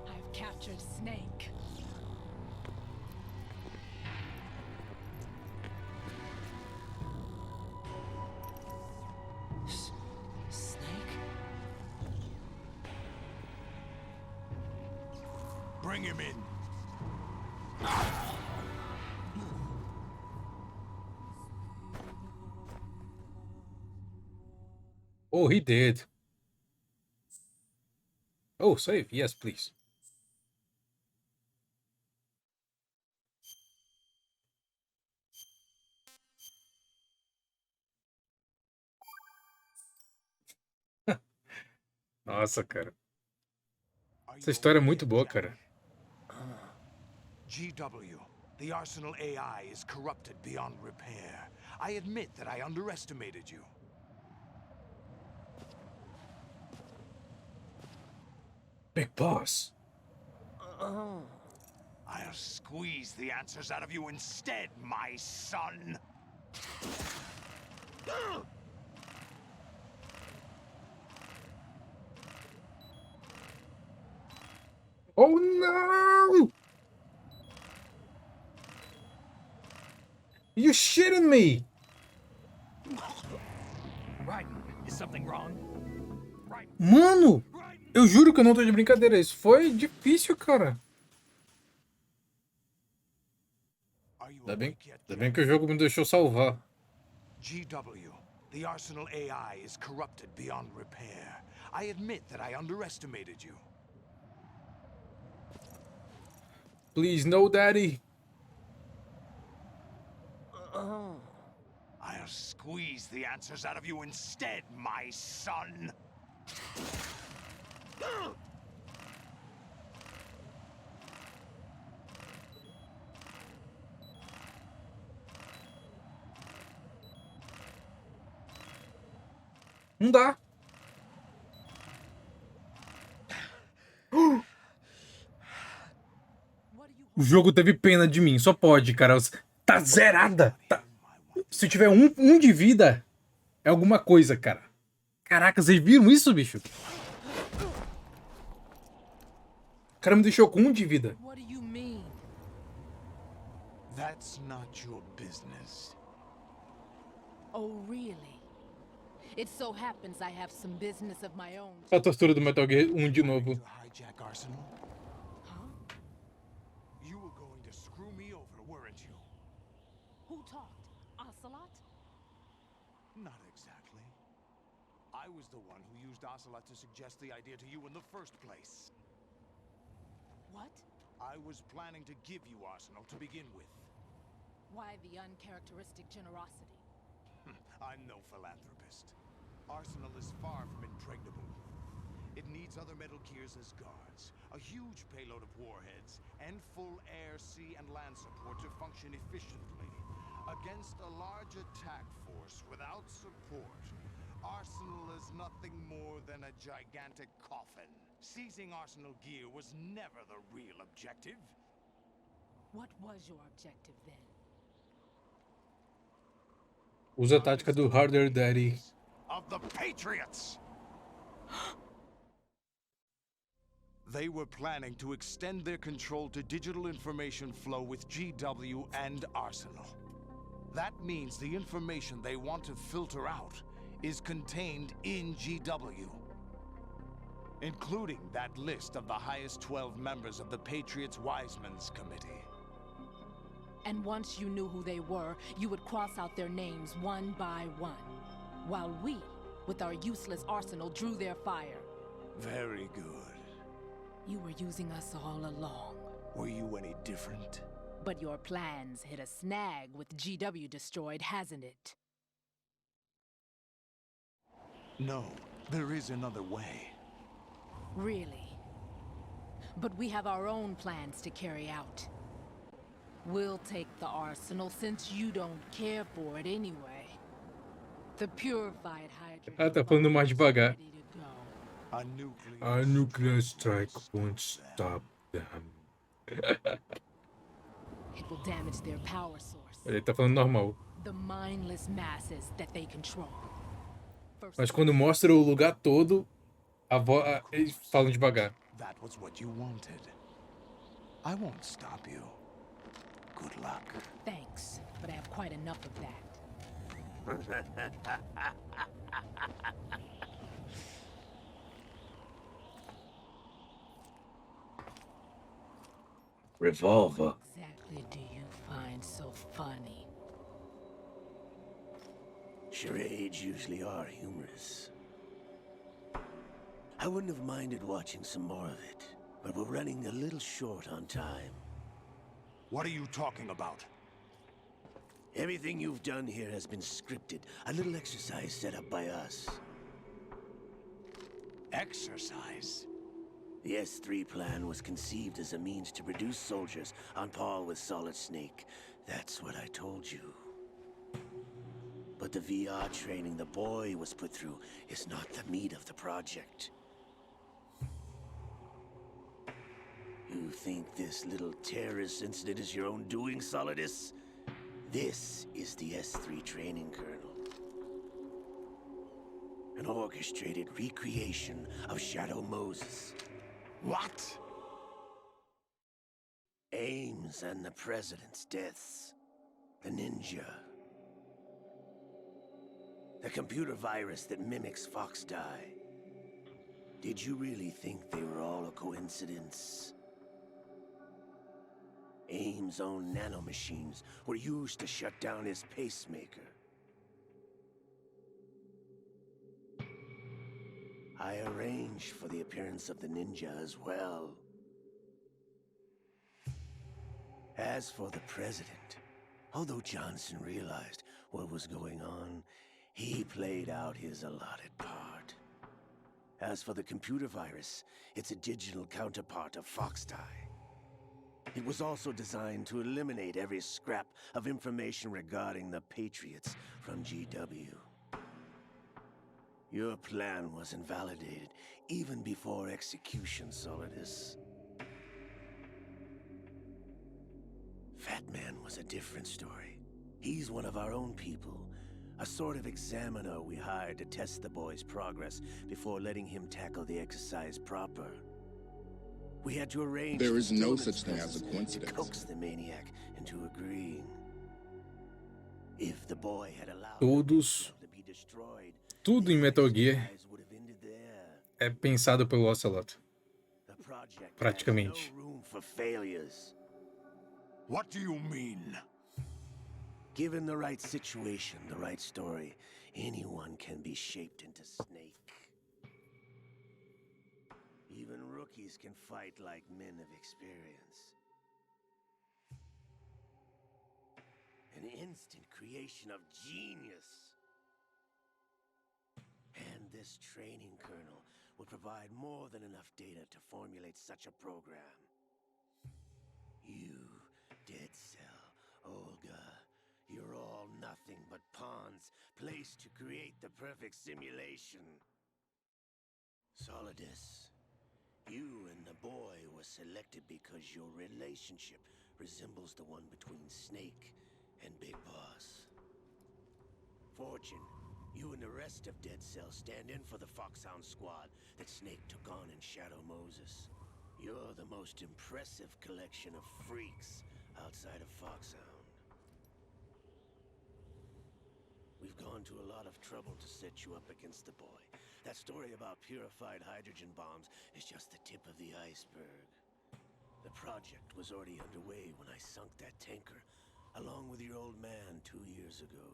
I've captured Snake. Snake? Bring him in. Oh, he did. Oh, save. Yes, please. Nossa, cara. Essa história é muito boa, cara. GW, the Arsenal AI is corrupted beyond repair. I admit that I underestimated you. Big boss. I'll squeeze the answers out of you instead, my son. Oh no! You shitting me? Right. Is something wrong? Mano, eu juro que eu não tô de brincadeira. Isso foi difícil, cara. Ainda bem que o jogo me deixou salvar. GW, the Arsenal AI is corrupted beyond repair. I admit that I underestimated you. Please, no, daddy. I'll squeeze the answers out of you instead, my son. Não dá. O jogo teve pena de mim. Só pode, cara. Tá zerada. Tá... Se tiver um de vida, é alguma coisa, cara. Caraca, vocês viram isso, bicho? O cara me deixou com 1 de vida. That's not your business. Oh, really? It so happens I have some business of my own. A tortura do Metal Gear 1 de novo. Hijack Arsenal? Huh? You were going to screw me over, weren't you? Who talked? Ocelot? Not exactly. I was the one who used Ocelot to suggest the idea to you in the first place. What? I was planning to give you Arsenal to begin with. Why the uncharacteristic generosity? I'm no philanthropist. Arsenal is far from impregnable. It needs other Metal Gears as guards, a huge payload of warheads, and full air, sea, and land support to function efficiently. Against a large attack force without support, Arsenal is nothing more than a gigantic coffin. Seizing Arsenal gear was never the real objective. What was your objective then? Usa a tática do Harder Daddy. Of the Patriots! They were planning to extend their control to digital information flow with GW and Arsenal. That means the information they want to filter out is contained in GW, including that list of the highest 12 members of the Patriots Wiseman's Committee. And once you knew who they were, you would cross out their names one by one, while we, with our useless arsenal, drew their fire. Very good. You were using us all along. Were you any different? But your plans hit a snag with GW destroyed, hasn't it? No, there is another way. Really? But we have our own plans to carry out. We'll take the arsenal since you don't care for it anyway. The purified hydrogen. Ah, tá falando mais devagar. A nuclear strike won't stop them. It will damage their power source. Ele tá falando normal. The mindless masses that they control. Mas quando mostra o lugar todo, eles falam devagar. That was what you wanted. I won't stop you. Good luck. Thanks, but I have quite enough of that. Revolver. What exactly do you find so funny? Charades usually are humorous. I wouldn't have minded watching some more of it, but we're running a little short on time. What are you talking about? Everything you've done here has been scripted. A little exercise set up by us. Exercise? The S3 plan was conceived as a means to produce soldiers on par with Solid Snake. That's what I told you. But the VR training the boy was put through is not the meat of the project. You think this little terrorist incident is your own doing, Solidus? This is the S3 training kernel. An orchestrated recreation of Shadow Moses. What? Ames and the President's deaths. The ninja. The computer virus that mimics Foxdie. Did you really think they were all a coincidence? Ames' own nanomachines were used to shut down his pacemaker. I arranged for the appearance of the ninja as well. As for the President, although Johnson realized what was going on, he played out his allotted part. As for the computer virus, it's a digital counterpart of Foxdie. It was also designed to eliminate every scrap of information regarding the Patriots from GW. Your plan was invalidated even before execution, Solidus. Fat Man was a different story. He's one of our own people, a sort of examiner we hired to test the boy's progress before letting him tackle the exercise proper. We had to arrange. There is no such thing as a coincidence. Coax the maniac into agreeing. If the boy had allowed Todos, to be destroyed, tudo em Metal Gear would have ended there. é pensado pelo Ocelot. The project Praticamente. has no room for failures. What do you mean? Given the right situation, the right story, anyone can be shaped into Snake. Even rookies can fight like men of experience. An instant creation of genius. And this training kernel would provide more than enough data to formulate such a program. You, Dead Cell, Olga, you're all nothing but pawns placed to create the perfect simulation. Solidus, you and the boy were selected because your relationship resembles the one between Snake and Big Boss. Fortune, you and the rest of Dead Cell stand in for the Foxhound squad that Snake took on in Shadow Moses. You're the most impressive collection of freaks outside of Foxhound. We've gone to a lot of trouble to set you up against the boy. That story about purified hydrogen bombs is just the tip of the iceberg. The project was already underway when I sunk that tanker, along with your old man 2 years ago.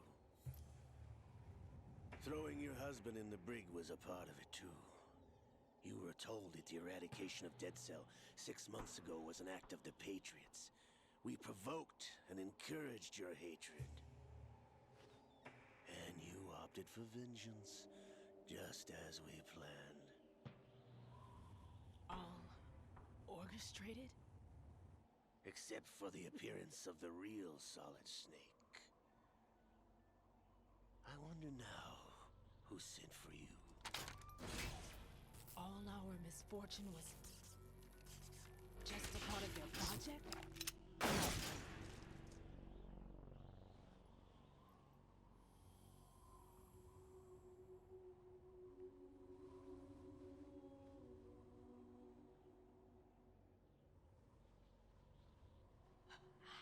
Throwing your husband in the brig was a part of it too. You were told that the eradication of Dead Cell 6 months ago was an act of the Patriots. We provoked and encouraged your hatred. And you opted for vengeance, just as we planned. All orchestrated? Except for the appearance of the real Solid Snake. I wonder now who sent for you. All our misfortune was just a part of their project?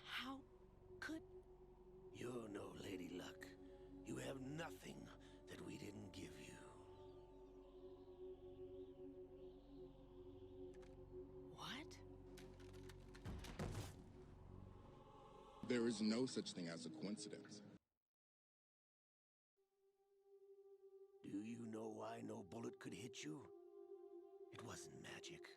How could... You're no Lady Luck. You have nothing that we didn't give you. What? There is no such thing as a coincidence. Do you know why no bullet could hit you? It wasn't magic,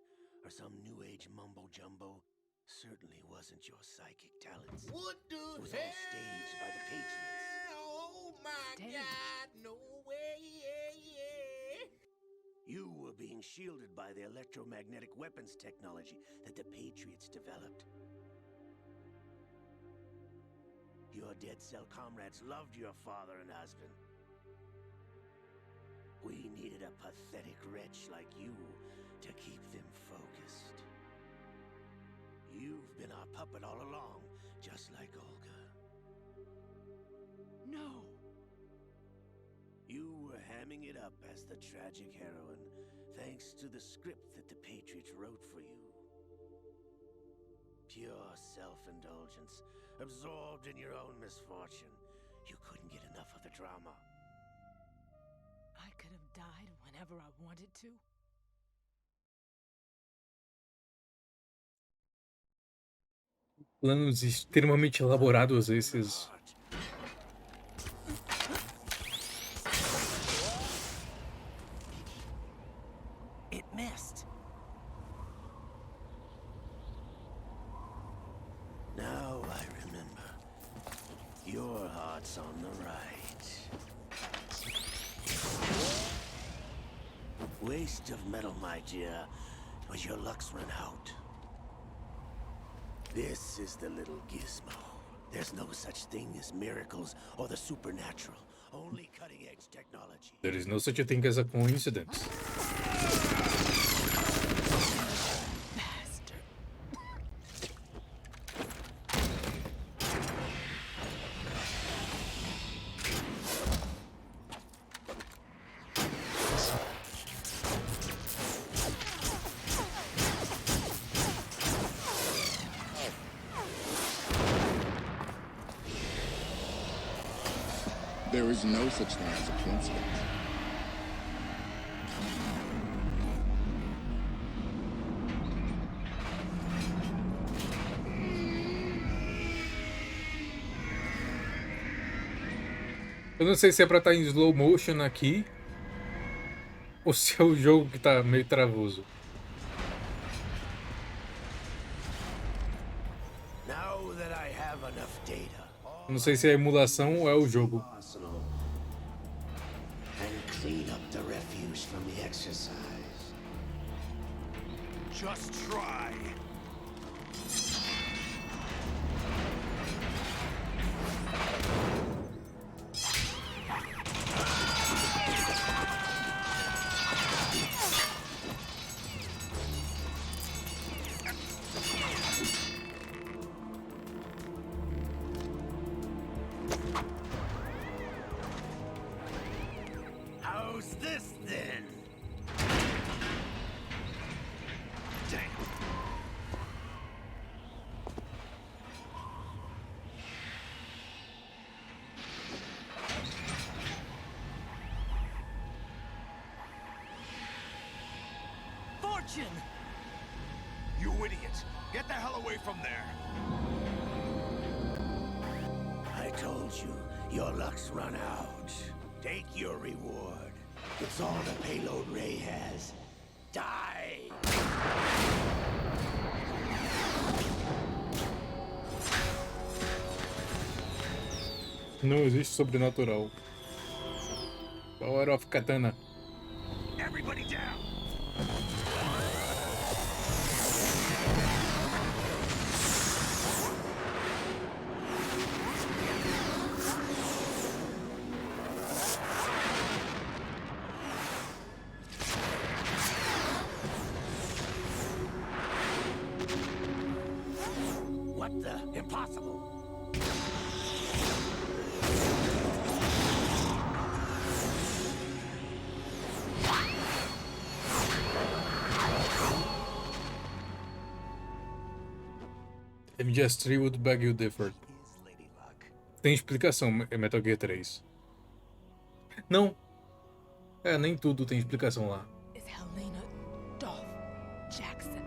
or some new age mumbo-jumbo. Certainly wasn't your psychic talents. What the It was hell? all staged by the Patriots. Oh my Staged? God, no way, yeah. You were being shielded by the electromagnetic weapons technology that the Patriots developed. Your Dead Cell comrades loved your father and husband. We needed a pathetic wretch like you to keep them focused. You've been our puppet all along, just like Olga. No. You were hamming it up as the tragic heroine, thanks to the script that the Patriots wrote for you. Pure self-indulgence, absorbed in your own misfortune. You couldn't get enough of the drama. I could have died whenever I wanted to. Planos extremamente elaborados esses. It missed. Now I remember. Your heart's on the right. Waste of metal, my dear, but your luck's run out. This is the little gizmo. There's no such thing as miracles or the supernatural. Only cutting-edge technology. There is no such a thing as a coincidence. There is no such thing as a coincidence. Eu não sei se é pra estar em slow motion aqui ou se é o jogo que tá meio travoso. Now that I have enough data, Não sei se é a emulação ou é o jogo. and clean up the refuse from the exercise. Just try. How's this then? Damn. Fortune! You idiot! Get the hell away from there! I told you, your luck's run out. Take your reward. It's all the payload Ray has. Die! Não existe sobrenatural. Power of Katana. Everybody down! What the? Impossible! MGS3 would beg you differ. Tem explicação, Metal Gear 3. Não. É, nem tudo tem explicação lá. Is Helena Dolph Jackson,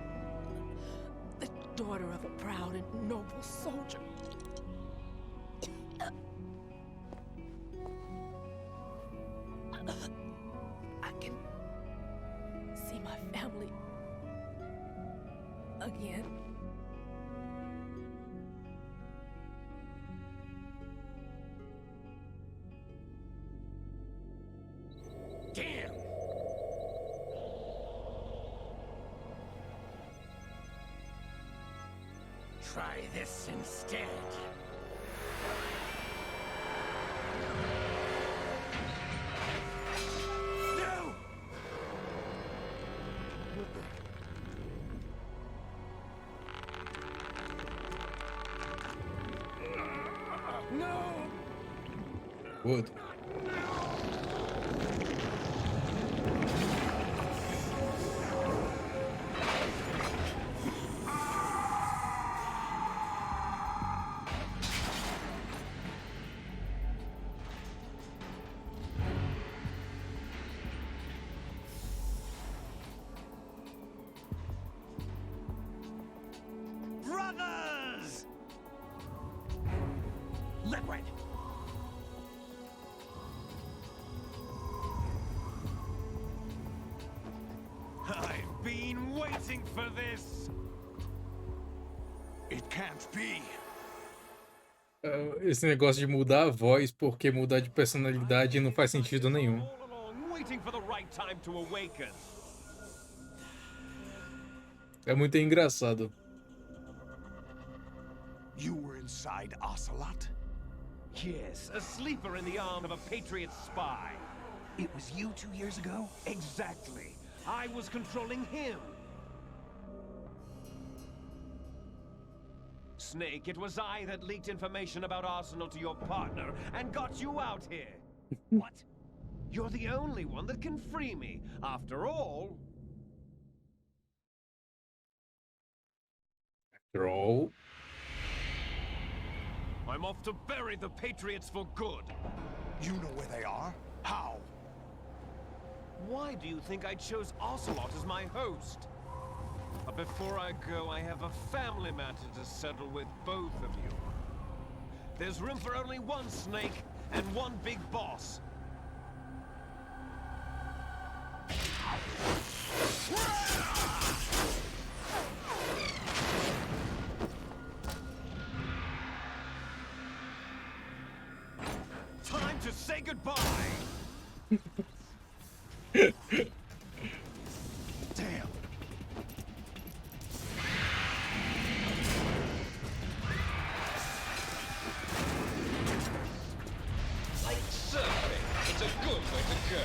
the daughter of a proud and noble soldier. I can see my family again. Damn! Try this instead. No! No! Wood. Brothers! Liquid! I've been waiting for this! It can't be. Esse negócio de mudar a voz porque mudar de personalidade não faz sentido nenhum. Waiting for the right time to awaken. É muito engraçado. You were inside Ocelot? Yes, a sleeper in the arm of a Patriot spy. It was you 2 years ago? Exactly. I was controlling him. Snake, it was I that leaked information about Arsenal to your partner and got you out here. What? You're the only one that can free me. After all... After all... I'm off to bury the Patriots for good. You know where they are? How? Why do you think I chose Ocelot as my host? But before I go, I have a family matter to settle with both of you. There's room for only one snake and one big boss. Time to say goodbye! Damn. Like surfing, it's a good way to go.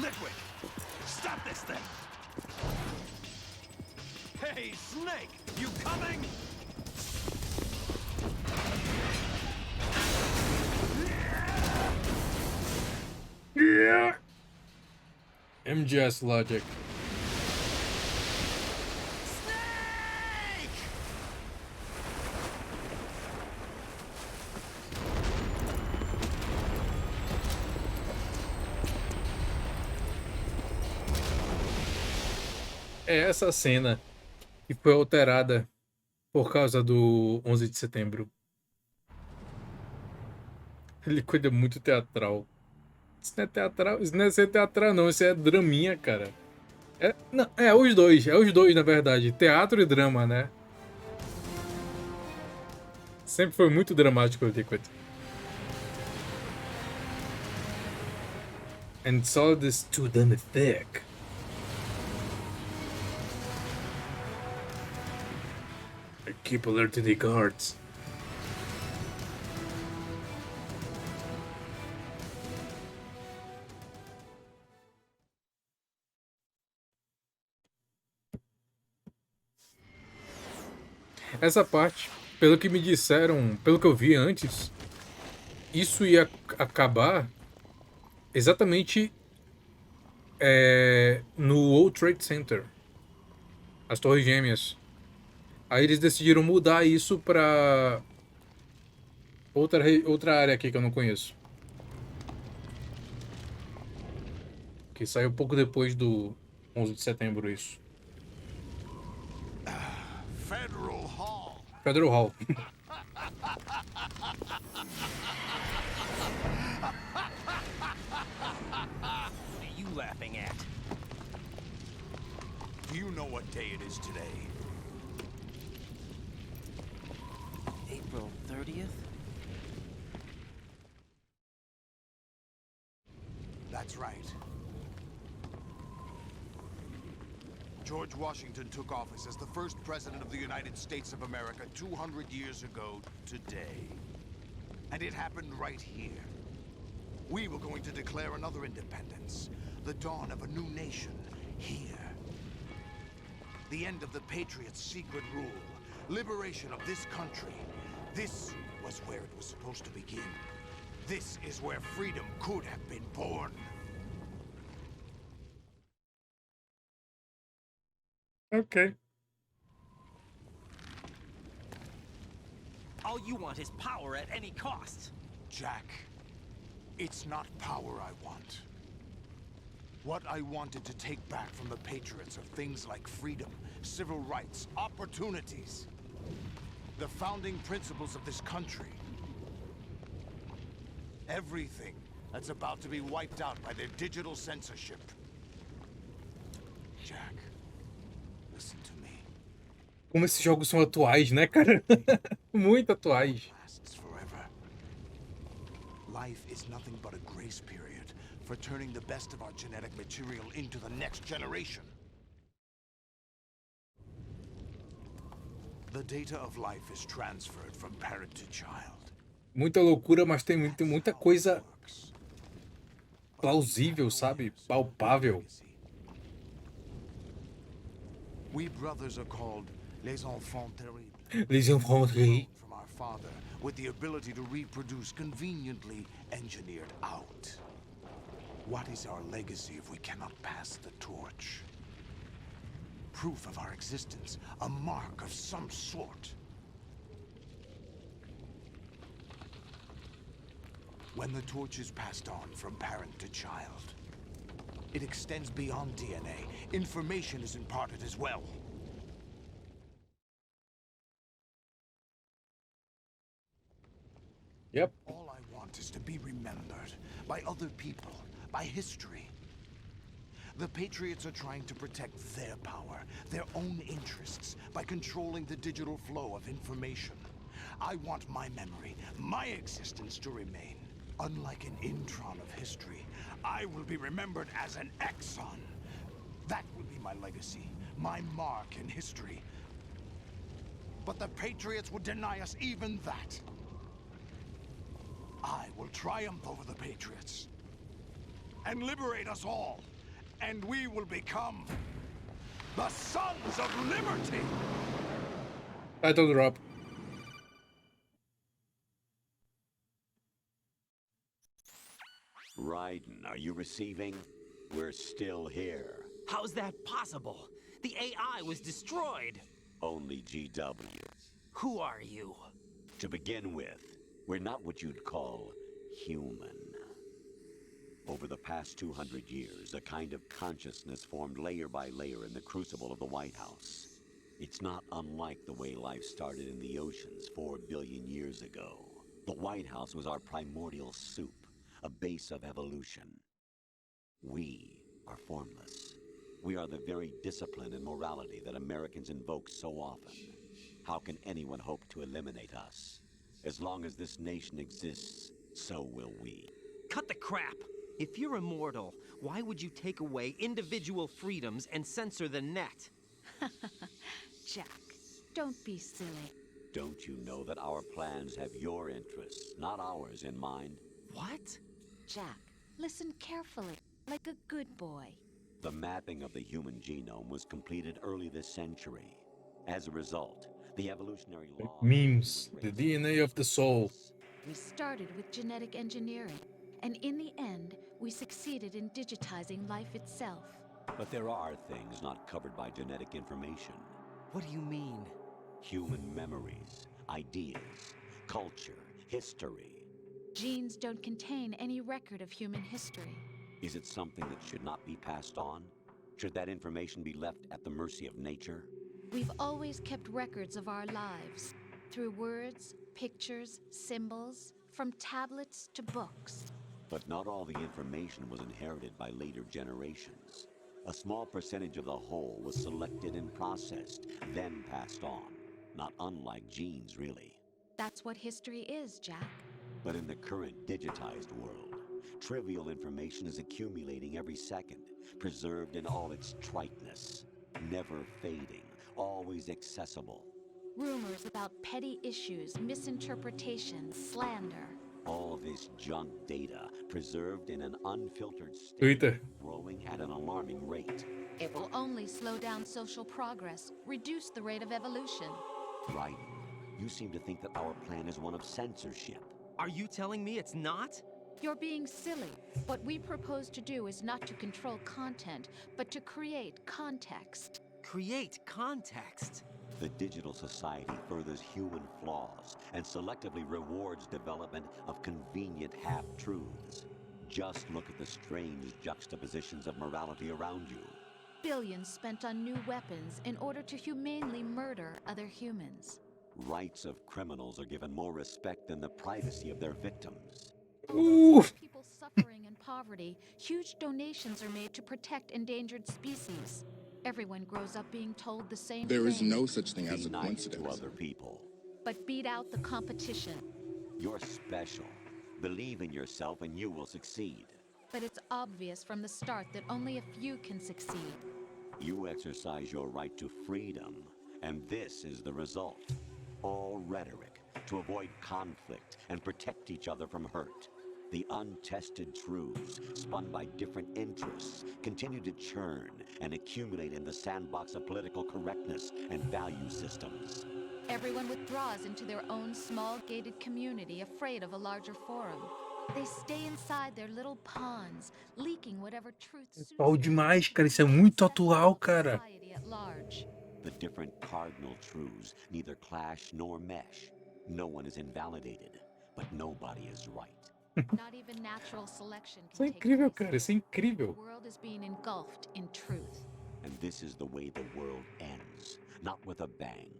Liquid, stop this thing! Hey, Snake, you coming? Yeah. MGS logic. É essa cena que foi alterada por causa do 11 de setembro. Ele cuida muito teatral. Isso não é teatral, isso não é ser teatral, não. Isso é draminha, cara. Não, é os dois, na verdade. Teatro e drama, né? Sempre foi muito dramático o Liquid. And saw this too damn thick. I keep alerting the guards. Essa parte, pelo que me disseram, pelo que eu vi antes, isso ia acabar exatamente no World Trade Center, as Torres Gêmeas. Aí eles decidiram mudar isso pra outra área aqui que eu não conheço. Que saiu pouco depois do 11 de setembro isso. Federal Hall. Federal Hall. What are you laughing at? Do you know what day it is today? April 30th? That's right. George Washington took office as the first president of the United States of America 200 years ago today. And it happened right here. We were going to declare another independence, the dawn of a new nation here. The end of the Patriots' secret rule, liberation of this country. This was where it was supposed to begin. This is where freedom could have been born. Okay. All you want is power at any cost. Jack, it's not power I want. What I wanted to take back from the Patriots are things like freedom, civil rights, opportunities. The founding principles of this country. Everything that's about to be wiped out by their digital censorship. Jack, listen to me. Como esses jogos são atuais, né, cara? Muito atuais. Lasts forever. Life is nothing but a grace period for turning the best of our genetic material into the next generation. The data of life is transferred from parent to child. Muita loucura, mas tem muita coisa plausível, sabe? Palpável. We brothers are called les enfants terribles. Les enfants terribles. From our father, with the ability to reproduce conveniently engineered out. What is our legacy if we cannot pass the torch? Proof of our existence, a mark of some sort. When the torch is passed on from parent to child, it extends beyond DNA. Information is imparted as well. Yep. All I want is to be remembered by other people, by history. The Patriots are trying to protect their power, their own interests, by controlling the digital flow of information. I want my memory, my existence to remain. Unlike an intron of history, I will be remembered as an exon. That will be my legacy, my mark in history. But the Patriots would deny us even that. I will triumph over the Patriots and liberate us all, and we will become the Sons of Liberty! Title drop. Raiden, are you receiving? We're still here. How's that possible? The AI was destroyed. Only GW. Who are you? To begin with, we're not what you'd call human. Over the past 200 years, a kind of consciousness formed layer by layer in the crucible of the White House. It's not unlike the way life started in the oceans 4 billion years ago. The White House was our primordial soup, a base of evolution. We are formless. We are the very discipline and morality that Americans invoke so often. How can anyone hope to eliminate us? As long as this nation exists, so will we. Cut the crap! If you're immortal, why would you take away individual freedoms and censor the net? Jack, don't be silly. Don't you know that our plans have your interests, not ours, in mind? What? Jack, listen carefully, like a good boy. The mapping of the human genome was completed early this century. As a result, the evolutionary law... Memes. The DNA of the soul. We started with genetic engineering, and in the end, we succeeded in digitizing life itself. But there are things not covered by genetic information. What do you mean? Human memories, ideas, culture, history. Genes don't contain any record of human history. Is it something that should not be passed on? Should that information be left at the mercy of nature? We've always kept records of our lives, through words, pictures, symbols, from tablets to books. But not all the information was inherited by later generations. A small percentage of the whole was selected and processed, then passed on. Not unlike genes, really. That's what history is, Jack. But in the current digitized world, trivial information is accumulating every second, preserved in all its triteness, never fading, always accessible. Rumors about petty issues, misinterpretations, slander. All this junk data, preserved in an unfiltered state, Twitter. growing at an alarming rate. It will only slow down social progress, reduce the rate of evolution. Right. You seem to think that our plan is one of censorship. Are you telling me it's not? You're being silly. What we propose to do is not to control content, but to create context. Create context? The digital society furthers human flaws and selectively rewards development of convenient half-truths. Just look at the strange juxtapositions of morality around you. Billions spent on new weapons in order to humanely murder other humans. Rights of criminals are given more respect than the privacy of their victims. Ooh. People suffering in poverty, huge donations are made to protect endangered species. Everyone grows up being told the same thing. There is no such thing as a Be nice coincidence. to other people. But beat out the competition. You're special. Believe in yourself and you will succeed. But it's obvious from the start that only a few can succeed. You exercise your right to freedom, and this is the result. All rhetoric to avoid conflict and protect each other from hurt. The untested truths, spun by different interests, continue to churn and accumulate in the sandbox of political correctness and value systems. Everyone withdraws into their own small gated community, afraid of a larger forum. They stay inside their little ponds, leaking whatever truth suits Atual demais, cara. Isso é muito atual, cara. society at large. The different cardinal truths neither clash nor mesh. No one is invalidated, but nobody is right. Not even natural selection Isso é can take incrível, place. cara. Isso é incrível. The world is being engulfed in truth. And this is the way the world ends. Not with a bang,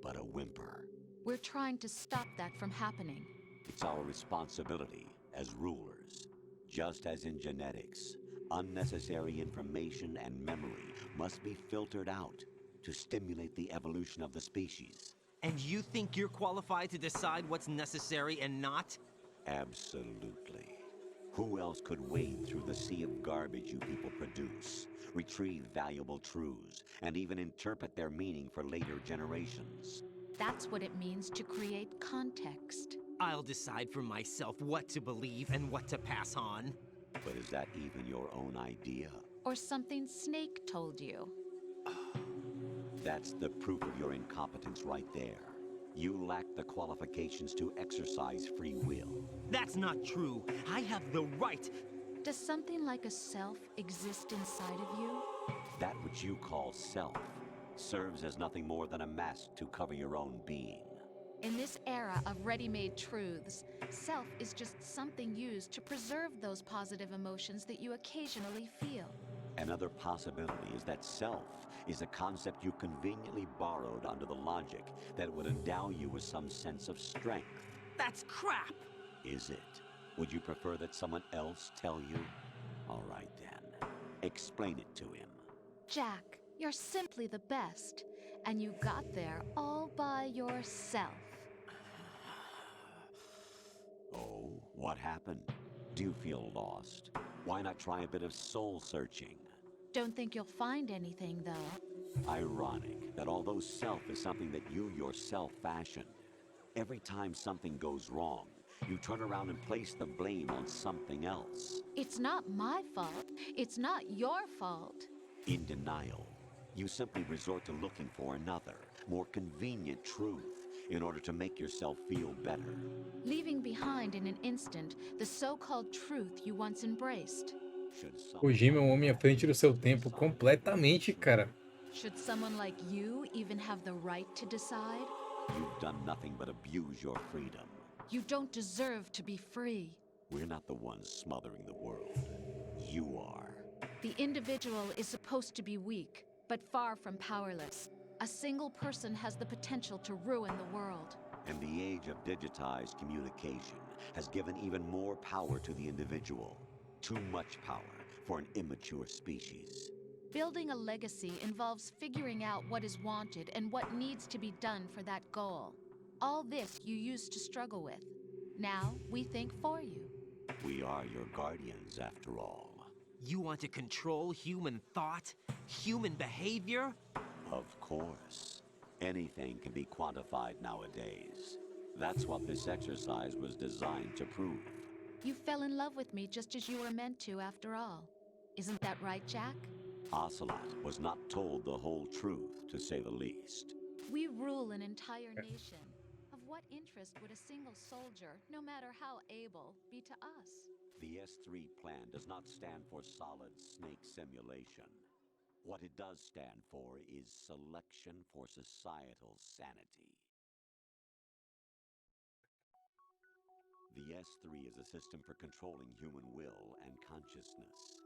but a whimper. We're trying to stop that from happening. It's our responsibility as rulers. Just as in genetics, unnecessary information and memory must be filtered out to stimulate the evolution of the species. And you think you're qualified to decide what's necessary and not? Absolutely. Who else could wade through the sea of garbage you people produce, retrieve valuable truths, and even interpret their meaning for later generations? That's what it means to create context. I'll decide for myself what to believe and what to pass on. But is that even your own idea? Or something Snake told you. That's the proof of your incompetence right there. You lack the qualifications to exercise free will. That's not true. I have the right. Does something like a self exist inside of you? That which you call self serves as nothing more than a mask to cover your own being. In this era of ready-made truths, self is just something used to preserve those positive emotions that you occasionally feel. Another possibility is that self is a concept you conveniently borrowed under the logic that would endow you with some sense of strength. That's crap! Is it? Would you prefer that someone else tell you? All right then. Explain it to him. Jack, you're simply the best, and you got there all by yourself. Oh, what happened? Do you feel lost? Why not try a bit of soul searching? Don't think you'll find anything, though. Ironic that although self is something that you yourself fashioned, every time something goes wrong, you turn around and place the blame on something else. It's not my fault. It's not your fault. In denial, you simply resort to looking for another, more convenient truth in order to make yourself feel better. Leaving behind in an instant the so-called truth you once embraced. Kojima é um homem à frente do seu tempo completamente, cara. Should someone like you even have the right to decide? You've done nothing but abuse your freedom. You don't deserve to be free. We're not the ones smothering the world. You are. The individual is supposed to be weak, but far from powerless. A single person has the potential to ruin the world. And the age of digitized communication has given even more power to the individual. Too much power for an immature species. Building a legacy involves figuring out what is wanted and what needs to be done for that goal. All this you used to struggle with. Now we think for you. We are your guardians, after all. You want to control human thought? Human behavior? Of course. Anything can be quantified nowadays. That's what this exercise was designed to prove. You fell in love with me just as you were meant to, after all. Isn't that right, Jack? Ocelot was not told the whole truth, to say the least. We rule an entire nation. Of what interest would a single soldier, no matter how able, be to us? The S3 plan does not stand for solid snake simulation. What it does stand for is selection for societal sanity. The S3 is a system for controlling human will and consciousness.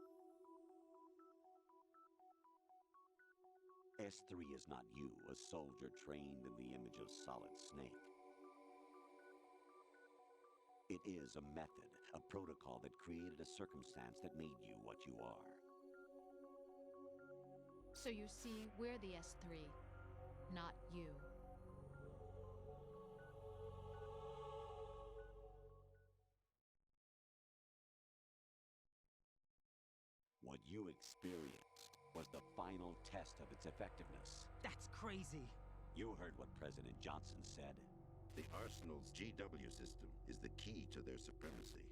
S3 is not you, a soldier trained in the image of Solid Snake. It is a method, a protocol that created a circumstance that made you what you are. So you see, we're the S3, not you. What you experienced was the final test of its effectiveness. That's crazy. You heard what President Johnson said. The Arsenal's GW system is the key to their supremacy.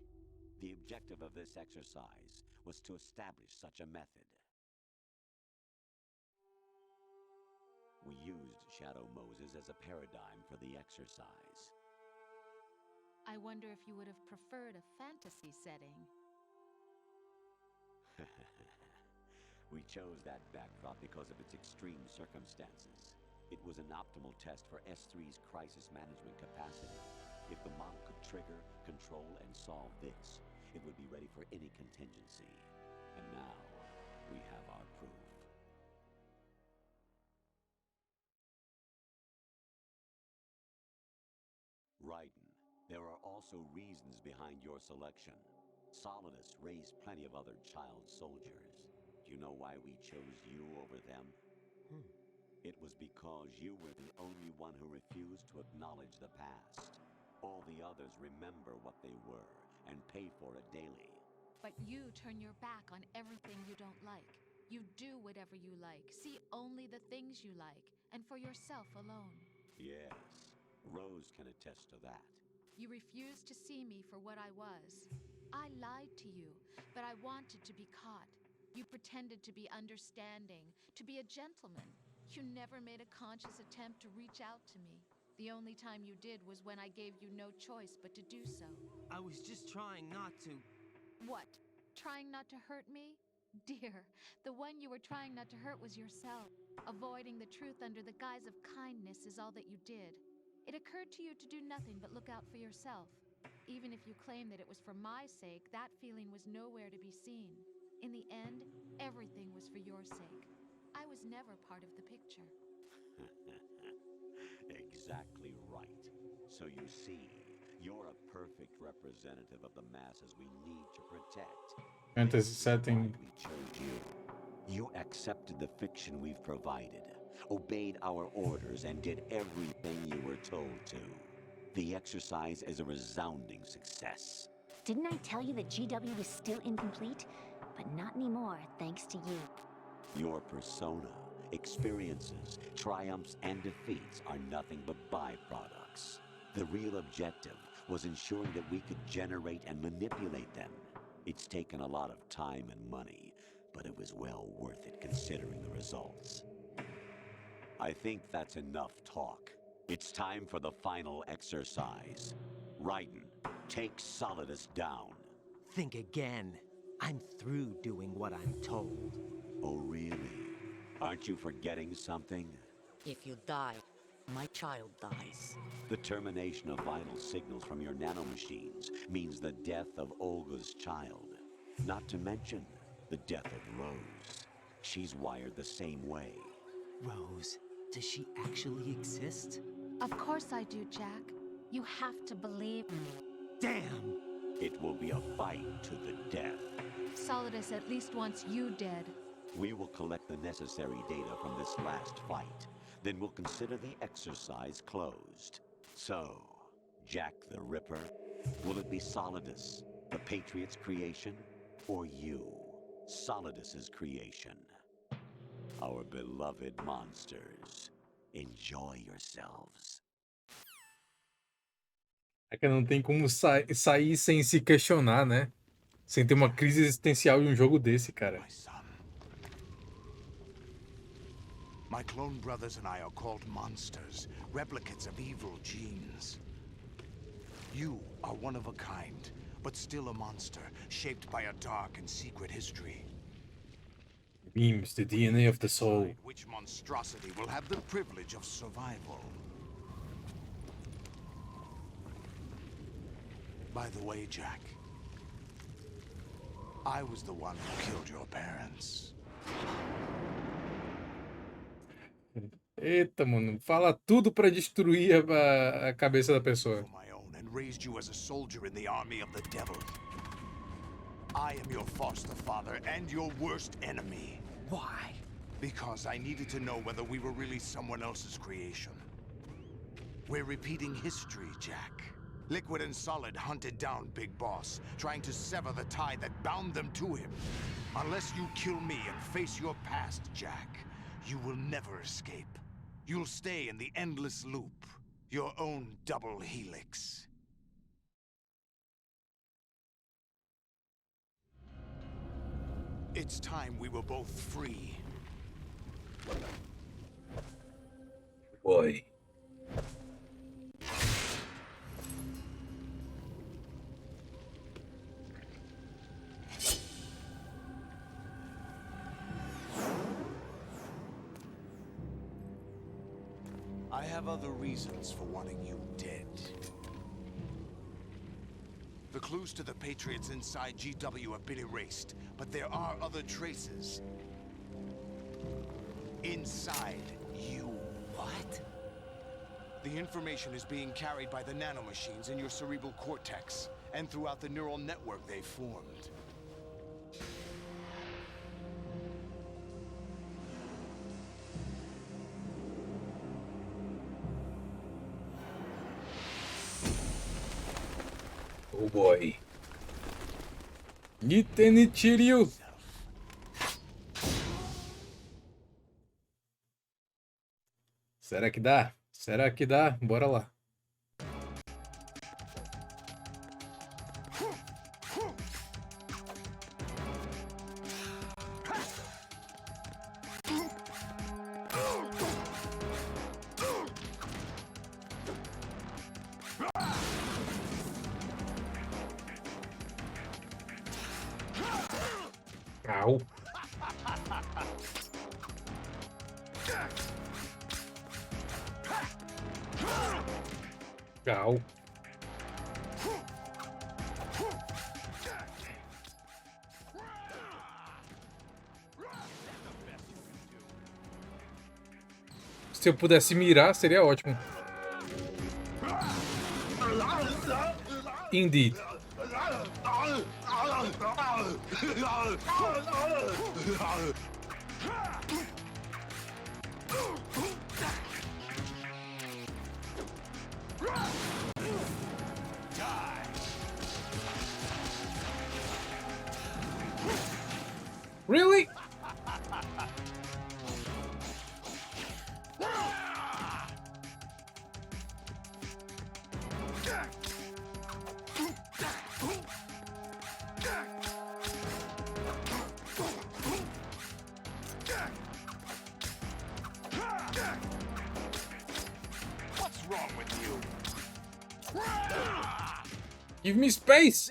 The objective of this exercise was to establish such a method. We used Shadow Moses as a paradigm for the exercise. I wonder if you would have preferred a fantasy setting. We chose that backdrop because of its extreme circumstances. It was an optimal test for S3's crisis management capacity. If the model could trigger, control, and solve this, it would be ready for any contingency. And now, we have our proof. Raiden, there are also reasons behind your selection. Solidus raised plenty of other child soldiers. Do you know why we chose you over them? It was because you were the only one who refused to acknowledge the past. All the others remember what they were and pay for it daily. But you turn your back on everything you don't like. You do whatever you like, see only the things you like, and for yourself alone. Yes, Rose can attest to that. You refused to see me for what I was. I lied to you, but I wanted to be caught. You pretended to be understanding, to be a gentleman. You never made a conscious attempt to reach out to me. The only time you did was when I gave you no choice but to do so. I was just trying not to... What? Trying not to hurt me? Dear, the one you were trying not to hurt was yourself. Avoiding the truth under the guise of kindness is all that you did. It occurred to you to do nothing but look out for yourself. Even if you claim that it was for my sake, that feeling was nowhere to be seen. In the end, everything was for your sake. I was never part of the picture. Exactly right. So you see, you're a perfect representative of the masses we need to protect. Fantasy setting. We chose you. You accepted the fiction we've provided, obeyed our orders, and did everything you were told to. The exercise is a resounding success. Didn't I tell you that GW was still incomplete? But not anymore, thanks to you. Your persona, experiences, triumphs, and defeats are nothing but byproducts. The real objective was ensuring that we could generate and manipulate them. It's taken a lot of time and money, but it was well worth it considering the results. I think that's enough talk. It's time for the final exercise. Raiden, take Solidus down. Think again. I'm through doing what I'm told. Oh, really? Aren't you forgetting something? If you die, my child dies. The termination of vital signals from your nanomachines means the death of Olga's child. Not to mention the death of Rose. She's wired the same way. Rose, does she actually exist? Of course I do, Jack. You have to believe me. Damn! It will be a fight to the death. Solidus at least wants you dead. We will collect the necessary data from this last fight. Then we'll consider the exercise closed. So, Jack the Ripper, will it be Solidus, the Patriot's creation, or you, Solidus's creation? Our beloved monsters, enjoy yourselves. É que não tem como sair sem se questionar, né? Sem ter uma crise existencial em um jogo desse, cara. My clone brothers and I are called monsters, replicates of evil genes. You are one of a kind, but still a monster, shaped by a dark and secret history. Beams, the DNA of the soul. Which monstrosity will have the privilege of survival? By the way, Jack, I was the one who killed your parents. Eita, mano. Fala tudo pra destruir a cabeça da pessoa. My own, and raised you as a soldier in the army of the devil. I am your foster father and your worst enemy. Why? Because I needed to know whether we were really someone else's creation. We're repeating history, Jack. Liquid and Solid hunted down Big Boss, trying to sever the tie that bound them to him. Unless you kill me and face your past, Jack, you will never escape. You'll stay in the endless loop, your own double helix. It's time we were both free. Boy. I have other reasons for wanting you dead. The clues to the Patriots inside GW have been erased, but there are other traces. Inside you. What? The information is being carried by the nanomachines in your cerebral cortex, and throughout the neural network they formed. Oh boy. Nitenichiryu. Será que dá? Será que dá? Bora lá. Au. Au. Se eu pudesse mirar, seria ótimo. Indeed. Really? What's wrong with you? Give me space.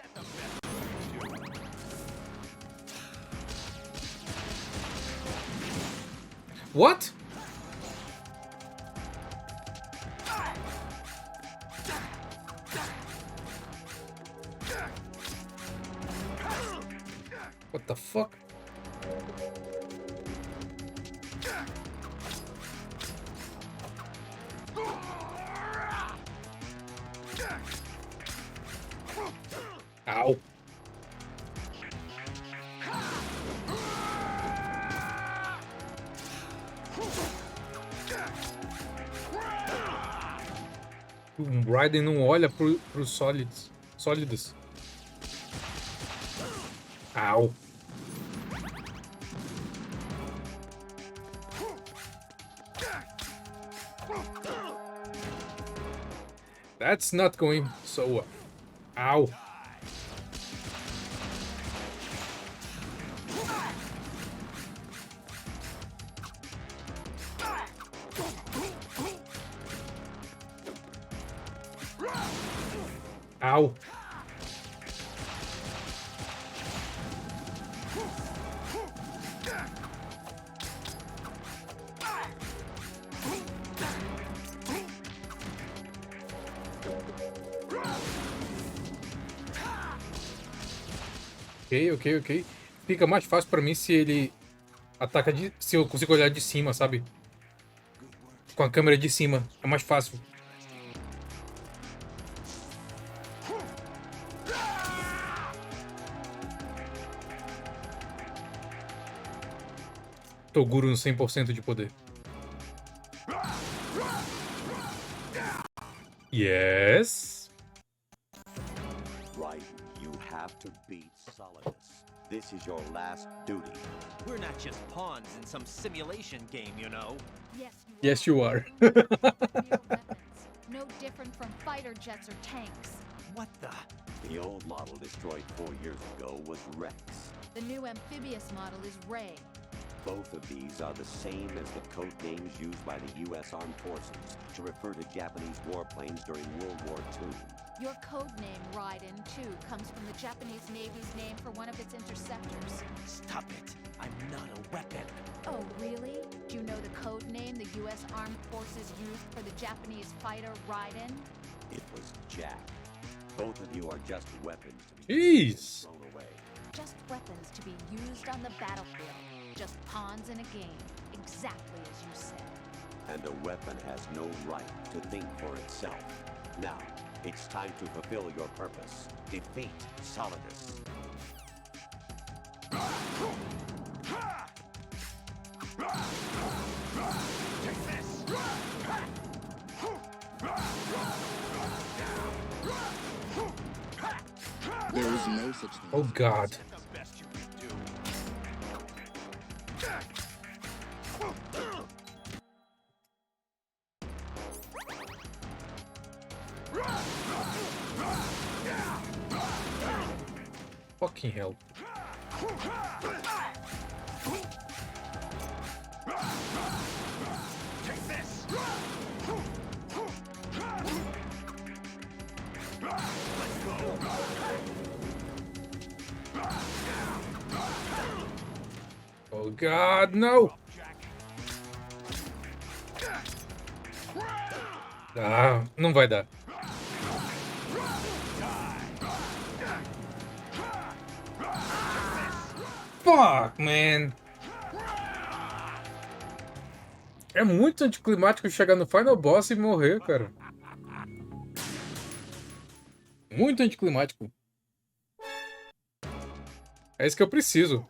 What? What the fuck? Ow. O Raiden não olha pros sólidos. Au. That's not going so well. Ow. Ow. Ok. Fica mais fácil pra mim se ele ataca se eu consigo olhar de cima, sabe? Com a câmera de cima. É mais fácil. Toguro no 100% de poder. Yes. Right, you have to beat Solidus. This is your last duty. We're not just pawns in some simulation game, you know. Yes, you are. No different from fighter jets or tanks. What the? The old model destroyed 4 years ago was Rex. The new amphibious model is Ray. Both of these are the same as the code names used by the U.S. Armed Forces to refer to Japanese warplanes during World War II. Your code name, Raiden, too, comes from the Japanese Navy's name for one of its interceptors. Stop it. I'm not a weapon. Oh, really? Do you know the code code name the U.S. Armed Forces used for the Japanese fighter Raiden? It was Jack. Both of you are just weapons to be Jeez. thrown away. Just weapons to be used on the battlefield. Just pawns in a game. Exactly as you said. And a weapon has no right to think for itself. Now, it's time to fulfill your purpose. Defeat Solidus. There is no such thing. Oh God. Fucking hell. Oh God, no! Ah, não vai dar. Fuck, man. É muito anticlimático chegar no final boss e morrer, cara. Muito anticlimático. É isso que eu preciso.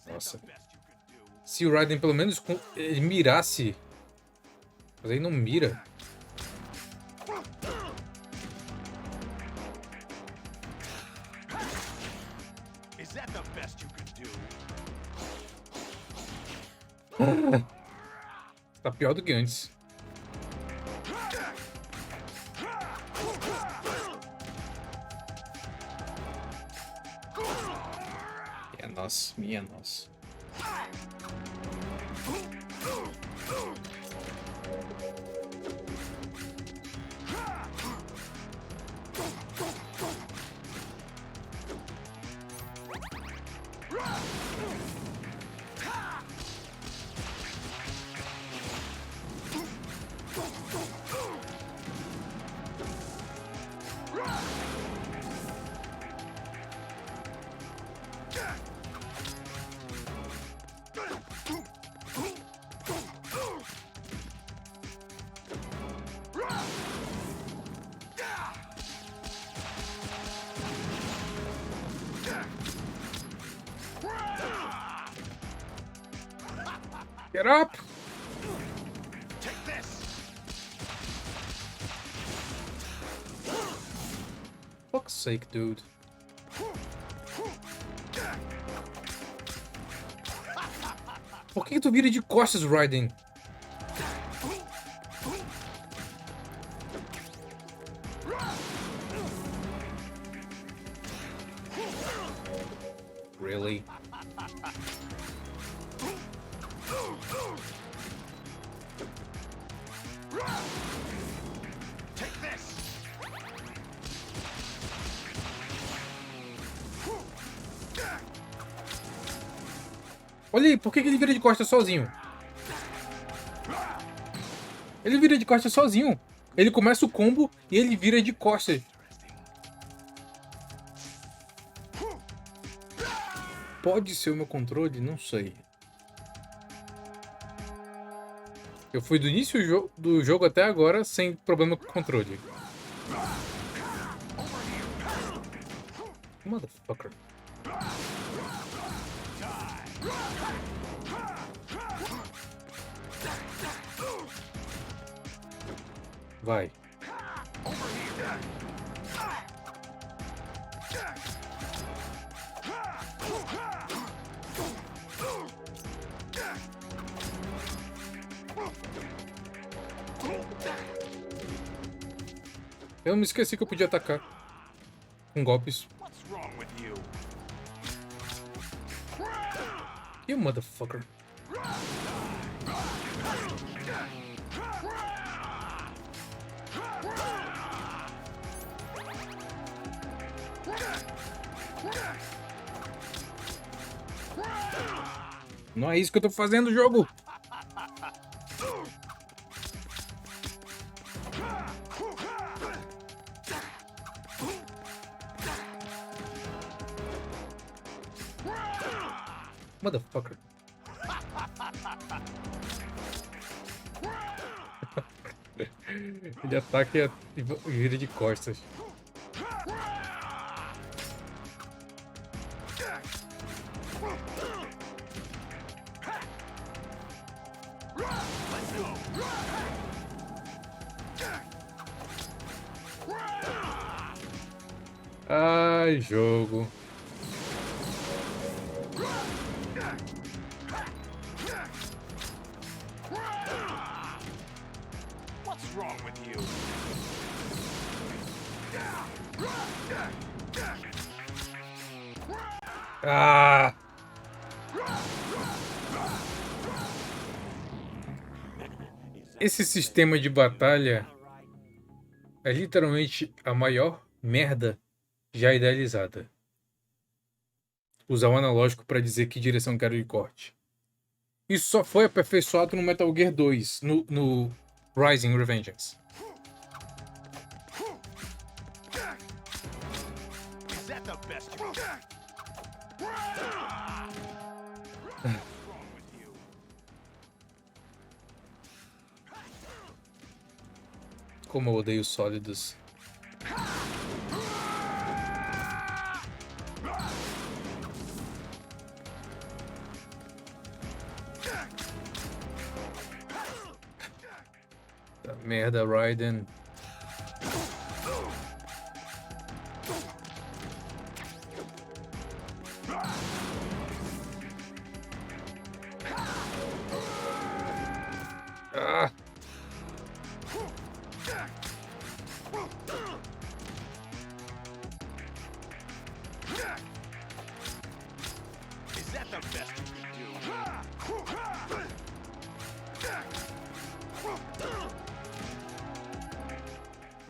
Nossa. Se o Raiden pelo menos ele mirasse. Mas aí não mira. Tá pior do que antes. Minha nossa. Get up! Take this. Fuck's sake, dude. Por que tu vira de costas, Raiden? Really? Take this. Olha aí, por que ele vira de costas sozinho? Ele vira de costas sozinho. Ele começa o combo e ele vira de costas. Pode ser o meu controle? Não sei. Eu fui do início do jogo até agora sem problema com o controle. Motherfucker. Vai. Eu me esqueci que eu podia atacar com golpes. You motherfucker. Não é isso que eu tô fazendo, jogo. Motherfucker. Ele ataca e vira de costas. Ai, jogo. What's wrong with you? Ah! Esse sistema de batalha é literalmente a maior merda já idealizada. Usar o analógico para dizer que direção quero de corte. Isso só foi aperfeiçoado no Metal Gear 2, no Rising Revengeance. Is that the best you Como eu odeio sólidos. Tá merda, Raiden. Ah! Is that the best you can do?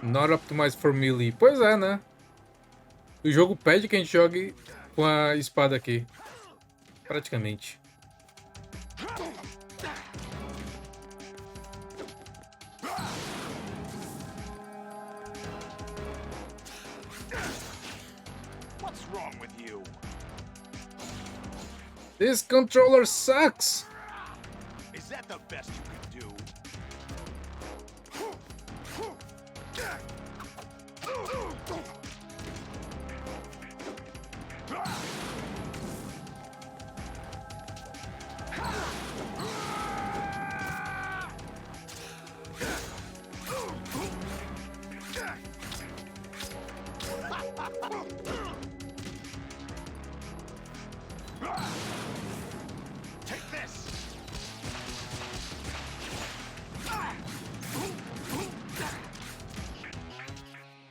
Not optimized for melee. Pois é, né? O jogo pede que a gente jogue com a espada aqui. Praticamente. What's wrong with you? This controller sucks! Is that the best you can do? Take this.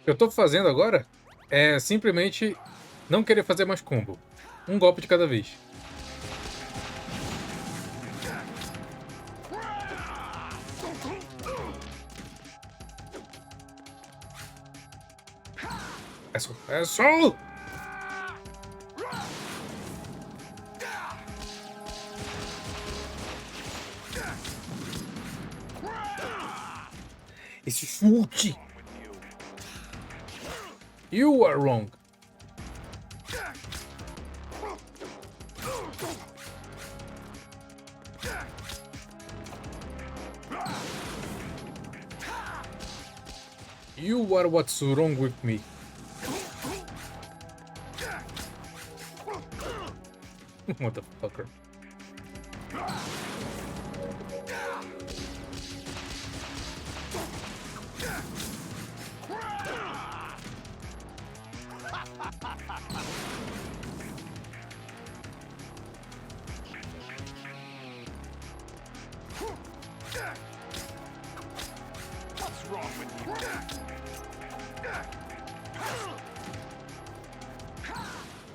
O que eu tô fazendo agora é simplesmente não querer fazer mais combo. Um golpe de cada vez. É só! Esse chute! You are wrong. You are what's wrong with me. Motherfucker. What's wrong with you?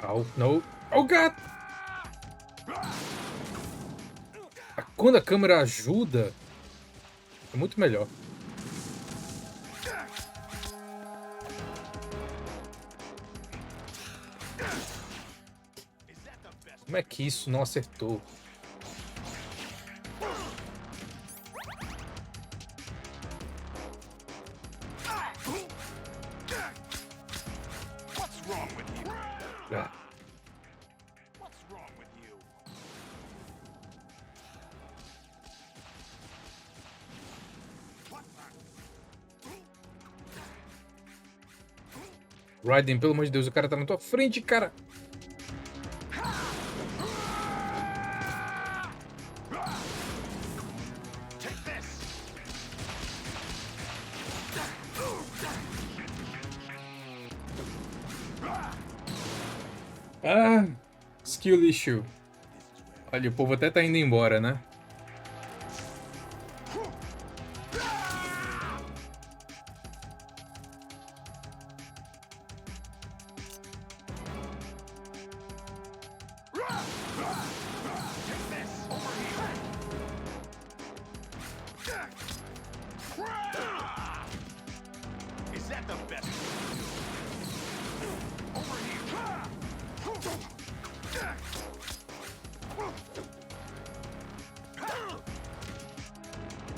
Oh, no. Oh, God! Quando a câmera ajuda, é muito melhor. Como é que isso não acertou? Raiden, pelo amor de Deus, o cara tá na tua frente, cara. Ah, skill lixo. Olha, o povo até tá indo embora, né? Is that the best? Over here.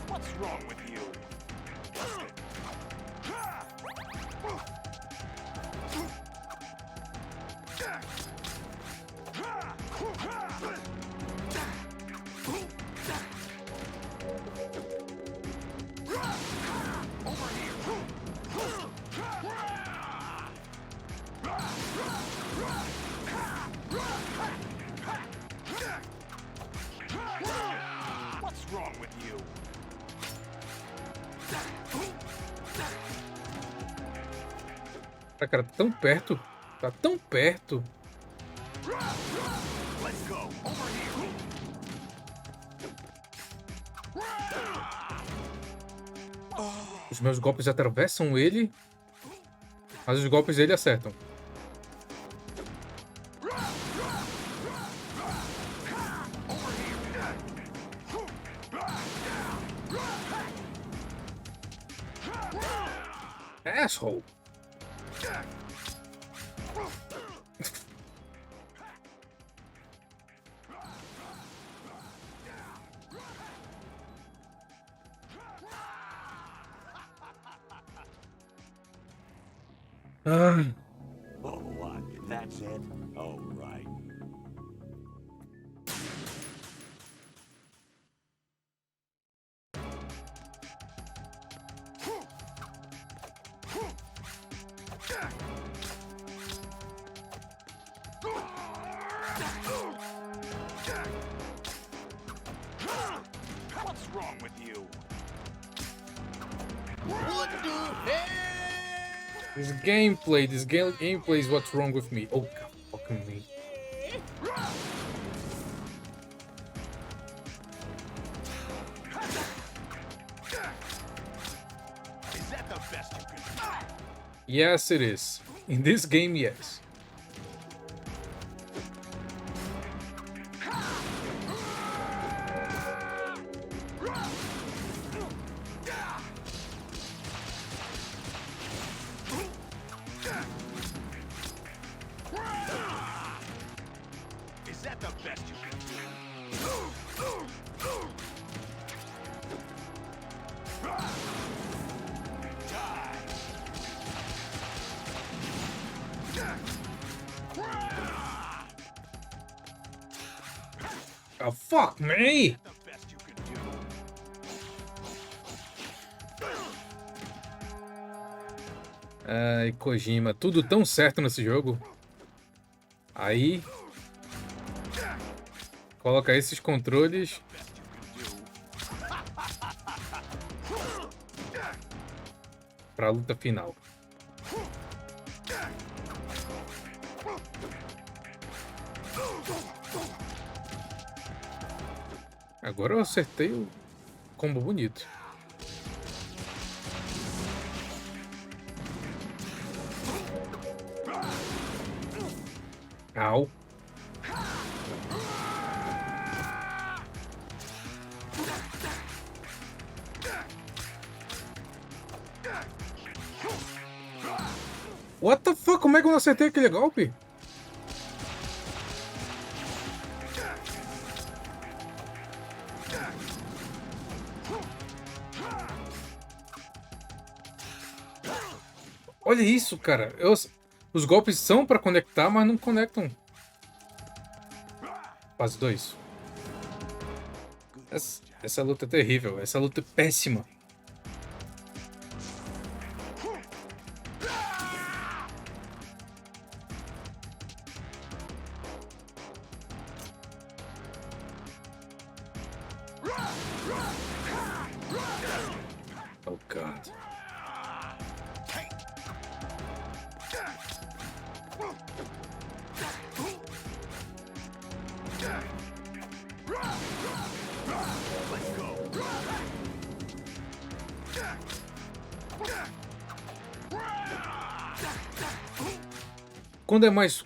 What's wrong with you? What's wrong with you? Cara, tá tão perto. Tá tão perto. Let's go. Over here. Os meus golpes atravessam ele, mas os golpes dele acertam. Asshole. Ah, Oh, what? That's it? Oh, right. What's wrong with you? What the hell? this gameplay is what's wrong with me. Oh, God, fucking me. Is that the best you can do? Yes, it is. In this game, yes. Is that the best you can Oh, fuck me! Ai, Kojima, tudo tão certo nesse jogo. Aí coloca esses controles pra luta final. Agora eu acertei o combo bonito. Au. What the fuck? Como é que eu não acertei aquele golpe? Olha isso, cara. Os golpes são pra conectar, mas não conectam. Fase 2. Essa luta é terrível. Essa luta é péssima. Oh, God.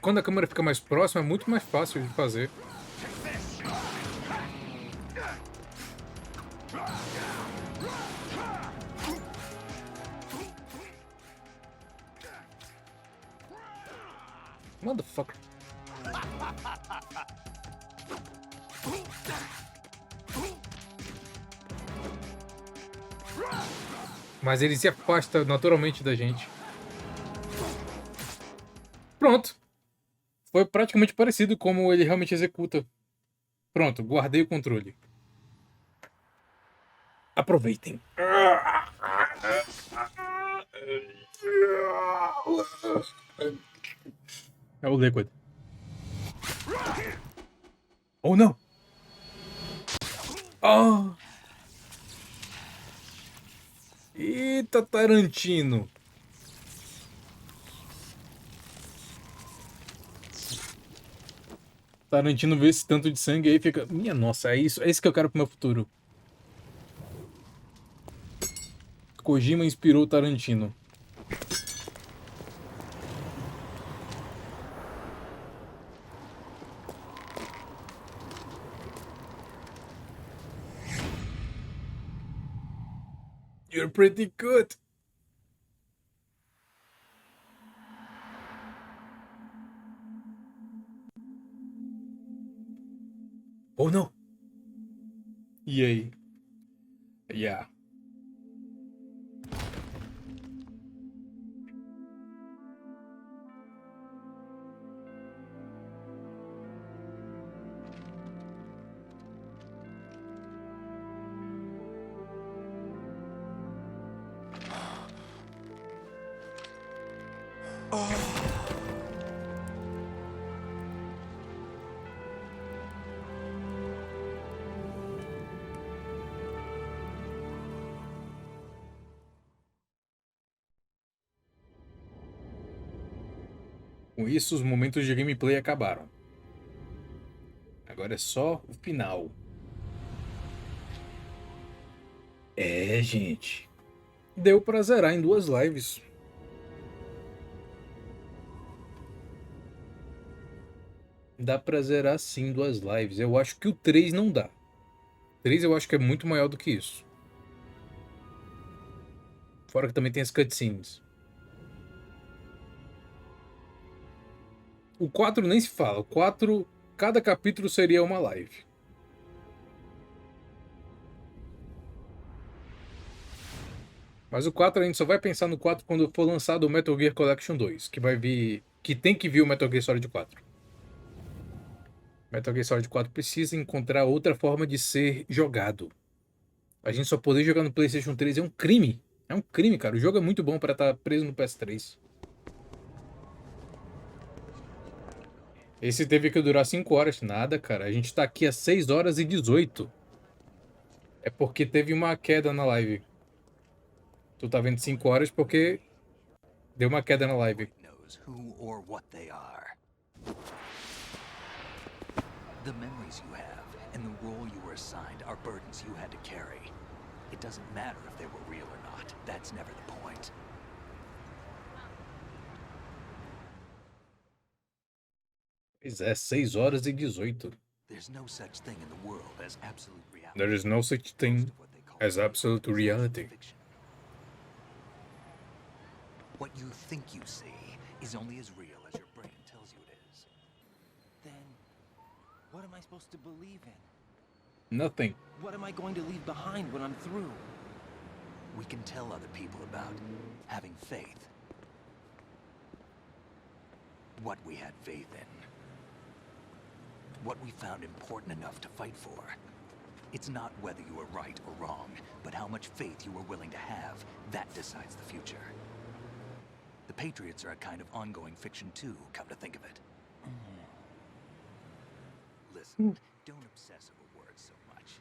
Quando a câmera fica mais próxima, é muito mais fácil de fazer. Motherfucker. Mas ele se afasta naturalmente da gente. Pronto. Foi praticamente parecido como ele realmente executa. Pronto, guardei o controle. Aproveitem. É o Liquid. Oh, não. Oh. Eita, Tarantino. Tarantino vê esse tanto de sangue aí e fica... Minha nossa, é isso que eu quero pro meu futuro. Kojima inspirou Tarantino. You're pretty good. Oh, não. E aí? Yeah. Com isso, os momentos de gameplay acabaram. Agora é só o final. É, gente. Deu pra zerar em 2 lives. Dá pra zerar sim 2 lives. Eu acho que o 3 não dá. O 3 eu acho que é muito maior do que isso. Fora que também tem as cutscenes. O 4 nem se fala. O 4, cada capítulo seria uma live. Mas o 4 a gente só vai pensar no 4 quando for lançado o Metal Gear Collection 2, que vai vir, que tem que vir o Metal Gear Solid 4. Metal Gear Solid 4 precisa encontrar outra forma de ser jogado. A gente só poder jogar no PlayStation 3 é um crime. É um crime, cara. O jogo é muito bom para estar preso no PS3. Esse teve que durar 5 horas. Nada, cara. A gente tá aqui a 6 horas e 18. É porque teve uma queda na live. Tu tá vendo 5 horas porque deu uma queda na live. Who or what they are. The memories you have and the role you were assigned are burdens you had to carry. It doesn't matter if they were real or not. That's never the point. Pois é, 6 horas e 18. There's no such thing in the world as absolute reality. There is no such thing as absolute reality. What you think you see is only as real as your brain tells you it is. Then, what am I supposed to believe in? Nothing. What am I going to leave behind when I'm through? We can tell other people about having faith. What we had faith in. What we found important enough to fight for. It's not whether you were right or wrong, but how much faith you were willing to have. That decides the future. The Patriots are a kind of ongoing fiction too, come to think of it. Listen, don't obsess over words so much.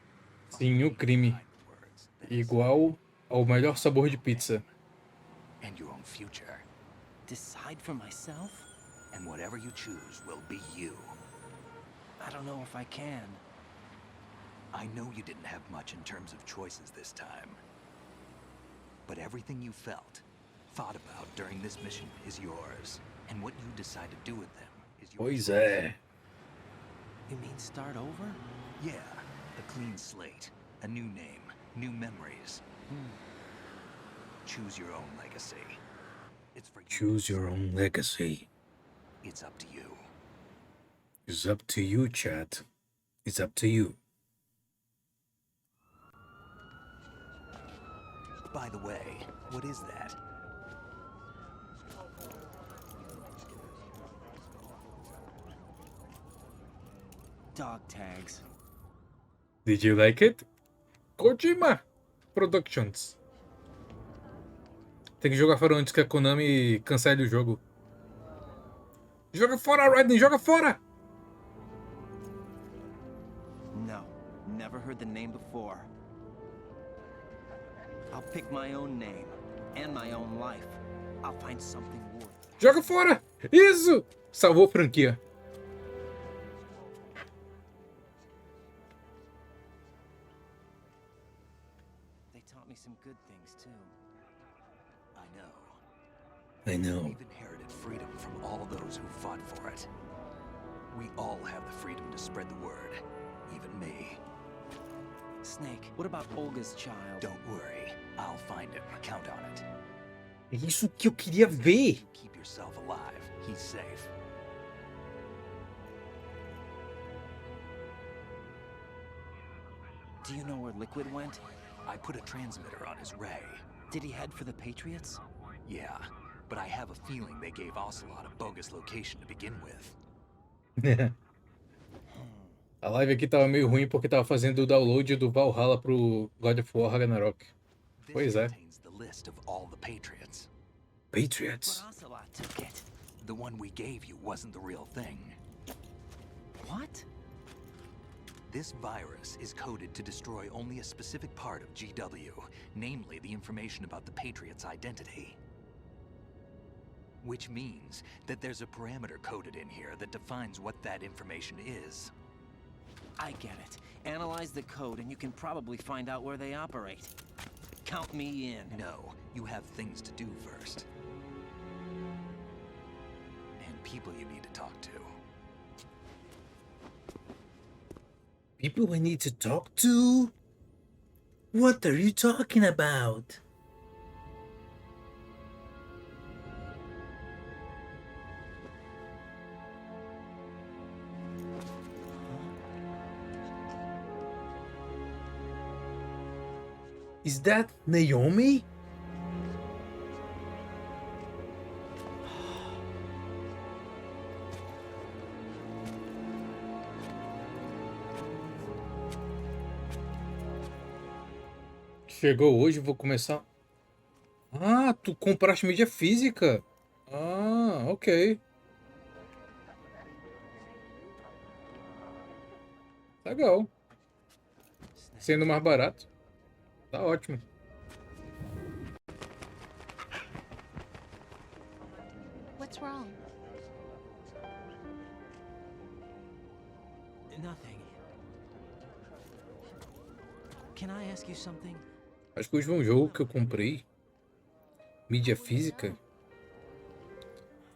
Sim, o crime. Igual ao melhor sabor de pizza. And your own future. Decide for myself? And whatever you choose will be you. I don't know if I can. I know you didn't have much in terms of choices this time. But everything you felt, thought about during this mission is yours. And what you decide to do with them is your Pois choice. é. You mean start over? Yeah, a clean slate, a new name, new memories. Choose your own legacy. It's for you. Choose your own legacy. It's up to you. It's up to you, chat. It's up to you. By the way, what is that? Dog tags. Did you like it? Kojima Productions. Tem que jogar fora antes que a Konami cancele o jogo. Joga fora, Rodney! Joga fora! No, never heard the name before. I'll pick my own name and my own life. I'll find something worth. Joga fora! Isso! Salvou a franquia. They taught me some good things too. I know. I know. We've inherited freedom from all those who fought for it. We all have the freedom to spread the word, even me. Snake, what about Olga's child? Don't worry, I'll find him. Count on it. É isso que eu queria ver. You keep yourself alive. He's safe. Do you know where Liquid went? I put a transmitter on his ray. Did he head for the Patriots? Yeah, but I have a feeling they gave Ocelot a bogus location to begin with. A live aqui tava meio ruim porque tava fazendo o download do Valhalla pro God of War Ragnarok. Pois é. Contains the list of all the Patriots. Patriots. But Ocelot took it. The one we gave you wasn't the real thing. What? This virus is coded to destroy only a specific part of GW, namely the information about the Patriots' identity. Which means that there's a parameter coded in here that defines what that information is. I get it. Analyze the code and you can probably find out where they operate. Count me in. No, you have things to do first. And people you need to talk to. People I need to talk to? What are you talking about? Is that Naomi? Chegou hoje, vou começar. Ah, tu compraste mídia física? Ah, ok. Legal. Sendo mais barato. Tá ótimo. What's wrong? Nothing. Can I ask you something? Acho que o último jogo que eu comprei, mídia física,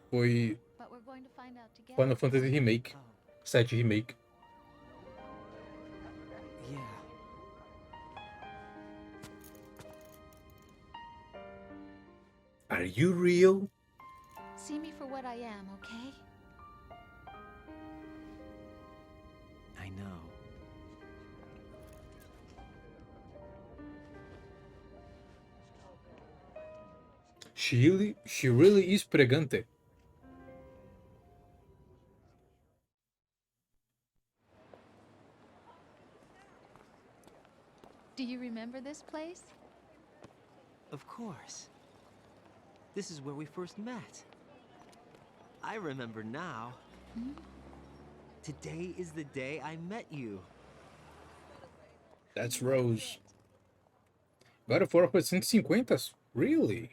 foi But we're going to find out together. Final Fantasy Remake. 7 Remake. Yeah. Are you real? See me for what I am, okay? I know. She really is pregante. Do you remember this place? Of course. This is where we first met. I remember now. Today is the day I met you. That's Rose. God of War foi 150? Really?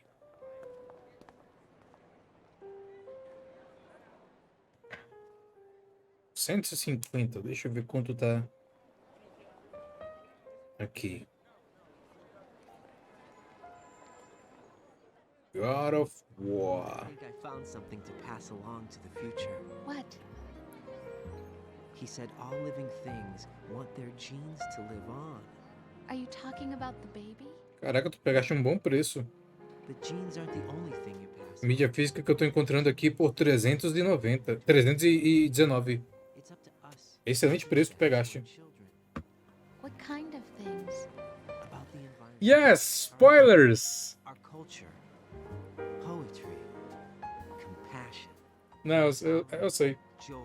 $150. Deixa eu ver quanto tá aqui. God of War. I think I found something to pass along to the future. What? He said all living things want their genes to live on. Are you talking about the baby? Caraca, tu pegaste um bom preço. The genes aren't the only thing you pass. Mídia física que eu tô encontrando aqui por 319. It's up to us. Excelente preço que tu pegaste. What kind of things? About the environment. Yes, spoilers. Our culture. Poetry. Compassion. Não, eu sei. Joy.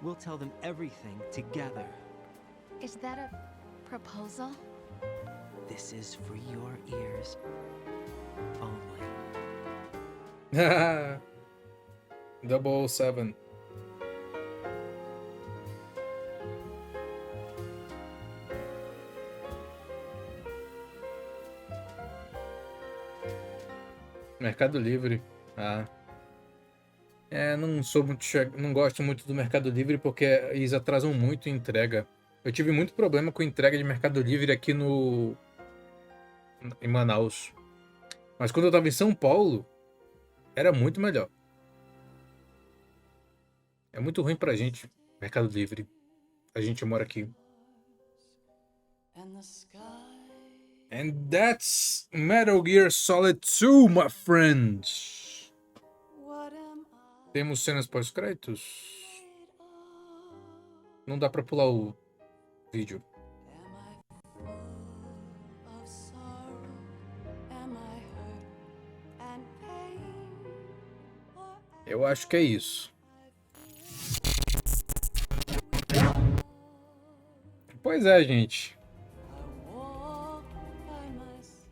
We'll tell them everything together. Is that a proposal? This is for your ears only. 007. Mercado Livre. Não sou muito não gosto muito do Mercado Livre porque eles atrasam muito a entrega. Eu tive muito problema com entrega de Mercado Livre aqui em Manaus. Mas quando eu tava em São Paulo, era muito melhor. É muito ruim pra gente, Mercado Livre. A gente mora aqui. And that's Metal Gear Solid 2, my friends. Temos cenas pós-créditos? Não dá pra pular o vídeo. Eu acho que é isso. Pois é, gente.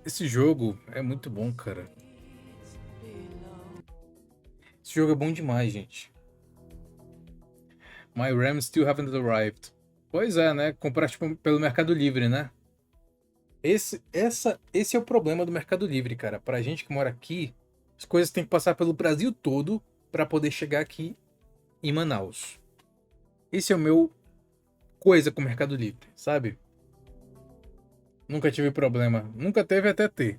Esse jogo é muito bom, cara. Esse jogo é bom demais, gente. My RAM still haven't arrived. Pois é, né? Comprar tipo, pelo Mercado Livre, né? Esse é o problema do Mercado Livre, cara. Pra gente que mora aqui, as coisas têm que passar pelo Brasil todo pra poder chegar aqui em Manaus. Esse é o meu coisa com o Mercado Livre, sabe? Nunca tive problema. Nunca teve até ter.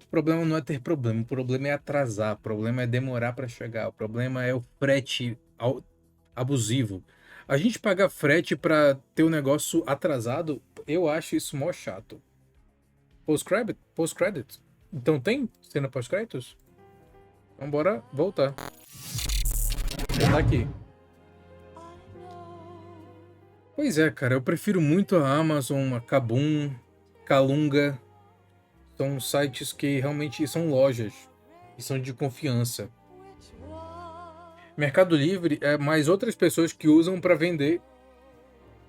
O problema não é ter problema. O problema é atrasar. O problema é demorar pra chegar. O problema é o frete abusivo. A gente pagar frete pra ter o negócio atrasado, eu acho isso mó chato. Post-credit. Então tem cena pós-créditos? Então bora voltar. Tá aqui. Pois é, cara. Eu prefiro muito a Amazon, a Kabum, Kalunga. São sites que realmente são lojas. E são de confiança. Mercado Livre é mais outras pessoas que usam para vender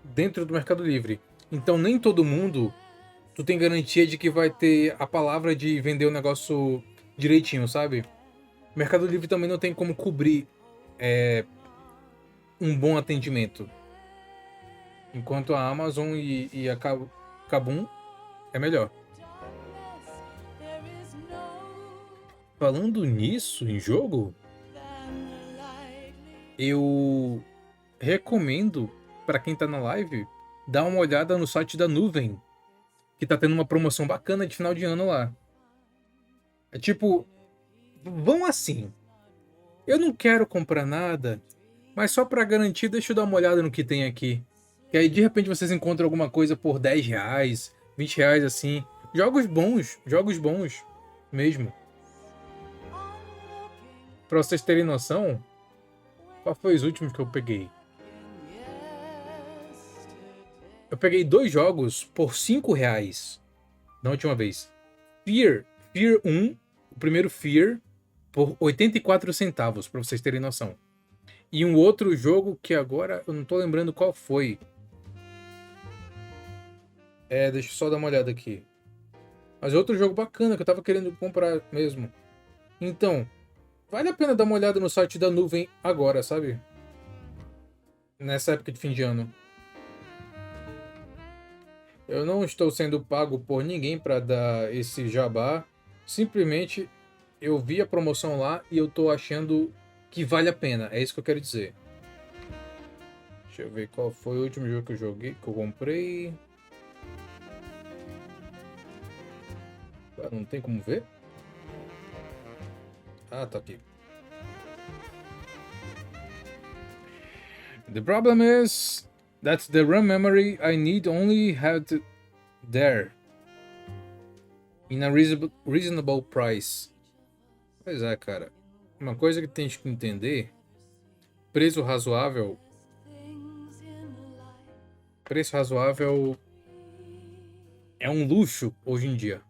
dentro do Mercado Livre. Então nem todo mundo tu tem garantia de que vai ter a palavra de vender o negócio direitinho, sabe? Mercado Livre também não tem como cobrir um bom atendimento. Enquanto a Amazon e a Kabum é melhor. Falando nisso, em jogo, eu recomendo para quem tá na live dar uma olhada no site da Nuvem, que tá tendo uma promoção bacana de final de ano lá. É tipo, vão assim. Eu não quero comprar nada, mas só para garantir, deixa eu dar uma olhada no que tem aqui. Que aí de repente vocês encontram alguma coisa por R$10, R$20 assim. Jogos bons mesmo. Pra vocês terem noção, qual foi os últimos que eu peguei? Eu peguei 2 jogos por R$5 na última vez. Fear 1, o primeiro Fear, por 84 centavos, pra vocês terem noção. E um outro jogo que agora eu não tô lembrando qual foi. Deixa eu só dar uma olhada aqui. Mas outro jogo bacana que eu tava querendo comprar mesmo. Então, vale a pena dar uma olhada no site da Nuvem agora, sabe? Nessa época de fim de ano. Eu não estou sendo pago por ninguém para dar esse jabá. Simplesmente eu vi a promoção lá e eu tô achando que vale a pena. É isso que eu quero dizer. Deixa eu ver qual foi o último jogo que eu joguei, que eu comprei. Ah, não tem como ver? Ah, tá aqui. The problem is that the RAM memory I need only had there in a reasonable price. Pois é, cara. Uma coisa que tem que entender, preço razoável. Preço razoável é um luxo hoje em dia.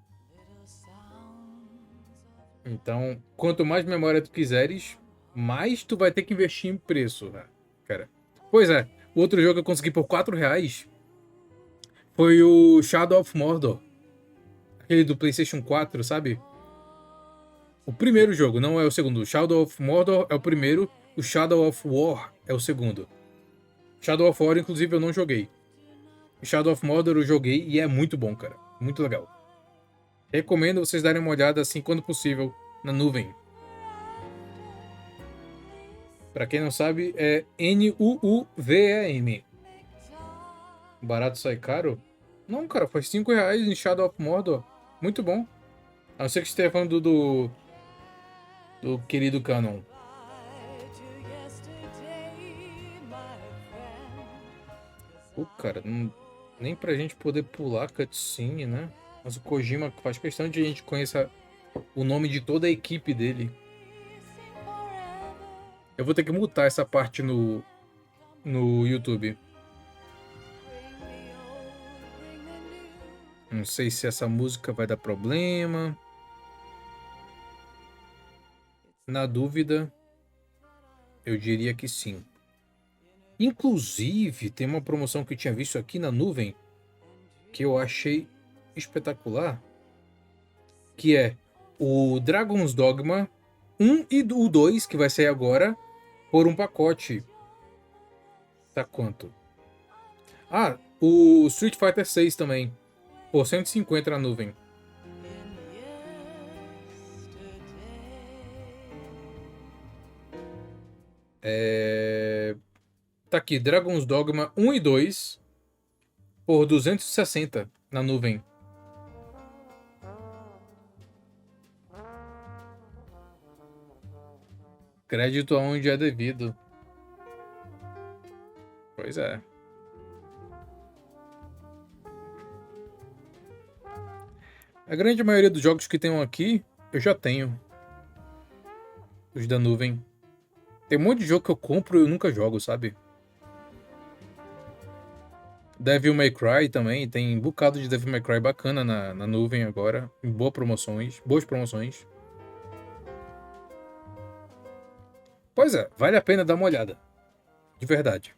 Então, quanto mais memória tu quiseres, mais tu vai ter que investir em preço, né, cara. Pois é, o outro jogo que eu consegui por R$ 4 foi o Shadow of Mordor. Aquele do PlayStation 4, sabe? O primeiro jogo, não é o segundo. O Shadow of Mordor é o primeiro, o Shadow of War é o segundo. Shadow of War, inclusive, eu não joguei. O Shadow of Mordor eu joguei e é muito bom, cara. Muito legal. Recomendo vocês darem uma olhada, assim, quando possível, na nuvem. Pra quem não sabe, é NUUVEM. Barato sai caro? Não, cara, foi R$ 5 em Shadow of Mordor. Muito bom. A não ser que esteja falando do querido Canon. Cara, nem pra gente poder pular cutscene, né? Mas o Kojima faz questão de a gente conhecer o nome de toda a equipe dele. Eu vou ter que mutar essa parte no YouTube. Não sei se essa música vai dar problema. Na dúvida, eu diria que sim. Inclusive, tem uma promoção que eu tinha visto aqui na nuvem que eu achei espetacular, que é o Dragon's Dogma 1 e o 2, que vai sair agora, por um pacote. Tá quanto? Ah, o Street Fighter 6 também, por 150 na nuvem. Tá aqui, Dragon's Dogma 1 e 2 por 260 na nuvem. Crédito aonde é devido. Pois é. A grande maioria dos jogos que tem aqui, eu já tenho. Os da nuvem. Tem um monte de jogo que eu compro e eu nunca jogo, sabe? Devil May Cry também. Tem um bocado de Devil May Cry bacana na nuvem agora. Em boas promoções. Pois é, vale a pena dar uma olhada. De verdade.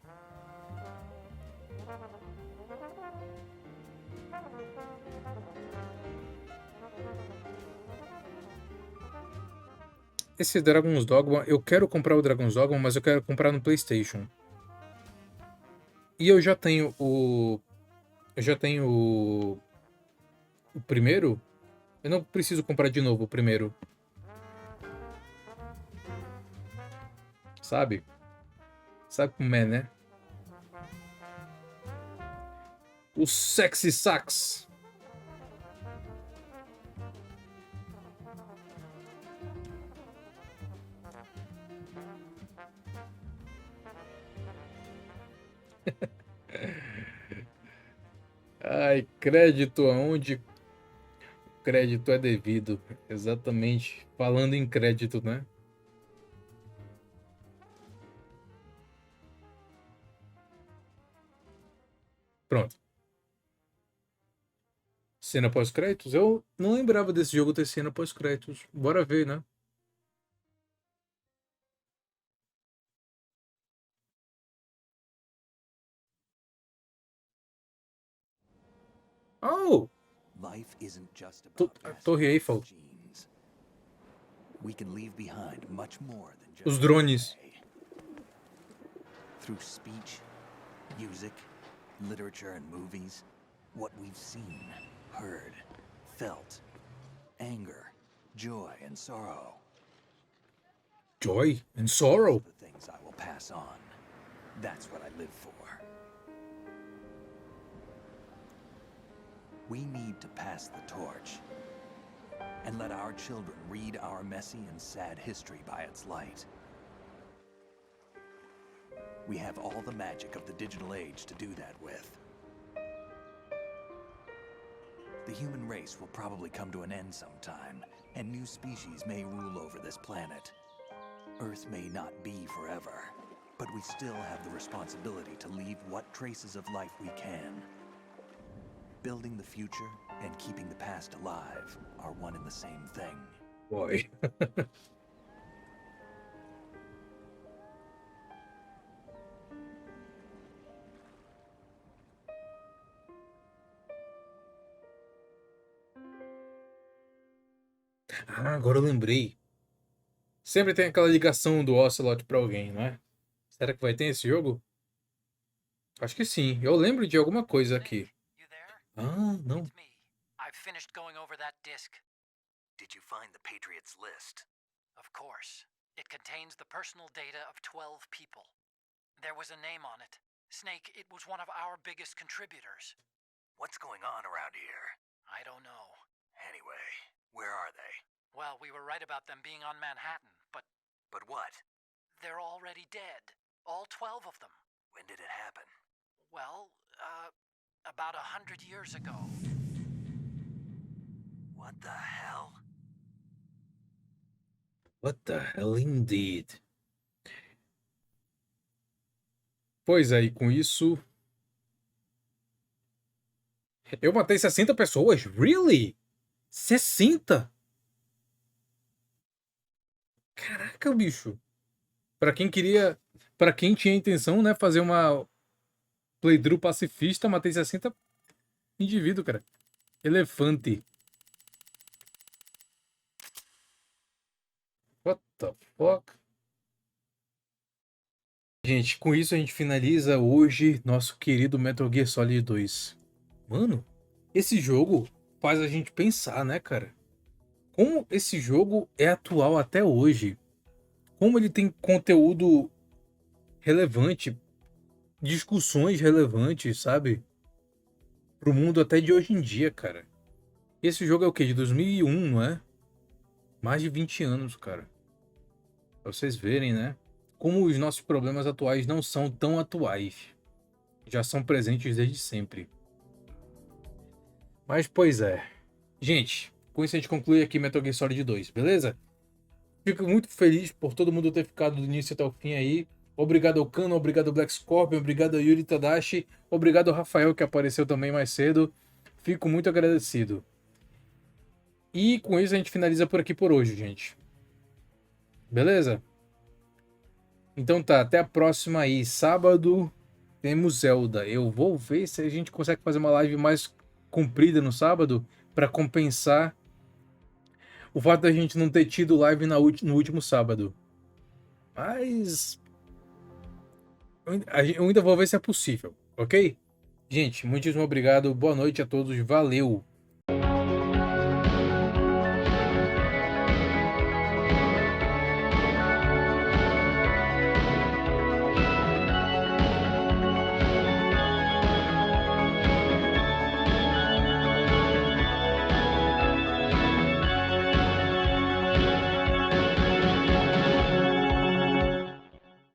Esse Dragon's Dogma, eu quero comprar o Dragon's Dogma, mas eu quero comprar no PlayStation. E eu já tenho o primeiro. Eu não preciso comprar de novo o primeiro. Sabe? Sabe como é, né? O Sexy Sax. Ai, crédito aonde crédito é devido. Exatamente. Falando em crédito, né? Pronto. Cena pós-créditos? Eu não lembrava desse jogo ter cena pós-créditos. Bora ver, né? Oh! Life isn't just Torre Eiffel. We can leave behind much more than just Os drones. through speech, music, literature and movies. What we've seen, heard, felt. Anger, joy, and sorrow. Joy and sorrow? The things I will pass on. That's what I live for. We need to pass the torch and let our children read our messy and sad history by its light. We have all the magic of the digital age to do that with. The human race will probably come to an end sometime, and new species may rule over this planet. Earth may not be forever, but we still have the responsibility to leave what traces of life we can. Building the future and keeping the past alive are one and the same thing. Boy. Ah, agora eu lembrei. Sempre tem aquela ligação do Ocelot pra alguém, não é? Será que vai ter esse jogo? Acho que sim. Eu lembro de alguma coisa aqui. Ah, não. I've finished going over that disk. Did you find the Patriots list? Of course. It contains the personal data of 12 people. There was a name on it. Snake, it was one of our biggest contributors. What's going on around here? I don't know. Anyway, where are they? Well, we were right about them being on Manhattan, but... But what? They're already dead. All 12 of them. When did it happen? Well, about 100 years ago. What the hell? What the hell indeed. Pois é, e com isso... Eu matei 60 pessoas? Really? 60? Caraca, bicho. Pra quem queria... Pra quem tinha a intenção, né, fazer uma playthrough pacifista, matei 60 indivíduos, cara. Elefante. What the fuck? Gente, com isso a gente finaliza hoje nosso querido Metal Gear Solid 2. Mano, esse jogo faz a gente pensar, né, cara? Como esse jogo é atual até hoje. Como ele tem conteúdo relevante, discussões relevantes, sabe? Pro mundo até de hoje em dia, cara. Esse jogo é o quê? De 2001, não é? Mais de 20 anos, cara. Pra vocês verem, né? Como os nossos problemas atuais não são tão atuais. Já são presentes desde sempre. Mas, pois é. Gente, com isso a gente conclui aqui Metal Gear Solid 2, beleza? Fico muito feliz por todo mundo ter ficado do início até o fim aí. Obrigado ao Kano, obrigado ao Black Scorpion, obrigado ao Yuri Tadashi, obrigado ao Rafael que apareceu também mais cedo. Fico muito agradecido. E com isso a gente finaliza por aqui por hoje, gente. Beleza? Então tá, até a próxima aí. Sábado temos Zelda. Eu vou ver se a gente consegue fazer uma live mais comprida no sábado para compensar o fato da gente não ter tido live no último sábado. Mas eu ainda vou ver se é possível, ok? Gente, muitíssimo obrigado. Boa noite a todos. Valeu!